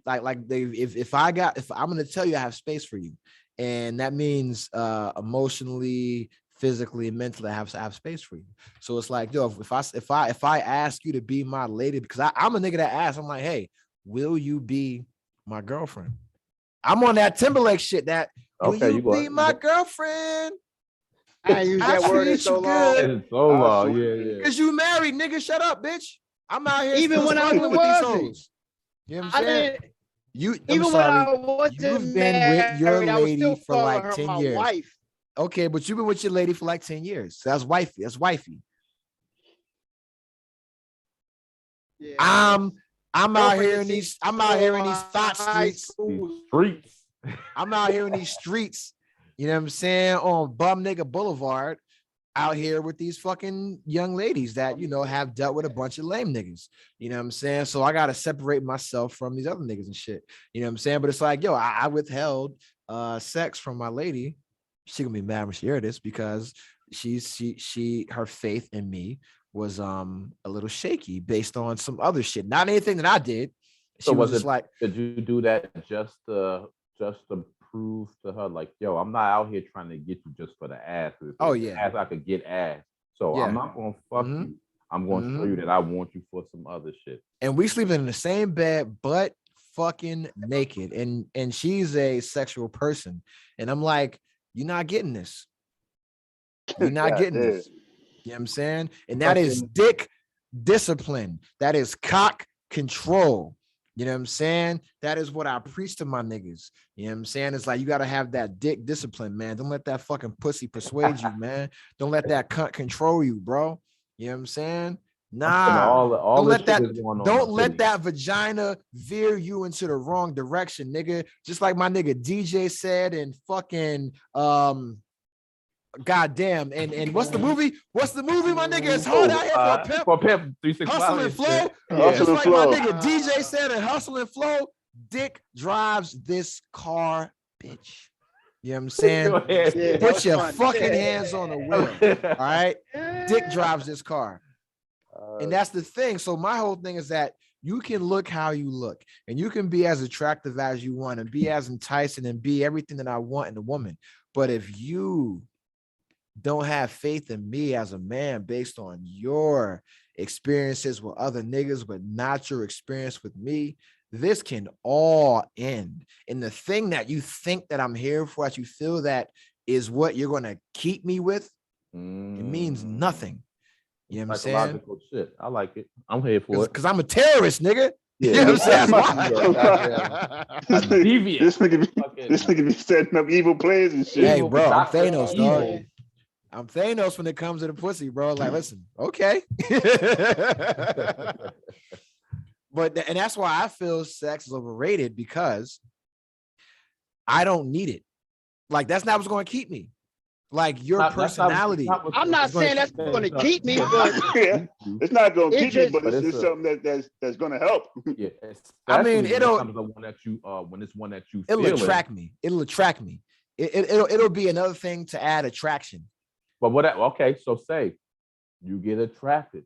if I'm gonna tell you I have space for you, and that means emotionally, physically, mentally, I have space for you. So it's like, yo, if I ask you to be my lady, because I'm a nigga that asks, I'm like, hey, will you be my girlfriend? I'm on that Timberlake shit. That will you be my girlfriend? I use that word in so long. It's so long, yeah. Because you married, nigga. Shut up, bitch. I'm out here even when I wasn't. You know what I'm saying? You've been married, with your lady for like 10 years. Wife. Okay, but you've been with your lady for like 10 years. So that's wifey. That's wifey. Yeah. I'm out here in these thought streets. I'm out here in these streets. You know what I'm saying? On Bum Nigga Boulevard, out here with these fucking young ladies that, you know, have dealt with a bunch of lame niggas. You know what I'm saying? So I got to separate myself from these other niggas and shit. You know what I'm saying? But it's like, yo, I withheld sex from my lady. She gonna be mad when she hear this because her faith in me was a little shaky based on some other shit. Not anything that I did. So was just like, did you do that just to prove to her, like, yo, I'm not out here trying to get you just for the ass. Oh yeah, ass I could get ass. So yeah. I'm not gonna fuck you. I'm gonna show you that I want you for some other shit. And we sleeping in the same bed, but fucking naked. And she's a sexual person, and I'm like, you're not getting this. You're not getting this. You know what I'm saying? And that is dick discipline. That is cock control. You know what I'm saying? That is what I preach to my niggas. You know what I'm saying? It's like, you got to have that dick discipline, man. Don't let that fucking pussy persuade you, man. Don't let that cunt control you, bro. You know what I'm saying? Nah. Don't let that vagina veer you into the wrong direction, nigga. Just like my nigga DJ said in fucking Goddamn. And what's the movie? What's the movie, my nigga? It's hard out here for a pimp. For pimp, 365. Hustle and flow. Yeah. Just like Flow. my nigga DJ said in Hustle and Flow, Dick drives this car, bitch. You know what I'm saying? Yeah, Put your fun. fucking Yeah. hands on the wheel. All right. Dick Yeah. drives this car. And that's the thing. So my whole thing is that you can look how you look, and you can be as attractive as you want and be as enticing and be everything that I want in a woman. But if you don't have faith in me as a man based on your experiences with other niggas, but not your experience with me, this can all end. And the thing that you think that I'm here for, that you feel that is what you're going to keep me with, it means nothing. You know what I'm saying? Psychological shit. I like it. I'm here for it. Because I'm a terrorist, nigga. Yeah. You know what I'm saying? Deviant. This nigga be setting up evil plans and shit. Hey, bro, I'm Doctor Thanos, Evil. dog. I'm Thanos when it comes to the pussy, bro. Like, listen, okay. But and that's why I feel sex is overrated, because I don't need it. Like, that's not what's going to keep me. Like, your personality. I'm not saying that's going to keep me, but Yeah. It's not gonna keep you, just- but it's something that's gonna help. Yeah, I mean, especially it'll- when it comes to one that you when it's one that you It'll feeling. attract me. It'll attract me. It'll be another thing to add attraction. But what? Okay, so say you get attracted,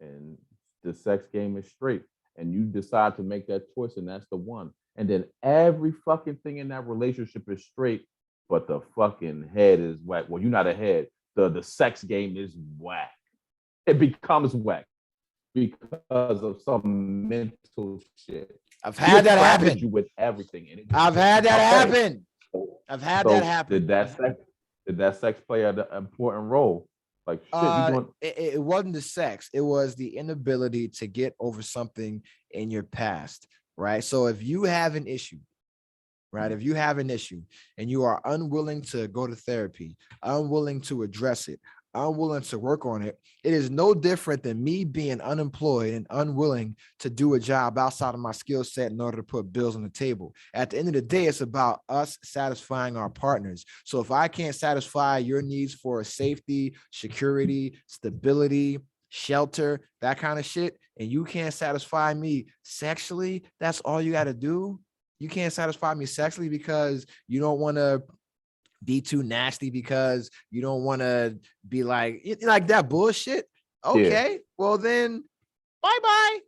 and the sex game is straight, and you decide to make that choice, and that's the one. And then every fucking thing in that relationship is straight, but the fucking head is whack. Well, you're not a head. The sex game is whack. It becomes whack because of some mental shit. I've had that happen. You with everything, and I've had that happen. I've had that happen. Did that sex play an important role? Like shit, you doing? It wasn't the sex. It was the inability to get over something in your past, right? So if you have an issue, right? If you have an issue and you are unwilling to go to therapy, unwilling to address it, unwilling to work on it, it is no different than me being unemployed and unwilling to do a job outside of my skill set in order to put bills on the table. At the end of the day, it's about us satisfying our partners. So if I can't satisfy your needs for safety, security, stability, shelter, that kind of shit, and you can't satisfy me sexually, that's all you got to do. You can't satisfy me sexually because you don't want to be too nasty, because you don't want to be like that bullshit. Okay, well then, bye-bye.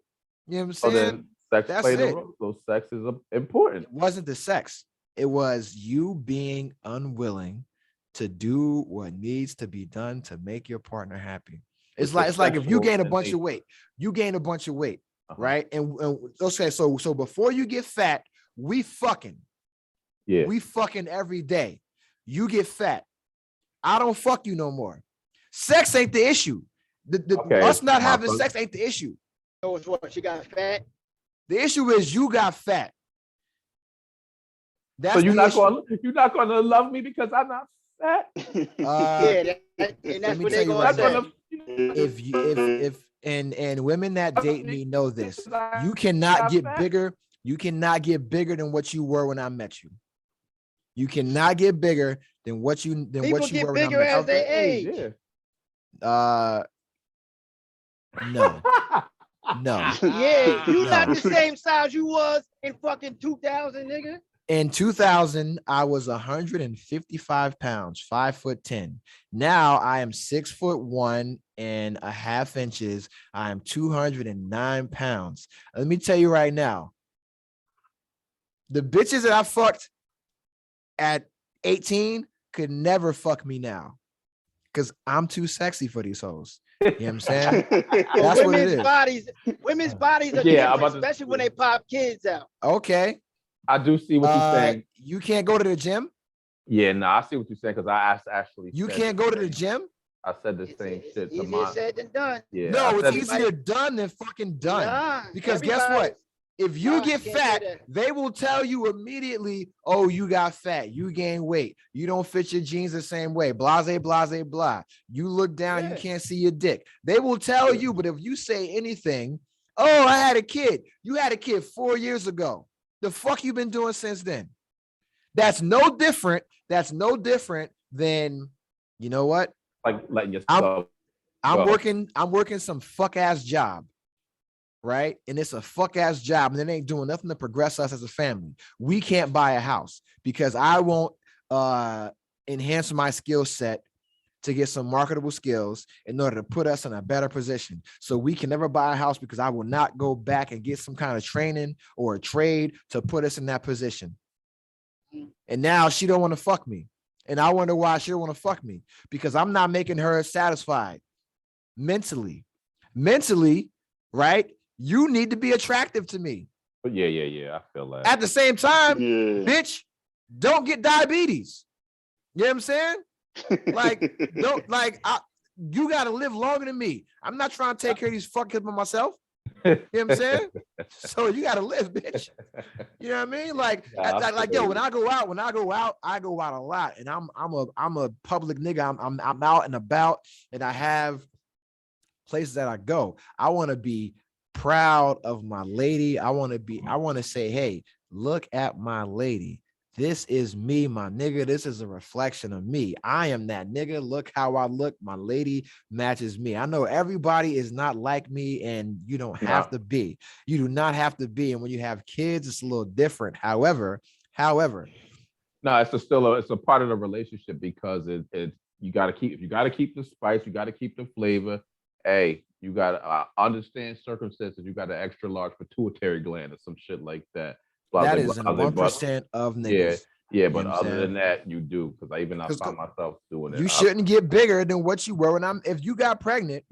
You know what I'm So saying? then sex That's played it. a role. So sex is important. It wasn't the sex. It was you being unwilling to do what needs to be done to make your partner happy. It's like if you sexual gain a bunch of sensation. weight, you gain a bunch of weight, Uh-huh. right? And okay, so before you get fat, we fucking every day. You get fat. I don't fuck you no more. Sex ain't the issue. Okay, Us not my having fault. sex ain't the issue. so it's what she got fat. The issue is you got fat. That's So you're the not issue. gonna love me because I'm not fat. Yeah, and let that's me what tell they you gonna right say. now. If and women that date me know this, you cannot get bigger. You cannot get bigger than what you were when I met you. You cannot get bigger than what you People get were bigger when I as met they you. age. No. No. Yeah, you No. not the same size you was in fucking 2000, nigga. In 2000, I was 155 pounds, 5'10". Now I am 6'1.5". I am 209 pounds. Let me tell you right now, the bitches that I fucked at 18 could never fuck me now, because I'm too sexy for these hoes. You know what I'm saying? That's what it is. Women's bodies are Yeah, I'm different, about to- especially when they pop kids out. Okay. I do see what you're saying. You can't go to the gym. Yeah, no, I see what you're saying because actually. You said can't the go to the same- gym. I said the same It's shit to easier my. said than done. Yeah, No, I it's said- easier done than fucking done. Nah, Because guess what? everybody's- If you Nah, get can't do fat, that. they will tell you immediately, oh, you got fat, you gain weight, you don't fit your jeans the same way, blase, blase, blah. You look down, you Yeah. can't see your dick. They will tell you, but if you say anything, oh, I had a kid. You had a kid 4 years ago. The fuck you been doing since then? That's no different. That's no different than you know what? Like letting yourself. I'm working some fuck ass job, right? And it's a fuck ass job, and it ain't doing nothing to progress us as a family. We can't buy a house because I won't enhance my skill set to get some marketable skills in order to put us in a better position. So we can never buy a house because I will not go back and get some kind of training or a trade to put us in that position. And now she don't want to fuck me. And I wonder why she don't want to fuck me, because I'm not making her satisfied mentally, right? You need to be attractive to me. But yeah. I feel that. At the same time, bitch, don't get diabetes. You know what I'm saying? Like, you got to live longer than me. I'm not trying to take care of these fuck kids by myself. You know what I'm saying? So you got to live, bitch. You know what I mean? Like, when I go out, I go out a lot, and I'm a public nigga. I'm out and about, and I have places that I go. I want to be proud of my lady. I want to say, hey, look at my lady. This is me, my nigga. This is a reflection of me. I am that nigga. Look how I look. My lady matches me. I know everybody is not like me, and you don't have to be. You do not have to be. And when you have kids, it's a little different. However, no, it's a part of the relationship, because you got to keep the spice, you got to keep the flavor. Hey, you got to understand circumstances. You got an extra large pituitary gland or some shit like that. That is 1% of niggas. Yeah, but other than that, you do, because I found myself doing it. You shouldn't get bigger than what you were. If you got pregnant,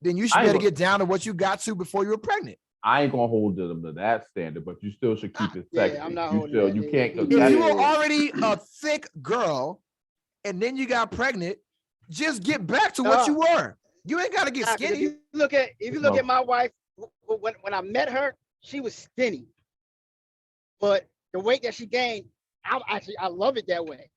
then you should better get down to what you got to before you were pregnant. I ain't gonna hold them to that standard, but you still should keep it sexy. Yeah, I'm not you holding still, that. you can't. If you were already a thick girl and then you got pregnant, just get back to what you were. You ain't gotta get skinny. If you look at my wife, when I met her, she was skinny. But the weight that she gained, I love it that way.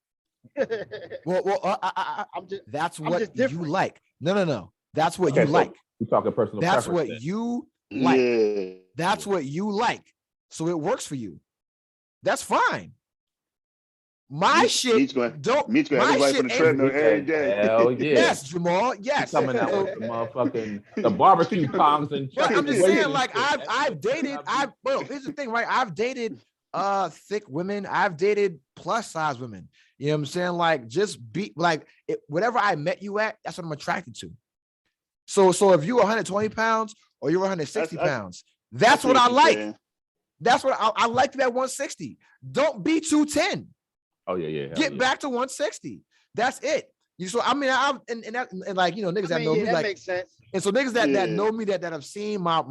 That's what you like. No. That's what you like. We're talking personal That's preference. what you like. Yeah. That's what you like. So it works for you. That's fine. My shit don't. My shit for the treadmill every day. Hell yeah. Yes, Jamal. Yes. Coming out with the motherfucking the barbecue tongs and. But I'm just saying, like I've dated. Well, here's the thing, right? I've dated thick women. I've dated plus size women. You know what I'm saying? Like, just be like whatever I met you at, that's what I'm attracted to. So if you're 120 pounds or you're 160 pounds, that's what I like. Saying. That's what I like that 160. Don't be 210. Oh yeah. Get back to 160. That's it. So I mean, and like, you know, niggas that know me, that like, makes sense. And so niggas that know me that have seen my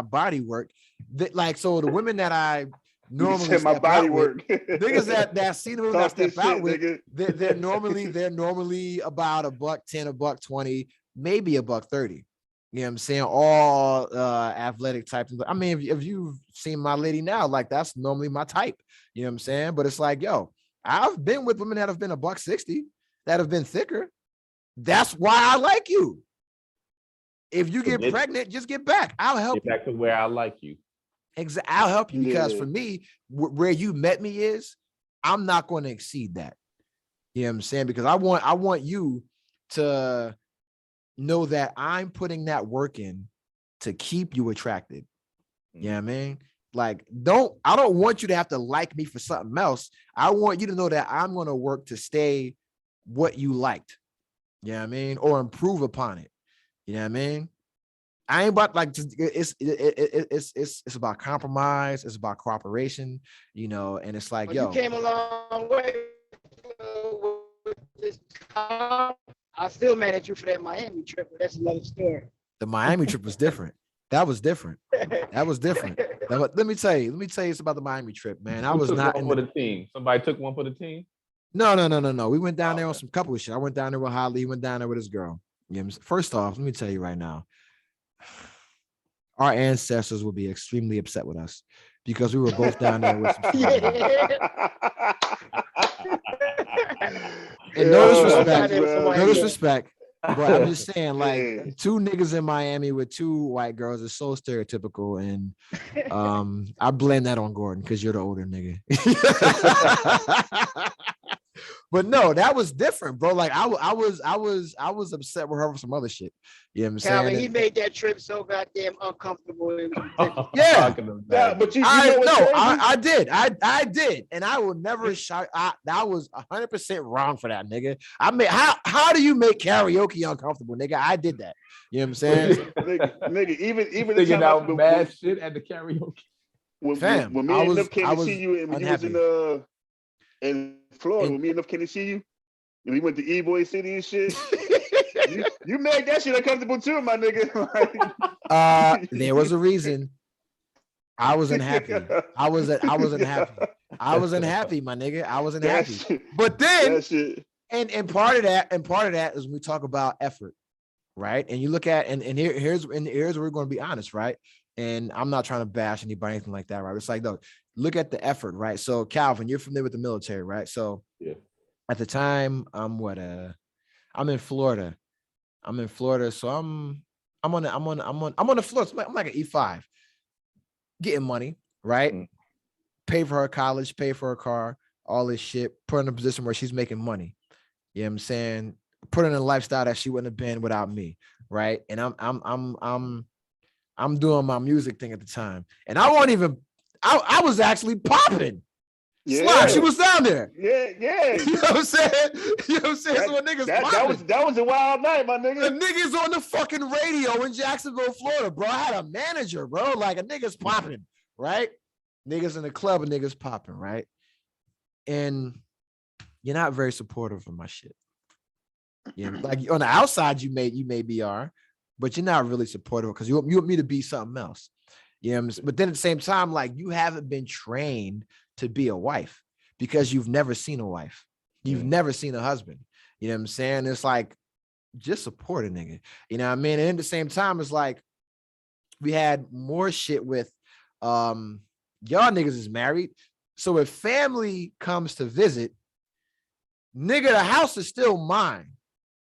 body work, that, like, so the women that I normally my body work, niggas that see the women that step out with, they're normally about $110, $120, maybe $130. You know what I'm saying? All athletic types. I mean, if you've seen my lady now, like, that's normally my type. You know what I'm saying? But it's like, yo, I've been with women that have been $160, that have been thicker. That's why I like you. If you get pregnant, just get back. I'll help you. Get back to where I like you. Exactly. I'll help you, because for me, where you met me is, I'm not going to exceed that. You know what I'm saying? Because I want you to know that I'm putting that work in to keep you attracted. You know what I mean? Like, I don't want you to have to like me for something else. I want you to know that I'm going to work to stay what you liked. You know what I mean? Or improve upon it. You know what I mean? I ain't about, like, it's about compromise. It's about cooperation, you know, and it's like, yo. You came a long way with this time. I still mad at you for that Miami trip, but that's another story. The Miami trip was different. That was different. Let me tell you it's about the Miami trip, man. I was not for the team. Somebody took one for the team. No. We went down there on some couple shit. I went down there with Holly. He went down there with his girl. You know, first off, let me tell you right now, our ancestors will be extremely upset with us because we were both down there with some And no disrespect, but I'm just saying, like, two niggas in Miami with two white girls is so stereotypical, and I blame that on Gordon because you're the older nigga. But no, that was different, bro. Like I was upset with her for some other shit. You know what I'm Calvin, saying? he made that trip so goddamn uncomfortable. It was ridiculous. Yeah. But you know what's crazy? I did, and I will never shout. That was 100% wrong for that nigga. I mean, how do you make karaoke uncomfortable, nigga? I did that. You know what I'm saying? nigga, even Thinking out mad shit at the karaoke. When me and Nup came to see you, and when he was in Florida, when me and Nup came to see you, and we went to E-Boy City and shit. you made that shit uncomfortable too, my nigga. There was a reason. I wasn't happy. I wasn't happy. I wasn't happy, my nigga. I wasn't happy. But then, and part of that is when we talk about effort, right? And you look at and here's where we're going to be honest, right? And I'm not trying to bash anybody, anything like that, right? It's like, look at the effort, right? So Calvin, you're familiar with the military, right? So at the time, I'm in Florida. So I'm on the floor. So I'm like an E5, getting money, right? Pay for her college, pay for her car, all this shit, put her in a position where she's making money. You know what I'm saying? Put her in a lifestyle that she wouldn't have been without me, right? And I'm doing my music thing at the time. And I I was actually popping. Yeah. She was down there. Yeah. You know what I'm saying? You know what I'm saying? So niggas that was a wild night, my nigga. The niggas on the fucking radio in Jacksonville, Florida, bro. I had a manager, bro. Like a nigga's popping, right? Niggas in the club and niggas popping, right? And you're not very supportive of my shit. Yeah, like on the outside, you may be but you're not really supportive because you want me to be something else. You know what I'm saying? But then at the same time, like you haven't been trained to be a wife because you've never seen a wife. You've never seen a husband. You know what I'm saying? It's like, just support a nigga. You know what I mean? And at the same time, it's like we had more shit with y'all niggas is married. So if family comes to visit, nigga, the house is still mine.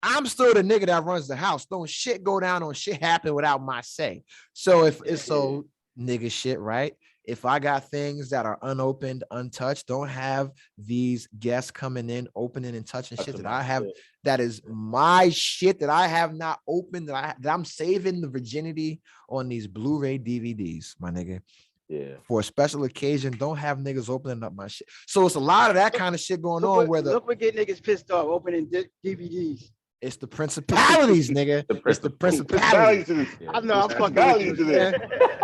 I'm still the nigga that runs the house. Don't shit go down, don't shit happen without my say. So if it's so nigga shit, right? If I got things that are unopened, untouched, don't have these guests coming in, opening and touching shit that I have. That is my shit that I have not opened, that I'm saving the virginity on these Blu-ray DVDs, my nigga. Yeah. For a special occasion, don't have niggas opening up my shit. So it's a lot of that kind of shit going on. Look what get niggas pissed off opening DVDs. It's the principalities, nigga. It's the principalities. I know I'm fucking with you.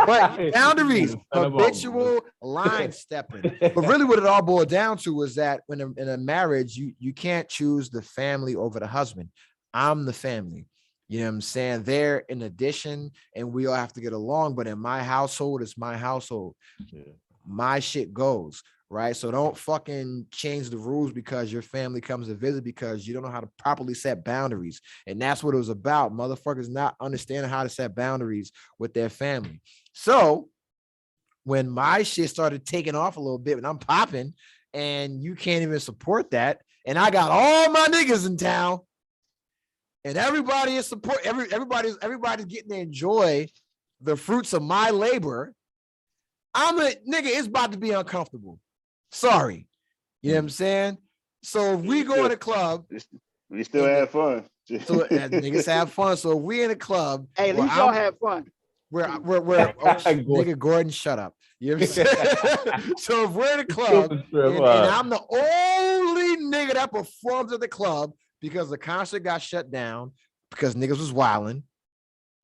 But boundaries, habitual line stepping. But really what it all boiled down to is that when in a marriage, you can't choose the family over the husband. I'm the family. You know what I'm saying? They're in addition, and we all have to get along. But in my household, it's my household. Yeah. My shit goes. Right. So don't fucking change the rules because your family comes to visit because you don't know how to properly set boundaries. And that's what it was about. Motherfuckers not understanding how to set boundaries with their family. So when my shit started taking off a little bit and I'm popping and you can't even support that, and I got all my niggas in town and everybody is support, everybody's getting to enjoy the fruits of my labor. I'm a nigga, it's about to be uncomfortable. Sorry. You know what I'm saying? So if we go in a club, we still have fun. So niggas have fun. So if we in a club, hey, at least y'all have fun. Nigga Gordon, shut up. You know what I'm saying? So if we're in a club and I'm the only nigga that performs at the club because the concert got shut down because niggas was wilding.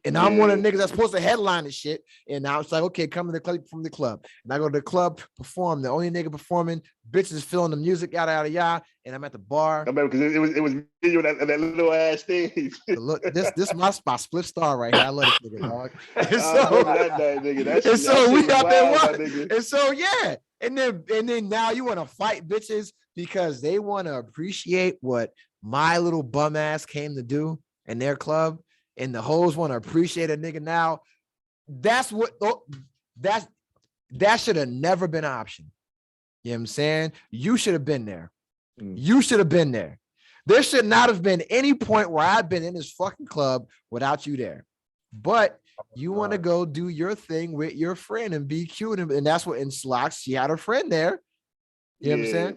And I'm one of the niggas that's supposed to headline the shit. And now it's like, okay, come to the club from the club. And I go to the club, perform. The only nigga performing, bitches feeling the music, yada, yada, yada. And I'm at the bar. I remember because it was me on that little ass stage. Look, this my split star right here. I love this nigga, dog. And so we got that one. And so, yeah. And then now you want to fight bitches because they want to appreciate what my little bum ass came to do in their club. And the hoes want to appreciate a nigga now. That should have never been an option. You know what I'm saying? You should have been there. You should have been there. There should not have been any point where I've been in this fucking club without you there. But you want to go do your thing with your friend and be cute. And that's what in Slocks, she had her friend there. You know what I'm saying?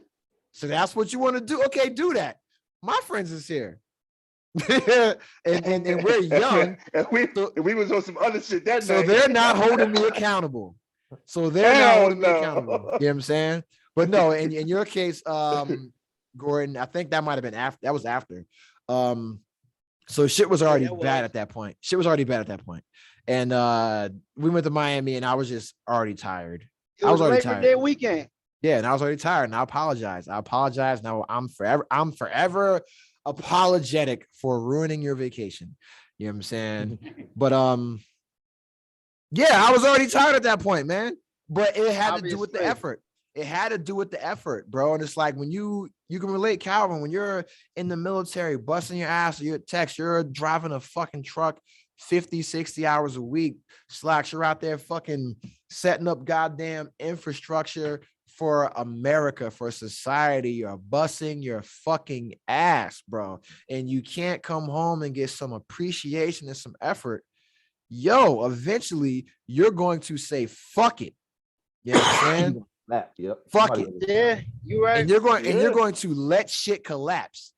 So that's what you want to do. Okay, do that. My friends is here. and we're young. and we was on some other shit that so night. they're not holding me accountable. So they're not holding me accountable. You know what I'm saying? But no, in your case, Gordon, I think that might have been after. That was after. So shit was already bad at that point. Shit was already bad at that point. And we went to Miami, and I was just already tired. I was already tired. Day weekend. Yeah, and I was already tired, and I apologize. Now I'm forever apologetic for ruining your vacation. You know what I'm saying? But yeah, I was already tired at that point, man. But it had to do with the effort. It had to do with the effort, bro. And it's like when you can relate, Calvin, when you're in the military, busting your ass, or you're at Tex, you're driving a fucking truck 50, 60 hours a week. Slacks, you're out there fucking setting up goddamn infrastructure for America, for society. You're busting your fucking ass, bro. And you can't come home and get some appreciation and some effort. Yo, eventually you're going to say, fuck it. You know what I'm saying? Yep. Fuck it. Yeah, you're right. And you're going to let shit collapse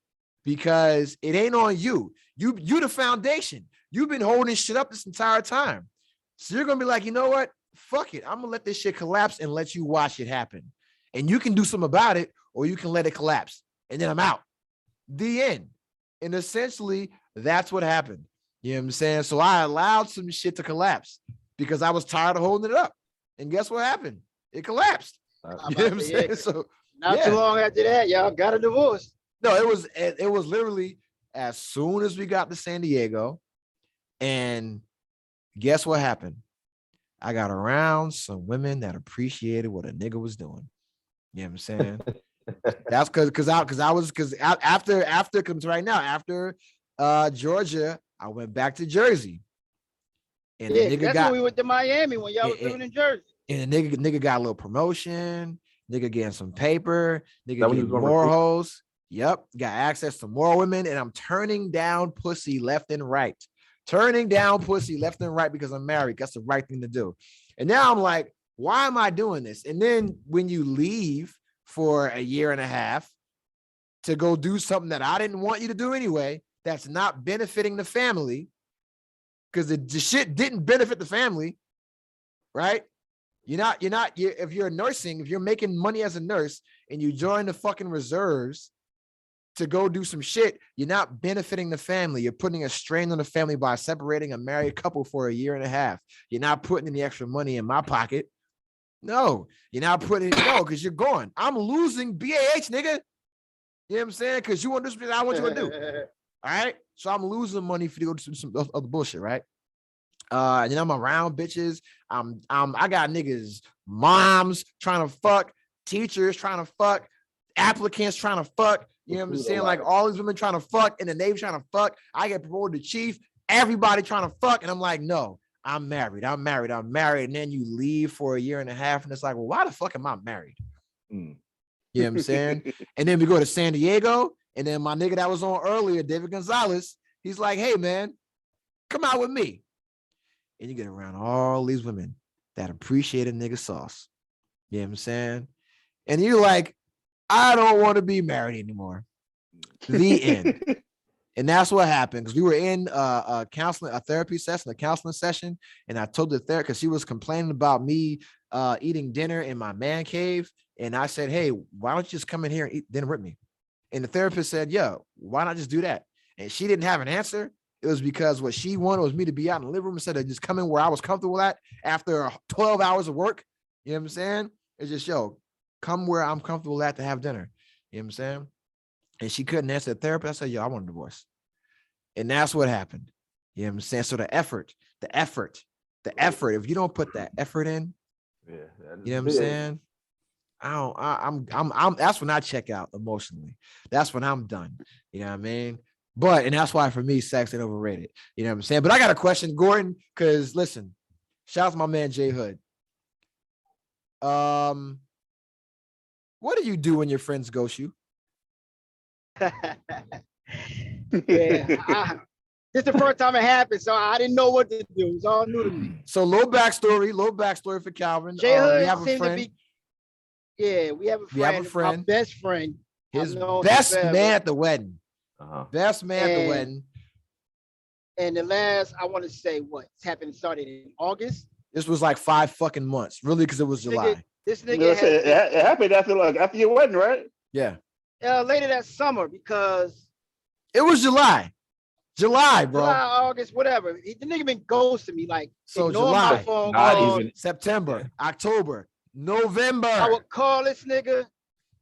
because it ain't on you. You the foundation. You've been holding shit up this entire time. So you're gonna be like, you know what? Fuck it. I'm gonna let this shit collapse and let you watch it happen. And you can do something about it, or you can let it collapse. And then I'm out. The end. And essentially, that's what happened. You know what I'm saying? So I allowed some shit to collapse because I was tired of holding it up. And guess what happened? It collapsed. You know what I'm saying? So not too long after that, y'all got a divorce. No, it was literally as soon as we got to San Diego, and guess what happened? I got around some women that appreciated what a nigga was doing. You know what I'm saying? That's because after Georgia, I went back to Jersey. And yeah, that's when we went to Miami when y'all was living in Jersey. And the nigga got a little promotion, nigga getting some paper, nigga getting more hoes. Yep, got access to more women, and I'm turning down pussy left and right. Turning down pussy left and right because I'm married. That's the right thing to do. And now I'm like, why am I doing this? And then when you leave for a year and a half to go do something that I didn't want you to do anyway, that's not benefiting the family, because the shit didn't benefit the family, right? If you're nursing, if you're making money as a nurse and you join the fucking reserves to go do some shit, you're not benefiting the family. You're putting a strain on the family by separating a married couple for a year and a half. You're not putting any extra money in my pocket. No, you're not putting because you're going. I'm losing BAH, nigga. You know what I'm saying? Because you want to do something I want you to do. All right. So I'm losing money for you to go do some other bullshit, right? And then I'm around bitches. I got niggas, moms trying to fuck, teachers trying to fuck, applicants trying to fuck. You know what I'm saying? Like all these women trying to fuck, and the Navy trying to fuck. I get promoted to chief. Everybody trying to fuck, and I'm like, no, I'm married. And then you leave for a year and a half, and it's like, well, why the fuck am I married? You know what I'm saying? And then we go to San Diego, and then my nigga that was on earlier, David Gonzalez, he's like, hey man, come out with me. And you get around all these women that appreciate a nigga sauce. You know what I'm saying? And you're like, I don't want to be married anymore. The end. And that's what happened, because we were in a therapy session, a counseling session, and I told the therapist, because she was complaining about me eating dinner in my man cave, and I said, hey, why don't you just come in here and eat dinner with me? And the therapist said, yo, why not just do that? And she didn't have an answer. It was because what she wanted was me to be out in the living room instead of just coming where I was comfortable at after 12 hours of work. You know what I'm saying? It's just, yo, come where I'm comfortable at to have dinner. You know what I'm saying? And she couldn't answer the therapist. I said, yo, I want a divorce. And that's what happened. You know what I'm saying? So the effort, if you don't put that effort in, you know what I'm saying? I'm that's when I check out emotionally. That's when I'm done. You know what I mean? And that's why for me, sex ain't overrated. You know what I'm saying? But I got a question, Gordon, because listen, shout out to my man Jay Hood. What do you do when your friends ghost you? Yeah, this is the first time it happened, so I didn't know what to do. It's all new to me. So low backstory for Calvin. Jay Hood we have a friend. we have a friend. Our best friend. His best man at the wedding. Best man at the wedding. And the last, I want to say what started in August. This was like 5 fucking months, really, because it was July. This nigga it happened after your wedding, right? Yeah. Later that summer, because it was July, bro. July, August, whatever. The nigga been ghosting me, like, so July, my phone calls, September, October, November. I would call this nigga.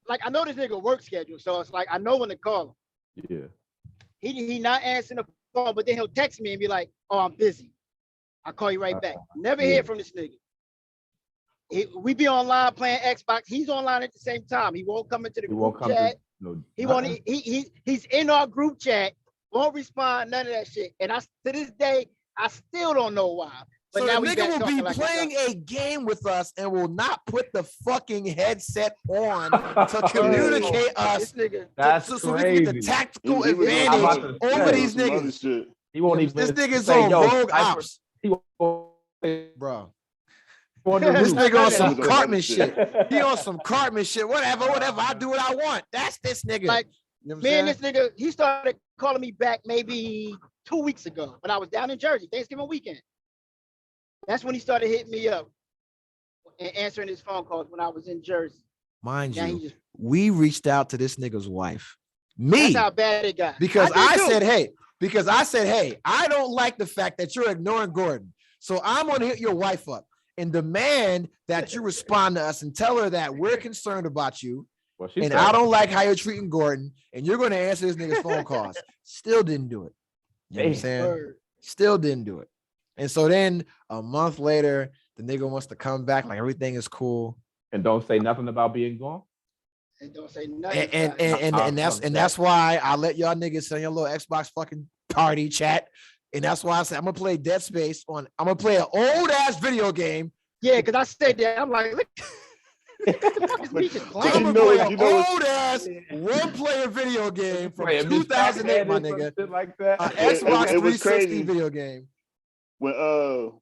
Like, I know this nigga work schedule, so it's like I know when to call him. Yeah. He not answering the phone, but then he'll text me and be like, "Oh, I'm busy. I'll call you right back." Never hear from this nigga. We be online playing Xbox. He's online at the same time. He won't come into the group chat. He's in our group chat. Won't respond. None of that shit. And to this day, I still don't know why. But so now the nigga will be playing a game with us and will not put the fucking headset on to communicate us. That's so we can get the tactical advantage over these niggas. He won't even. This nigga's on rogue ops. Bro. This nigga on some Cartman shit. He on some Cartman shit. Whatever. I do what I want. That's this nigga. Like, you know me and this nigga, he started calling me back maybe 2 weeks ago when I was down in Jersey, Thanksgiving weekend. That's when he started hitting me up and answering his phone calls when I was in Jersey. Mind you, we reached out to this nigga's wife. Me. That's how bad it got. Because I said, hey, I don't like the fact that you're ignoring Gordon. So I'm going to hit your wife up and demand that you respond to us and tell her that we're concerned about you. Well, and I don't like how you're treating Gordon, and you're going to answer this nigga's phone calls. Still didn't do it. You know what I'm saying? Still didn't do it. And so then a month later, the nigga wants to come back like everything is cool. And don't say nothing about being gone. And don't say nothing. And that's why I let y'all niggas send your little Xbox fucking party chat. And that's why I said I'm gonna play Dead Space I'm gonna play an old ass video game. Yeah, because I said that. I'm like, look. I'm gonna play an old ass one-player video game from 2008, my nigga. Like that. Xbox 360 video game. When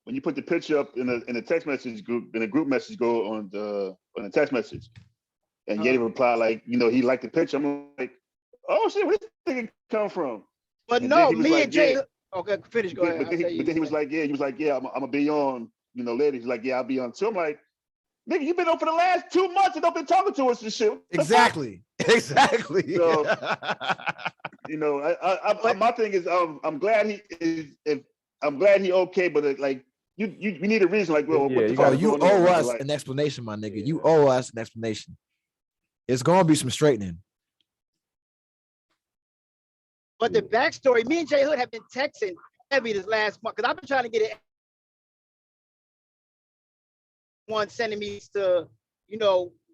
you put the picture up in a text message group, in a group message, go on the text message, and Yeti reply like, he liked the picture. I'm like, oh shit, where did this thing come from? But and no, me like, and Jay. Okay, finish. Go ahead. But then he was like, yeah, I'm gonna be on, later. He's like, yeah, I'll be on too. I'm like, nigga, you've been on for the last 2 months and don't been talking to us and shit. Exactly. So, my thing is, I'm glad he is. I'm glad he okay, but like you need a reason. Like, well, you owe us an explanation, my nigga. You owe us an explanation. It's gonna be some straightening. But the backstory, me and Jay Hood have been texting heavy this last month because I've been trying to get it. One sending me to,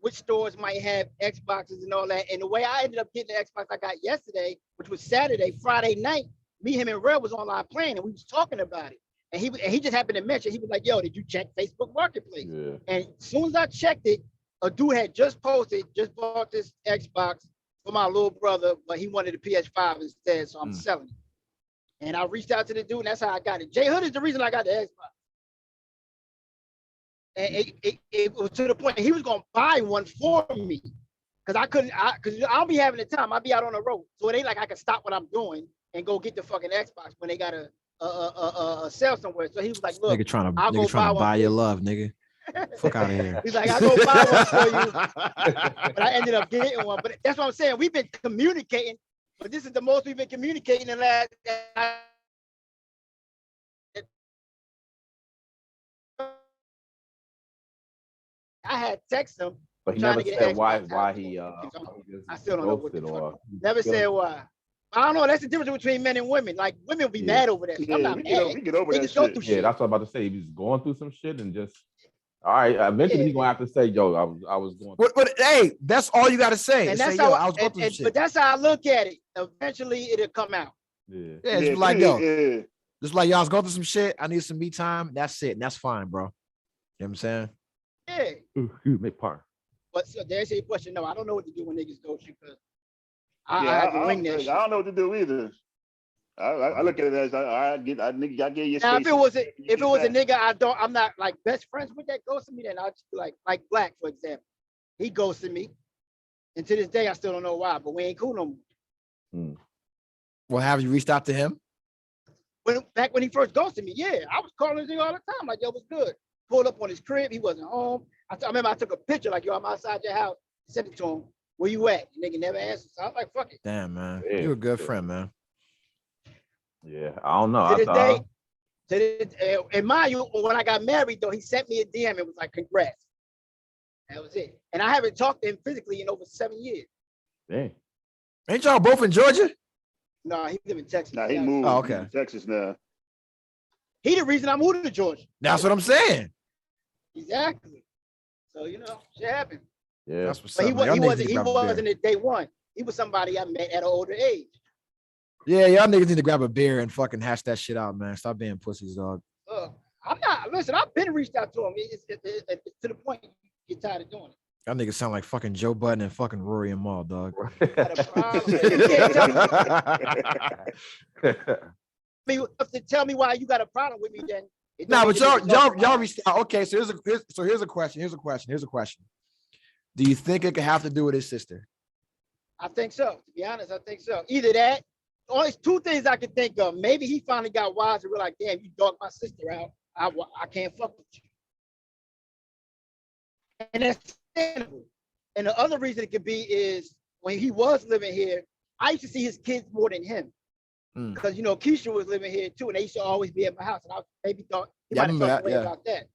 which stores might have Xboxes and all that. And the way I ended up getting the Xbox I got yesterday, which was Friday night, me, him, and Red was online playing, and we was talking about it. And he just happened to mention, he was like, yo, did you check Facebook Marketplace? Yeah. And as soon as I checked it, a dude had just bought this Xbox for my little brother, but he wanted a PS5 instead, so I'm selling it. And I reached out to the dude, and that's how I got it. Jay Hood is the reason I got the Xbox. And it was to the point he was gonna buy one for me. Cause I'll be having the time. I'll be out on the road. So it ain't like I can stop what I'm doing and go get the fucking Xbox when they got a sale somewhere. So he was like, look, nigga trying to buy your love, nigga. Fuck out of here. He's like, I'll go buy one for you. But I ended up getting one. But that's what I'm saying. We've been communicating, but this is the most we've been communicating in the last. I had text him. But he never said why he I still don't know what the fuck. Never said why. I don't know. That's the difference between men and women. Like, women will be mad over that. I'm not mad. We get over that shit. Yeah, that's what I'm about to say. He was going through some shit and just, all right, eventually he's going to have to say, yo, I was going through. But hey, that's all you got to say. And that's how I was going through shit. But that's how I look at it. Eventually, it'll come out. Yeah, it's like, yo, just like, y'all was going through some shit. I need some me time. That's it. And that's fine, bro. You know what I'm saying? Yeah. Ooh, make par. But so there's a question. No, I don't know what to do when niggas ghost you because I don't know what to do either. I look at it as I get your space. Now, if it was a nigga I'm not like best friends with that ghosting me, then I'll just be like Black, for example. He ghosted me. And to this day, I still don't know why, but we ain't cool no more. Well, have you reached out to him? Back when he first ghosted me, yeah, I was calling this nigga all the time, like, yo, what's good? Pulled up on his crib, he wasn't home. I remember I took a picture, like, yo, I'm outside your house, sent it to him. Where you at? The nigga never answered. So I was like, fuck it. Damn, man. Yeah. You're a good friend, man. Yeah, I don't know. To this day, and mind you, when I got married, though, he sent me a DM and was like, congrats. That was it. And I haven't talked to him physically in over 7 years. Dang. Ain't y'all both in Georgia? No, he live in Texas. Nah, he moved to Texas now. He the reason I moved to Georgia. That's what I'm saying. Exactly. So, shit happened. Yeah. That's what's But up, man. he wasn't at day one. He was somebody I met at an older age. Yeah, y'all niggas need to grab a beer and fucking hash that shit out, man. Stop being pussies, dog. I'm not, listen, I've been reached out to him. It's to the point you get tired of doing it. Y'all niggas sound like fucking Joe Budden and fucking Rory and Maul, dog. You can't tell me why you got a problem with me then. Nah, but y'all reached out. Okay, so here's a question. Do you think it could have to do with his sister? I think so. To be honest, I think so. Either that, or it's two things I can think of. Maybe he finally got wise and realized, damn, you dogged my sister out. I can't fuck with you. And that's understandable. And the other reason it could be is when he was living here, I used to see his kids more than him. Because Keisha was living here too, and they used to always be at my house. And I maybe thought he might have felt about that.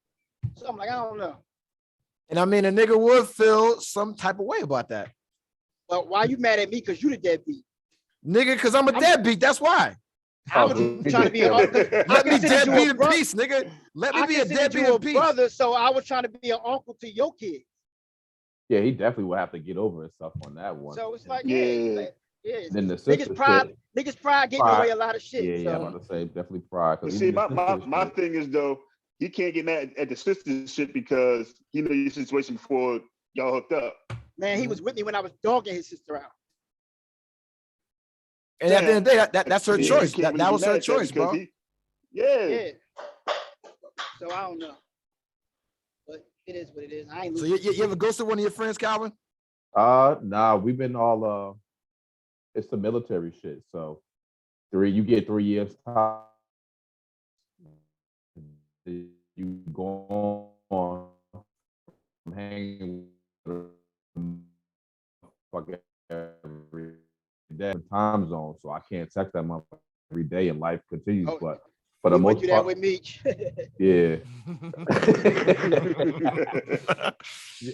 So I'm like, I don't know. And I mean, a nigga would feel some type of way about that. Well, why you mad at me? Because you the deadbeat. Nigga, because I'm a deadbeat. That's why. I was trying to be an uncle. Let me deadbeat in peace, nigga. Let me be a deadbeat in peace. Brother, so I was trying to be an uncle to your kids. Yeah, he definitely will have to get over himself on that one. So it's like, yeah. Then the sister niggas pride getting away a lot of shit. Yeah, I'm about to say definitely pride. But see, my thing is though, he can't get mad at the sister shit because he knew your situation before y'all hooked up. Man, he was with me when I was dogging his sister out. And at the end of the day, that's her choice. That was her choice, bro. Yeah. So I don't know. But it is what it is. I ain't so you ever ghosted one of your friends, Calvin? Nah, we've been all it's the military shit. So you get 3 years time. You go on hanging with fucking every day time zone, so I can't text that month every day, and life continues. But for the most part, with me. Yeah.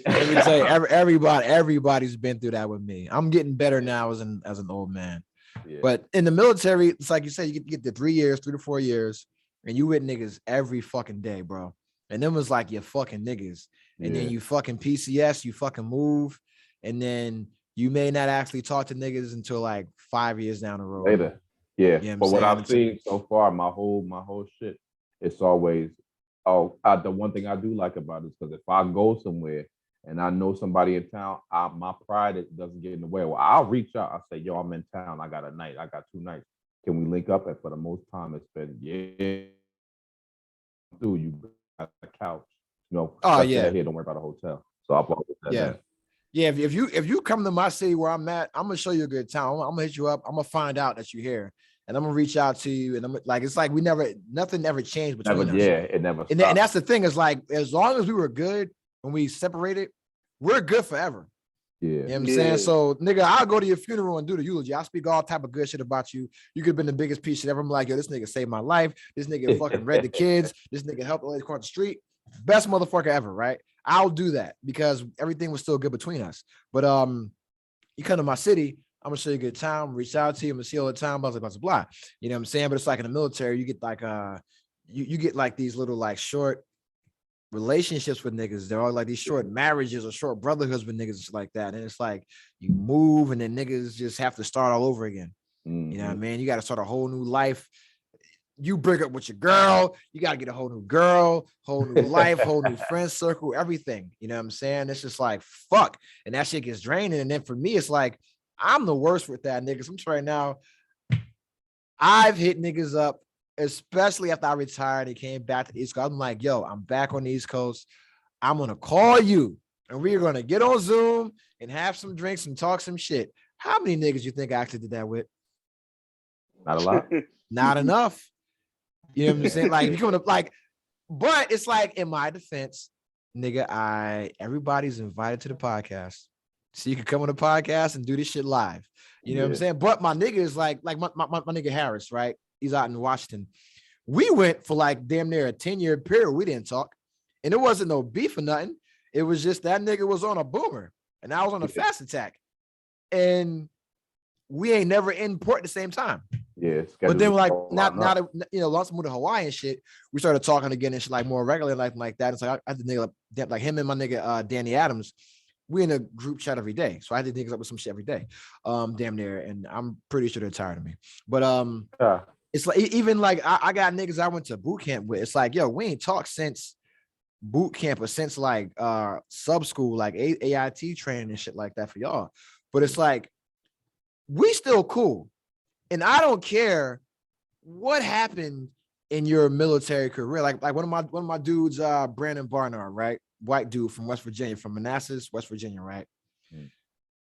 Let me tell you, everybody's been through that with me. I'm getting better now as an old man. Yeah. But in the military, it's like you said, you get the 3 years, 3 to 4 years, and you with niggas every fucking day, bro. And then was like, you're fucking niggas. And then you fucking PCS, you fucking move. And then you may not actually talk to niggas until like 5 years down the road. Later. Yeah. You know but what I've seen so far, my whole shit, it's always, the one thing I do like about it is because if I go somewhere and I know somebody in town, my pride doesn't get in the way. Well, I'll reach out. I'll say, yo, I'm in town. I got a night. I got 2 nights. Can we link up? And for the most time, it's been, dude, you got a couch. Here, don't worry about a hotel. So I've always said that. Yeah, if you come to my city where I'm at, I'm gonna show you a good time. I'm gonna hit you up. I'm gonna find out that you're here, and I'm gonna reach out to you. And I'm like, it's like nothing ever changed between us. Yeah, it never. And that's the thing is like, as long as we were good when we separated, we're good forever. Yeah, you know what I'm saying. So, nigga, I'll go to your funeral and do the eulogy. I'll speak all type of good shit about you. You could have been the biggest piece of shit ever. I'm like, yo, this nigga saved my life. This nigga fucking read the kids. This nigga helped the lady across the street. Best motherfucker ever, right? I'll do that because everything was still good between us. But you come to my city, I'm gonna show you a good time, reach out to you, I'm gonna see you all the time, blah, blah, blah, blah. You know what I'm saying? But it's like in the military, you get like you get like these little like short relationships with niggas. They're all like these short marriages or short brotherhoods with niggas like that. And it's like you move and then niggas just have to start all over again. Mm-hmm. You know what I mean? You got to start a whole new life. You break up with your girl, you got to get a whole new girl, whole new life, whole new friend circle, everything. You know what I'm saying? It's just like, fuck. And that shit gets draining. And then for me, it's like, I'm the worst with that, niggas. I'm trying now. I've hit niggas up, especially after I retired and came back to the East Coast. I'm like, yo, I'm back on the East Coast. I'm going to call you and we're gonna get on Zoom and have some drinks and talk some shit. How many niggas you think I actually did that with? Not a lot. Not enough. You know what I'm saying? Like, if you're gonna like, but it's like, in my defense, nigga, everybody's invited to the podcast. So you can come on the podcast and do this shit live. You know what I'm saying? But my nigga is like my nigga Harris, right? He's out in Washington. We went for like damn near a 10-year period. We didn't talk. And it wasn't no beef or nothing. It was just that nigga was on a boomer and I was on a fast attack. And we ain't never in port at the same time. Yeah. But then like now that once I moved to Hawaii and shit, we started talking again and shit like more regularly, like that. It's like I had the nigga like him and my nigga Danny Adams. We in a group chat every day. So I had to niggas up with some shit every day. Damn near. And I'm pretty sure they're tired of me. But it's like even like I got niggas I went to boot camp with. It's like, yo, we ain't talked since boot camp or since like sub school, like AIT training and shit like that for y'all. But it's like we still cool. And I don't care what happened in your military career. Like one of my dudes, Brandon Barnard, right? White dude from West Virginia, from Manassas, West Virginia, right? It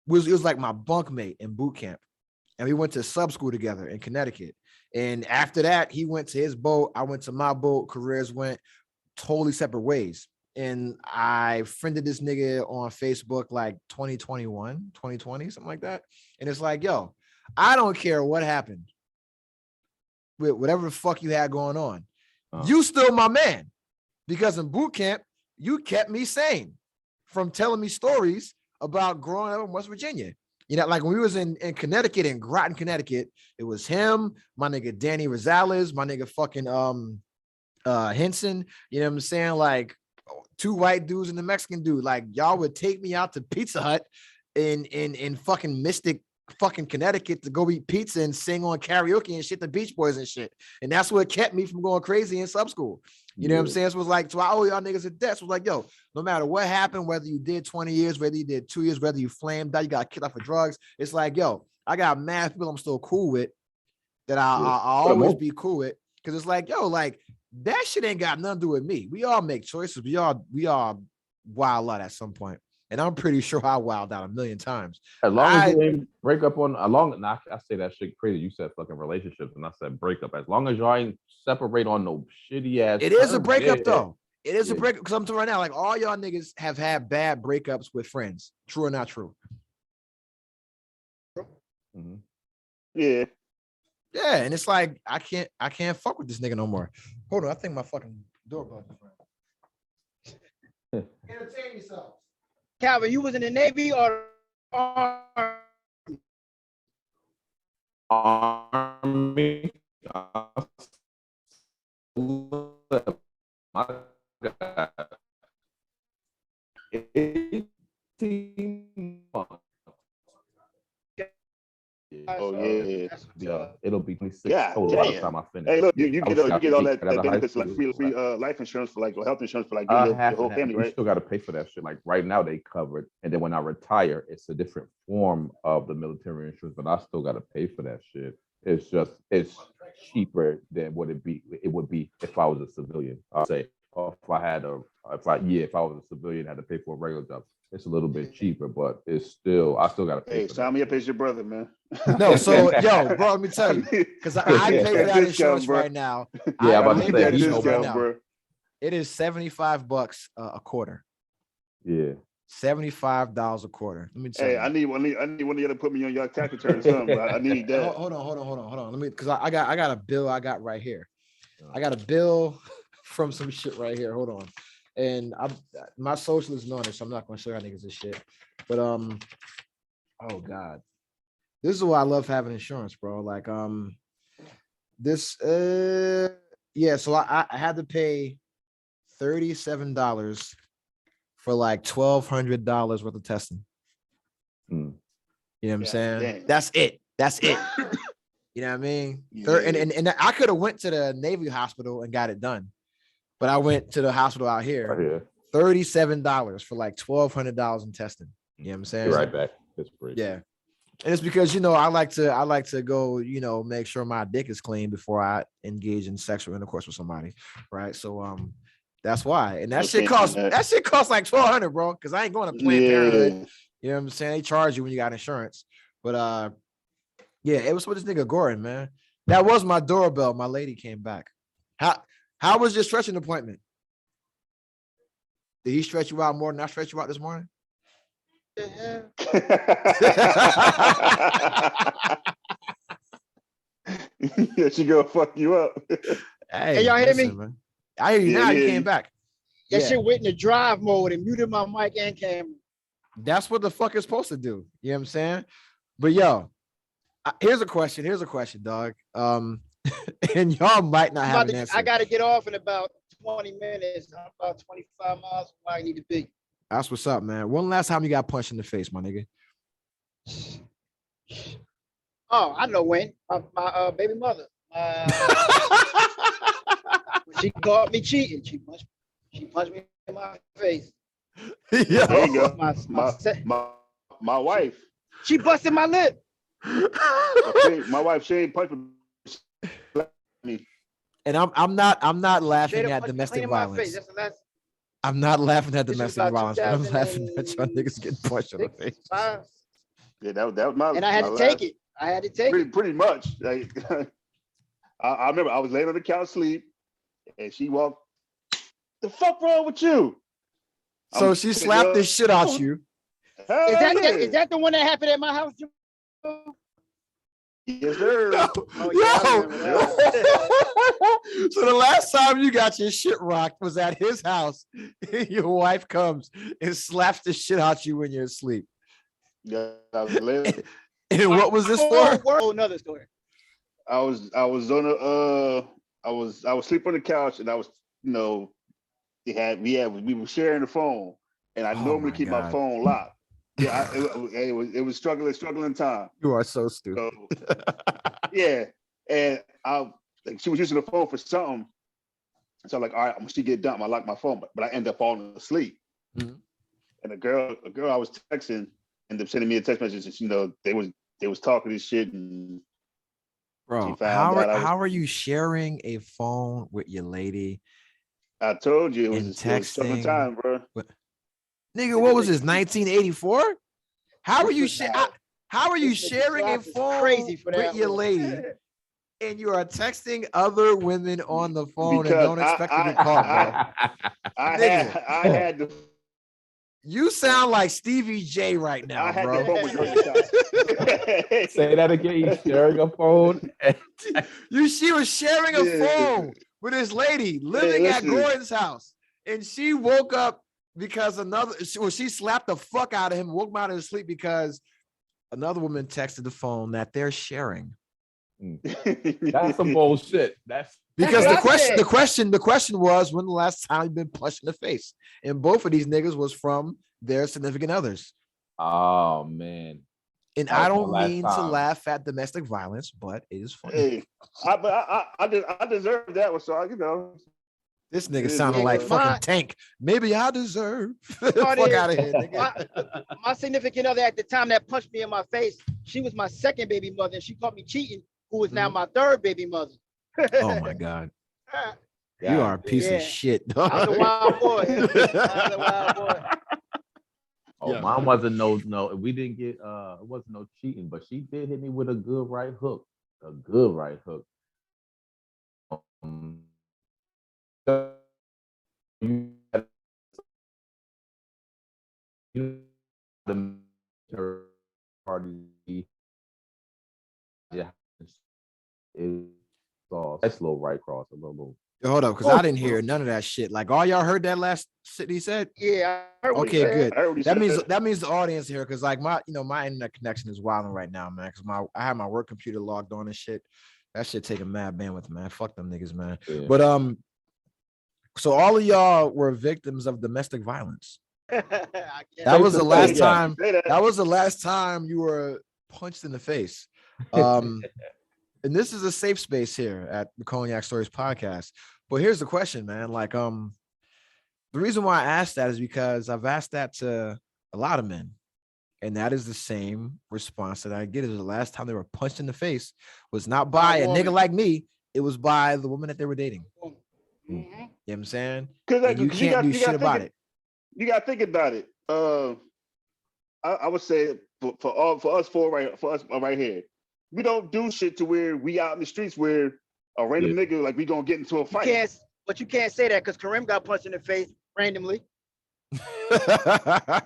was like my bunkmate in boot camp. And we went to sub school together in Connecticut. And after that, he went to his boat. I went to my boat. Careers went totally separate ways. And I friended this nigga on Facebook like 2021, 2020, something like that. And it's like, yo, I don't care what happened with whatever the fuck you had going on. You still my man. Because in boot camp, you kept me sane from telling me stories about growing up in West Virginia. You know, like when we was in Connecticut, in Groton, Connecticut, it was him, my nigga Danny Rosales, my nigga fucking Henson. You know what I'm saying? Like 2 white dudes and the Mexican dude. Like y'all would take me out to Pizza Hut in fucking Mystic fucking Connecticut to go eat pizza and sing on karaoke and shit, the Beach Boys and shit. And that's what kept me from going crazy in sub school. You know what I'm saying? So it was like, so I owe y'all niggas a debt. So it was like, yo, no matter what happened, whether you did 20 years, whether you did 2 years, whether you flamed out, you got kicked off for drugs. It's like, yo, I got mad people I'm still cool with that I'll always be cool with. Cause it's like, yo, like that shit ain't got nothing to do with me. We all make choices. We all wild out at some point. And I'm pretty sure I wilded out a million times. As long as you ain't break up on I say that shit crazy. You said fucking relationships, and I said breakup. As long as y'all ain't separate on no shitty ass. It is a breakup though. It is a breakup because I'm telling you right now, like all y'all niggas have had bad breakups with friends. True or not true? Mm-hmm. Yeah. Yeah, and it's like I can't fuck with this nigga no more. Hold on, I think my fucking doorbell is right. Entertain yourself. Calvin, you was in the Navy or Army. My God. 18 months. Oh yeah. It'll be 26 Yeah, total by the time I finish. Hey, look, you get all that benefits like free life insurance for like or health insurance for like your whole family, right? You still got to pay for that shit. Like right now they cover it, and then when I retire, it's a different form of the military insurance, but I still got to pay for that shit. It's cheaper than what it would be if I was a civilian. I'll say if I was a civilian, had to pay for a regular job. It's a little bit cheaper, but I still got to pay. Hey, sign me up as your brother, man. No, so yo, bro, let me tell you, because I pay for that insurance right now. Yeah, I'm about to say discount, bro. It is $75 a quarter. Yeah. $75 a quarter. Let me tell you. I need one of you to put me on your tax return or something. I need that. Hold on. Let me, because I got a bill I got right here. I got a bill from some shit right here. Hold on. And my social is on it, so I'm not gonna show y'all niggas this shit. But oh God. This is why I love having insurance, bro. Like so I had to pay $37 for like $1,200 worth of testing. You know what I'm saying? Dang. That's it. You know what I mean? Yeah. And I could have went to the Navy hospital and got it done. But I went to the hospital out here, $37 for like $1,200 in testing. You know what I'm saying? You're right back. It's free. Yeah. And it's because, I like to go, make sure my dick is clean before I engage in sexual intercourse with somebody. Right. So, That's why. And that shit costs like $1,200, bro. Because I ain't going to Planned Parenthood. You know what I'm saying? They charge you when you got insurance. But yeah, it was with this nigga Gordon, man. That was my doorbell. My lady came back. How was your stretching appointment? Did he stretch you out more than I stretched you out this morning? Yeah, she gonna fuck you up. Hey, y'all hear me? Man. I hear you now. You came back. That shit went in the drive mode and muted my mic and camera. That's what the fuck it's supposed to do. You know what I'm saying? But yo, here's a question, dog. And y'all might not have an answer. I gotta get off in about 20 minutes. I'm about 25 miles from where I need to be. That's what's up, man. When last time you got punched in the face, my nigga? Oh, I know when. My baby mother. She caught me cheating. She punched me in my face. Yo. There you go. My wife. She busted my lip. Okay, my wife, she ain't punched me. And I'm not laughing at domestic violence. I'm not laughing at domestic violence, but I'm laughing at y'all niggas getting punched in the face. Yeah, that was my. And I had to take it. I had to take it. Pretty much. Like, I remember I was laying on the couch sleep, and she walked. The fuck wrong with you? So she slapped the shit out you. Is that the one that happened at my house? Yes, sir. So the last time you got your shit rocked was at his house. Your wife comes and slaps the shit out you when you're asleep. Yeah, I was laying. And what was this for? Oh, another story. I was on I was sleeping on the couch, and I was, you know, we were sharing the phone, and I normally keep my phone locked. Yeah, it was struggling time. You are so stupid. So, yeah, and she was using the phone for something, so I'm like, all right, I'm gonna get done. I lock my phone, but I end up falling asleep. Mm-hmm. And a girl I was texting ended up sending me a text message, and, you know, they was talking this shit, and bro, how are you sharing a phone with your lady? I told you it was struggling time, bro. Nigga, what was this? 1984? How are you sharing a phone with your lady, and you are texting other women on the phone and don't expect to be called, bro? I had the. You sound like Stevie J right now, bro. Say that again. You sharing a phone? She was sharing a phone with this lady living at Gordon's house, and she woke up because she slapped the fuck out of him, woke him out of his sleep because another woman texted the phone that they're sharing. That's some bullshit. Because the question was, when the last time you've been punched in the face? And both of these niggas was from their significant others. Oh man. And I don't mean to laugh at domestic violence, but it is funny. Hey, I deserve that one, so you know. This nigga sounded like fucking Tank. Maybe I deserve. Fuck out of here, nigga. My significant other at the time that punched me in my face, she was my second baby mother, and she caught me cheating, who is now my third baby mother. Oh my God. You are a piece of shit. I was a wild boy. Oh, mine wasn't no. We didn't get it wasn't no cheating, but she did hit me with a good right hook. That's a little right cross, a little. Hold up, because I didn't hear none of that shit. Like, all y'all heard that last shit he said? Yeah. I heard okay, good. That means the audience here, because like my internet connection is wilding right now, man. Because I have my work computer logged on and shit. That shit taking mad bandwidth, man. Fuck them niggas, man. Yeah. But so all of y'all were victims of domestic violence. That was the last time. That was the last time you were punched in the face. And this is a safe space here at the Cognac Stories podcast. But here's the question, man. Like, the reason why I asked that is because I've asked that to a lot of men. And that is the same response that I get. Is the last time they were punched in the face was not by a nigga like me. It was by the woman that they were dating. You know what I'm saying? Because You can't do shit about it. You gotta think about it. I would say for us right here, we don't do shit to where we out in the streets where a random nigga like we gonna get into a fight. But you can't say that because Kareem got punched in the face randomly. that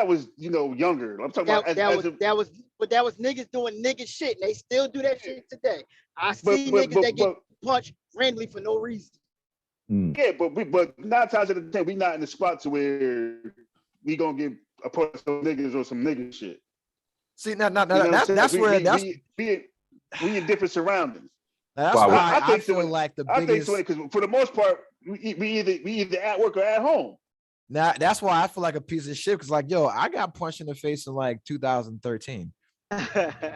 was younger. I'm talking about that was niggas doing nigga shit. And they still do that shit today. I see niggas that get punched randomly for no reason. Yeah, but 9 times out of 10, we not in the spot to where we gonna get a punch some niggas or some nigga shit. See, that's we in different surroundings. That's why I feel like the biggest. I think so because for the most part, we either at work or at home. Now that's why I feel like a piece of shit. Because like, yo, I got punched in the face in like 2013. I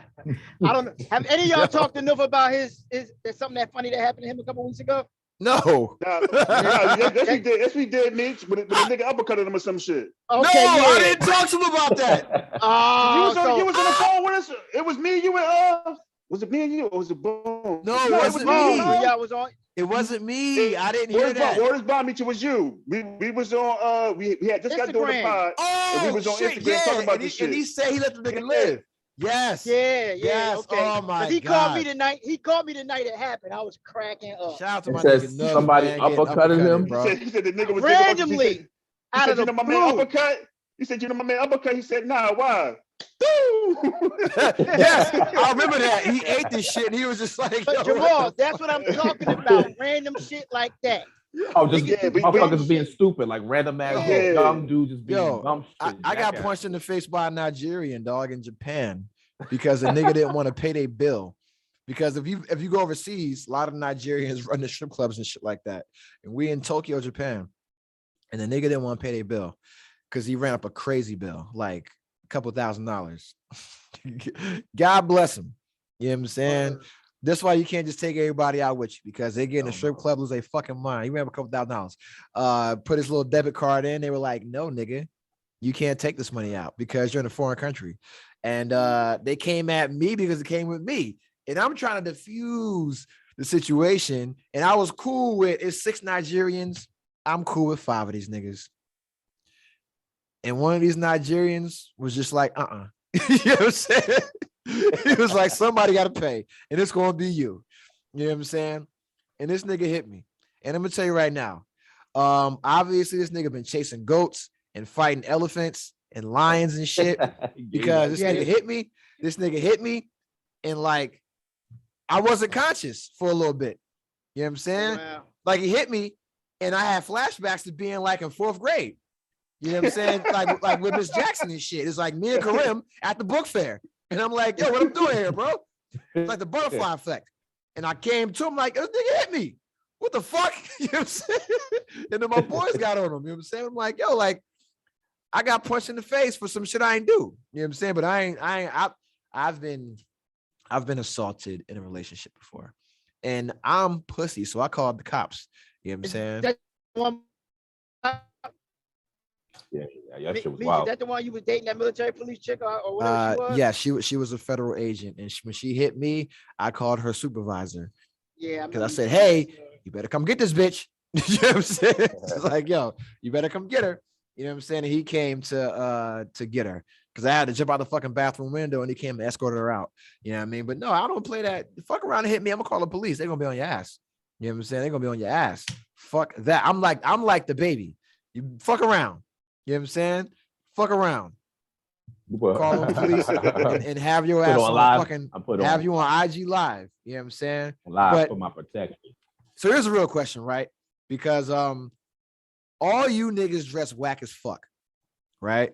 don't know. Have any of y'all talked enough about there's something that funny that happened to him a couple weeks ago? No. Yes, we did, Mitch. But the nigga uppercutted him or some shit. Okay, I didn't talk to him about that. You was on the phone with us. It was me, you, and was it me and you, or was it Boom? No, it wasn't me. Yeah, was on. It wasn't me. I didn't hear that. Word is bomb, it was you. We was on. We had just got doing the pod. And we was on Instagram talking about this shit. And he said he let the nigga live. Yes. Yeah. Okay. Oh my God. He called me the night it happened. I was cracking up. Shout out to my nigga Nub, somebody man, uppercutted him. Bro. He said the nigga was randomly out of the blue. My man uppercut. He said, my man uppercut. He said, nah, why? Yes, I remember that. He ate this shit and he was just like, but Jamal, that's what I'm talking about. Random shit like that. Oh, just motherfuckers being stupid, like random ass young dudes just being dumb shit. I got punched in the face by a Nigerian dog in Japan because a nigga didn't want to pay their bill. Because if you go overseas, a lot of Nigerians run the strip clubs and shit like that. And we in Tokyo, Japan, and the nigga didn't want to pay their bill because he ran up a crazy bill, like a couple $1,000s. God bless him. You know what I'm saying? That's why you can't just take everybody out with you because they get in a strip club, lose their fucking mind. He ran up a couple $1,000s. Put his little debit card in. They were like, no, nigga, you can't take this money out because you're in a foreign country. And they came at me because it came with me. And I'm trying to diffuse the situation. And I was cool with it's 6 Nigerians. I'm cool with 5 of these niggas. And one of these Nigerians was just like, You know what I'm saying? He was like, somebody got to pay. And it's going to be you. You know what I'm saying? And this nigga hit me. And I'm going to tell you right now. Obviously, this nigga been chasing goats and fighting elephants and lions and shit. Because this nigga hit me. This nigga hit me. And like, I wasn't conscious for a little bit. You know what I'm saying? Wow. Like he hit me and I had flashbacks to being like in 4th grade. You know what I'm saying? like with Miss Jackson and shit. It's like me and Karim at the book fair. And I'm like, yo, what I'm doing here, bro? It's like the butterfly effect. And I came to him like, this nigga hit me. What the fuck? You know what I'm saying? And then my boys got on him. You know what I'm saying? I'm like, yo, like, I got punched in the face for some shit I ain't do. You know what I'm saying? But I've been assaulted in a relationship before. And I'm pussy, so I called the cops. You know what I'm saying? Yeah, that shit was wild. Is that the one you was dating, that military police chick or whatever she was? Yeah, she was a federal agent. And when she hit me, I called her supervisor. Yeah. Because I said, hey, you better come get this bitch. You know what I'm saying? It's like, yo, you better come get her. You know what I'm saying? And he came to get her. Because I had to jump out the fucking bathroom window and he came and escorted her out. You know what I mean? But no, I don't play that. Fuck around and hit me. I'm gonna call the police. They're gonna be on your ass. You know what I'm saying? They're gonna be on your ass. Fuck that. I'm like the baby. You fuck around. You know what I'm saying? Fuck around. What? Call the police and have your ass on fucking have you on IG live. You know what I'm saying? Live for my protection. So here's a real question, right? Because all you niggas dress whack as fuck, right?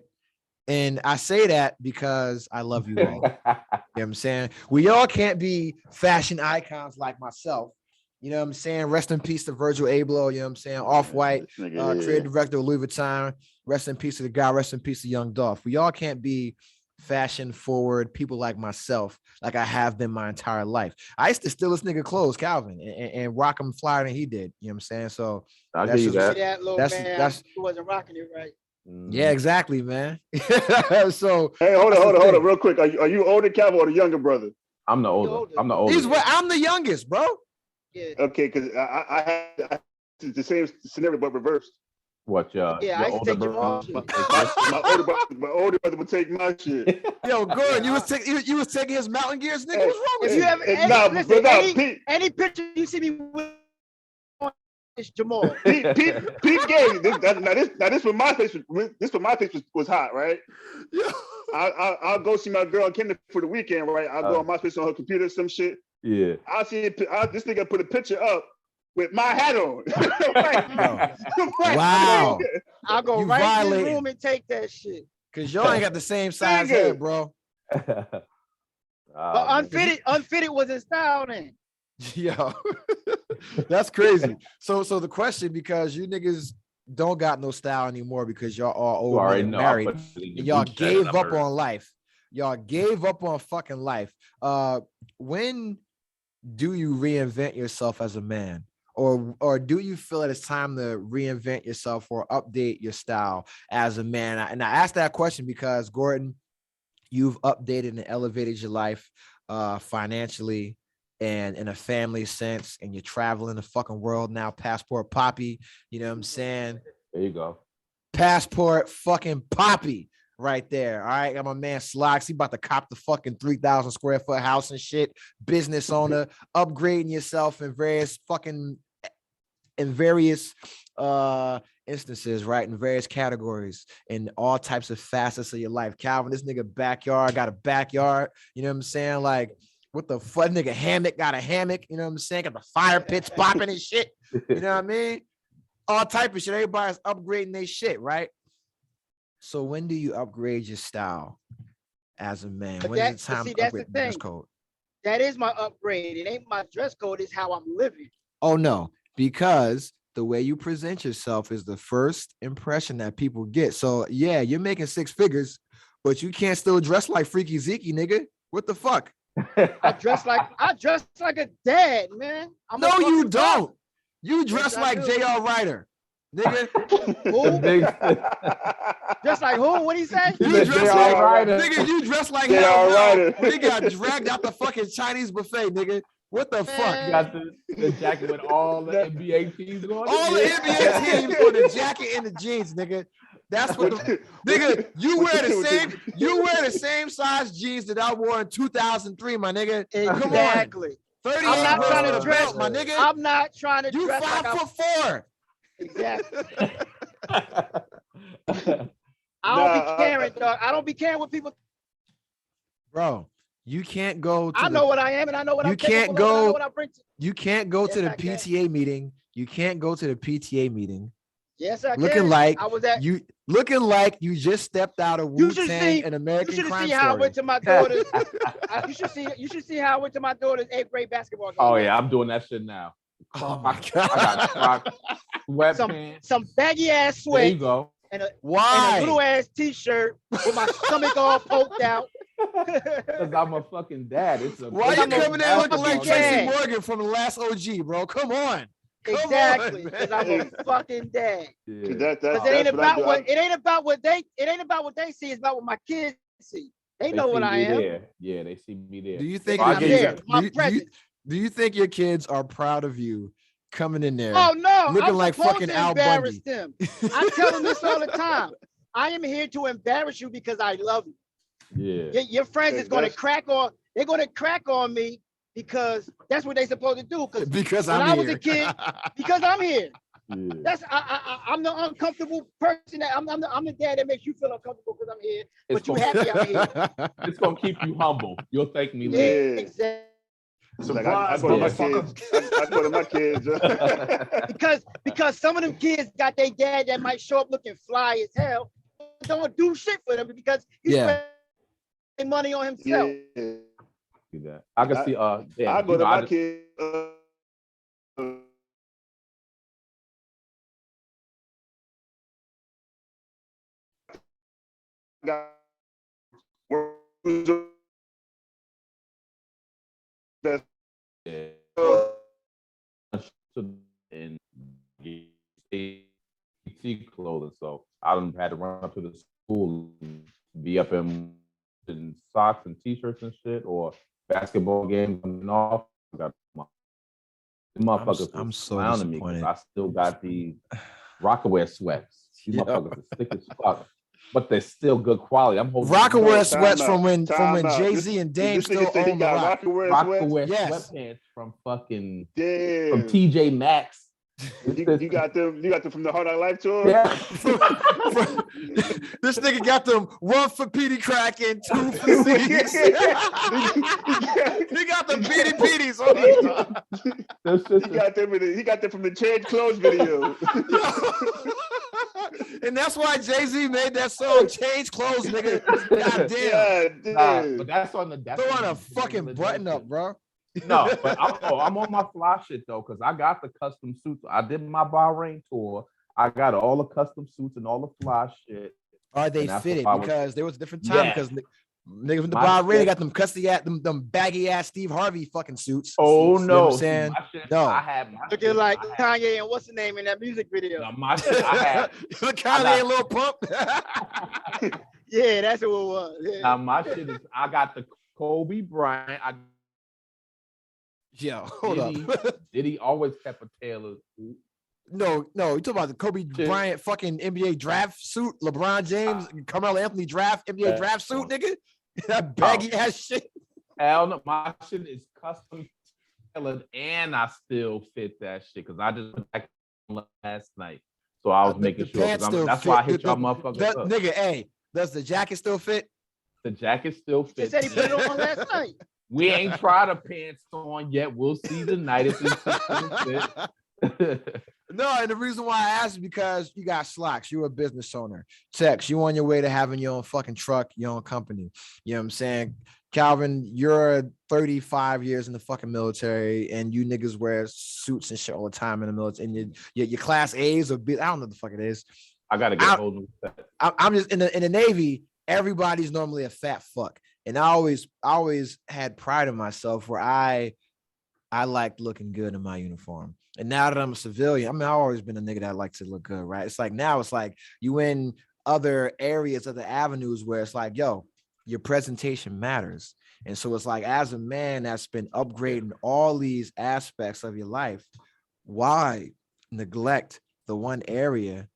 And I say that because I love you all. You know what I'm saying? We all can't be fashion icons like myself. You know what I'm saying? Rest in peace to Virgil Abloh, you know what I'm saying? Off-White, creative director of Louis Vuitton. Rest in peace to the guy, rest in peace to Young Dolph. We all can't be fashion forward people like myself, like I have been my entire life. I used to steal this nigga clothes, Calvin, and rock him flyer than he did. You know what I'm saying? So I'll give you that. That's he wasn't rocking it right. Yeah, exactly, man. So hey, hold on, real quick. Are you older, Calvin, or the younger brother? I'm the older. I'm the oldest. I'm the youngest, bro. Yeah. Okay, because I had the same scenario but reversed. What Yeah, I your used to older take your mom's brother? shit. My older brother would take my shit. Yo, Gordon, Yeah, you was taking his mountain gears, nigga. Hey, What's wrong with if you? you ever listen, any picture you see me with, it's Jamal. Pete Gay. This when my face was hot, right? Yeah. I'll go see my girl Kendra for the weekend, right? I'll go on my face on her computer, some shit. Yeah. I'll see this nigga put a picture up with my hat on. Wow. I'll go You right in violating. his room and take that shit. Cause y'all ain't got the same size Nigga. head, bro. But unfitted was his style then. Yo, that's crazy. So the question, because you niggas don't got no style anymore because y'all all old men and married, and y'all gave up on life. Y'all gave up on fucking life. When do you reinvent yourself as a man? Or do you feel that it's time to reinvent yourself or update your style as a man? And I asked that question because, Gordon, you've updated and elevated your life financially and in a family sense, and you're traveling the fucking world now. Passport Poppy, you know what I'm saying? There you go. Passport fucking Poppy right there. All right, got my man Slocks. He about to cop the fucking 3,000 square foot house and shit. Business owner, upgrading yourself in various instances, right? In various categories, in all types of facets of your life. Calvin, this nigga backyard got a backyard. You know what I'm saying? Like, what the fuck, nigga? Hammock got a hammock. You know what I'm saying? Got the fire pits popping and shit. You know what I mean? All type of shit. Everybody's upgrading their shit, right? So when do you upgrade your style as a man? When is it time to upgrade the dress code? That is my upgrade. It ain't my dress code. It's how I'm living. Oh no, because the way you present yourself is the first impression that people get. So yeah, you're making six figures, but you can't still dress like Freaky Zeke, nigga. What the fuck? I dress like a dad, man. No, you don't. You dress like J.R. Ryder, nigga. Who? Dress like who? What he say? You dress like Ryder. Nigga. You dress like J.R. Ryder. He got dragged out the fucking Chinese buffet, nigga. What the fuck? You got the jacket with all the NBA teams on it. All the NBA teams on the jacket and the jeans, nigga. That's what the nigga. You wear the same size jeans that I wore in 2003, my nigga. Exactly. 38 I'm not trying to dress, belt, my nigga. I'm not trying to you dress. You 5'4". Exactly. I don't be caring, dog. I don't be caring what people. Bro, you can't go. I know what I am, and I know what I'm capable of, and I know what I bring to. You can't go to the PTA meeting. You can't go to the PTA meeting. Yes, I looking can. like I was at you. Looking like you just stepped out of Wu-Tang and American Crime Story. You should see how I went to my daughter's. You should see how I went to my daughter's 8th grade basketball game. Oh yeah, I'm doing that shit now. Oh my god! I got sweatpants, some baggy ass sweat. There you go. And a little ass t-shirt with my stomach all poked out. Because I'm a fucking dad. Why you coming in looking like Tracy Morgan from The Last OG, bro? Come on. Exactly, because I'm a fucking dad. Because it ain't about what they see. It's about what my kids see. They know what I am. There. Yeah, they see me there. Do you think do you think your kids are proud of you coming in there? Oh no, looking like fucking Al Bundy. Them. I tell them this all the time. I am here to embarrass you because I love you. Yeah. Your friends is going to crack on. They're going to crack on me because that's what they're supposed to do. Because when I was a kid, because I'm here. Yeah. That's I'm the uncomfortable person. I'm the dad that makes you feel uncomfortable because I'm here. But you happy I'm here. It's gonna keep you humble. You'll thank me later. Exactly. Like I go to my kids. because some of them kids got their dad that might show up looking fly as hell. Don't do shit for them because he's spending money on himself. Yeah. I can see. I go to my kids. And clothing, so I had to run up to the school and be up in socks and t-shirts and shit, or basketball games and off. I got The motherfuckers I'm was so clowning me because disappointed. I still got the Rockaware sweats. These Yeah. motherfuckers are thick as fuck, but they're still good quality. I'm holding Rockaware Time sweats out. from when Time out. Jay-Z and Dame This still nigga said he owned the got Rock. Rockaware sweats. Rockaware Yes. sweatpants from fucking Damn. TJ Maxx. You got them. You got them from the Hard Knock Life tour. Yeah. This nigga got them one for Petey Crack and two for C's. He got the Petey Petey's on He got them from the Change Clothes video. And that's why Jay-Z made that song Change Clothes, nigga. God damn. Yeah, But that's on the Throw on a fucking button up, bro. No, but I'm on my fly shit though, because I got the custom suits. I did my Bahrain tour. I got all the custom suits and all the fly shit. Are they fitted? Because there was a different time because niggas from the Bahrain got them them baggy ass Steve Harvey fucking suits. Oh you no, know what I'm saying? No, I had my looking like Kanye and what's the name in that music video? No, my shit, I had Kanye and Lil Pump. Yeah, that's who it was. Yeah. Now my shit is I got the Kobe Bryant. Hold up. Did he always kept a tailored suit? No, you talking about the Kobe Bryant fucking NBA draft suit, LeBron James, Carmelo Anthony draft NBA draft suit, nigga. That baggy ass shit. Hell no, my shit is custom tailored, and I still fit that shit because I just went back last night, so I was making sure. That's why I hit y'all motherfuckers up. Nigga, hey, does the jacket still fit? The jacket still fits. He said he put it on last night. We ain't tried the pants on yet. We'll see tonight if it's fit. No, and the reason why I asked is because you got slacks. You're a business owner. Tex, you on your way to having your own fucking truck, your own company. You know what I'm saying? Calvin, you're 35 years in the fucking military, and you niggas wear suits and shit all the time in the military. And your class A's or B, I don't know what the fuck it is. I gotta get a whole new set. I'm just in the Navy. Everybody's normally a fat fuck, and I always had pride in myself where I liked looking good in my uniform. And now that I'm a civilian, I mean, I've always been a nigga that likes to look good, right? It's like now it's like you in other areas, other avenues where it's like, yo, your presentation matters. And so it's like, as a man that's been upgrading all these aspects of your life, why neglect the one area?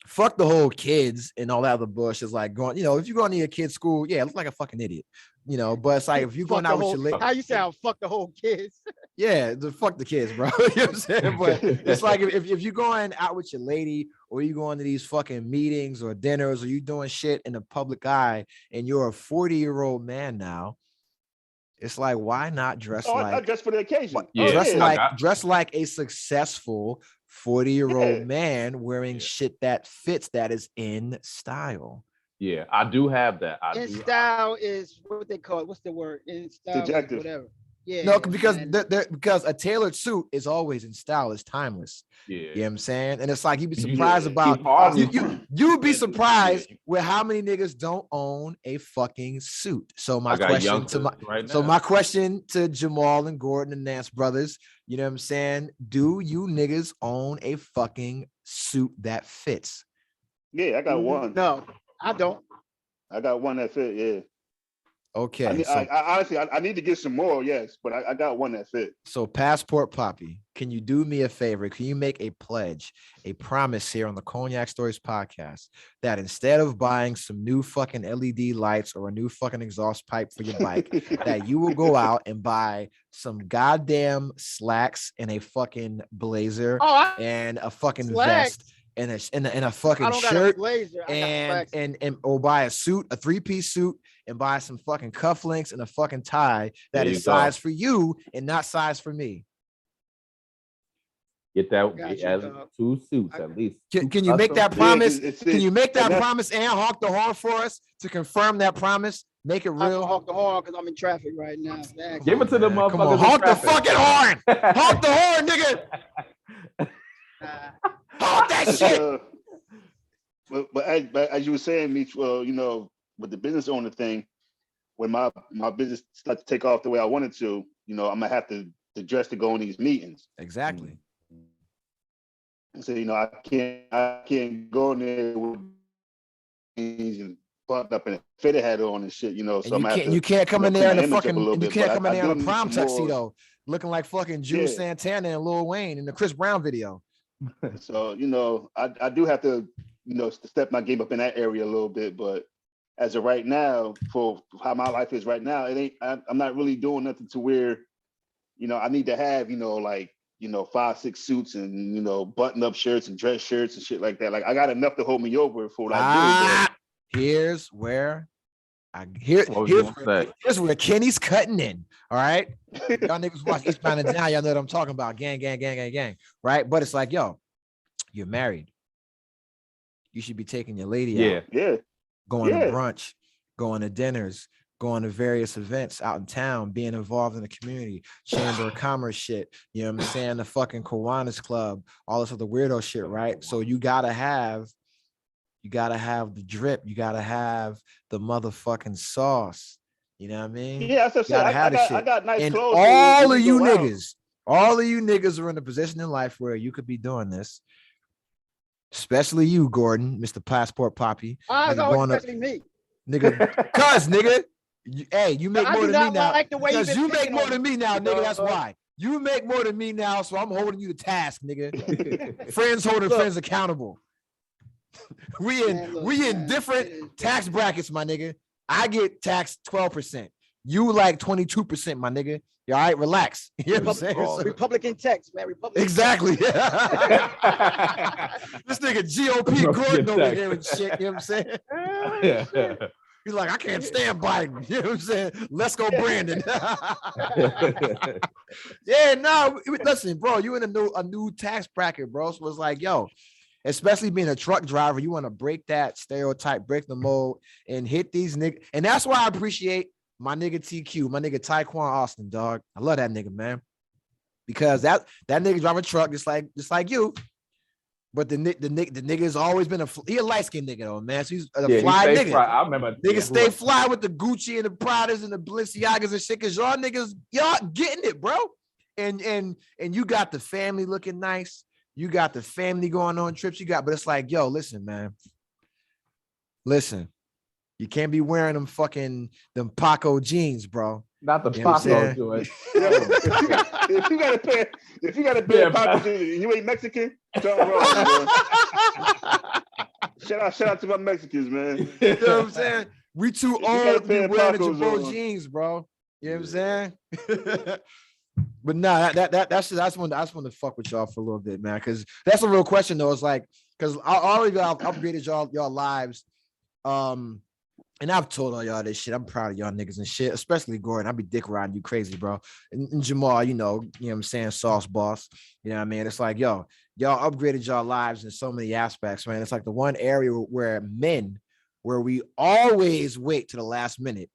Fuck the whole kids and all that other bush is like going, if you go into your kid's school, yeah, look like a fucking idiot, but it's like if you going out with your how you sound, fuck the whole kids. Yeah, fuck the kids, bro. You know what I'm saying? But it's like if you're going out with your lady or you going to these fucking meetings or dinners or you doing shit in the public eye and you're a 40-year-old man now, it's like, why not dress not just for the occasion? Dress like a successful 40-year-old man wearing shit that fits, that is in style. Yeah, I do have that. Style is what they call it. What's the word? In style, subjective. Whatever. Yeah. No, because because a tailored suit is always in style, it's timeless. Yeah. You know what I'm saying? And it's like you'd be surprised about you'd be surprised with how many niggas don't own a fucking suit. So my question to Jamal and Gordon and Nance brothers, you know what I'm saying? Do you niggas own a fucking suit that fits? Yeah, I got one. No, I don't. I got one that fit, yeah. Okay. I honestly need to get some more, yes, but I got one that fit. So Passport Poppy, can you do me a favor? Can you make a pledge, a promise here on the Cognac Stories podcast that instead of buying some new fucking LED lights or a new fucking exhaust pipe for your bike, that you will go out and buy some goddamn slacks and a fucking blazer and a fucking vest and a fucking shirt and or buy a suit, a 3-piece suit, and buy some fucking cufflinks and a fucking tie that is size for you and not size for me. Get that as 2 suits at least. Can you make that promise? Can you make that promise and honk the horn for us to confirm that promise? Make it real. I honk the horn because I'm in traffic right now. Give it to the motherfuckers. Come on, honk the fucking horn. Honk the horn, nigga. Honk that shit. But as you were saying, Meech, with the business owner thing, when my business started to take off the way I wanted to, I'm gonna have to dress to go in these meetings. Exactly. And so I can't go in there with jeans and buttoned up and a fitted hat on and shit. So you can't come in there in a fucking. You can't come in there in a prom tuxedo. looking like fucking Drew Santana and Lil Wayne in the Chris Brown video. So, you know, I do have to, you know, step my game up in that area a little bit. But as of right now, for how my life is right now, it ain't. I'm not really doing nothing to where, you know, I need to have, you know, like, you know, 5-6 suits and, you know, button-up shirts and dress shirts and shit like that. Like, I got enough to hold me over for what I do. Here's where here's where Kenny's cutting in. All right. Y'all niggas watch Eastbound and Down. Y'all know what I'm talking about. Gang. Right. But it's like, yo, you're married. You should be taking your lady out. Yeah. Going to brunch, going to dinners, going to various events out in town, being involved in the community, chamber of commerce shit. You know what I'm saying? The fucking Kiwanis Club, all this other weirdo shit, right? So you gotta have the drip. You gotta have the motherfucking sauce. You know what I mean? Yeah, that's what I got nice and clothes. All of you niggas are in a position in life where you could be doing this. Especially you, Gordon, Mr. Passport Poppy. Especially me. Nigga, cuz nigga, you make more than me now. Because you make more than me now, nigga. That's why. You make more than me now, so I'm holding you to task, nigga. Friends holding friends accountable. We in different tax brackets, my nigga. I get taxed 12%. You like 22%, my nigga. You all right? Relax. You know what I'm saying? Republican text, man. Republican. Exactly. This nigga GOP Gordon over here and shit. You know what I'm saying? He's like, I can't stand Biden. You know what I'm saying? Let's go, Brandon. Listen, bro, you in a new tax bracket, bro. So it's like, yo, especially being a truck driver, you want to break that stereotype, break the mold, and hit these niggas. And that's why I appreciate my nigga TQ, my nigga Taekwon Austin, dog. I love that nigga, man. Because that nigga drive a truck just like you. But the nigga has always been he a light-skinned nigga though, man. So he's a fly nigga. I remember niggas stay fly with the Gucci and the Pradas and the Balenciagas and shit, cause y'all niggas, y'all getting it, bro. And you got the family looking nice. You got the family going on trips. But it's like, yo, listen, man. Listen. You can't be wearing them Paco jeans, bro. Not the Paco joint. If you got a pair of Paco jeans and you ain't Mexican, something wrong, Shout out to my Mexicans, man. You know what I'm saying? We too old to be wearing the Jabot jeans, bro. You know what I'm saying? But nah, that's one to fuck with y'all for a little bit, man. Cause that's a real question though. It's like, cause I already upgraded y'all lives. And I've told all y'all this shit. I'm proud of y'all niggas and shit, especially Gordon. I be dick riding you crazy, bro. And Jamal, you know what I'm saying, sauce boss. You know what I mean? It's like, yo, y'all upgraded y'all lives in so many aspects, man. It's like the one area where we always wait to the last minute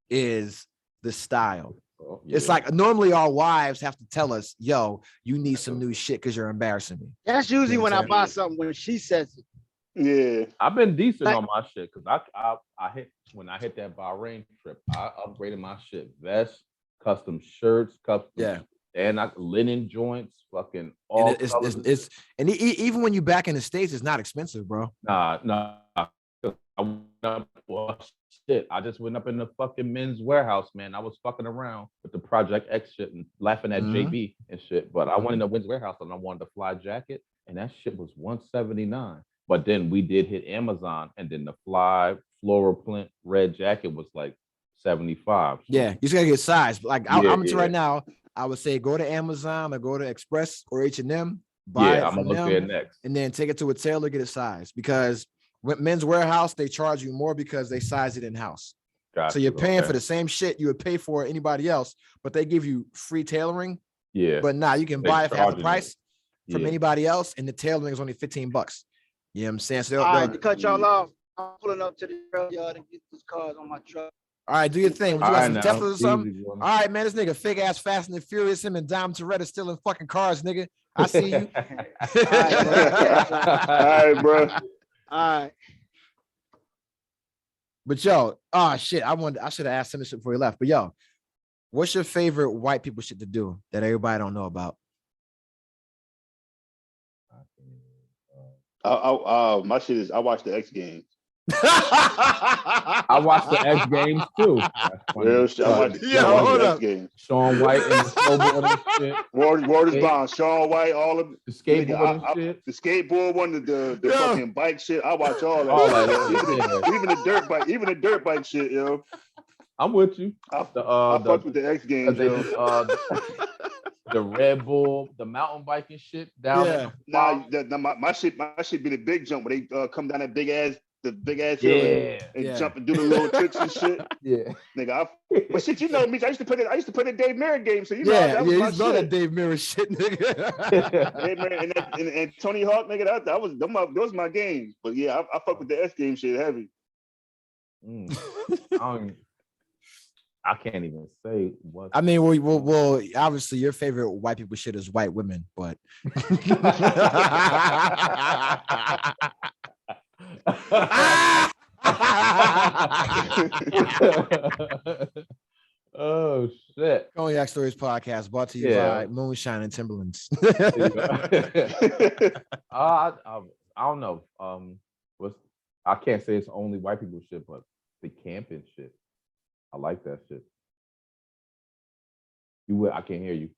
is the style. Oh, yeah. It's like normally our wives have to tell us, yo, you need some new shit because you're embarrassing me. That's usually when I buy something when she says it. Yeah, I've been decent on my shit because I hit that Bahrain trip. I upgraded my shit: vests, custom shirts, and linen joints, fucking all. And even when you back in the States, it's not expensive, bro. Nah. I just went up in the fucking Men's Warehouse, man. I was fucking around with the Project X shit and laughing at JB and shit. But I went in the Men's Warehouse and I wanted a fly jacket, and that shit was $179. But then we did hit Amazon, and then the fly floral print red jacket was like $75. So. Yeah, you just gotta get size. Like I'm right now, I would say go to Amazon or go to Express or H&M. Buy it I'm gonna look there next, and then take it to a tailor, get it sized. Because with Men's Warehouse, they charge you more because they size it in house. So you're paying for the same shit you would pay for anybody else, but they give you free tailoring. Yeah, but now you can buy it for half the price from anybody else, and the tailoring is only $15. You know what I'm saying? So all right, to cut y'all off, I'm pulling up to the yard and get these cars on my truck. All right, do your thing. Would you like some Teslas or something? All right, man, this nigga fake ass Fast and the Furious, him and Dom Toretto stealing fucking cars, nigga. I see you. All right, bro. All right. But yo, I should have asked him this shit before he left. But yo, what's your favorite white people shit to do that everybody don't know about? My shit is I watch the X Games. I watched the X Games too. Real shit. I watched the X Games. Shaun White and the snowboarding shit. Word is bond. Shaun White, all of the skateboarding shit. The skateboard one, the fucking bike shit. I watch all that. All shit, that even the dirt bike shit, yo. I'm with you. I fuck with the X Games, yo. The Red Bull, the mountain biking shit down there. My shit be the big jump where they come down that big ass hill and jump and do the little tricks and shit. Yeah, nigga. But shit, you know me. I used to play the Dave Mirra game, so you know that was my you shit. know that Dave Mirra shit, nigga. Dave Mirra and Tony Hawk, nigga. That was my game. But yeah, I fuck with the S game shit heavy. I can't even say what. I mean, well, obviously your favorite white people shit is white women, but oh shit. Cognac Stories podcast brought to you by Moonshine and Timberlands. I don't know. I can't say it's only white people shit, but the camping shit. I like that shit. I can't hear you.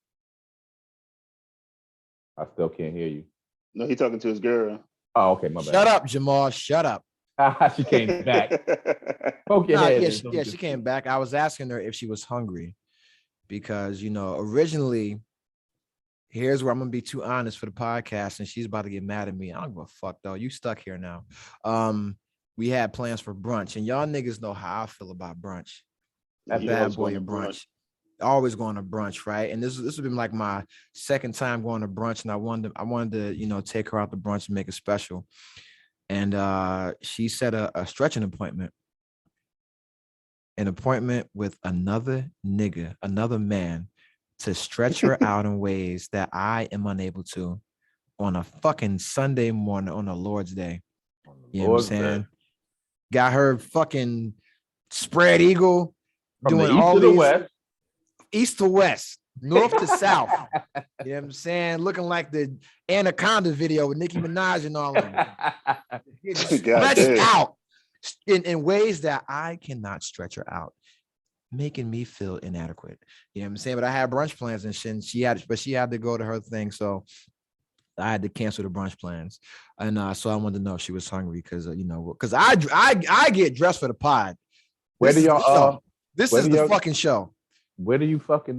I still can't hear you. No, he talking to his girl. Oh, okay, my bad. Shut up, Jamal. Shut up. She came back. Poke your head. She came back. I was asking her if she was hungry because, originally, here's where I'm going to be too honest for the podcast, and she's about to get mad at me. I don't give a fuck, though. You stuck here now. We had plans for brunch, and y'all niggas know how I feel about brunch. That bad boy and brunch. Always going to brunch, right? And this has been like my second time going to brunch, and I wanted to, take her out to brunch and make it special. And she set a stretching appointment, an appointment with another nigga, another man, to stretch her out in ways that I am unable to on a fucking Sunday morning on a Lord's Day. You know what I'm saying? Got her fucking spread eagle. From doing the east all to the these west. East to west, north to south. You know what I'm saying? Looking like the Anaconda video with Nicki Minaj and all of them. Stretched out in ways that I cannot stretch her out, making me feel inadequate. You know what I'm saying? But I had brunch plans and shit, and she had to go to her thing. So I had to cancel the brunch plans. And so I wanted to know if she was hungry because I get dressed for the pod. Where do y'all This is the fucking show. Where do you fucking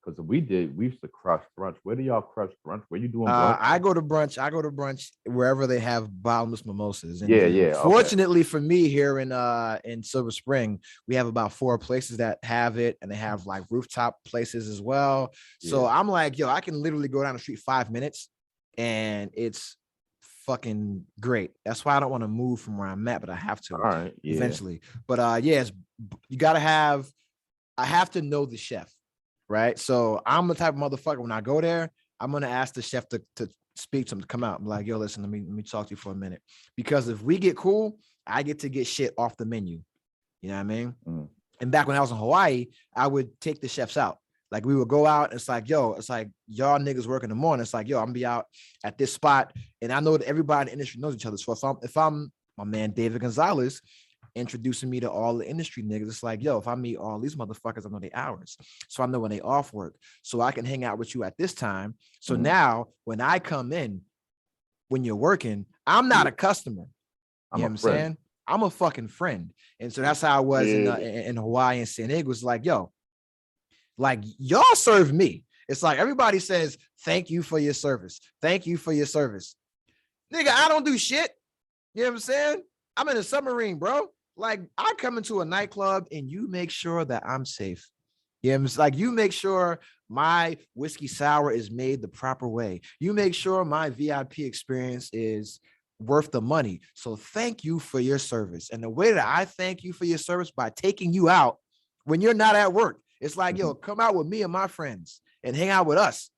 because we used to crush brunch. Where do y'all crush brunch? Where you doing brunch? I go to brunch wherever they have bottomless mimosas. And yeah. Fortunately for me here in Silver Spring, we have about 4 places that have it, and they have like rooftop places as well. Yeah. So I'm like, yo, I can literally go down the street 5 minutes and it's fucking great. That's why I don't want to move from where I'm at, but I have to eventually. But I have to know the chef, right? So I'm the type of motherfucker, when I go there, I'm gonna ask the chef to speak to him, to come out. I'm like, yo, listen, let me talk to you for a minute. Because if we get cool, I get to get shit off the menu. You know what I mean? Mm. And back when I was in Hawaii, I would take the chefs out. Like we would go out, it's like, yo, it's like y'all niggas work in the morning. It's like, yo, I'm gonna be out at this spot. And I know that everybody in the industry knows each other. So if I'm my man David Gonzalez introducing me to all the industry niggas, it's like, yo, if I meet all these motherfuckers, I know their hours. So I know when they off work. So I can hang out with you at this time. So now when I come in, when you're working, I'm not a customer. You know what I'm saying? I'm a fucking friend. And so that's how I was in Hawaii and San Diego. It's like, yo, like y'all serve me. It's like everybody says, thank you for your service. Thank you for your service. Nigga, I don't do shit. You know what I'm saying? I'm in a submarine, bro. Like I come into a nightclub and you make sure that I'm safe. You know, it's like you make sure my whiskey sour is made the proper way. You make sure my VIP experience is worth the money. So thank you for your service. And the way that I thank you for your service, by taking you out when you're not at work. It's like, yo, come out with me and my friends and hang out with us.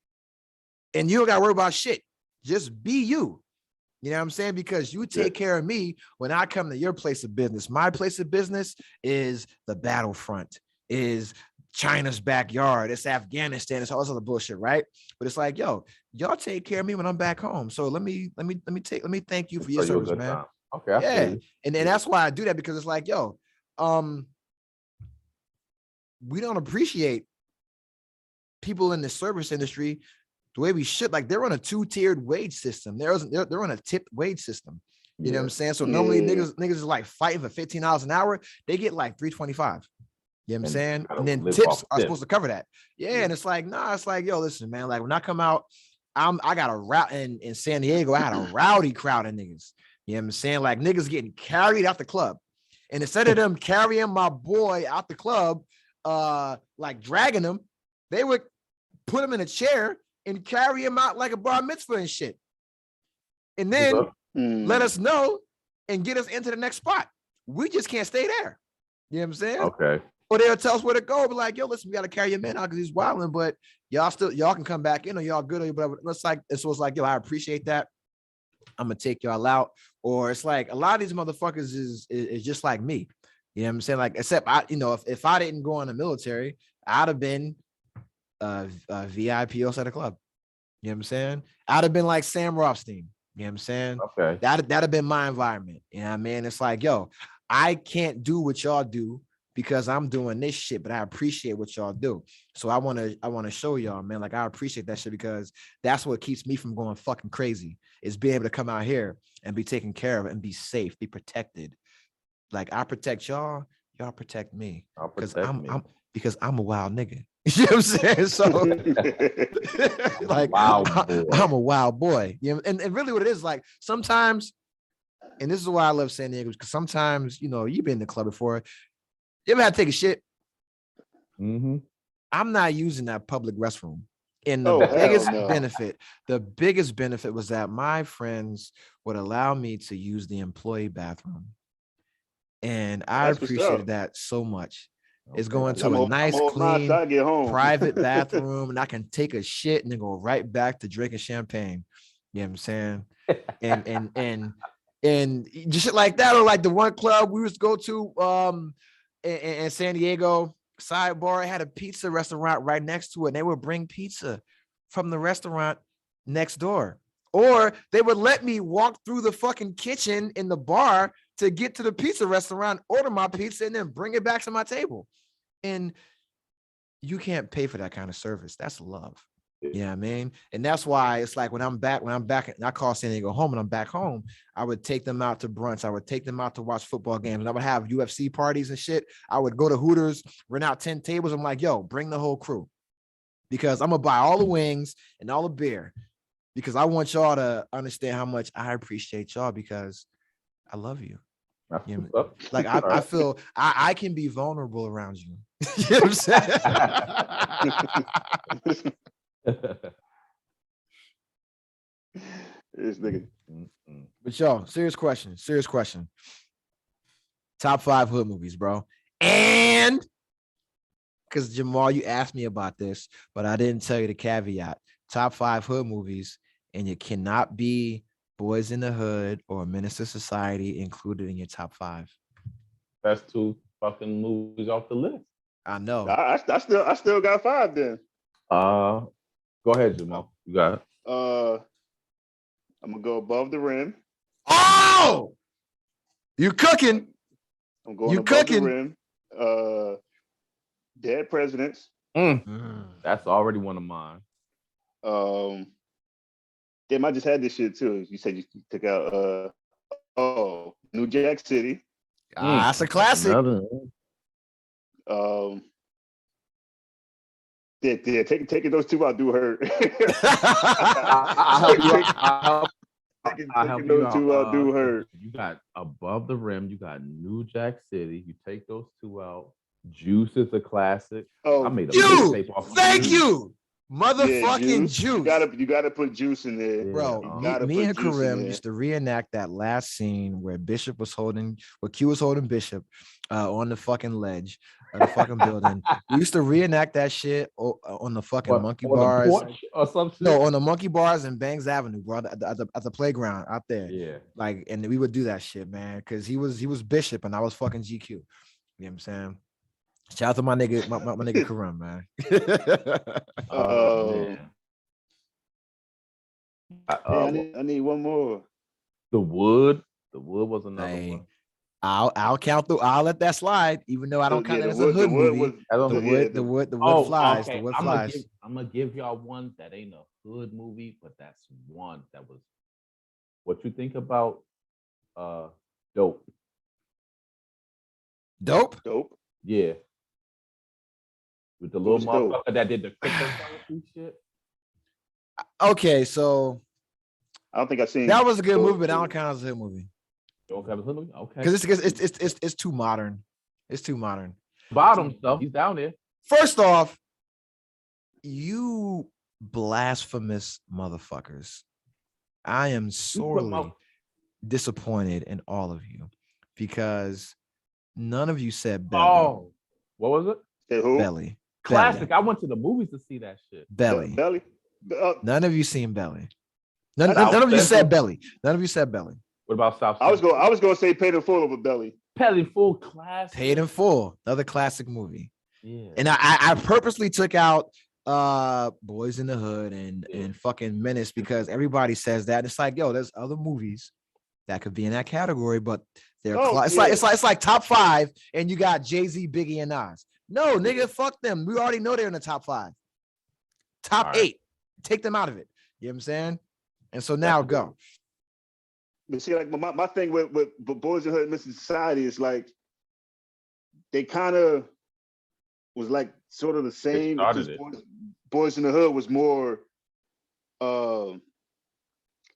And you don't got to worry about shit. Just be you. You know what I'm saying? Because you take care of me when I come to your place of business. My place of business is the battlefront, is China's backyard, it's Afghanistan, it's all this other bullshit, right? But it's like, yo, y'all take care of me when I'm back home. So let me thank you for your service, man. Okay. Yeah. And that's why I do that, because it's like, yo, we don't appreciate people in the service industry the way we should. Like, they're on a 2-tiered wage system. They're on a tipped wage system. You know what I'm saying? So normally niggas is like fighting for $15 an hour. They get like $3.25. You know what I'm saying? And then tips are supposed to cover that. Yeah. And it's like, nah, it's like, yo, listen, man, like when I come out, I got a route in San Diego. I had a rowdy crowd of niggas. You know what I'm saying? Like niggas getting carried out the club. And instead of them carrying my boy out the club, like dragging him, they would put him in a chair and carry him out like a bar mitzvah and shit. And then let us know and get us into the next spot. We just can't stay there. You know what I'm saying? Okay. Or they'll tell us where to go. But like, yo, listen, we got to carry your man out because he's wilding, but y'all can come back in, or y'all good, or whatever. It's like, so it's like, yo, I appreciate that. I'm gonna take y'all out. Or it's like a lot of these motherfuckers is just like me. You know what I'm saying? Like, except if I didn't go in the military, I'd have been a VIP outside the club. You know what I'm saying? I'd have been like Sam Rothstein. You know what I'm saying? Okay. That'd have been my environment. You know what I mean? It's like, yo, I can't do what y'all do because I'm doing this shit, but I appreciate what y'all do. So I want to show y'all, man, like I appreciate that shit, because that's what keeps me from going fucking crazy, is being able to come out here and be taken care of and be safe, be protected. Like I protect y'all protect me. Because I'm a wild nigga. You know what I'm saying? So like I'm a wild boy. You know, and really what it is, like sometimes, and this is why I love San Diego, because sometimes, you've been in the club before. You ever had to take a shit? Mm-hmm. I'm not using that public restroom. And the biggest benefit was that my friends would allow me to use the employee bathroom. And I appreciated that so much. It's going to a nice, clean, private bathroom, and I can take a shit and then go right back to drinking champagne. You know what I'm saying? And just shit like that. Or like the one club we used to go to in San Diego, Sidebar, had a pizza restaurant right next to it. And they would bring pizza from the restaurant next door. Or they would let me walk through the fucking kitchen in the bar to get to the pizza restaurant, order my pizza, and then bring it back to my table. And you can't pay for that kind of service. That's love. You know what I mean? And that's why it's like when I'm back, and I call San Diego home and I'm back home, I would take them out to brunch. I would take them out to watch football games. And I would have UFC parties and shit. I would go to Hooters, rent out 10 tables. I'm like, yo, bring the whole crew, because I'm going to buy all the wings and all the beer, because I want y'all to understand how much I appreciate y'all, because I love you. You know, like I feel I can be vulnerable around you. You know what I'm saying? This nigga. But yo, serious question. Top 5 hood movies, bro. And because Jamal, you asked me about this, but I didn't tell you the caveat. Top 5 hood movies, and you cannot be Boys in the Hood or Minister Society included in your top 5. That's 2 fucking movies off the list. I know. I still got 5 then. Go ahead, Jamal. You got it. I'm gonna go Above the Rim. Oh, you cooking? I'm going Above the Rim. Dead Presidents. That's already one of mine. Damn, I just had this shit too. You said you took out New Jack City. That's a classic. Taking those 2 out do hurt. I'll help you out. Do hurt. You got Above the Rim. You got New Jack City. You take those 2 out. Juice is a classic. I made a mixtape off of Thank you. Motherfucking Juice. You gotta put Juice in there, bro. Me and Karim used to reenact that last scene where Q was holding Bishop on the fucking ledge of the fucking building. We used to reenact that shit on the fucking monkey bars or some shit. No, on the monkey bars in Bangs Avenue, bro, at the playground out there. Yeah, like, and we would do that shit, man, because he was Bishop and I was fucking GQ. You know what I'm saying? Shout out to my nigga, my nigga Karim, man. I need one more. The Wood. The Wood was another one. I'll let that slide, even though I don't count that as a hood movie. The wood flies. Okay. The wood flies. I'm gonna give y'all one that ain't a hood movie, but that's one that was. What you think about Dope? Dope? Yeah. With the little motherfucker that did the cryptocurrency shit. Okay, so I don't think I've seen that was a good movie, but I don't count as a hood movie. You don't count as a hood movie? Okay. Because it's too modern. It's too modern. Bottom stuff. He's down there. First off, you blasphemous motherfuckers. I am sorely disappointed in all of you because none of you said Belly. Oh, what was it? Say who? Belly. Classic. I went to the movies to see that shit. Belly. Belly. None of you seen Belly. None of you said Belly. None of you said Belly. What about South? I was going to say Paid in Full over Belly. Paid in Full, classic. Paid in Full, another classic movie. Yeah. And I purposely took out Boys in the Hood and fucking Menace because everybody says that. It's like, yo, there's other movies that could be in that category, but they're it's like top 5, and you got Jay-Z, Biggie, and Nas. No, nigga, fuck them. We already know they're in the top 5. Top 8. Take them out of it. You know what I'm saying? And so now go. But see, like my thing with Boys in the Hood and Missing Society is like they kind of was like sort of the same. Boys in the Hood was more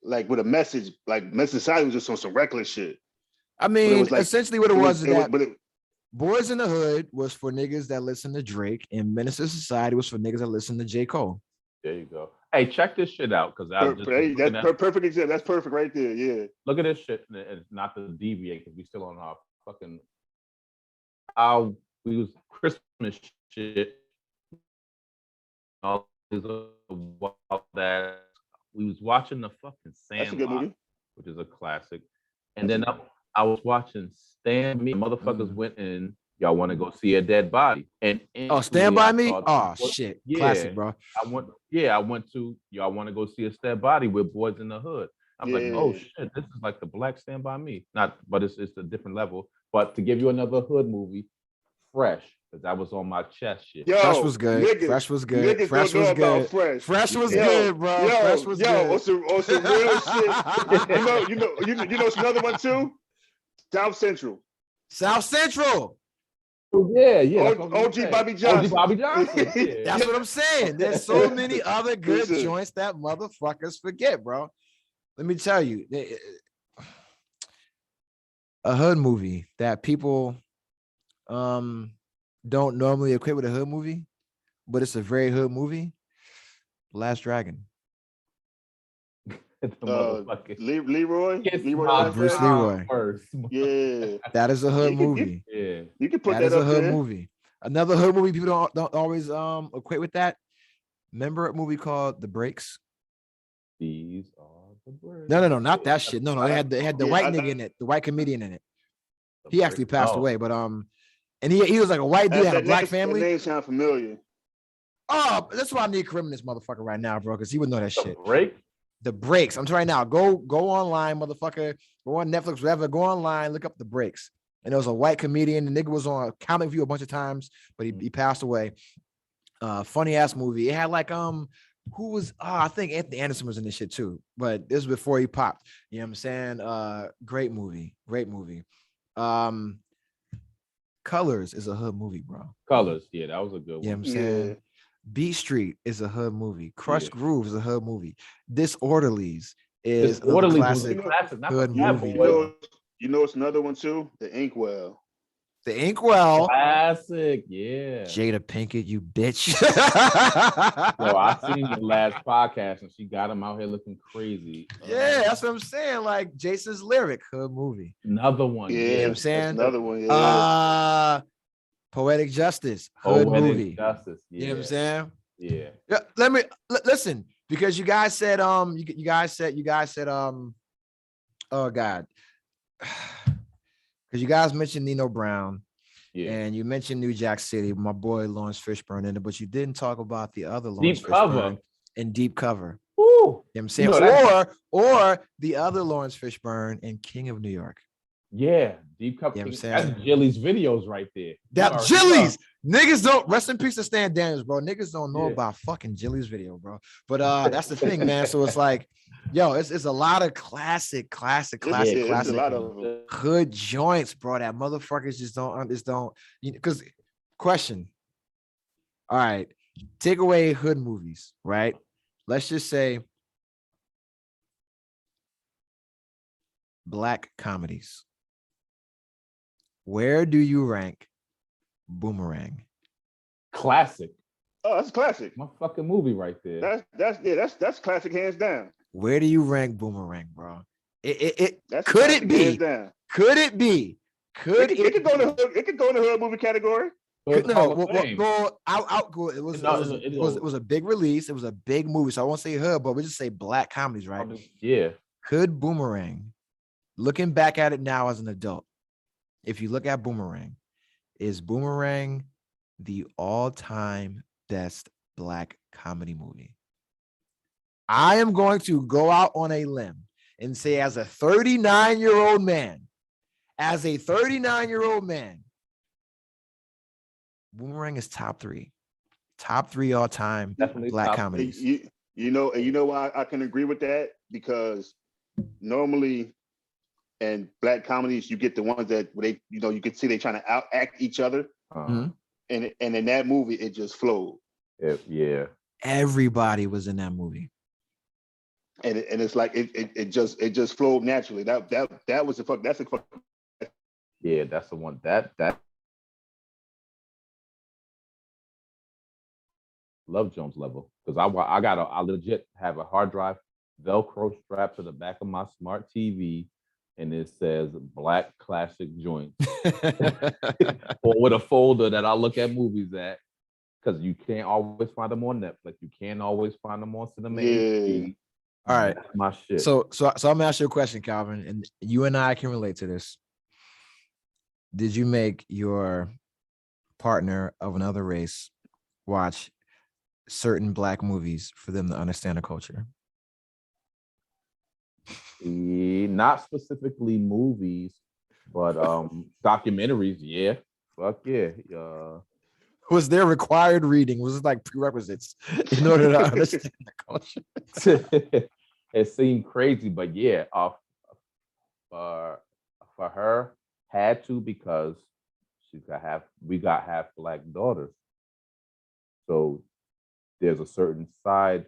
like with a message. Like Missing Society was just on some reckless shit. I mean, like, essentially what it was is that Boys in the Hood was for niggas that listen to Drake, and Menace to Society was for niggas that listen to J. Cole. There you go. Hey, check this shit out because that's perfect example. That's perfect right there. Yeah. Look at this shit. And not to deviate because we still on our fucking. We was Christmas shit. All this that we was watching the fucking Sandlot, which is a classic, and then I was watching Stand By Me. Motherfuckers went in. Y'all want to go see a dead body? And Stand By Me? Oh shit, yeah, classic, bro. I went to. Y'all want to go see a dead body with Boys in the Hood? I'm like, oh shit, this is like the Black Stand By Me. But it's a different level. But to give you another hood movie, Fresh, because that was on my chest shit. Yo, Fresh was good. Fresh was good. Fresh was good. Fresh was good, bro. Fresh was good. On some real shit. You know another one too. South Central. Oh, yeah. OG Bobby Johnson. Yeah. That's what I'm saying. There's so many other good joints that motherfuckers forget, bro. Let me tell you, a hood movie that people don't normally equate with a hood movie, but it's a very hood movie. Last Dragon. Leroy. Bruce Leroy. Yeah, that is a hood movie. Yeah, you can put that is a hood there. movie. Another hood movie people don't always equate with that. Remember a movie called The Breaks? These are the breaks. No, not that shit. No, they had the white nigga in it, the white comedian in it. He actually passed away, but and he was like a white dude, had a black family. That name sound familiar. Oh, that's why I need Karim in this motherfucker right now, bro, because he would know that shit. The Breaks. I'm telling you right now. Go online, motherfucker. Go on Netflix, whatever. Go online, look up The Breaks. And there was a white comedian. The nigga was on Comic View a bunch of times, but he passed away. Funny ass movie. It had like who was I think Anthony Anderson was in this shit too, but this was before he popped. You know what I'm saying? Great movie. Colors is a hood movie, bro. Colors, yeah, that was a good one. You know what I'm saying? Beat Street is a hood movie. Crush Groove is a hood movie. Disorderlies is a classic hood movie. You know it's another one too? The Inkwell. The Inkwell. Classic, yeah. Jada Pinkett, you bitch. Yo, I seen the last podcast and she got him out here looking crazy. Yeah, that's what I'm saying. Like Jason's Lyric, hood movie. Another one. Yeah, you know what I'm saying? Another one, yeah. Poetic Justice, hood movie. Justice, yeah. You know what I'm saying? Yeah. Let me listen, because you guys said you guys said oh God. Because you guys mentioned Nino Brown, and you mentioned New Jack City, my boy Lawrence Fishburne in it, but you didn't talk about the other Lawrence Fishburne in Deep Cover. Ooh. You know what I'm saying? You know or the other Lawrence Fishburne in King of New York. Yeah, Deep Cup. You know That's Jilly's videos right there. That Jilly's niggas don't rest in peace to Stan Daniels, bro. Niggas don't know about fucking Jilly's video, bro. But that's the thing, man. So it's like, yo, it's a lot of classic a lot of hood joints, bro. That motherfuckers just don't because question. All right, take away hood movies, right? Let's just say black comedies. Where do you rank Boomerang? Classic. Oh, that's classic. My fucking movie right there. That's classic hands down. Where do you rank Boomerang, bro? That's could it be? Hands down. Could it be? It could go in the hood movie category. No, I'll go. It was a big release. It was a big movie. So I won't say hood, but we just say black comedies, right? Yeah. Could Boomerang, looking back at it now as an adult, if you look at Boomerang, is Boomerang the all-time best black comedy movie? I am going to go out on a limb and say, as a 39-year-old man, Boomerang is top three all-time Definitely black comedies. You know why I can agree with that? Because normally in black comedies, you get the ones that they, you can see they trying to out-act each other. And in that movie, it just flowed. Yeah. Everybody was in that movie. And it's like it just flowed naturally. That was the fuck. That's the fuck. Yeah, that's the one. That Love Jones level, because I legit have a hard drive Velcro strap to the back of my smart TV, and it says Black Classic Joint, or with a folder that I look at movies at, because you can't always find them on Netflix. You can't always find them on Cinema HD. All right, that's my shit. So I'm gonna ask you a question, Calvin, and you and I can relate to this. Did you make your partner of another race watch certain black movies for them to understand the culture? Not specifically movies, but documentaries. Yeah, fuck yeah. Was there required reading? Was it like prerequisites in order to understand the culture? It seemed crazy, but yeah, for her, had to, because we got half black daughters, so there's a certain side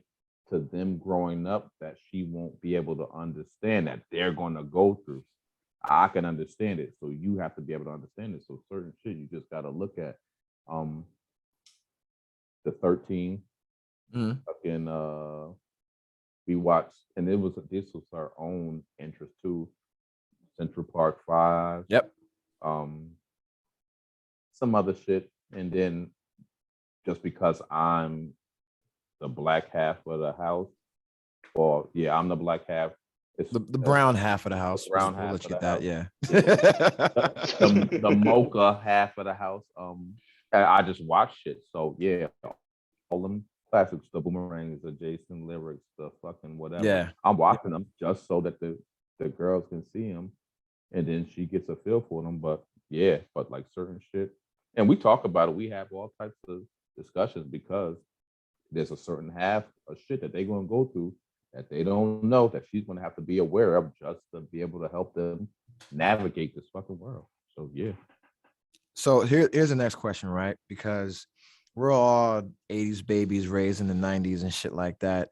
to them growing up that she won't be able to understand, that they're going to go through. I can understand it, so you have to be able to understand it. So certain shit you just got to look at. The 13, fucking we watched, and this was our own interest too. Central Park 5. Yep. Some other shit, and then just because I'm the black half of the house, I'm the black half. It's the brown half of the house. Brown half of the house. Yeah. the mocha half of the house. I just watch shit. So yeah, all them classics, the Boomerangs, the Jason lyrics, the fucking whatever. Yeah, I'm watching them just so that the girls can see them, and then she gets a feel for them. But like certain shit, and we talk about it. We have all types of discussions, because there's a certain half of shit that they're gonna go through that they don't know, that she's gonna have to be aware of, just to be able to help them navigate this fucking world. So yeah. So here's the next question, right? Because we're all 80s babies raised in the 90s and shit like that.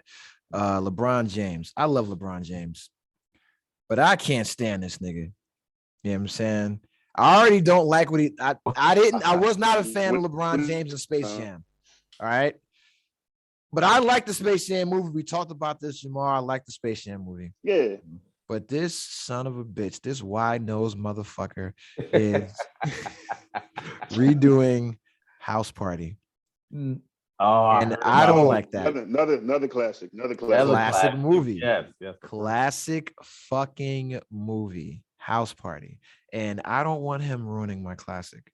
LeBron James. I love LeBron James, but I can't stand this nigga. You know what I'm saying? I already don't like what I was not a fan of LeBron James and Space Jam. All right. But I like the Space Jam movie. We talked about this, Jamar. I like the Space Jam movie. Yeah. But this son of a bitch, this wide-nosed motherfucker is redoing House Party. And I don't like that. Another classic. Classic movie. Yes. Classic fucking movie. House Party. And I don't want him ruining my classic.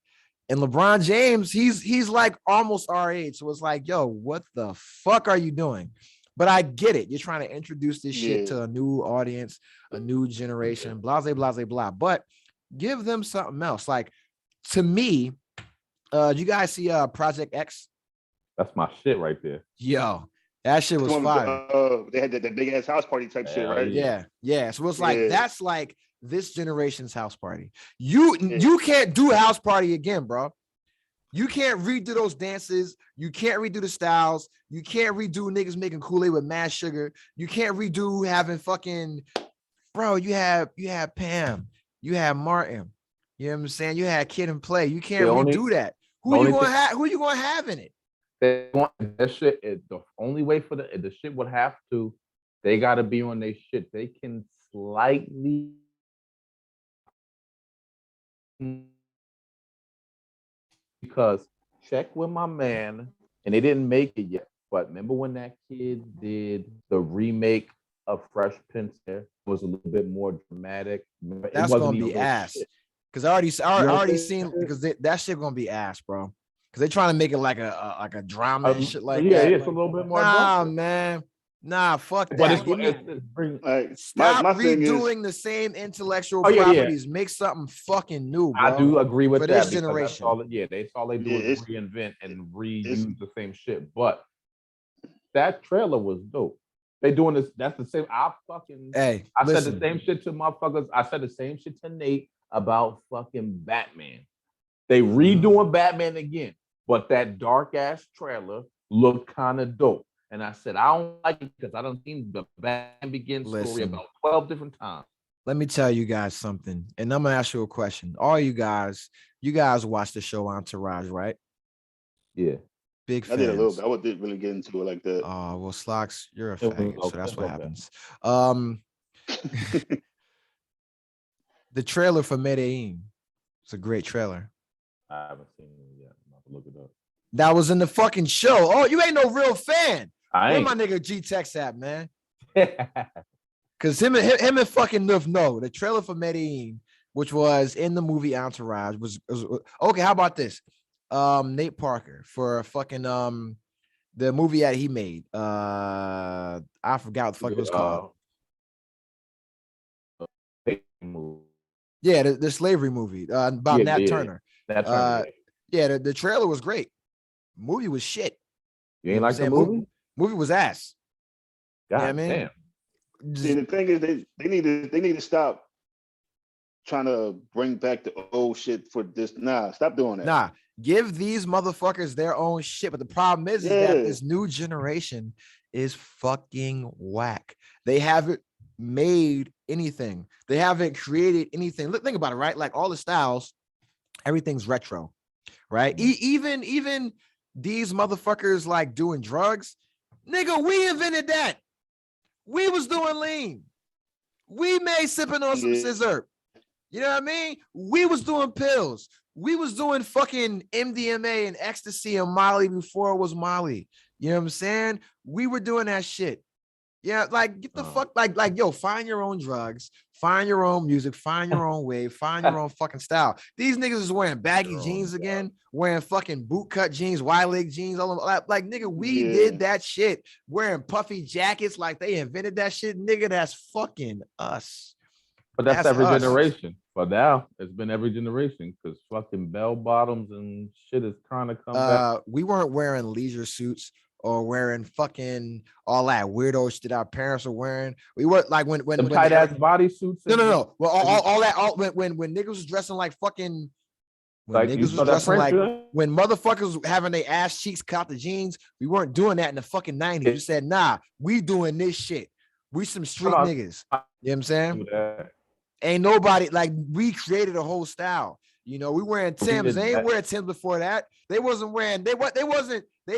And LeBron James, he's like almost our age. So it's like, yo, what the fuck are you doing? But I get it. You're trying to introduce this shit to a new audience, a new generation, blah, blah, blah, blah, blah. But give them something else. Like, to me, do you guys see Project X? That's my shit right there. Yo, that shit was fire. They had that big ass house party type shit, right? Yeah. So it's like that's like this generation's house party. You can't do a house party again, bro. You can't redo those dances. You can't redo the styles. You can't redo niggas making Kool-Aid with mad sugar. You can't redo having fucking, bro. You have Pam. You have Martin. You know what I'm saying? You had Kid and Play. You can't redo that. Who you gonna have in it? They want that shit. The only way for the shit would have to. They got to be on their shit. They can slightly. Because check with my man, and they didn't make it yet. But remember when that kid did the remake of Fresh Prince? It was a little bit more dramatic. That's gonna be ass. Because I already seen because that shit gonna be ass, bro. Because they're trying to make it like a drama and shit like that. Yeah, it's a little bit more. Nah, man. Nah, fuck that. Stop redoing the same intellectual properties. Make something fucking new, bro. I do agree with for that. this generation. That's all they do is reinvent and reuse the same shit. But that trailer was dope. They doing this. That's the same. I said the same shit to motherfuckers. I said the same shit to Nate about fucking Batman. They redoing Batman again, but that dark ass trailer looked kind of dope. And I said, I don't like it because I done seen the Batman Begins story about 12 different times. Let me tell you guys something. And I'm going to ask you a question. All you guys watch the show Entourage, right? Yeah. Big fans. I did a little bit. I didn't really get into it like that. Oh, well, Slocks, you're a faggot, so that's what happens. The trailer for Medellin. It's a great trailer. I haven't seen it yet. I'm about to look it up. That was in the fucking show. Oh, you ain't no real fan. Where my nigga G-Tex at, man? Because him and fucking Nuff know the trailer for Medellin, which was in the movie Entourage, was okay. How about this? Nate Parker for fucking the movie that he made. I forgot what the fuck it was called. Yeah, the slavery movie about Nat Turner. Nat Turner. The trailer was great. Movie was shit. You ain't like the movie? Movie was ass. God damn. See, the thing is, they need to stop trying to bring back the old shit for this. Nah, stop doing that. Nah, give these motherfuckers their own shit. But the problem is that this new generation is fucking whack. They haven't made anything. They haven't created anything. Look, think about it, right? Like all the styles, everything's retro, right? Even these motherfuckers like doing drugs, nigga, we invented that. We was doing lean. We made sipping on some scissor. You know what I mean? We was doing pills. We was doing fucking MDMA and ecstasy and Molly before it was Molly. You know what I'm saying? We were doing that shit. Yeah, like get the fuck, like yo, find your own drugs, find your own music, find your own wave, find your own fucking style. These niggas is wearing baggy jeans again, wearing fucking bootcut jeans, wide leg jeans, all of that. Like nigga, we did that shit. Wearing puffy jackets, like they invented that shit. Nigga, that's fucking us. But that's every generation. But now it's been every generation because fucking bell bottoms and shit is trying to come back. We weren't wearing leisure suits or wearing fucking all that weirdo shit that our parents were wearing. We were like when tight ass bodysuits. No. Well, all that when niggas was dressing like fucking when niggas was dressing like when motherfuckers was having their ass cheeks cut the jeans. We weren't doing that in the fucking 90s. You said, nah, we doing this shit. We some street niggas. You know what I'm saying? Ain't nobody like we created a whole style. You know, we wearing Timbs. They ain't wearing Timbs before that. They wasn't wearing. They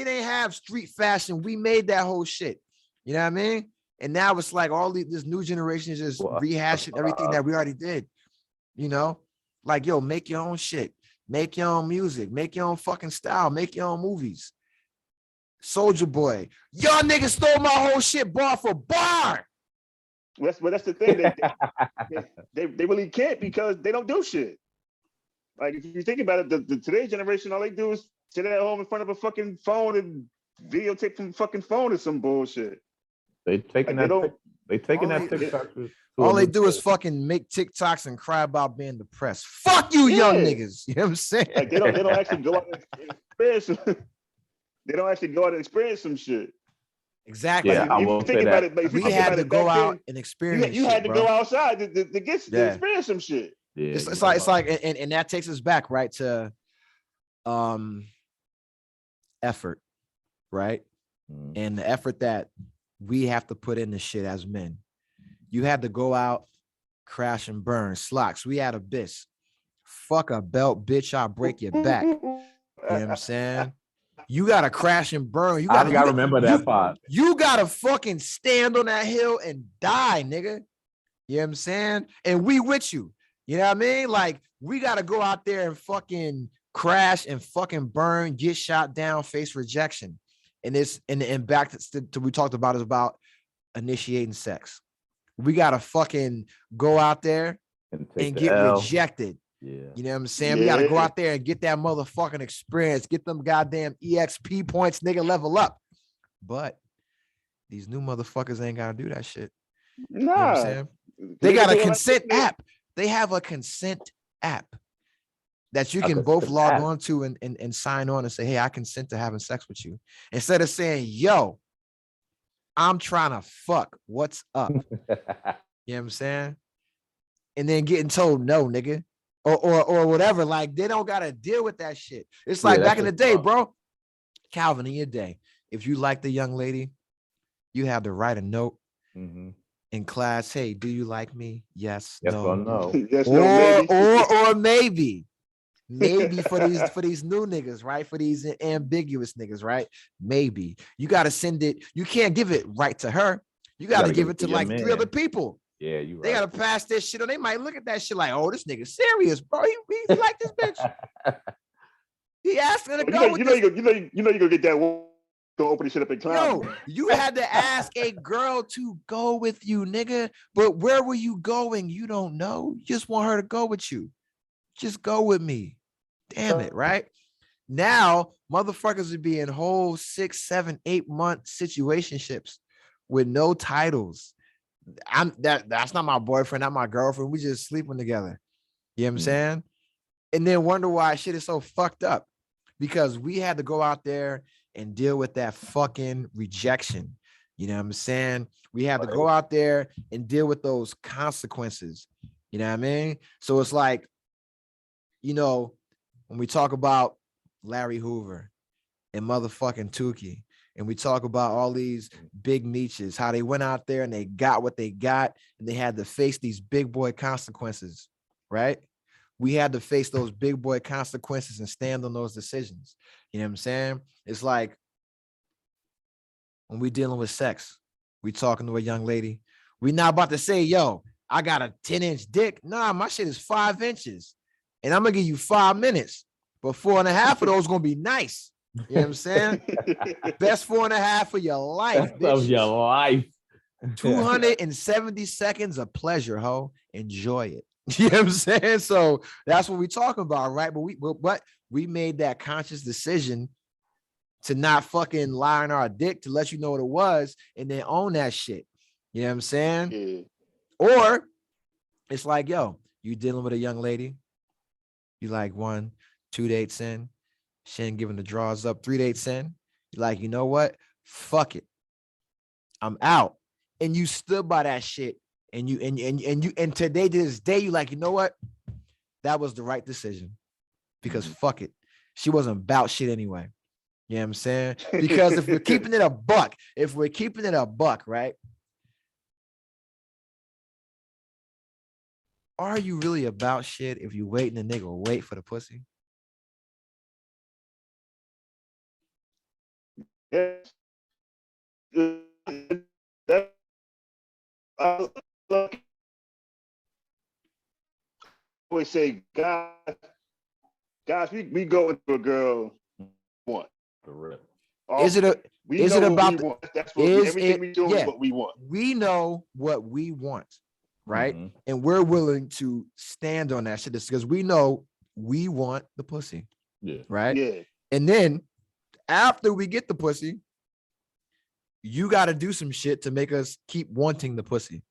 didn't have street fashion. We made that whole shit. You know what I mean? And now it's like all this new generation is just rehashing everything that we already did. You know, like yo, make your own shit, make your own music, make your own fucking style, make your own movies. Soulja Boy, y'all niggas stole my whole shit bar for bar. That's the thing. They really can't because they don't do shit. Like if you think about it, the today's generation, all they do is sit at home in front of a fucking phone and videotape from fucking phone or some bullshit. They taking Like, that. They taking all that they- TikTok. All they do is fucking make TikToks and cry about being depressed. Fuck you, young niggas. You know what I'm saying? Like they don't actually go out and experience they don't actually go out and experience some shit. Exactly. Yeah, Like, I if will you say think about that. it, but if you We think had about to it, go back out then, and experience. you had to bro. go outside to Yeah. experience some shit. Yeah, It's like, and that takes us back, right, to effort, right? And the effort that we have to put in the shit as men. You had to go out, crash and burn. Slocks, we had a bis. Fuck a belt, bitch, I'll break your back. You know what I'm saying? You gotta crash and burn. You gotta remember that part. You gotta fucking stand on that hill and die, nigga. You know what I'm saying? And we with you. You know what I mean? Like, we gotta go out there and fucking crash and fucking burn, get shot down, face rejection. And this and back to we talked about is about initiating sex. We gotta fucking go out there and get rejected. Yeah. You know what I'm saying? We gotta go out there and get that motherfucking experience, get them goddamn EXP points, nigga, level up. But these new motherfuckers ain't gotta do that shit. Nah. You know what I'm saying? They got a consent app. They have a consent app that you can both log on to and sign on and say, hey, I consent to having sex with you. Instead of saying, yo, I'm trying to fuck. What's up? You know what I'm saying? And then getting told no, nigga. Or whatever. Like, they don't gotta deal with that shit. It's like back in the day, bro. Calvin, in your day, if you like the young lady, you had to write a note in class. Hey, do you like me? Yes, yes no. or no. Yes, no, maybe. or maybe. Maybe for these new niggas, right? For these ambiguous niggas, right? Maybe. You gotta send it. You can't give it right to her. You gotta give it to like 3 other people. Yeah, you right. They gotta pass this shit, or they might look at that shit like, oh, this nigga serious, bro. He like this bitch. He asked her to go with this. You gonna get that one. Go open this shit up and climb. Yo, you had to ask a girl to go with you, nigga. But where were you going? You don't know. You just want her to go with you. Just go with me. Damn it, right? Now, motherfuckers would be in whole 6, 7, 8 month situationships with no titles. That's not my boyfriend, not my girlfriend. We just sleeping together. You know what I'm saying? And then wonder why shit is so fucked up. Because we had to go out there and deal with that fucking rejection. You know what I'm saying? We had to go out there and deal with those consequences. You know what I mean? So it's like, you know, when we talk about Larry Hoover and motherfucking Tukey, and we talk about all these big meeches, how they went out there and they got what they got, and they had to face these big boy consequences, right? We had to face those big boy consequences and stand on those decisions. You know what I'm saying? It's like when we dealing with sex, we talking to a young lady. We not about to say, yo, I got a 10-inch dick. Nah, my shit is 5 inches. And I'm gonna give you 5 minutes, but 4.5 of those gonna be nice. You know what I'm saying? Best 4.5 of your life, bitch. Of your life. 270 seconds of pleasure, ho. Enjoy it. You know what I'm saying? So that's what we talking about, right? But we made that conscious decision to not fucking lie on our dick, to let you know what it was and then own that shit. You know what I'm saying? Yeah. Or it's like, yo, you dealing with a young lady, you like 1, 2 dates in, she ain't giving the draws up, 3 dates in, you're like, you know what? Fuck it. I'm out. And you stood by that shit. And today, to this day, you like, you know what? That was the right decision. Because fuck it. She wasn't about shit anyway. You know what I'm saying? Because if we're keeping it a buck, right? Are you really about shit if you waiting a nigga wait for the pussy? Yes. I always say, guys, we go into a girl want. Is it about that's what everything we do is what we want. We know what we want, right? And we're willing to stand on that shit because we know we want the pussy. Yeah. Right. Yeah. And then after we get the pussy, you got to do some shit to make us keep wanting the pussy,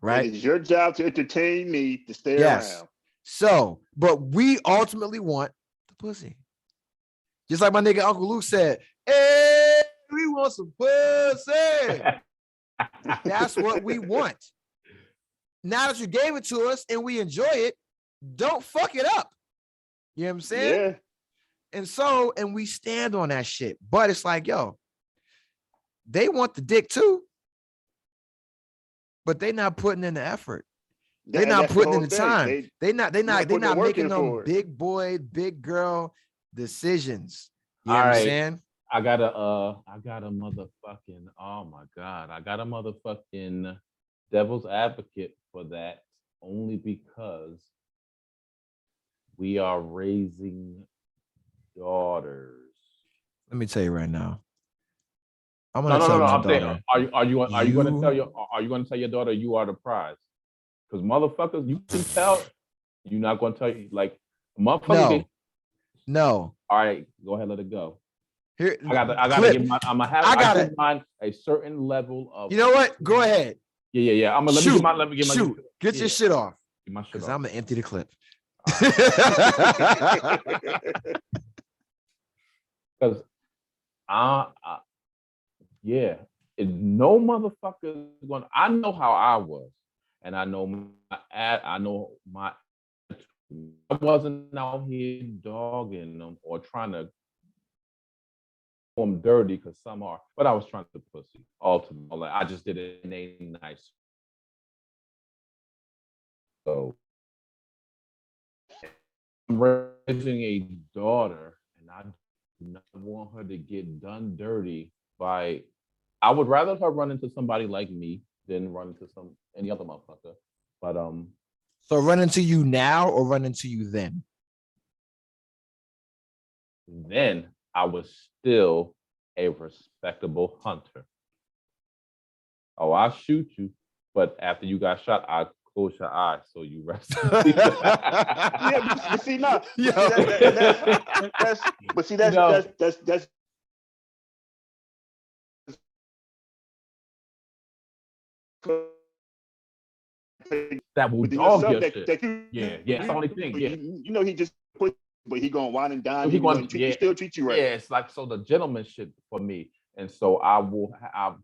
right? It's your job to entertain me to stay around. So, but we ultimately want the pussy. Just like my nigga Uncle Luke said, hey, we want some pussy. That's what we want. Now that you gave it to us and we enjoy it, don't fuck it up. You know what I'm saying? Yeah. And we stand on that shit. But it's like, yo, they want the dick too, but they not putting in the effort. They're not putting in the time. They're not making them big boy, big girl decisions. You know what I'm saying? I got a motherfucking, oh my God. I got a motherfucking devil's advocate for that only because we are raising daughters. Let me tell you right now. I'm gonna tell my I'm daughter. Saying, are you gonna tell your daughter you are the prize? Because motherfuckers, you can tell you're not gonna tell you like motherfuckers. No. All right, go ahead, let it go. Here, I gotta give my. I'm gonna have. I gotta find a certain level of. You know what? Go ahead. Yeah. I'm gonna let me get my. Get your shit off. Get my shit off. Because I'm gonna empty the clip. Because yeah, no motherfucker is going. I know how I was, and I know my. I wasn't out here dogging them or trying to them dirty because some are, but I was trying to pussy ultimately. Like, I just did it in a nice. So I'm raising a daughter, and I do not want her to get done dirty by. I would rather her run into somebody like me than run into any other motherfucker. But So run into you now or run into you then? Then I was still a respectable hunter. Oh, I'll shoot you, but after you got shot, I close your eyes so you rest. Yeah, but see, no, that's that will dog your shit. Yeah, that's the only thing. Yeah, you know he just put, but he gonna wine and dine. So he still treat you right. Yeah, it's like so the gentleman shit for me, and so I'm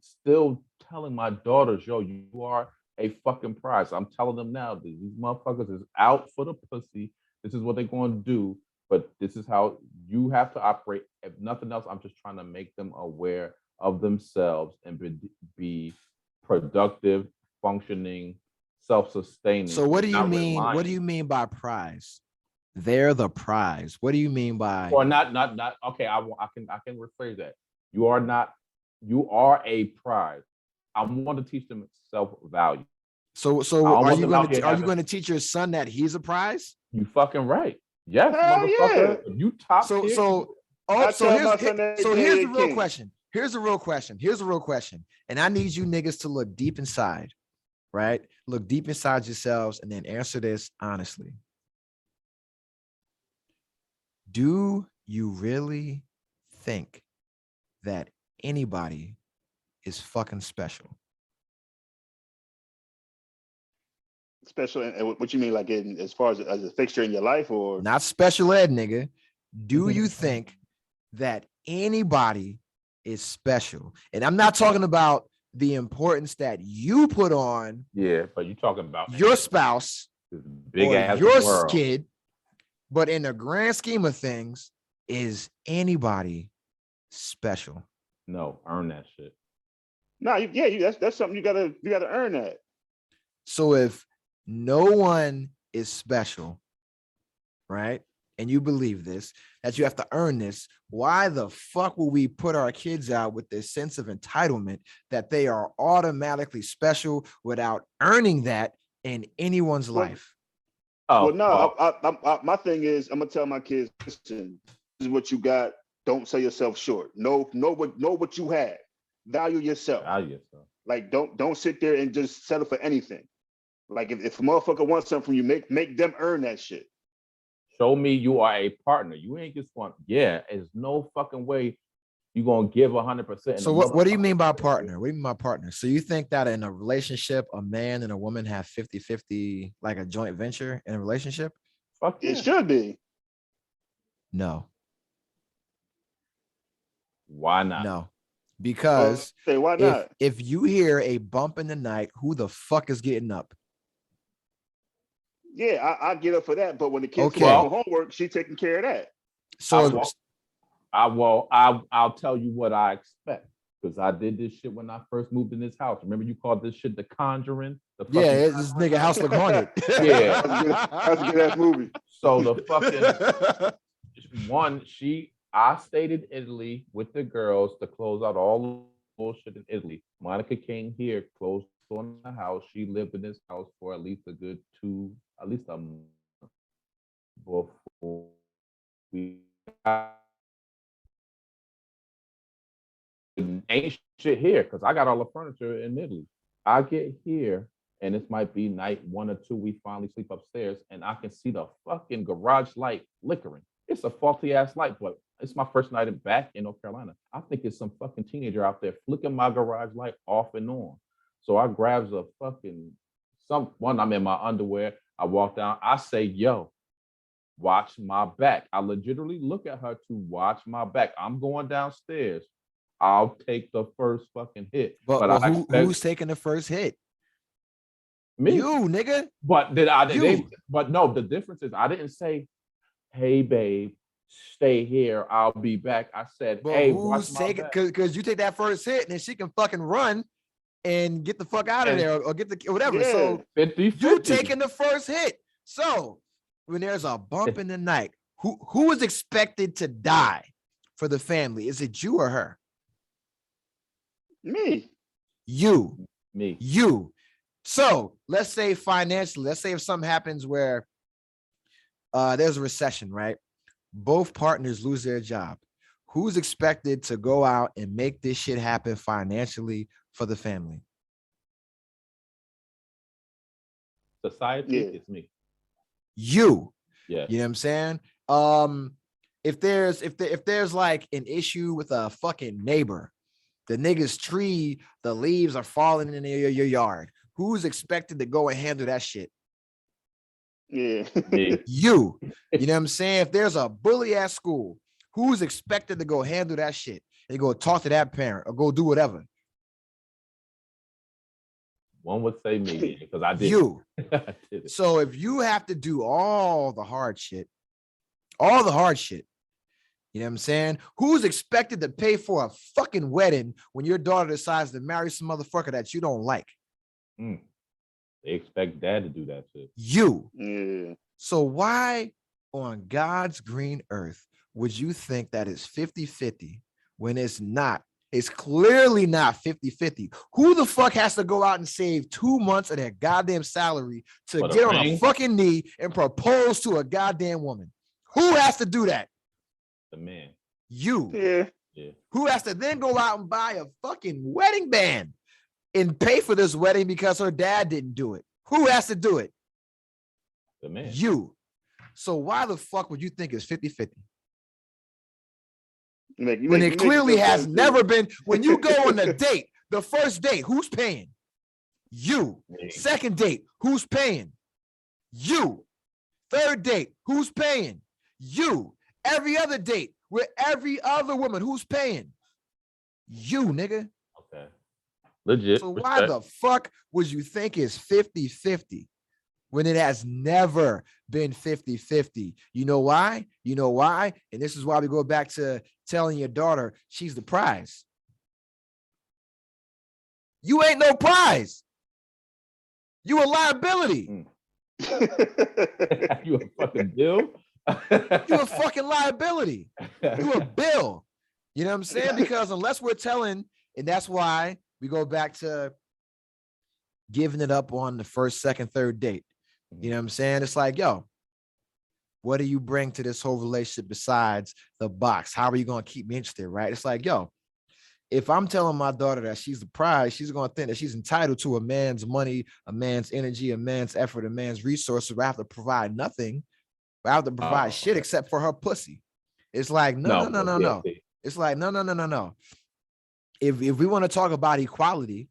still telling my daughters, yo, you are a fucking prize. I'm telling them now that these motherfuckers is out for the pussy. This is what they're going to do, but this is how you have to operate. If nothing else, I'm just trying to make them aware of themselves and be productive, functioning, self-sustaining. So what do you mean? Relying. What do you mean by prize? They're the prize. What do you mean by? Or not? Okay, I can rephrase that. You are a prize. I want to teach them self-value. So are you going to teach your son that he's a prize? You fucking right. Yes, motherfucker. Yeah. You top. Here's the real question. Here's the real question. And I need you niggas to look deep inside, right? Look deep inside yourselves and then answer this honestly. Do you really think that anybody is fucking special? Special, and what you mean, like as far as a fixture in your life, or not special ed, nigga? Do you think that anybody is special? And I'm not talking about the importance that you put on. Yeah, but you're talking about your spouse, big or ass your world. Kid. But in the grand scheme of things, is anybody special? No, earn that shit. No, that's something you gotta earn that. So if no one is special, right? And you believe this, that you have to earn this, why the fuck will we put our kids out with this sense of entitlement that they are automatically special without earning that in anyone's life? Well, no, my thing is, I'm gonna tell my kids, listen, this is what you got. Don't sell yourself short. Know what you have. Value yourself. Like don't sit there and just settle for anything. Like if a motherfucker wants something from you, make them earn that shit. Show me you are a partner. You ain't just want, there's no fucking way you're gonna give 100%. So what do you mean by partner? What do you mean by partner? So you think that in a relationship, a man and a woman have 50-50, like a joint venture in a relationship? Fuck yeah. It should be. No. Why not? No. Because Say why not? if you hear a bump in the night, who the fuck is getting up? Yeah, I get up for that. But when the kids Okay. come home from homework, she's taking care of that. So I'll tell you what I expect, because I did this shit when I first moved in this house. Remember you called this shit The Conjuring? This nigga house look haunted. Yeah. That's a good ass movie. So the fucking I stayed in Italy with the girls to close out all the bullshit in Italy. Monica came here, closed on the house. She lived in this house for at least a month before we ain't shit here, because I got all the furniture in Italy. I get here and this might be night 1 or 2. We finally sleep upstairs and I can see the fucking garage light flickering. It's a faulty ass light, but it's my first night back in North Carolina. I think it's some fucking teenager out there flicking my garage light off and on. So I grabs a fucking I'm in my underwear. I walk down. I say, yo, watch my back. I legitimately look at her to watch my back. I'm going downstairs. I'll take the first fucking hit. But who's taking the first hit? Me. You, nigga. But but no, the difference is I didn't say, hey, babe, stay here. I'll be back. I said, but hey, who's taking? Because you take that first hit and then she can fucking run and get the fuck out of there or get the whatever. Yeah, so 50-50. You taking the first hit. So when there's a bump in the night, who is expected to die for the family? Is it you or her? Me. You. Me. You. So let's say financially, let's say if something happens where there's a recession, right? Both partners lose their job. Who's expected to go out and make this shit happen financially for the family? Society, it's me. You. Yeah. You know what I'm saying? If there's like an issue with a fucking neighbor, the nigga's tree, the leaves are falling in your yard. Who's expected to go and handle that shit? Yeah. You. You know what I'm saying? If there's a bully at school, who's expected to go handle that shit and go talk to that parent or go do whatever? One would say me, because I did. You. I did it. So if you have to do all the hard shit, you know what I'm saying? Who's expected to pay for a fucking wedding when your daughter decides to marry some motherfucker that you don't like? They expect dad to do that shit. You. Yeah. So why on God's green earth would you think that it's 50-50 when it's not? It's clearly not 50-50. Who the fuck has to go out and save 2 months of their goddamn salary to get on a fucking knee and propose to a goddamn woman? Who has to do that? The man. You. Yeah. Who has to then go out and buy a fucking wedding band and pay for this wedding because her dad didn't do it? Who has to do it? The man. You. So why the fuck would you think it's 50-50? When it clearly has never been. When you go on a date, the first date, who's paying? You. Second date, who's paying? You. Third date, who's paying? You. Every other date with every other woman, who's paying? You, nigga. Okay. Legit. So why the fuck would you think it's 50-50 when it has never been 50-50? You know why? You know why? And this is why we go back to telling your daughter she's the prize. You ain't no prize. You a liability. You a fucking bill? You a fucking liability. You a bill. You know what I'm saying? Because unless we're telling, and that's why we go back to giving it up on the first, second, third date. You know what I'm saying? It's like, yo, what do you bring to this whole relationship besides the box? How are you going to keep me interested, right? It's like, yo, if I'm telling my daughter that she's the prize, she's going to think that she's entitled to a man's money, a man's energy, a man's effort, a man's resources. I have to provide nothing. I have to provide shit except for her pussy. It's like, no. It's like, no. If we want to talk about equality,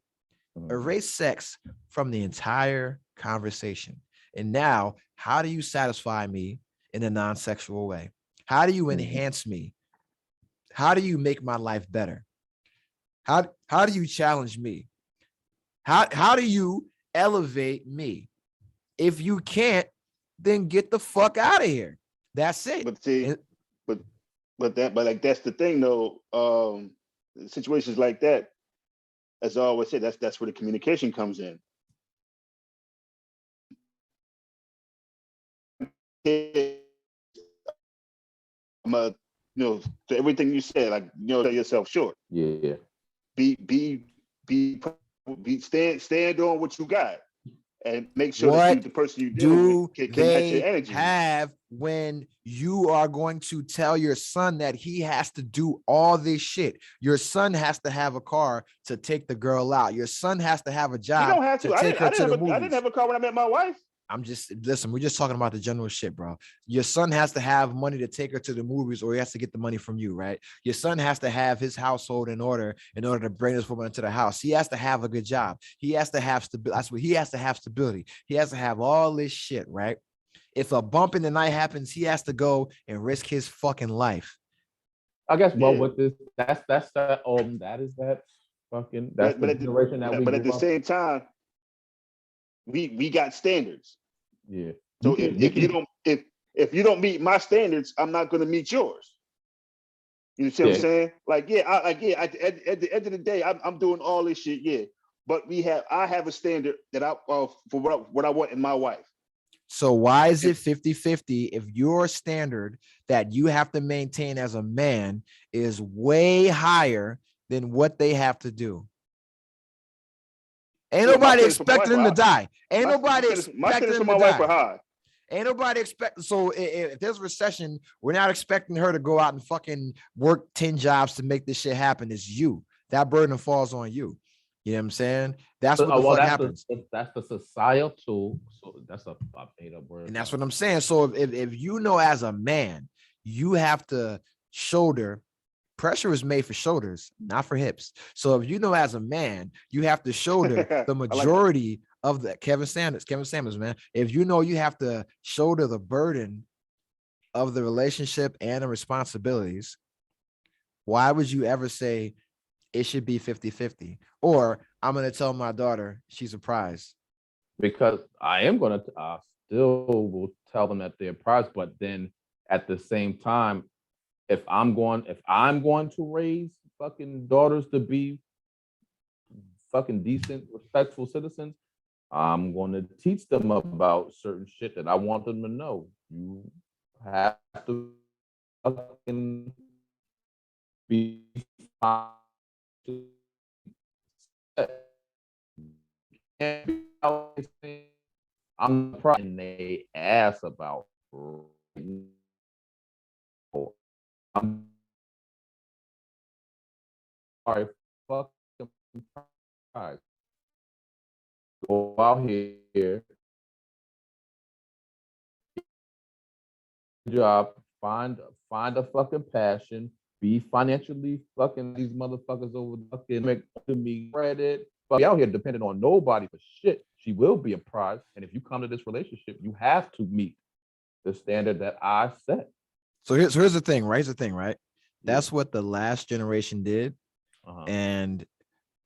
erase sex from the entire conversation. And now, how do you satisfy me in a non-sexual way? How do you enhance me? How do you make my life better? How do you challenge me? How do you elevate me? If you can't, then get the fuck out of here. That's it. But see, but like that's the thing though. Situations like that, as I always say, that's where the communication comes in. To everything you said, like sell yourself short. Yeah. Stand on what you got, and make sure what the person you do can they match your energy. have when you are going to tell your son that he has to do all this shit? Your son has to have a car to take the girl out. Your son has to have a job. You don't have to. take her to the movies. I didn't have a car when I met my wife. Listen, we're just talking about the general shit, bro. Your son has to have money to take her to the movies, or he has to get the money from you, right? Your son has to have his household in order to bring this woman into the house. He has to have a good job. He has to have stability. That's what he has to have stability. He has to have all this shit, right? If a bump in the night happens, he has to go and risk his fucking life. I guess with this, that's the generation that we. But at the same time, we got standards. Yeah. So if you don't meet my standards, I'm not going to meet yours. You see what I'm saying? At the end of the day, I'm doing all this shit. Yeah, but I have a standard that for what I want in my wife. So why is it 50-50 if your standard that you have to maintain as a man is way higher than what they have to do? Ain't nobody expecting them to die. Ain't nobody expecting them to die. Ain't nobody expecting. So if there's a recession, we're not expecting her to go out and fucking work 10 jobs to make this shit happen. It's you. That burden falls on you. You know what I'm saying? That's what the fuck happens. That's the societal. So that's a made up word. And that's what I'm saying. So if you know as a man, you have to shoulder. Pressure is made for shoulders, not for hips. So if you know as a man, you have to shoulder the majority of the Kevin Sanders, man. If you know you have to shoulder the burden of the relationship and the responsibilities, why would you ever say it should be 50-50? Or I'm going to tell my daughter she's a prize? Because I am going to still will tell them that they're a prize, but then at the same time, if I'm going to raise fucking daughters to be fucking decent, respectful citizens, I'm going to teach them about certain shit that I want them to know. You have to fucking be fine. I'm probably they ass about. I'm sorry, fuck them. Go out here, job, find a fucking passion, be financially fucking these motherfuckers over fucking make me credit. But out here depending on nobody for shit. She will be a prize, and if you come to this relationship, you have to meet the standard that I set. So here's the thing, right? That's what the last generation did. And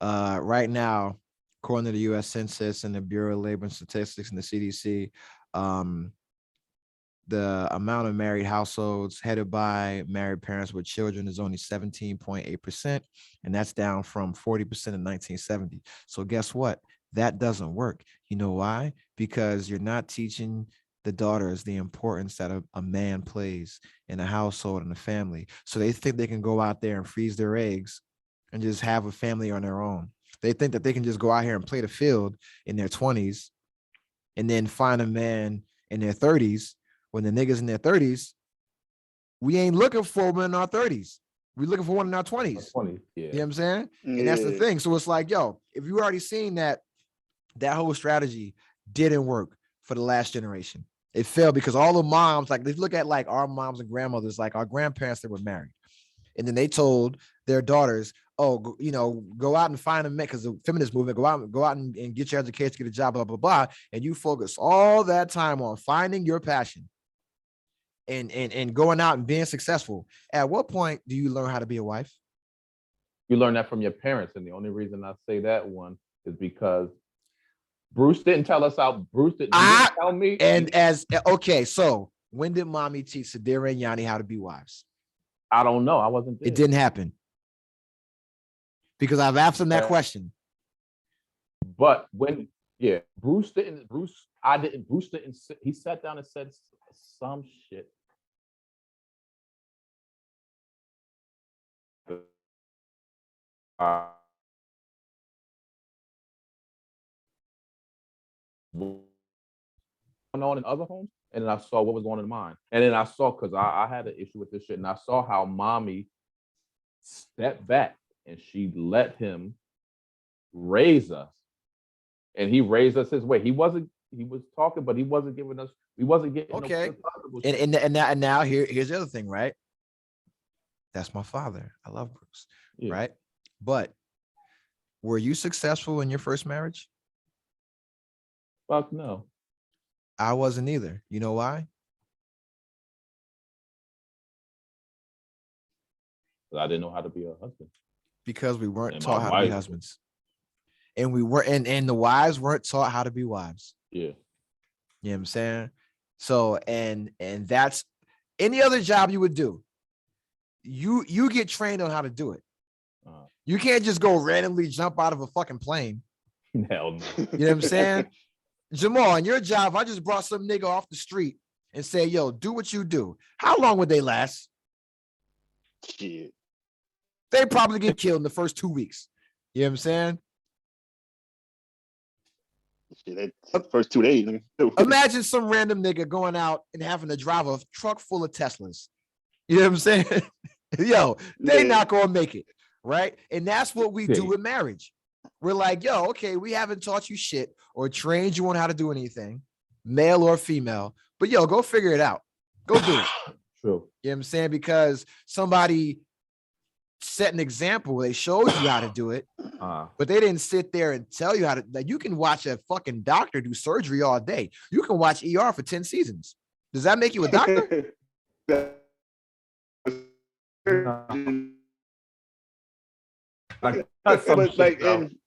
right now, according to the U.S. Census and the Bureau of Labor and Statistics and the CDC, the amount of married households headed by married parents with children is only 17.8%, and that's down from 40% in 1970. So guess what? That doesn't work. You know why? Because you're not teaching the daughters the importance that a man plays in a household and a family. So they think they can go out there and freeze their eggs and just have a family on their own. They think that they can just go out here and play the field in their 20s and then find a man in their 30s. When the niggas in their 30s, we ain't looking for one in our 30s. We're looking for one in our 20s. 20, yeah. You know what I'm saying? Yeah. And that's the thing. So it's like, yo, if you already seen that whole strategy didn't work for the last generation. It failed because all the moms, like, let's look at like our moms and grandmothers, like our grandparents that were married. And then they told their daughters, oh, you know, go out and find a man, because the feminist movement, go out and get your education, get a job, blah, blah, blah. And you focus all that time on finding your passion and going out and being successful. At what point do you learn how to be a wife? You learn that from your parents. And the only reason I say that one is because Bruce didn't tell us out. Bruce didn't tell me. And so when did mommy teach Sadira and Yanni how to be wives? I don't know. I wasn't there. It didn't happen. Because I've asked him that question. But Bruce didn't, he sat down and said some shit. Going on in other homes, and then I saw what was going on in mine. And then I saw, because I had an issue with this shit, and I saw how mommy stepped back and she let him raise us. And he raised us his way. He was talking, but he wasn't getting okay. And now here's the other thing, right? That's my father. I love Bruce, right? But were you successful in your first marriage? Fuck no. I wasn't either. You know why? I didn't know how to be a husband. Because we weren't taught how to be husbands. And we were, and the wives weren't taught how to be wives. Yeah. You know what I'm saying? So, and that's any other job you would do. You get trained on how to do it. You can't just go randomly jump out of a fucking plane. Hell no. You know what I'm saying? Jamal, in your job, I just brought some nigga off the street and say, yo, do what you do. How long would they last? Shit. They probably get killed in the first 2 weeks. You know what I'm saying? Shit, that first 2 days. Imagine some random nigga going out and having to drive a truck full of Teslas. You know what I'm saying? Yo, they not gonna make it, right? And that's what we do with marriage. We're like, yo, okay, we haven't taught you shit or trained you on how to do anything, male or female, but yo, go figure it out. Go do it. True. You know what I'm saying? Because somebody set an example. They showed you how to do it, but they didn't sit there and tell you how to. Like, you can watch a fucking doctor do surgery all day. You can watch ER for 10 seasons. Does that make you a doctor? But like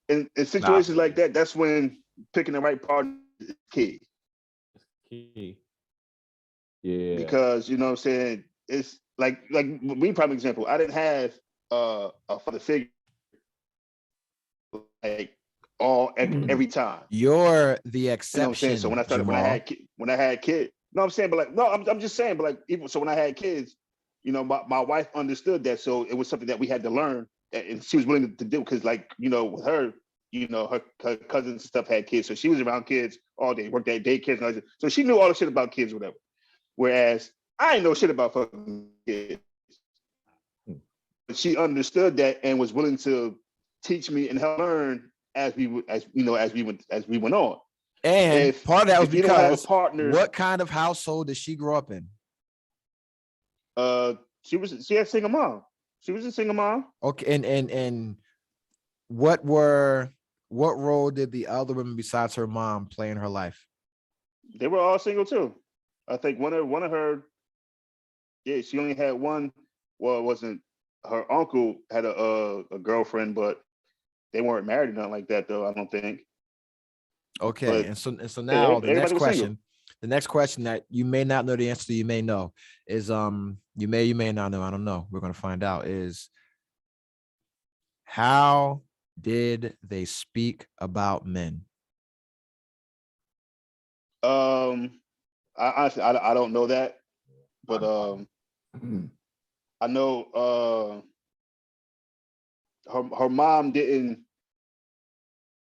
in situations like that, that's when picking the right partner is key. Yeah. Because you know what I'm saying, it's like me, prime example. I didn't have a father figure like every time. You're the exception. You know what I'm saying? So when I started, when I had kids, no, I'm saying, but like, no, I'm just saying, but like, even so, when I had kids, you know, my wife understood that, so it was something that we had to learn, and she was willing to do, because, like, you know, with her, you know, her cousins and stuff had kids, so she was around kids all day, worked at daycare and all that, so she knew all the shit about kids, whatever. Whereas I ain't know shit about fucking kids. But she understood that and was willing to teach me and help learn as we went on. And part of that was because partner, what kind of household did she grow up in? She had a single mom. She was a single mom. Okay, and what role did the other women besides her mom play in her life? They were all single too. I think one of her, yeah, she only had one. Well, it wasn't her uncle had a girlfriend, but they weren't married or nothing like that, though. I don't think. Okay, but, and so now the next question that you may not know the answer to, you may know, is you may not know, I don't know, we're gonna find out, is how did they speak about men? I honestly don't know that, but I know her mom didn't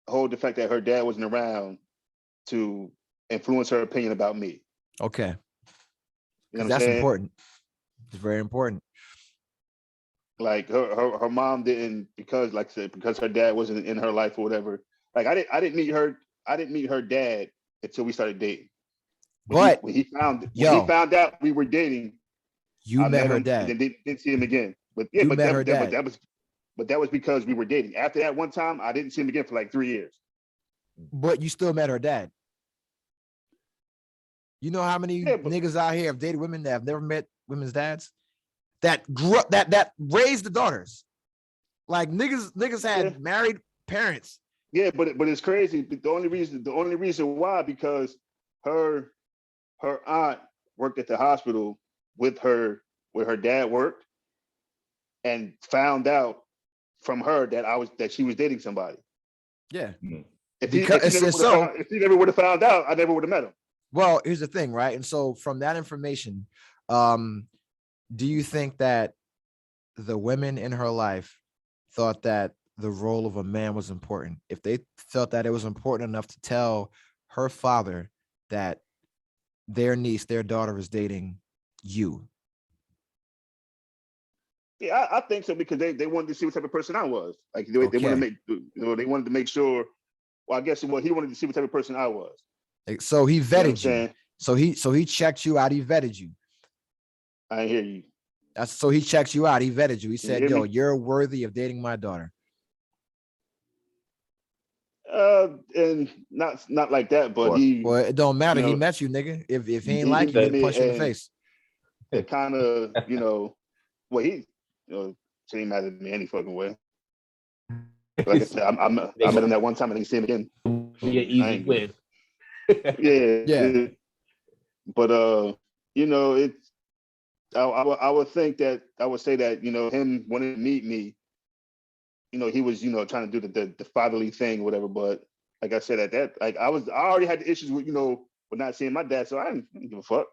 hold the fact that her dad wasn't around to influence her opinion about me. Okay. You know that's important. It's very important. Like her mom didn't, because like I said, because her dad wasn't in her life or whatever. Like I didn't meet her dad until we started dating. When he found out we were dating, you met her dad. and then didn't see him again. But yeah, you met her dad. But that was because we were dating. After that one time, I didn't see him again for like 3 years. But you still met her dad. You know how many niggas out here have dated women that have never met women's dads? That grew up, that raised the daughters. Like niggas had married parents. Yeah, but it's crazy. The only reason why, because her aunt worked at the hospital with her where her dad worked, and found out from her that she was dating somebody. Yeah. If he never would have found out, I never would have met him. Well, here's the thing, right? And so from that information, do you think that the women in her life thought that the role of a man was important? If they felt that it was important enough to tell her father that their niece, their daughter is dating you? Yeah, I think so, because they wanted to see what type of person I was. Like they wanted to make, they wanted to make sure. Well, I guess he wanted to see what type of person I was. So he vetted you. So he checked you out. He vetted you. I hear you. So he checked you out. He vetted you. He said, "Yo, you're worthy of dating my daughter." And not like that, but well, it don't matter. He met you, nigga. If he ain't like you, he'd punch you in the face. It kind of, well, he, it ain't matter to me any fucking way. Like I said, I met him that one time and I didn't see him again. Be an easy win. Yeah. But it's. I would think that I would say that him wanting to meet me, he was trying to do the fatherly thing, whatever. But like I said, at that, like I already had the issues with with not seeing my dad, so I didn't give a fuck.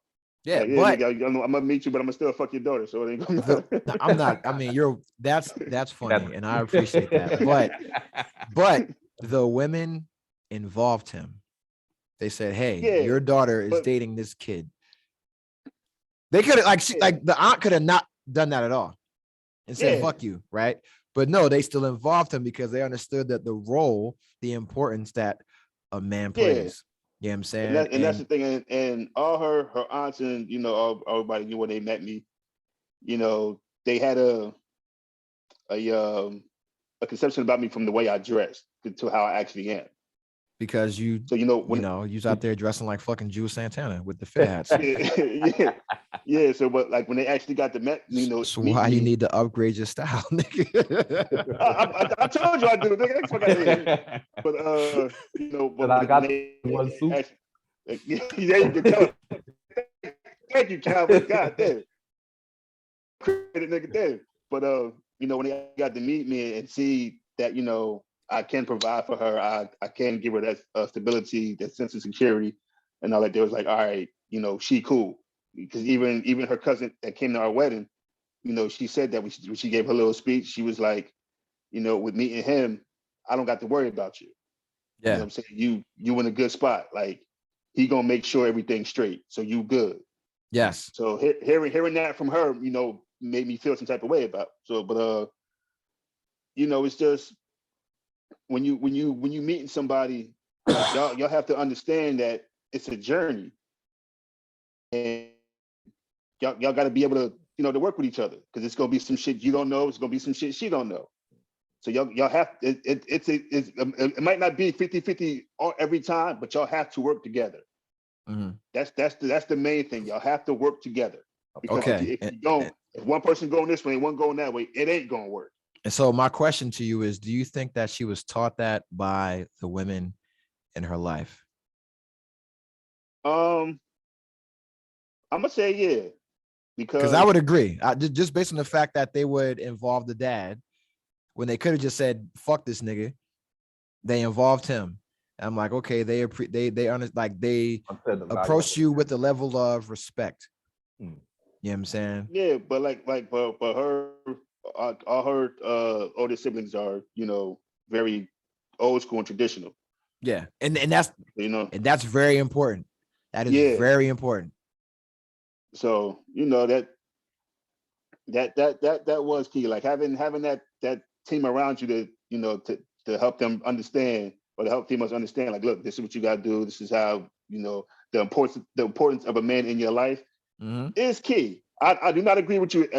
Yeah, like, but I'm gonna meet you, but I'm gonna still fuck your daughter. So it ain't gonna matter. I'm not. I mean, that's funny, and I appreciate that. But the women involved him. They said, "Hey, your daughter is dating this kid." They could have like the aunt could have not done that at all, and said, "Fuck you," right? But no, they still involved him because they understood that the role, the importance that a man plays. You know what I'm saying? And that's the thing. And all her aunts and everybody when they met me, they had a conception about me from the way I dressed to how I actually am. Because you was out there dressing like fucking Jew Santana with the fit hats. Yeah. So, but like when they actually got to met, So why you need to upgrade your style, nigga? I told you I do, nigga. But but I got one suit. Yeah, you can tell. Thank you, Calvin. God damn. Credit, nigga, damn. But when they got to meet me and see that I can provide for her. I can give her that stability, that sense of security, and all that. They was like, all right, she cool. Because even her cousin that came to our wedding, she said that when she gave her little speech, she was like, with meeting him, I don't got to worry about you. Yeah. You know what I'm saying? You in a good spot. Like he gonna make sure everything's straight. So you good. Yes. So hearing that from her, made me feel some type of way about. So, but it's just. When you meeting somebody, y'all have to understand that it's a journey, and y'all got to be able to to work with each other, because it's gonna be some shit you don't know. It's gonna be some shit she don't know. So y'all have it might not be 50-50 every time, but y'all have to work together. Mm-hmm. That's the main thing. Y'all have to work together, because if one person going this way and one going that way, it ain't gonna work. And so my question to you is, do you think that she was taught that by the women in her life? I'm gonna say yeah, because I would agree. Just based on the fact that they would involve the dad when they could have just said "fuck this nigga," they involved him. And I'm like, okay, they approach you with a level of respect. You know what I'm saying? Yeah, but but her. All her older siblings are, very old school and traditional. Yeah, and that's and that's very important. That is very important. So that was key. Like having that team around you to help them understand, or to help females understand. Like, look, this is what you got to do. This is how the importance of a man in your life is key. I do not agree with you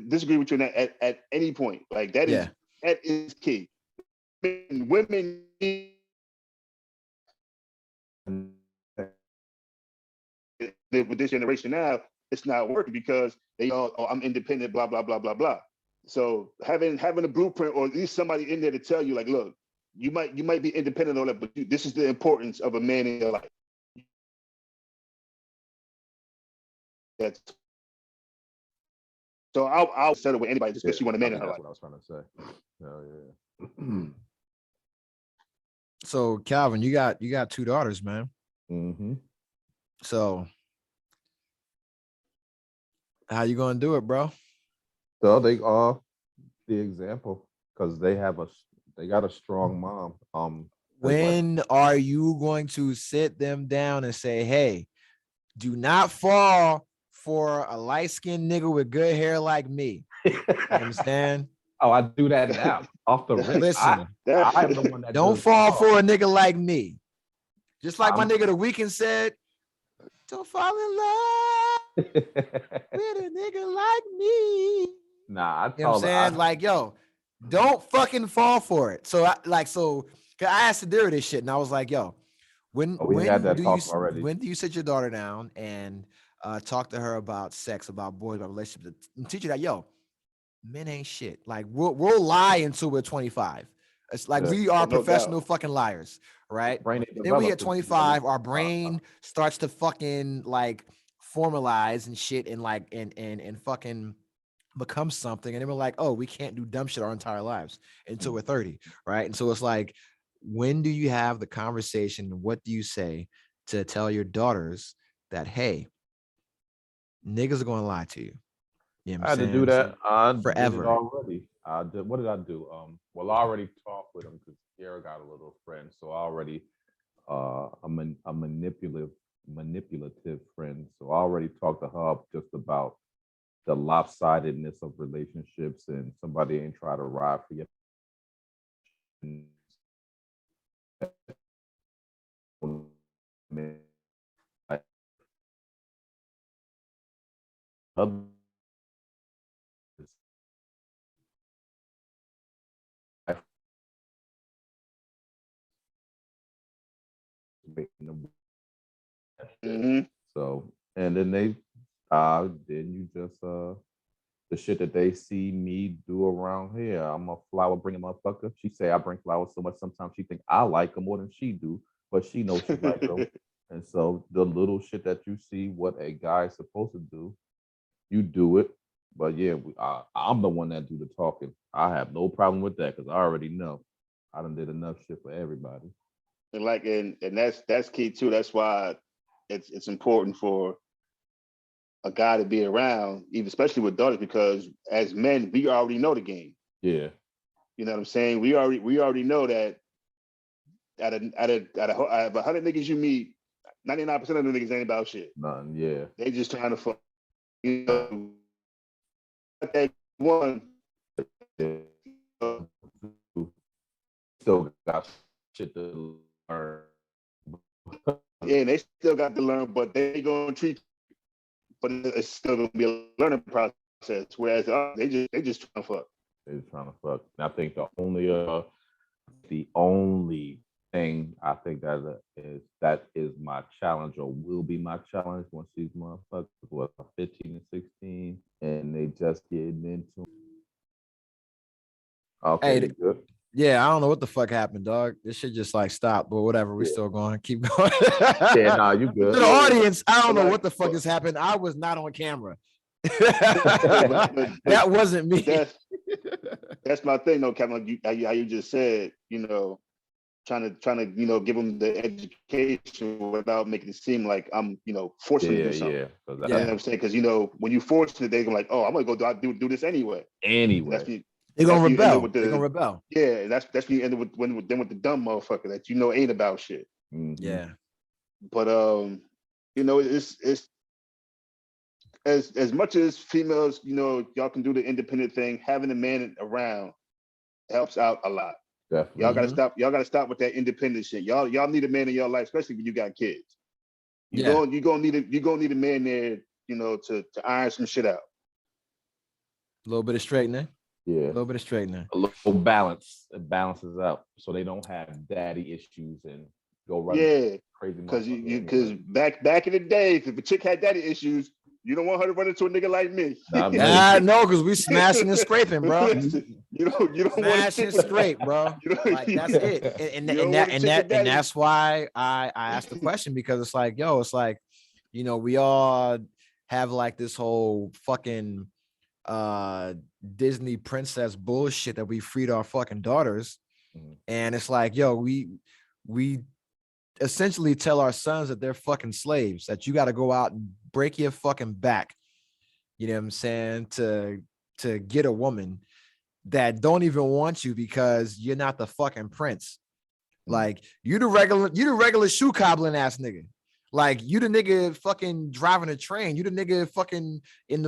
disagree with you on that at any point. Like that is key. Women with this generation now, it's not working because they all, oh, I'm independent, blah blah blah blah blah. So having a blueprint, or at least somebody in there to tell you, like, look, you might be independent on that, but this is the importance of a man in your life. That's so I'll settle with anybody just because you want a man in her life. That's what I was trying to say. Oh yeah. So Calvin, you got 2 daughters, man. Mm-hmm. So how you gonna do it, bro? So they are the example because they got a strong mom. When are you going to sit them down and say, hey, do not fall for a light-skinned nigga with good hair like me? You understand? Oh, I do that now. Off the rip. Listen, I'm the one that don't fall for a nigga like me. Just like my nigga The Weeknd said, don't fall in love with a nigga like me. Nah, you know what I'm saying? Like, yo, don't fucking fall for it. So I asked Sadira this shit, and I was like, yo, when do you sit your daughter down and talk to her about sex, about boys, about relationships, and teach her that, yo, men ain't shit. Like we'll lie until we're 25. It's like we are professional fucking liars, right? Then we at 25, our brain starts to fucking like formalize and shit and like and fucking become something. And then we're like, oh, we can't do dumb shit our entire lives until we're 30, right? And so it's like, when do you have the conversation? What do you say to tell your daughters that, hey, niggas are going to lie to you? You know I had to do that. I forever. did it already. What did I do? Well, I already talked with him because Kiara got a little friend, so I already a manipulative friend. So I already talked to her just about the lopsidedness of relationships, and somebody ain't try to ride for you. Mm-hmm. So, and then then you just the shit that they see me do around here. I'm a flower bringing motherfucker. She say I bring flowers so much sometimes she think I like them more than she do, but she knows she like them. And so the little shit that you see what a guy is supposed to do, you do it. But yeah, I'm the one that do the talking. I have no problem with that because I already know I done did enough shit for everybody. And like, and that's key too. That's why it's important for a guy to be around, even especially with daughters, because as men, we already know the game. Yeah. You know what I'm saying? We already know that out of 100 niggas you meet, 99% of the niggas ain't about shit. Nothing. Yeah. They just trying to fuck. You know, that one. Still got shit to learn. Yeah, they still got to learn, but they gonna treat you. But it's still gonna be a learning process. Whereas they just trying to fuck. They just trying to fuck. And I think the only thing I think that is my challenge, or will be my challenge once these motherfuckers were 15 and 16 and they just getting into. Okay, hey, good. Yeah, I don't know what the fuck happened, dog. This shit just like stopped, but whatever. We still going. Keep going. Yeah, nah, you good. To the audience, I don't know what the fuck has happened. I was not on camera. That wasn't me. That's my thing, though, Kevin. How you just said, you know, trying to you know, give them the education without making it seem like I'm, you know, forcing them to do something. Yeah. You know what I'm saying? Because, you know, when you force it, they're like, oh, I'm gonna go do this anyway. They're gonna rebel. They're gonna rebel. Yeah, that's when you end up with the dumb motherfucker that you know ain't about shit. Mm-hmm. Yeah. But you know, it's as much as females, you know, y'all can do the independent thing, having a man around helps out a lot. Definitely. Y'all gotta stop with that independent shit. Y'all need a man in your life, especially when you got kids. You're gonna need a man there, you know, to iron some shit out. A little bit of straightening. Yeah. A little bit of straightening. A little balance. It balances out so they don't have daddy issues and go run crazy. Because back in the day, if a chick had daddy issues, you don't want her to run into a nigga like me. No, because we smashing and scraping, bro. You don't smashing and scrape, bro. Like that's it. And that's why I asked the question, because it's like, yo, it's like, you know, we all have like this whole fucking Disney princess bullshit that we freed our fucking daughters. And it's like, yo, we essentially tell our sons that they're fucking slaves, that you got to go out and break your fucking back, you know what I'm saying, to get a woman that don't even want you because you're not the fucking prince. Like you the regular shoe cobbling ass nigga. Like you the nigga fucking driving a train. You the nigga fucking in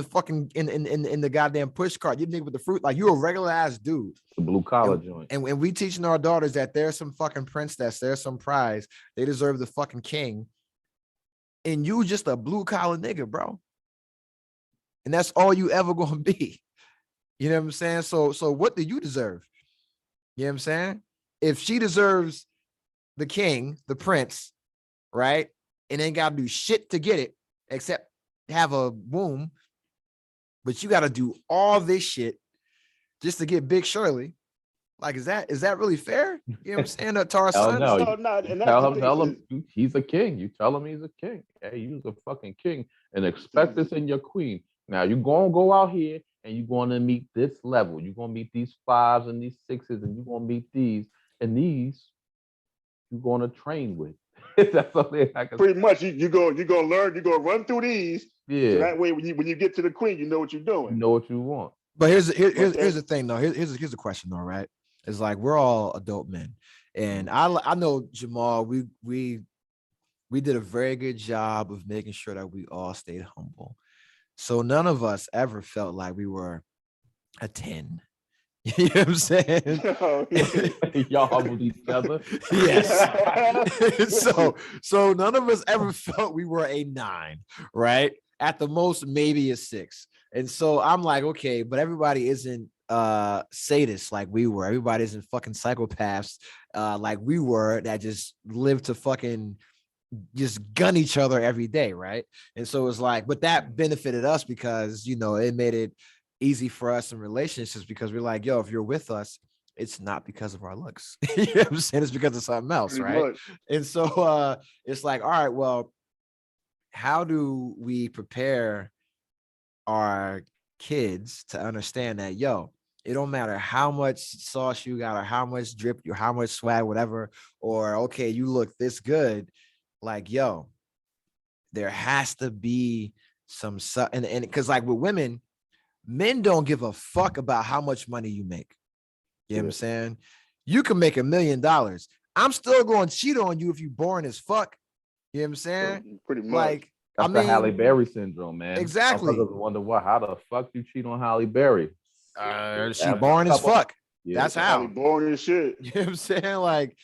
the goddamn push cart. You the nigga with the fruit. Like you a regular ass dude. The blue collar joint. And we teaching our daughters that there's some fucking princess, there's some prize. They deserve the fucking king. And you just a blue collar nigga, bro. And that's all you ever gonna be. You know what I'm saying? So what do you deserve? You know what I'm saying? If she deserves the king, the prince, right? And ain't got to do shit to get it except have a womb, but you got to do all this shit just to get Big Shirley. Like, is that really fair? You know what I'm saying? To our sons? No, tell him he's a king. You tell him he's a king. Hey, he's a fucking king, and expect this in your queen. Now you're gonna go out here and you're gonna meet this level. You're gonna meet these 5s and these 6s, and you're gonna meet these, and these you're gonna train with. That's pretty much. You're gonna learn. You're gonna run through these. Yeah. So that way, when you get to the queen, you know what you're doing. You know what you want. But here's the thing, though. Here's the question, though. Right? It's like we're all adult men, and I know Jamal. We did a very good job of making sure that we all stayed humble. So none of us ever felt like we were a 10. You know what I'm saying? Y'all humbled each other. Yes. so none of us ever felt we were a 9, right? At the most, maybe a 6. And so I'm like, okay, but everybody isn't sadists like we were. Everybody isn't fucking psychopaths like we were, that just live to fucking just gun each other every day, right? And so it's like, but that benefited us because, you know, it made it easy for us in relationships, because we're like, yo, if you're with us, it's not because of our looks. You know what I'm saying? It's because of something else, right? Much. And so it's like, all right, well, how do we prepare our kids to understand that, yo, it don't matter how much sauce you got or how much drip or how much swag, whatever, or okay, you look this good, like, yo, there has to be some and because like with women, men don't give a fuck about how much money you make. You know what I'm saying? You can make $1 million. I'm still going to cheat on you if you boring as fuck. You know what I'm saying? Pretty much. Like, that's the Halle Berry syndrome, man. Exactly. I wonder how the fuck you cheat on Halle Berry. She boring as fuck. Yeah, that's how. Boring as shit. You know what I'm saying? Like,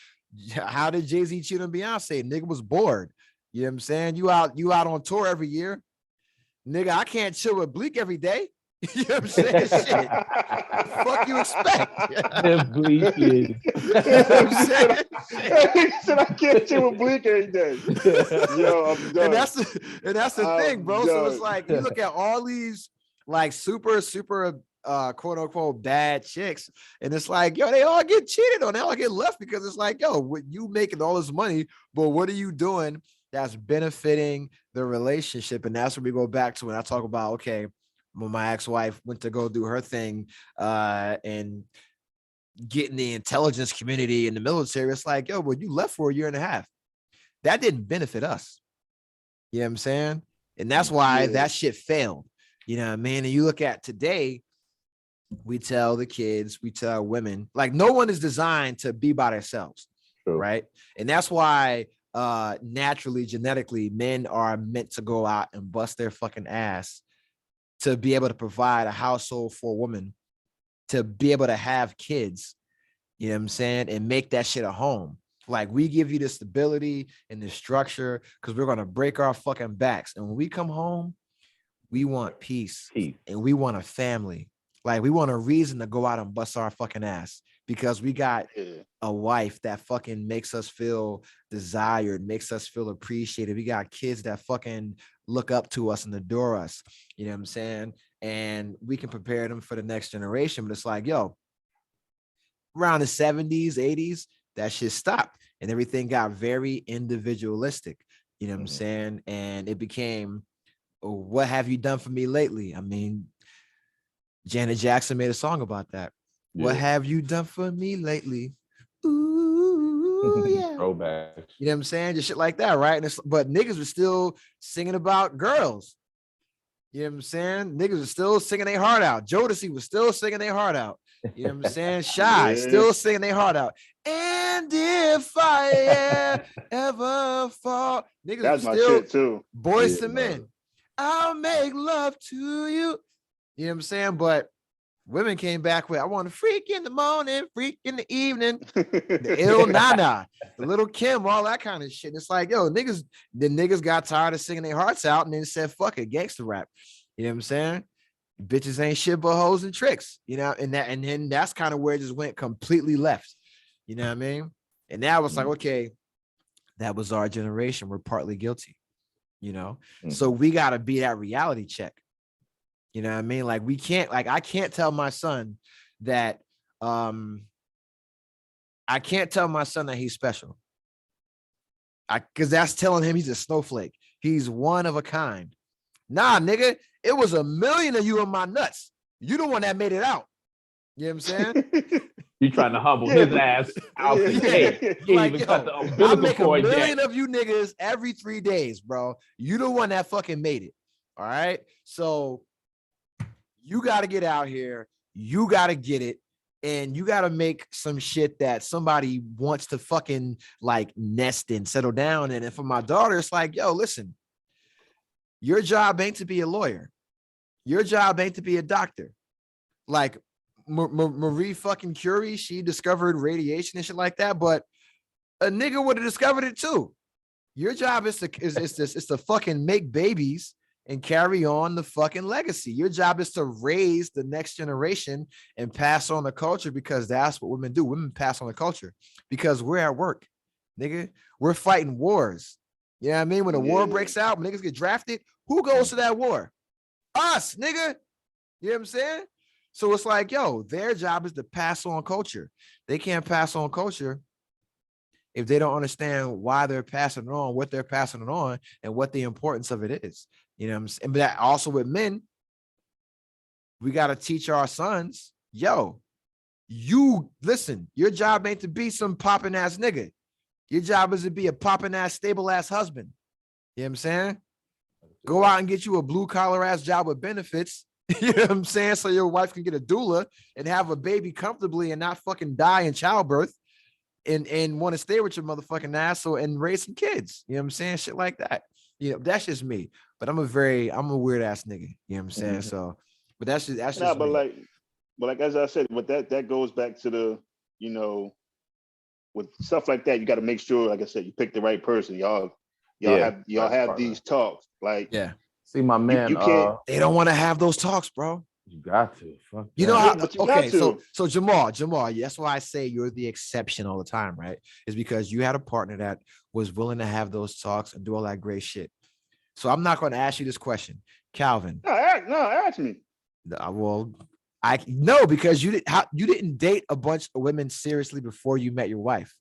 how did Jay-Z cheat on Beyonce? Nigga was bored. You know what I'm saying? You out on tour every year. Nigga, I can't chill with Bleak every day. You know what I'm saying? Shit. Fuck you expect? Bleak is. You know what I'm saying? He said I can't chill with Bleak every day. Yo, I'm done. And that's the thing, bro. So it's like you look at all these like super quote unquote bad chicks, and it's like, yo, they all get cheated on, they all get left, because it's like, yo, what you making all this money, but what are you doing that's benefiting the relationship? And that's where we go back to when I talk about, okay, when my ex-wife went to go do her thing and get in the intelligence community in the military, it's like, yo, well, you left for 1.5 years. That didn't benefit us. You know what I'm saying? And that's why that shit failed. You know what I mean? And you look at today, we tell the kids, we tell women, like, no one is designed to be by themselves, right? And that's why naturally, genetically, men are meant to go out and bust their fucking ass to be able to provide a household for a woman, to be able to have kids, you know what I'm saying, and make that shit a home. Like, we give you the stability and the structure because we're going to break our fucking backs. And when we come home, we want peace. And we want a family. Like we want a reason to go out and bust our fucking ass because we got a wife that fucking makes us feel desired, makes us feel appreciated. We got kids that fucking look up to us and adore us. You know what I'm saying? And we can prepare them for the next generation. But it's like, yo, around the 70s, 80s, that shit stopped and everything got very individualistic. You know what I'm saying? And it became, oh, what have you done for me lately? I mean, Janet Jackson made a song about that. Yeah. What have you done for me lately? Ooh, yeah. Throwback. You know what I'm saying? Just shit like that, right? And but niggas were still singing about girls. You know what I'm saying? Niggas were still singing their heart out. Jodeci was still singing their heart out. You know what I'm saying? Shy, still singing their heart out. And if I ever fall, niggas that's were my still shit too. Boys to Men. I'll make love to you. You know what I'm saying? But women came back with, I want to freak in the morning, freak in the evening, the ill Nana, the Little Kim, all that kind of shit. And it's like, yo, niggas got tired of singing their hearts out and then said, fuck it, gangster rap. You know what I'm saying? Bitches ain't shit but hoes and tricks, you know, and then that's kind of where it just went completely left. You know what I mean? And now it's like, okay, that was our generation. We're partly guilty, you know? So we got to be that reality check. You know what I mean? Like we can't, like I can't tell my son that he's special. Because that's telling him he's a snowflake. He's one of a kind. Nah, nigga, it was a million of you in my nuts. You the one that made it out. You know what I'm saying? You trying to humble his ass out the gate. Like, yo, I make a million of you niggas every 3 days, bro. You the one that fucking made it. All right. So you got to get out here. You got to get it. And you got to make some shit that somebody wants to fucking like nest in, settle down. And for my daughter, it's like, yo, listen, your job ain't to be a lawyer. Your job ain't to be a doctor. Like Marie fucking Curie, she discovered radiation and shit like that. But a nigga would have discovered it too. Your job is to fucking make babies and carry on the fucking legacy. Your job is to raise the next generation and pass on the culture because that's what women do. Women pass on the culture because we're at work, nigga. We're fighting wars. You know what I mean? When a war breaks out, when niggas get drafted, who goes to that war? Us, nigga. You know what I'm saying? So it's like, yo, their job is to pass on culture. They can't pass on culture if they don't understand why they're passing it on, what they're passing it on, and what the importance of it is. You know what I'm saying? But that also with men, we got to teach our sons, yo, you listen, your job ain't to be some popping ass nigga. Your job is to be a popping ass, stable ass husband. You know what I'm saying? Go out and get you a blue collar ass job with benefits. You know what I'm saying? So your wife can get a doula and have a baby comfortably and not fucking die in childbirth and want to stay with your motherfucking ass and raise some kids. You know what I'm saying? Shit like that. You know, that's just me. But I'm a weird ass nigga. You know what I'm saying? So, but that's just but me. like as I said, but that goes back to the, you know, with stuff like that, you got to make sure, like I said, you pick the right person. Y'all have these talks. Like, yeah. See, my man, you can't. They don't want to have those talks, bro. You got to. Fuck you know how? But you okay, got to. so Jamal, that's why I say you're the exception all the time, right? Is because you had a partner that was willing to have those talks and do all that great shit. So I'm not going to ask you this question, Calvin. No, ask me. Well, no, because you didn't date a bunch of women seriously before you met your wife.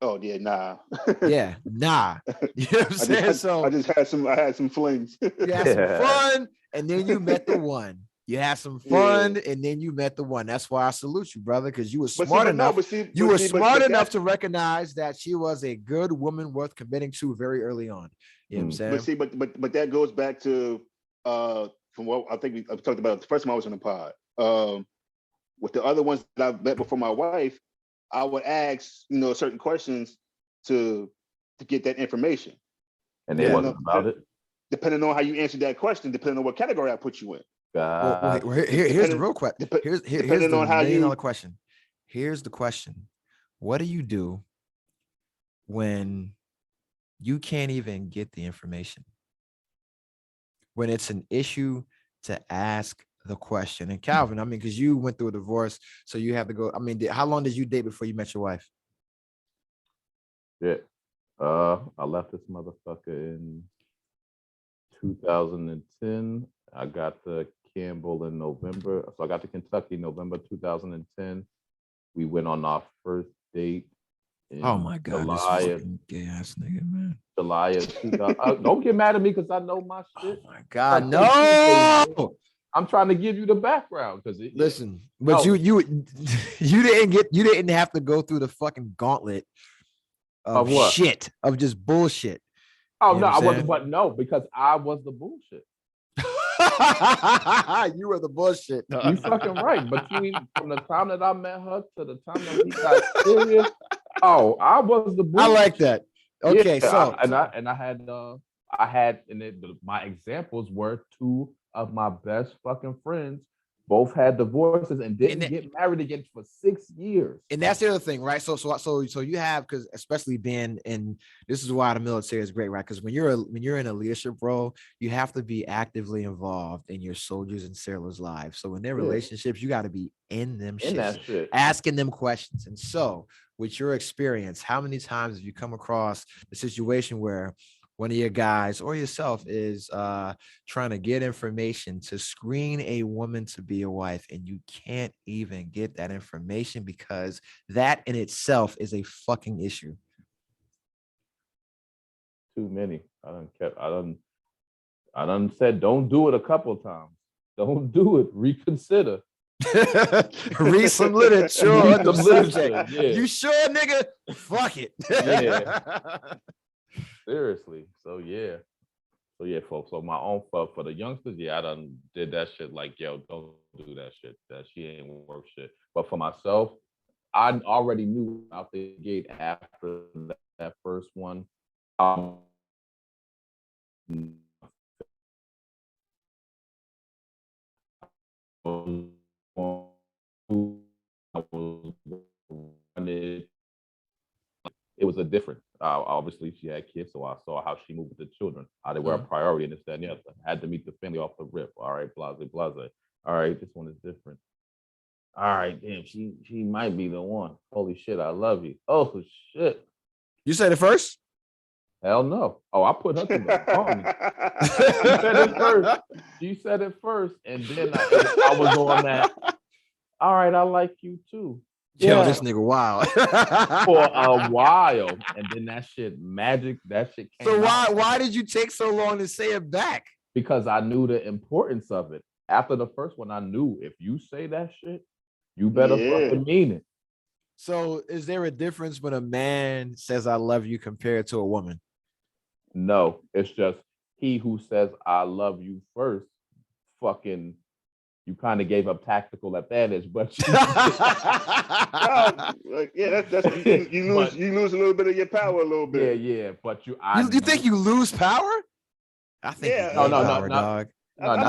Oh yeah, nah. Yeah, nah. You know what I'm saying? I had some flings. You had some fun, and then you met the one. You had some fun, and then you met the one. That's why I salute you, brother, because you were smart enough. You were smart enough to recognize that she was a good woman worth committing to very early on. You know what I'm saying? But that goes back to from what I think I talked about the first time I was in the pod. With the other ones that I've met before my wife, I would ask, you know, certain questions to get that information. And they wasn't about it? Depending on how you answered that question, depending on what category I put you in. Here's the real question. Here's the $1 question. Here's the question. What do you do when you can't even get the information? When it's an issue to ask the question. And Calvin, I mean, because you went through a divorce, so you have to go. I mean, how long did you date before you met your wife? Yeah. I left this motherfucker in 2010. I got to Campbell in November. So I got to Kentucky November 2010. We went on our first date. Oh my God, July this fucking gay ass nigga, man. July of 2000. Don't get mad at me because I know my shit. Oh my God, no. I'm trying to give you the background because listen, but you didn't have to go through the fucking gauntlet of what? Shit, of just bullshit. Oh, no, I wasn't, but no, because I was the bullshit. You were the bullshit. You fucking right. But from the time that I met her to the time that we got serious, I was the bullshit. I like that. Okay, yeah, I had my examples were two of my best fucking friends. Both had divorces and didn't get married again for 6 years. And that's the other thing, right? So you have, because especially being in, this is why the military is great, right? Because when you're in a leadership role, you have to be actively involved in your soldiers and sailors' lives. So in their relationships, you got to be in them shit, asking them questions. And so with your experience, how many times have you come across the situation where one of your guys or yourself is trying to get information to screen a woman to be a wife, and you can't even get that information because that in itself is a fucking issue? Too many. I done said don't do it a couple of times. Don't do it. Reconsider. Read some literature on the subject. Yeah. You sure, nigga? Fuck it. Yeah. Seriously. So folks. So my own for the youngsters, I done did that shit. Like, yo, don't do that shit. That she ain't worth shit. But for myself, I already knew out the gate after that first one. I it was a different. Obviously, she had kids, so I saw how she moved with the children, how they were a priority, and this, that, and the other. I had to meet the family off the rip. All right, blase. All right, this one is different. All right, damn, she might be the one. Holy shit, I love you. Oh shit. You said it first? Hell no. Oh, I put her to the She said it first, and then I was on that. All right, I like you too. Yo, this nigga wild. For a while, and then that shit came. So why did you take so long to say it back? Because I knew the importance of it. After the first one, I knew if you say that shit, you better fucking mean it. So is there a difference when a man says I love you compared to a woman? No, it's just he who says I love you first, fucking, you kind of gave up tactical advantage, but that's you lose a little bit of your power a little bit. Yeah, but you think you lose power? I think no, dog. Not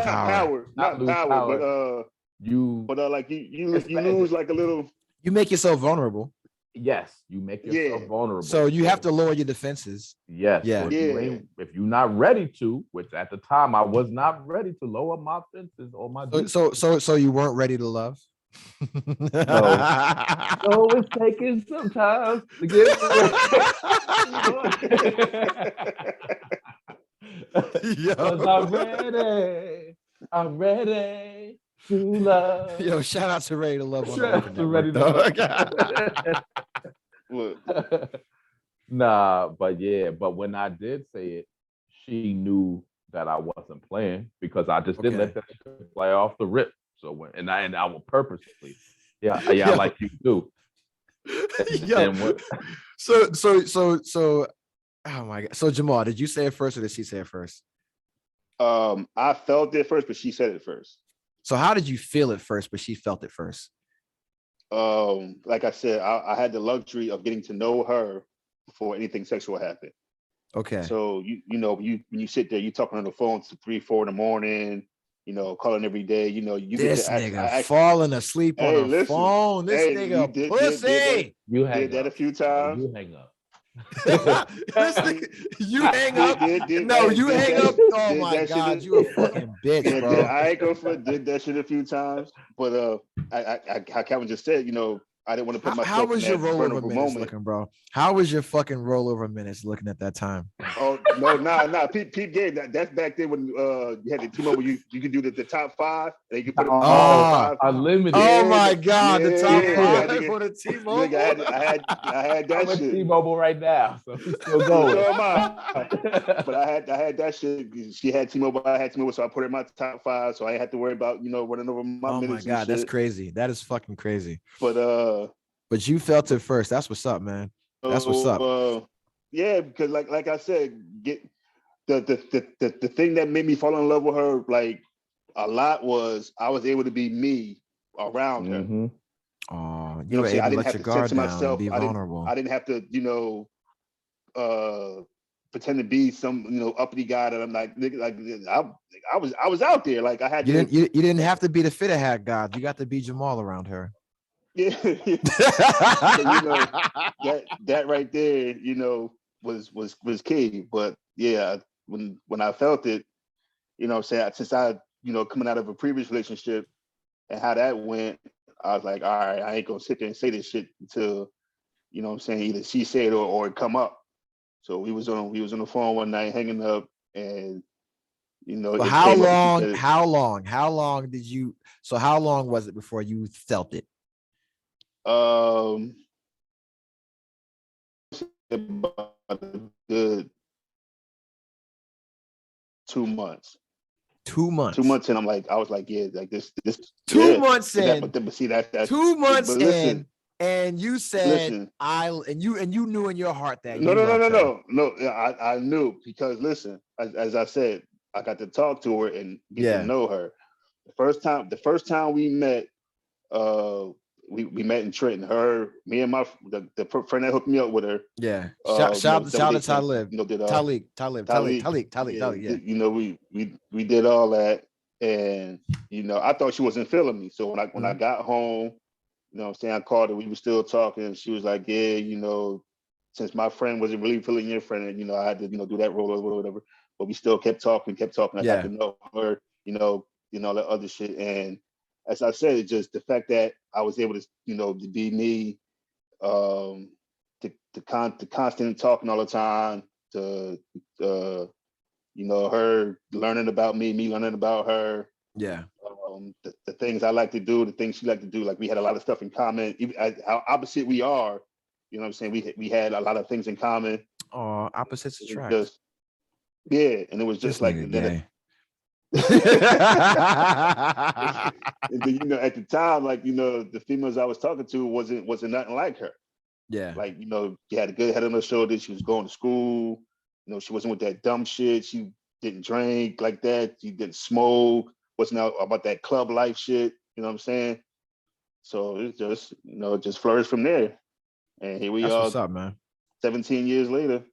power, but you lose like a little. You make yourself vulnerable. Yes, you make yourself vulnerable. So you have to lower your defenses. Yes. Yeah. If you're not ready to, which at the time I was not ready to lower my fences or my. So you weren't ready to love. No. So it's taking some time to get. I'm ready to love. Yo, shout out to Ready to Love. Ready to love. Nah, but when I did say it, she knew that I wasn't playing because I just didn't let that shit fly off the rip. So I will purposely, like you do. So, oh my God. So Jamal, did you say it first or did she say it first? I felt it first, but she said it first. So how did you feel it first, but she felt it first? Like I said, I had the luxury of getting to know her before anything sexual happened. Okay. So when you sit there, you talking on the phone to 3-4 in the morning, calling every day, you this get to falling asleep on the phone. This nigga pussy. You hang did that up. a few times. You hang up. You hang up. You hang up. Oh my God, you a fucking bitch, bro. I ain't go for did that shit a few times, but how Calvin just said, you know, I didn't want to put myself. How was your rollover minutes moment. looking, bro? How was your fucking rollover minutes looking at that time? Oh no, nah. Pete gave that. That's back then when you had the T-Mobile. You could do the top 5, and you could put it top 5. Unlimited. Oh my God, the top 5 for the T-Mobile. I had that I'm shit. T-Mobile right now, so we still going. So am I. But I had that shit. She had T-Mobile. I had T-Mobile, so I put it in my top 5. So I didn't have to worry about running over my minutes. Oh my God, that's crazy. That is fucking crazy. But you felt it first. That's what's up, man. That's what's up. Yeah, because like I said, get the thing that made me fall in love with her like a lot was I was able to be me around her. Mm-hmm. Oh, you know, I didn't have to censor myself. Be vulnerable. I didn't have to, pretend to be some, uppity guy that I'm like I was out there. Like I had you didn't have to be the fitter hat god. You got to be Jamal around her. Yeah. So, that right there, was key. But yeah, when I felt it, since I, coming out of a previous relationship and how that went, I was like, all right, I ain't gonna sit there and say this shit until, either she said it or it come up. So we was on the phone one night hanging up, and how long was it before you felt it? About a good 2 months. 2 months. 2 months in, I was like, yeah, like this. 2 months in. But see, that's 2 months in, and you said and you knew in your heart that no. I knew because listen, as I said, I got to talk to her and get to know her. The first time we met, we met in Trenton. Me and the friend that hooked me up with her. Yeah. Shout out to Talib. Talib. Yeah. We did all that, and I thought she wasn't feeling me. So when I got home, I called her. We were still talking, and she was like, "Yeah, since my friend wasn't really feeling your friend, and I had to do that role or whatever." But we still kept talking. I got to know her, all that other shit, and as I said, it's just the fact that I was able to, to be me, the constant talking all the time, to her learning about me learning about her. Yeah. The things I like to do, the things she liked to do, like we had a lot of stuff in common. Even how opposite we are, what I'm saying? We had a lot of things in common. Oh, opposites attract. And it was just like that. And then, at the time, like the females I was talking to wasn't nothing like her. Yeah, like she had a good head on her shoulders. She was going to school. She wasn't with that dumb shit. She didn't drink like that. She didn't smoke. Wasn't out about that club life shit. You know what I'm saying? So it just just flourished from there. And here we are. What's up, man? 17 years later,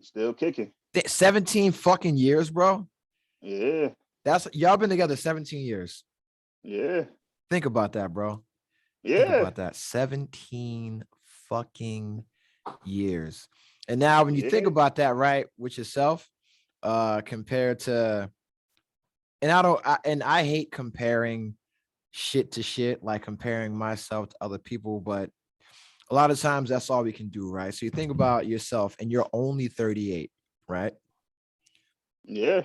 still kicking. 17 fucking years, bro. Yeah. That's y'all been together 17 years. Yeah. Think about that, bro. Yeah. Think about that. 17 fucking years. And now when you think about that, right, with yourself, compared to, and I hate comparing shit to shit, like comparing myself to other people, but a lot of times that's all we can do, right? So you think about yourself and you're only 38, right? Yeah.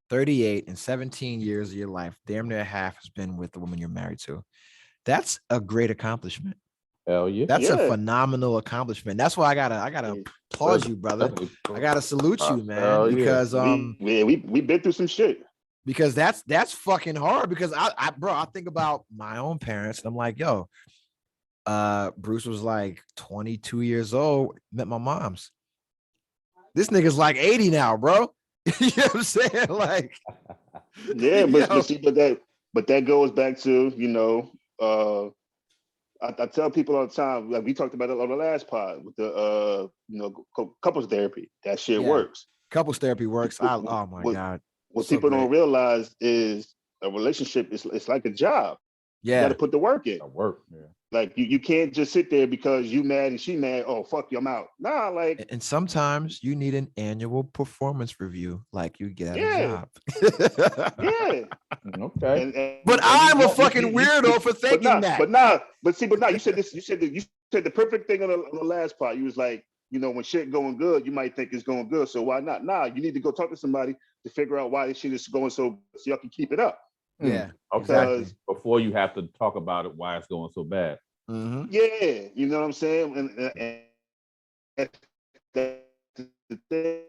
38 and 17 years of your life, damn near half has been with the woman you're married to. That's a great accomplishment. Hell yeah. That's a phenomenal accomplishment. That's why I gotta applaud you, brother. I gotta salute you, man, because we've been through some shit. Because that's fucking hard. Because I think about my own parents and I'm like, yo, Bruce was like 22 years old, met my mom's. This nigga's like 80 now, bro. You know what I'm saying? Like, yeah, but that goes back to, I tell people all the time, like we talked about it on the last pod with the couples therapy. That shit works. Couples therapy works. Oh my God. What people don't realize is a relationship is it's like a job. Yeah. You got to put the work in. Like you can't just sit there because you mad and she mad. Oh fuck you, I'm out. Nah, like. And sometimes you need an annual performance review, like you get at a job. Yeah. Okay. But I'm a fucking weirdo for thinking that. But you said this. You said the perfect thing on the last part. You was like, when shit going good, you might think it's going good. So why not? Nah, you need to go talk to somebody to figure out why this shit is going so y'all can keep it up. Yeah. Okay. Before you have to talk about it, why it's going so bad. Mm-hmm. Yeah, you know what I'm saying? And that's the thing.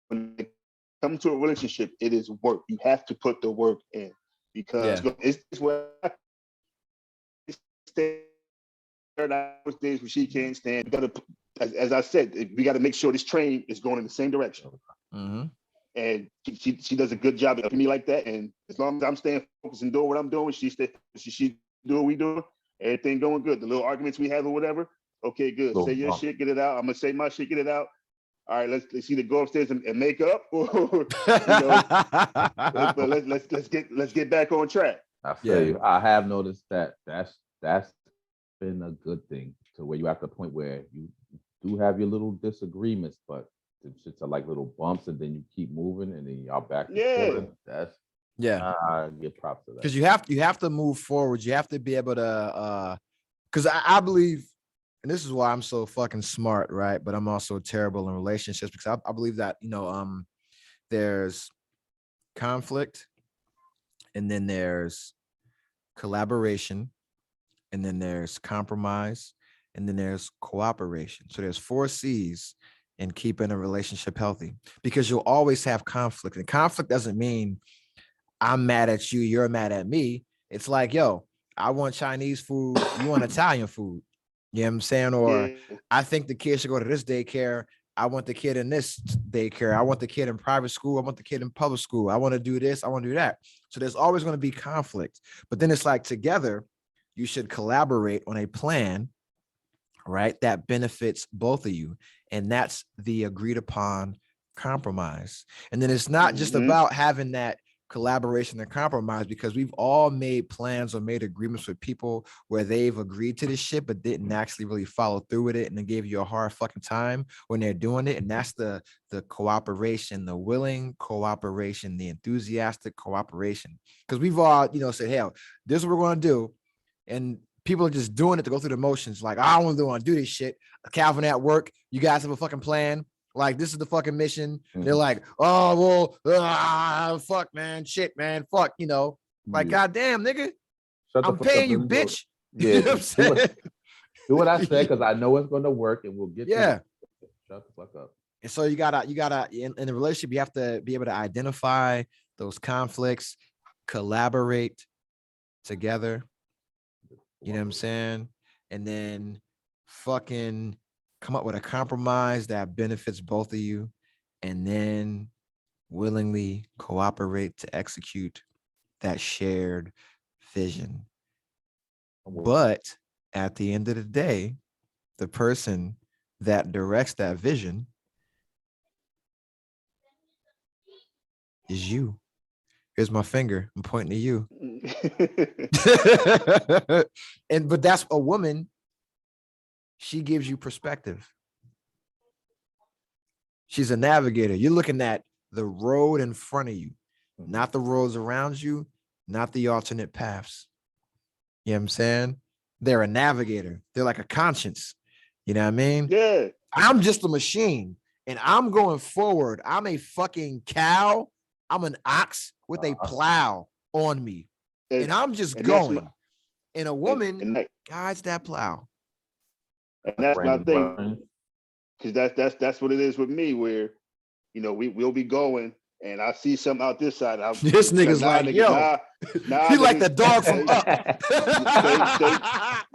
When it comes to a relationship, it is work. You have to put the work in because it's where I stand hours days when she can't stand. We gotta, as I said, we got to make sure this train is going in the same direction. Mm-hmm. And she does a good job of me like that. And as long as I'm staying focused and doing what I'm doing, she do what we do. Everything going good. The little arguments we have or whatever. Okay, good. Say your shit, get it out. I'm gonna say my shit, get it out. All right, let's either go upstairs and make up, or let's get back on track. I feel you. I have noticed that that's been a good thing to where you have to the point where you do have your little disagreements, but the shits are like little bumps, and then you keep moving, and then y'all back. That's I give props to that because you have to move forward. You have to be able to because I believe. And this is why I'm so fucking smart, right? But I'm also terrible in relationships because I believe that, there's conflict, and then there's collaboration, and then there's compromise, and then there's cooperation. So there's 4 C's in keeping a relationship healthy, because you'll always have conflict. And conflict doesn't mean I'm mad at you, you're mad at me. It's like, yo, I want Chinese food, you want Italian food. You know what I'm saying? Or I think the kid should go to this daycare. I want the kid in this daycare. I want the kid in private school. I want the kid in public school. I want to do this. I want to do that. So there's always going to be conflict. But then it's like together, you should collaborate on a plan, right, that benefits both of you. And that's the agreed upon compromise. And then it's not just about having that collaboration and compromise, because we've all made plans or made agreements with people where they've agreed to this shit but didn't actually really follow through with it, and they gave you a hard fucking time when they're doing it. And that's the cooperation, the willing cooperation, the enthusiastic cooperation, because we've all said, hell, this is what we're going to do, and people are just doing it to go through the motions. Like, I don't want to do this shit. Calvin at work, you guys have a fucking plan. Like, this is the fucking mission. They're like, oh, well, fuck, man, shit, man, fuck, like, goddamn, nigga, I'm paying you, bitch. Yeah, you know do what I said, because I know it's going to work, and we'll get Shut the fuck up. And so you gotta in the relationship, you have to be able to identify those conflicts, collaborate together. You know what I'm saying? And then fucking come up with a compromise that benefits both of you, and then willingly cooperate to execute that shared vision. But at the end of the day, the person that directs that vision is you. Here's my finger. I'm pointing to you. But that's a woman. She gives you perspective. She's a navigator. You're looking at the road in front of you, not the roads around you, not the alternate paths. You know what I'm saying? They're a navigator. They're like a conscience. You know what I mean? Yeah. I'm just a machine, and I'm going forward. I'm a fucking cow. I'm an ox with a plow on me, and I'm just going. And a woman guides that plow. And that's my thing, because that's what it is with me, where we'll be going, and I see something out this side. This nigga's like, nigga, yo, he like the dog from Up.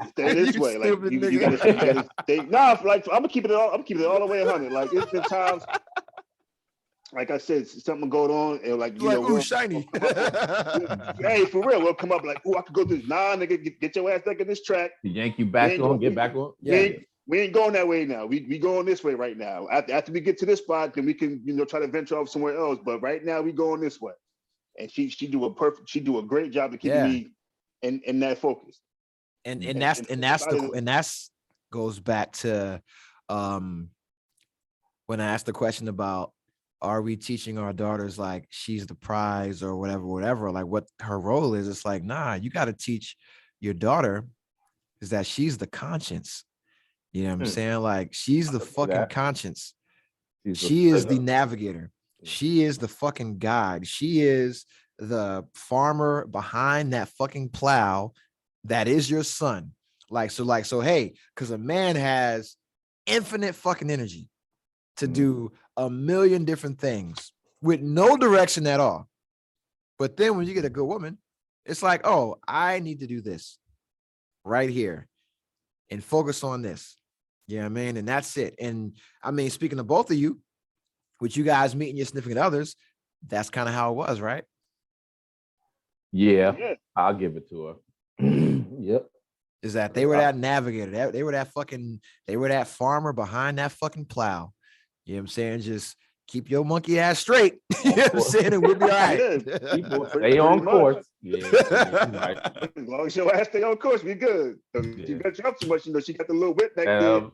Stay this way, like you gotta stay. Nah, like I'm gonna keep it all the way 100. Like, it's been times, like I said, something going on, and like ooh, shiny. Hey, for real, we'll come up like, ooh, I could go through this. Nah, nigga, get your ass back in this track. Yank you back on, get back on. Yeah. We ain't going that way now. We going this way right now. After we get to this spot, then we can try to venture off somewhere else. But right now we going this way. And she do a great job of keeping me in that focus. and that's goes back to when I asked the question about, are we teaching our daughters like she's the prize or whatever, like what her role is? It's like, nah, you got to teach your daughter is that she's the conscience. You know what I'm saying? Like, she's the fucking conscience. She is the navigator. She is the fucking guide. She is the farmer behind that fucking plow that is your son. So hey, because a man has infinite fucking energy to do a million different things with no direction at all. But then when you get a good woman, it's like, oh, I need to do this right here and focus on this. Yeah, I mean, and that's it. And I mean, speaking of both of you, with you guys meeting your significant others, that's kind of how it was, right? Yeah, I'll give it to her. Yep. Is that they were that navigator, they were that farmer behind that fucking plow. You know what I'm saying? Just keep your monkey ass straight. You know what I'm saying? And we'll be all right. Stay on course. Yeah. Right. As long as your ass stay on course, we good. She got drop too much, you know, she got the little whip back there.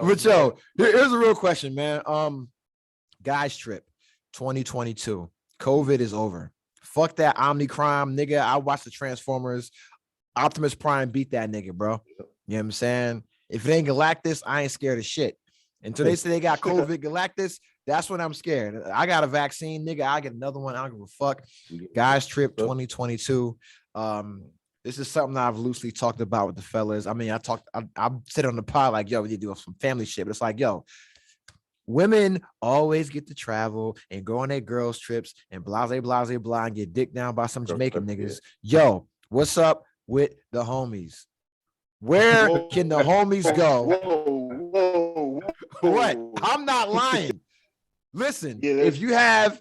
But yo, here's a real question, man. Guys trip 2022. COVID is over. Fuck that Omnicron, nigga. I watched the Transformers. Optimus Prime beat that nigga, bro. You know what I'm saying? If it ain't Galactus, I ain't scared of shit. Until they say they got COVID Galactus, that's when I'm scared. I got a vaccine, nigga. I get another one. I don't give a fuck. Guys trip 2022. This is something I've loosely talked about with the fellas. I mean, I sit on the pod like, yo, we need to do some family shit. But it's like, yo, women always get to travel and go on their girls' trips and blase, and get dicked down by some Jamaican niggas. Yo, what's up with the homies? Where can the homies go? Whoa. What? I'm not lying. Listen, if you have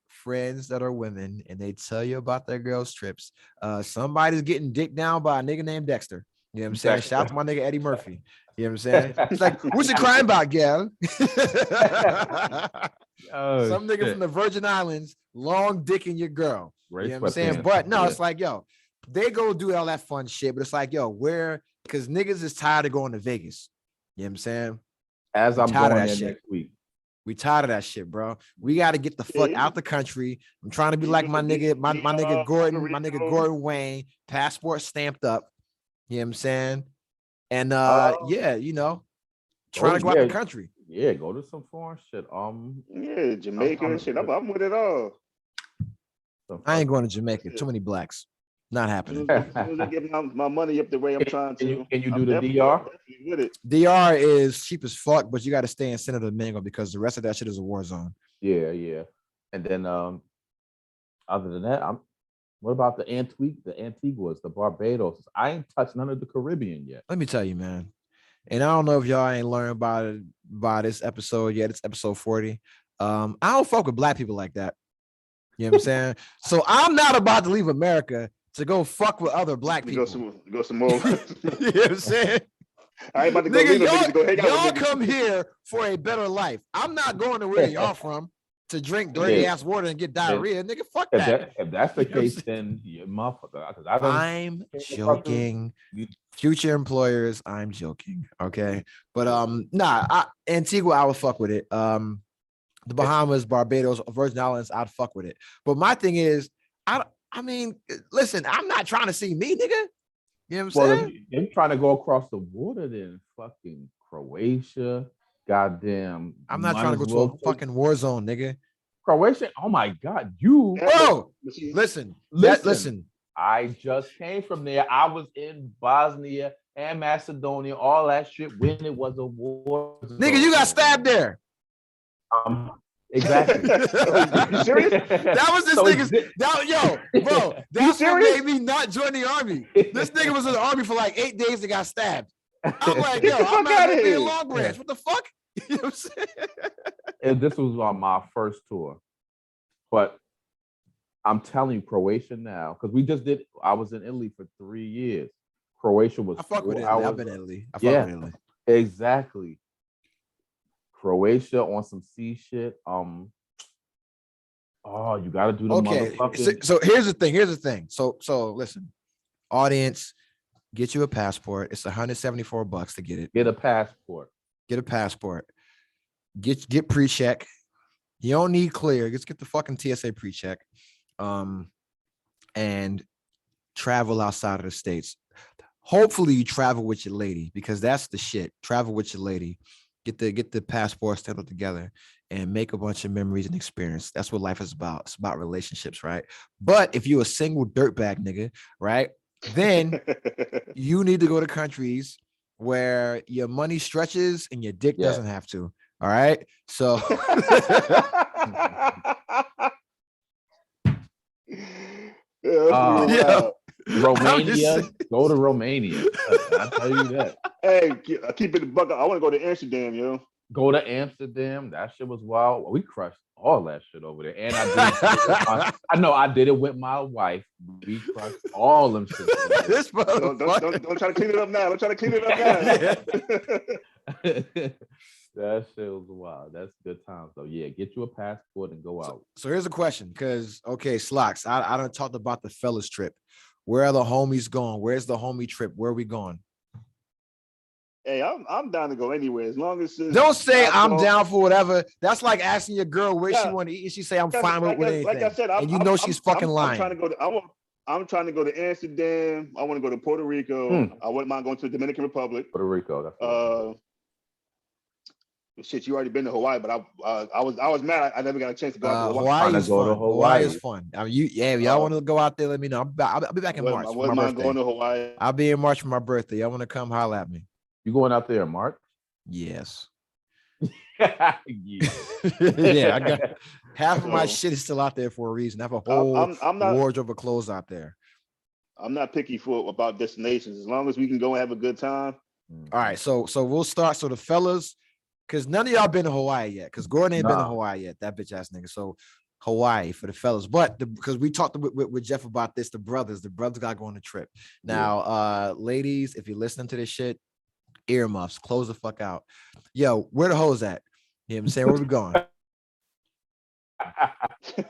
friends that are women and they tell you about their girls' trips, somebody's getting dicked down by a nigga named Dexter. You know what I'm saying? Shout out to my nigga Eddie Murphy. You know what I'm saying? It's like, what's you crying about, gal? Some nigga from the Virgin Islands, long dick in your girl. You know what I'm saying? But no, it's like, yo, they go do all that fun shit, but it's like, yo, because niggas is tired of going to Vegas. You know what I'm saying? As I'm going there next week. We tired of that shit, bro. We got to get the fuck out the country. I'm trying to be like my nigga Gordon Wayne, passport stamped up. You know what I'm saying? And yeah, you know, trying to go out the country. Yeah, go to some foreign shit. Yeah, Jamaica and shit. I'm with it all. I ain't going to Jamaica. Too many blacks. Not happening. As soon as I get my money up the way I'm trying to. Can you do the DR? DR is cheap as fuck, but you got to stay in Santo Domingo because the rest of that shit is a war zone. Yeah. And then other than that, what about the Antiguas, the Barbados? I ain't touched none of the Caribbean yet. Let me tell you, man. And I don't know if y'all ain't learned about it by this episode yet. It's episode 40. I don't fuck with black people like that. You know what I'm saying? So I'm not about to leave America to go fuck with other black people. Go some more. You know what I'm saying? I ain't about to go. Nigga, y'all come here for a better life. I'm not going to where y'all from to drink dirty ass water and get diarrhea. Nigga, fuck that. If that's the case, then you motherfucker. I'm joking. Future employers, I'm joking. Okay. But Antigua, I would fuck with it. The Bahamas, Barbados, Virgin Islands, I'd fuck with it. But my thing is, I mean, listen, I'm not trying to see me, nigga. You know what I'm saying? If you're trying to go across the water, then fucking Croatia, goddamn. I'm not trying to go to a fucking war zone, nigga. Croatia, oh my God, you. Bro, listen. I just came from there. I was in Bosnia and Macedonia, all that shit when it was a war zone. Nigga, you got stabbed there. Exactly. You serious? That was this nigga's. Bro, that's what made me not join the army. This nigga was in the army for like 8 days and got stabbed. I'm like, yo, I'm not gonna be in Long Branch. What the fuck? You know what I'm saying? And this was on my first tour, but I'm telling you, Croatia now, because we just did. I was in Italy for 3 years. Croatia was. I fuck with Italy. I've been in Italy. I fuck with Italy. Exactly. Croatia on some sea shit. Oh, you gotta do the Okay. motherfucking. So here's the thing. So listen, audience, get you a passport. It's $174 to get it. Get a passport. Get a passport. Get pre-check. You don't need clear. Just get the fucking TSA pre-check. And travel outside of the States. Hopefully you travel with your lady, because that's the shit. Travel with your lady. Get the passport settled together and make a bunch of memories and experience. That's what life is about. It's about relationships, right? But if you're a single dirtbag nigga, right, then you need to go to countries where your money stretches and your dick doesn't have to. All right. So Romania. Go to Romania. I tell you that. Hey, keep it the buck. I want to go to Amsterdam, yo. Go to Amsterdam. That shit was wild. We crushed all that shit over there. And I did it with my wife. We crushed all them shit. This don't try to clean it up now. Don't try to clean it up now. That shit was wild. That's good time. So yeah, get you a passport and go out. So here's a question, because Slocks, I done talked about the fellas trip. Where are the homies going? Where's the homie trip? Where are we going? Hey, I'm down to go anywhere as long as don't say I'm down for whatever. That's like asking your girl where she want to eat, and she say I'm fine with anything. Like I said, and you know she's fucking lying. I'm trying to go to Amsterdam. I want to go to Puerto Rico. I wouldn't mind going to the Dominican Republic. Puerto Rico. That's shit, you already been to Hawaii, but I was mad. I never got a chance to go out to Hawaii. Hawaii is fun. I mean, y'all want to go out there? Let me know. I'll be back in March. I wouldn't mind going to Hawaii. I'll be in March for my birthday. Y'all want to come holler at me? You going out there in March? Yes. Yeah. Yeah, I got half of my shit is still out there for a reason. I have a whole wardrobe of clothes out there. I'm not picky about destinations as long as we can go and have a good time. All right, so we'll start. So the fellas, because none of y'all been to Hawaii yet, because Gordon ain't been to Hawaii yet, that bitch ass nigga. So Hawaii for the fellas, but because we talked with Jeff about this, the brothers got to go on the trip. Now, ladies, if you're listening to this shit, earmuffs, close the fuck out. Yo, where the hoes at? You know what I'm saying? Where we going?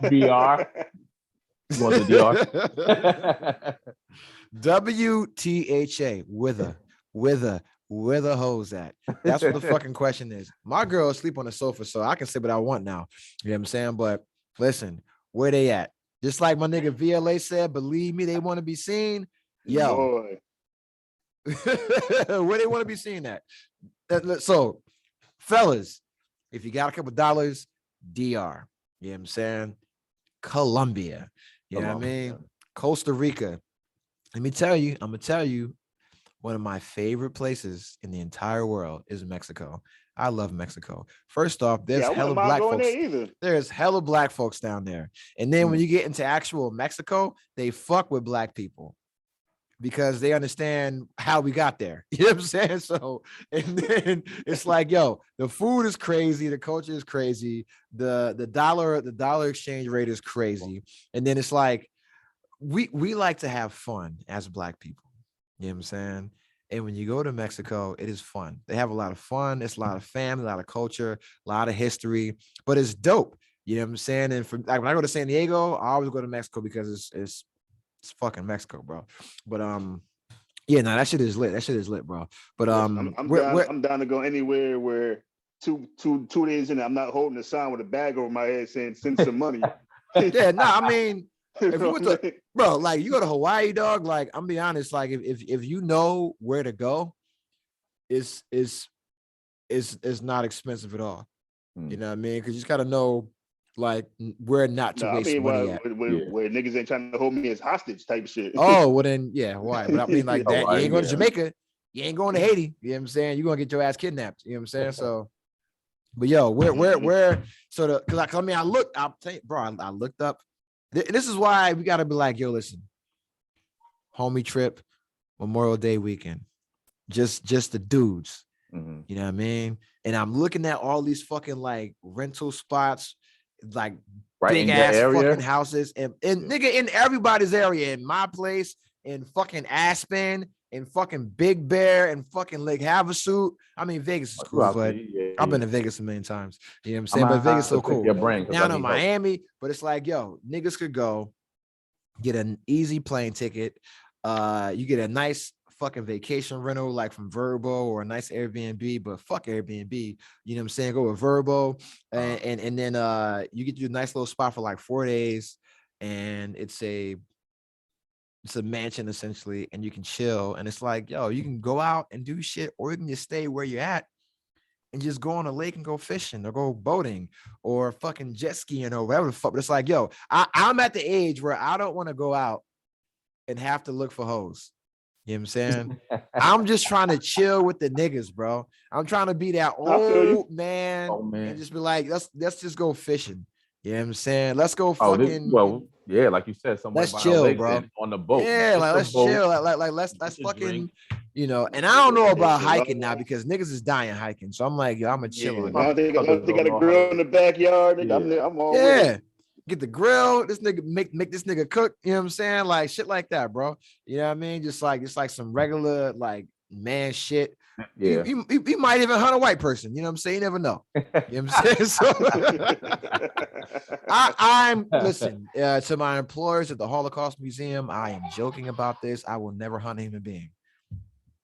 DR. Going to DR. WTHA, where the hoes at? That's what the fucking question is. My girl is asleep on the sofa, so I can say what I want now. You know what I'm saying? But listen, where they at? Just like my nigga VLA said, believe me, they want to be seen. Yo. Boy. Where they want to be seen at. So, fellas, if you got a couple dollars, DR. You know what I'm saying? Colombia. You know what I mean? Costa Rica. I'm gonna tell you, one of my favorite places in the entire world is Mexico. I love Mexico. First off, there's hella black folks. There's hella black folks down there. And then when you get into actual Mexico, they fuck with black people because they understand how we got there. You know what I'm saying? So, and then it's like, yo, the food is crazy, the culture is crazy, the dollar exchange rate is crazy. And then it's like, we like to have fun as black people. You know what I'm saying? And when you go to Mexico, it is fun. They have a lot of fun. It's a lot of family, a lot of culture, a lot of history, but it's dope. You know what I'm saying? And when I go to San Diego, I always go to Mexico because it's fucking Mexico, bro. But yeah, no, that shit is lit, bro. But I'm down to go anywhere where two days in, I'm not holding a sign with a bag over my head saying send some money. Yeah, no, I mean, if you went to, bro, like you go to Hawaii, dog, like I'm be honest, like if you know where to go, it's not expensive at all. You know what I mean? Because you just gotta know like where not to waste money at. Where niggas ain't trying to hold me as hostage type shit. Oh, well then, yeah, why? But I mean like that, you ain't going to Jamaica, you ain't going to Haiti, you know what I'm saying? You're gonna get your ass kidnapped, you know what I'm saying? So, but yo, where so the because I mean I'll tell you, bro, I looked up. This is why we gotta be like, yo, listen, homie trip, Memorial Day weekend, just the dudes, you know what I mean? And I'm looking at all these fucking like rental spots, like big ass fucking houses, and nigga in everybody's area, in my place, in fucking Aspen, and fucking Big Bear and fucking Lake Havasu. I mean, Vegas is cool, but I've been to Vegas a million times. You know what I'm saying? But Vegas is so cool. Now in Miami, but it's like, yo, niggas could go get an easy plane ticket. You get a nice fucking vacation rental like from Verbo or a nice Airbnb, but fuck Airbnb. You know what I'm saying? Go with Verbo, and then you get you a nice little spot for like 4 days, and it's a mansion essentially, and you can chill. And it's like, yo, you can go out and do shit, or you can just stay where you're at and just go on a lake and go fishing or go boating or fucking jet skiing or whatever the fuck. But it's like, yo, I'm at the age where I don't want to go out and have to look for hoes. You know what I'm saying? I'm just trying to chill with the niggas, bro. I'm trying to be that old man, and just be like, let's just go fishing. You know what I'm saying? Let's go fucking. Yeah, like you said, let's chill, bro. On the boat. Yeah, like let's chill. Like let's fucking drink. You know. And I don't know about hiking now because niggas is dying hiking. So I'm like, yo, I'm a chill. They got a grill in the backyard. I'm all with. Get the grill. This nigga make this nigga cook. You know what I'm saying? Like shit like that, bro. You know what I mean? Just like some regular like man shit. Yeah. He might even hunt a white person. You know what I'm saying? You never know. You know what I'm saying? So I'm listen to my employers at the Holocaust Museum. I am joking about this. I will never hunt a human being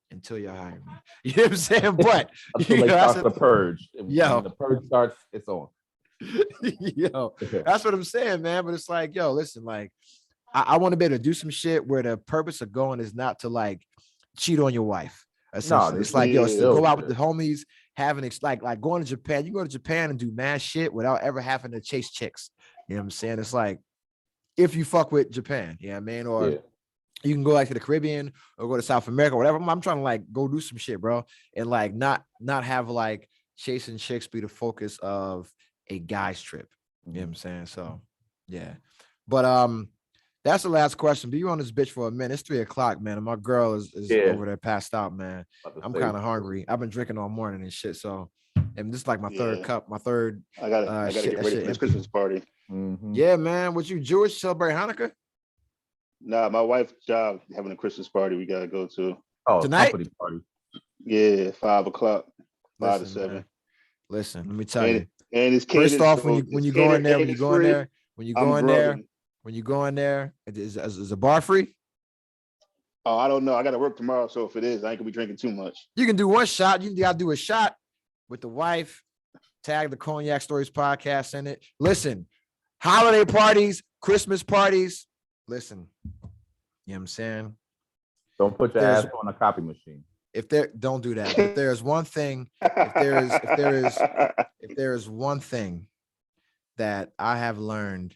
until you hire me. You know what I'm saying? But until they start the purge. Yo, when the purge starts, it's on. Yo, that's what I'm saying, man. But it's like, yo, listen, like I want to be able to do some shit where the purpose of going is not to like cheat on your wife. Essentially, it's like, yo, it's to go out with the homies, having like going to Japan. You go to Japan and do mad shit without ever having to chase chicks. You know what I'm saying? It's like if you fuck with Japan, yeah, man, or you can go like to the Caribbean or go to South America or whatever. I'm trying to like go do some shit, bro, and like not have like chasing chicks be the focus of a guy's trip. You know what I'm saying? So yeah, but that's the last question. Be on this bitch for a minute. It's 3:00, man, and my girl is over there passed out, man. I'm kind of hungry. I've been drinking all morning and shit. So, and this is like my third cup. My third. I gotta get ready for this Christmas party. Mm-hmm. Yeah, man. What you Jewish? Celebrate Hanukkah? Nah, my wife's job having a Christmas party. We gotta go to. Oh, tonight? Company party. Yeah, 5:00, 5 to 7. Man. Listen, let me tell you. And it's first off, when you go in there, when you go in there, is a bar free? Oh, I don't know. I got to work tomorrow, so if it is, I ain't gonna be drinking too much. You can do one shot. You gotta do a shot with the wife. Tag the Cognac Stories podcast in it. Listen, holiday parties, Christmas parties. Listen, you know what I'm saying? Don't put your ass on a copy machine. Don't do that. If there's one thing, if there is one thing that I have learned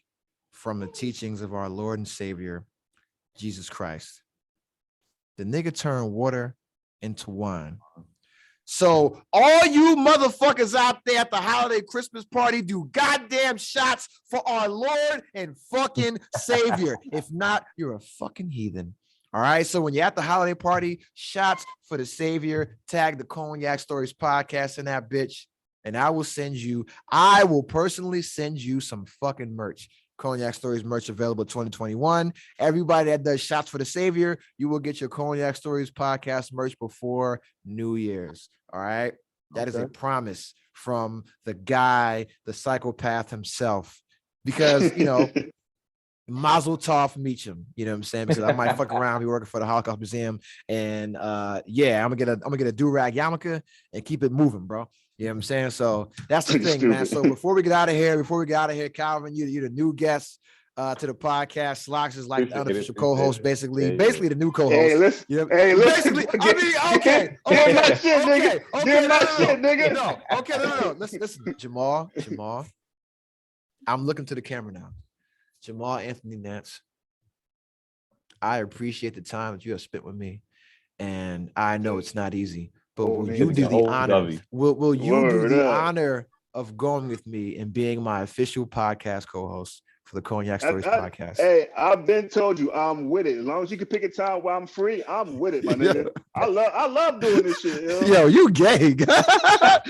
from the teachings of our Lord and Savior, Jesus Christ, the nigga turned water into wine. So all you motherfuckers out there at the holiday Christmas party, do goddamn shots for our Lord and fucking Savior. If not, you're a fucking heathen. All right. So when you're at the holiday party, shots for the Savior, tag the Cognac Stories podcast in that bitch. And I will personally send you some fucking merch. Cognac Stories merch available 2021. Everybody that does shots for the Savior, you will get your Cognac Stories podcast merch before New Year's. All right. That is a promise from the guy, the psychopath himself, because, you know, Mazel Tov Meacham, you know what I'm saying? Because I might fuck around, be working for the Holocaust Museum, and yeah, I'm gonna get a do-rag yarmulke and keep it moving, bro. You know what I'm saying? So that's the thing, man. So before we get out of here, Calvin, you're the new guest to the podcast. Slox is like the unofficial co-host, basically the new co-host. Hey, listen. You know, basically, I mean, okay. Get my shit, nigga. Get my shit, nigga. No. Listen, Jamal. I'm looking to the camera now. Jamal Anthony Nance, I appreciate the time that you have spent with me, and I know it's not easy, but will you do the honor? Will you do the honor of going with me and being my official podcast co-host for the Cognac Stories podcast? Hey, I've been told you I'm with it. As long as you can pick a time while I'm free, I'm with it, my nigga. I love doing this shit. Yo, you gay. A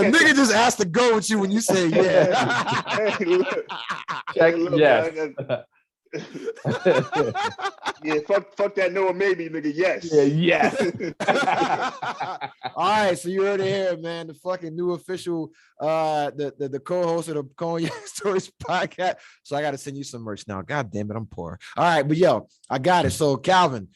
nigga just asked to go with you when you say yeah. Hey, look. Yes. Yeah, fuck that no or maybe, nigga. Yes. Yeah, yes. All right, so you heard it here, man. The fucking new official, the co-host of the Cognac Stories podcast. So I got to send you some merch now. God damn it, I'm poor. All right, but yo, I got it. So Calvin,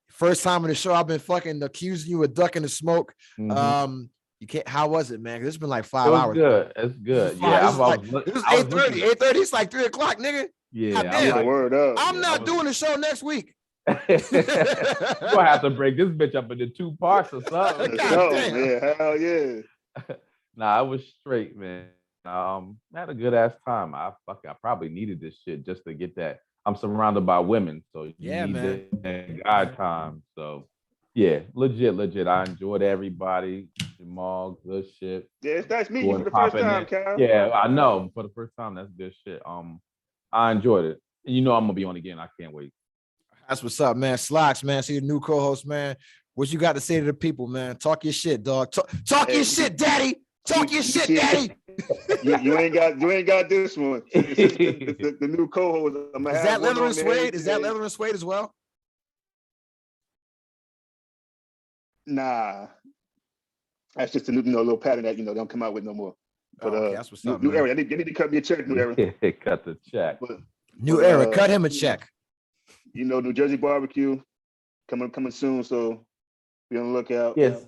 first time on the show, I've been fucking accusing you of ducking the smoke. Mm-hmm. You can't. How was it, man? It's been like 5 hours. Good. It's good. Yeah, it was 8:30. 8:30. It's like 3 o'clock, nigga. Yeah, word up. I'm not doing the show next week. You're gonna have to break this bitch up into 2 parts or something. Yeah, hell yeah. Nah, I was straight, man. Had a good ass time. I probably needed this shit just to get that. I'm surrounded by women, so you need that guy time. So yeah, legit. I enjoyed everybody. Jamal, good shit. Yeah, it's nice meeting you for the first time, Cal. Yeah, I know. For the first time, that's good shit. I enjoyed it. And you know I'm gonna be on again. I can't wait. That's what's up, man. Slocks, man. See the new co-host, man. What you got to say to the people, man? Talk your shit, dog. Talk your shit, daddy. Talk your shit, daddy. You ain't got this one. The new co-host. Is that leather and suede? Is that leather and suede as well? Nah. That's just a new, little pattern that don't come out with no more. But okay, that's what's up, new man. era. They need to cut me a check, new era. Cut the check. New era. Cut him a check. New Jersey barbecue coming soon, so be on the lookout. Yes.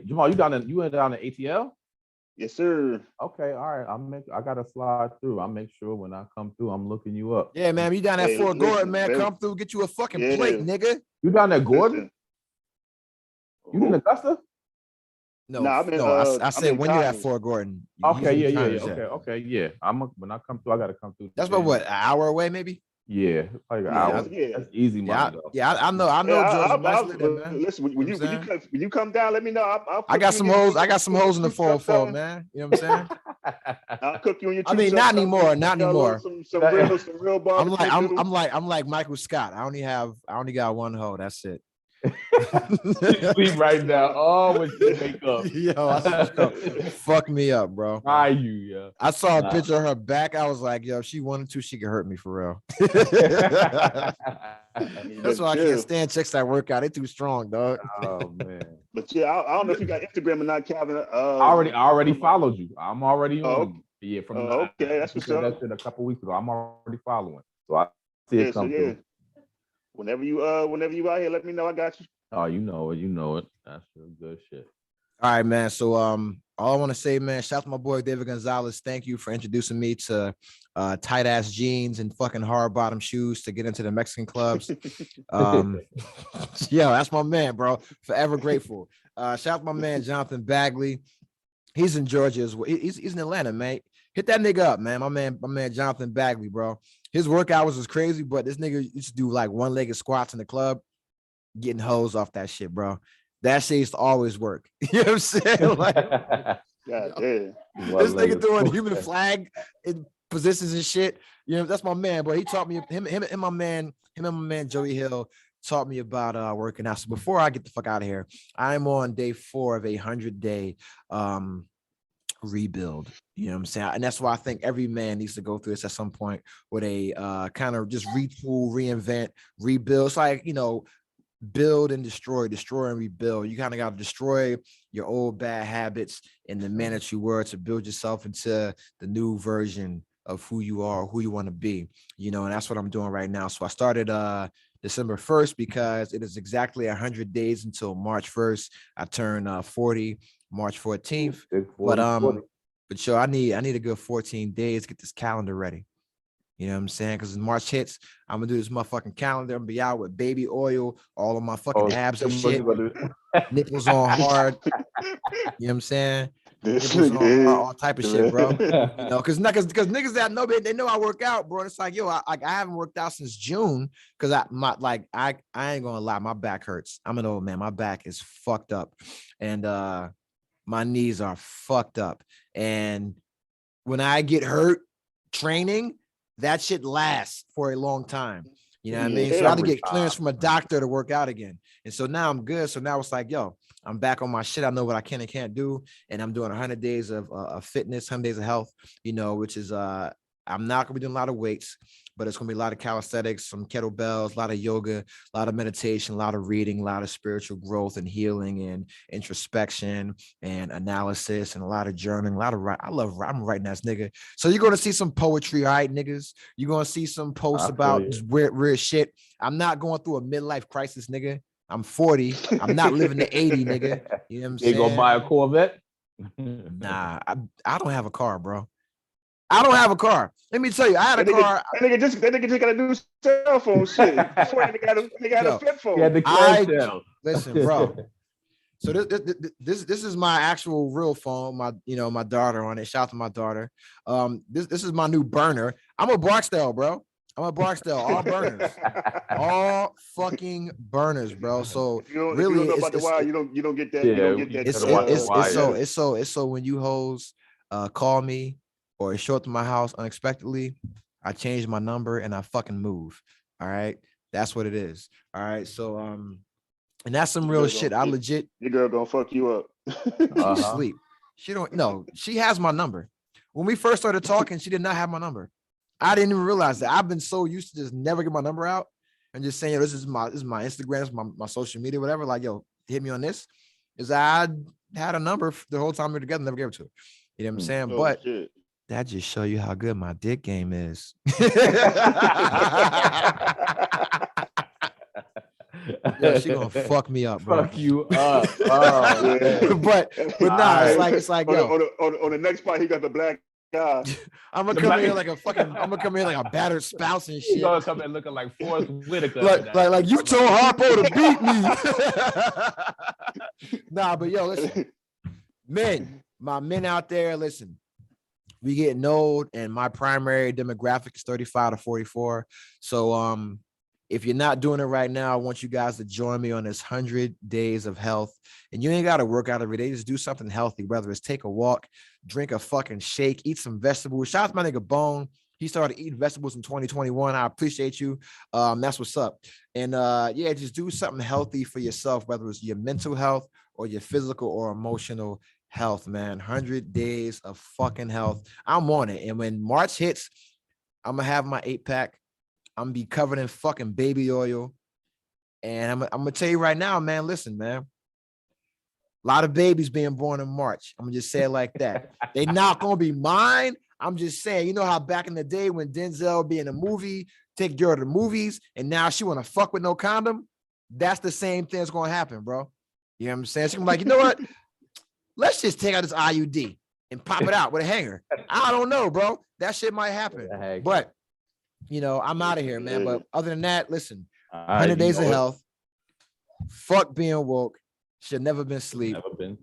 Jamal, you went down to ATL? Yes, sir. Okay, all right. I gotta slide through. I'll make sure when I come through, I'm looking you up. Yeah, man. You down at Fort Gordon, man. Come through, get you a fucking plate, nigga. You down at Gordon? You in Augusta? No, I said when you're at Fort Gordon. Okay, yeah. Okay, yeah. When I come through, I gotta come through. That's about what, an hour away, maybe? Yeah, like an hour. Yeah. That's easy money, though. Yeah, I know. Listen, when you come down, let me know. I got some hoes. I got some hoes in the 404, man. You know what I'm saying? I'll cook you on your. I mean, not anymore. Some real bar. I'm like Michael Scott. I only got one hoe. That's it. Sleep right now. Oh, when you wake up. Yo, fuck me up, bro. I saw a picture of her back. I was like, yo, if she wanted to, she could hurt me for real. That's why I can't stand chicks that work out. They too strong, dog. Oh man. But yeah, I don't know if you got Instagram or not, Calvin. I already followed you. I'm already on. Yeah, from okay, that's what's up. That shit a couple weeks ago. I'm already following. So I see it come through. Whenever you out here, let me know. I got you. Oh, you know it. That's some good shit. All right, man. So all I want to say, man, shout out to my boy David Gonzalez. Thank you for introducing me to tight ass jeans and fucking hard bottom shoes to get into the Mexican clubs. Yeah, that's my man, bro. Forever grateful. Shout out to my man Jonathan Bagley. He's in Georgia as well. He's in Atlanta, man. Hit that nigga up, man. My man Jonathan Bagley, bro. His work hours was crazy, but this nigga used to do like one-legged squats in the club, getting hoes off that shit, bro. That shit used to always work. You know what I'm saying? Like, God damn. This nigga doing human flag in positions and shit. You know, that's my man, bro. He taught me him and my man Joey Hill taught me about working out. So before I get the fuck out of here, I'm on day 4 of a 100-day rebuild. You know what I'm saying? And that's why I think every man needs to go through this at some point with a kind of just retool, reinvent, rebuild. It's like, build and destroy and rebuild. You kind of got to destroy your old bad habits and the man that you were to build yourself into the new version of who you are, who you want to be, and that's what I'm doing right now. So I started December 1st because it is exactly 100 days until March 1st. I turn 40 March 14th. But yo, I need a good 14 days to get this calendar ready. You know what I'm saying? Because when March hits, I'm gonna do this motherfucking calendar and be out with baby oil, all of my fucking abs and shit, nipples on hard. You know what I'm saying? Nipples on hard, all type of shit, bro. Because niggas that know they know I work out, bro. It's like, yo, I haven't worked out since June because I ain't gonna lie, my back hurts. I'm an old man. My back is fucked up, and my knees are fucked up. And when I get hurt training, that shit lasts for a long time. You know what I mean? So I had to get clearance from a doctor to work out again. And so now I'm good. So now it's like, yo, I'm back on my shit. I know what I can and can't do. And I'm doing 100 days of fitness, 100 days of health, which is, I'm not going to be doing a lot of weights, but it's gonna be a lot of calisthenics, some kettlebells, a lot of yoga, a lot of meditation, a lot of reading, a lot of spiritual growth and healing and introspection and analysis and a lot of journaling, a lot of I'm a writing ass nigga. So you're gonna see some poetry, all right, niggas. You're gonna see some posts about weird shit. I'm not going through a midlife crisis, nigga. I'm 40. I'm not living to 80, nigga. You know what I'm saying? You gonna buy a Corvette? Nah, I don't have a car, bro. I don't have a car. Let me tell you, I had a car. That nigga just got a new cell phone shit. Before they got a flip phone. Yeah, the listen, bro. So this is my actual real phone. My daughter on it. Shout out to my daughter. This is my new burner. I'm a Barksdale, bro. All burners, all fucking burners, bro. So really, you don't know about the wire. You don't get that. Yeah, you don't get that. It's so when you hoes call me or show up to my house unexpectedly, I change my number and I fucking move. All right, that's what it is. All right, so and that's some real shit. I legit. Your girl gonna fuck you up. She sleep. She don't. No, she has my number. When we first started talking, she did not have my number. I didn't even realize that. I've been so used to just never get my number out and just saying, yo, this is my Instagram, this is my social media, whatever. Like, yo, hit me on this. Is I had a number the whole time we were together, never gave it to her. You know what I'm saying? But shit. That just show you how good my dick game is. Yo, she gonna fuck me up, bro. Fuck you up. Oh, yeah. but nah, it's like yo. On the next part, he got the black. I'm gonna come here like a battered spouse and shit. You gonna come in looking like Forrest Whitaker. like you told Harpo to beat me. Nah, but yo, listen, my men out there, listen. We getting old, and my primary demographic is 35 to 44. So if you're not doing it right now, I want you guys to join me on this 100 days of health. And you ain't got to work out every day. Just do something healthy, whether it's take a walk, drink a fucking shake, eat some vegetables. Shout out to my nigga Bone. He started eating vegetables in 2021. I appreciate you. That's what's up. And yeah, just do something healthy for yourself, whether it's your mental health or your physical or emotional health, man. 100 days of fucking health. I'm on it. And when March hits, I'm going to have my 8-pack. I'm gonna be covered in fucking baby oil. And I'm gonna tell you right now, man, listen, man. A lot of babies being born in March. I'm gonna just say it like that. They not gonna be mine. I'm just saying, you know how back in the day when Denzel be in a movie, take girl to the movies, and now she wanna fuck with no condom? That's the same thing that's gonna happen, bro. You know what I'm saying? She's gonna be like, you know what? Let's just take out this IUD and pop it out with a hanger. I don't know, bro. That shit might happen. But you know, I'm out of here, man. But other than that, listen, 100 days of health. Fuck being woke. Should never been sleep. Never been.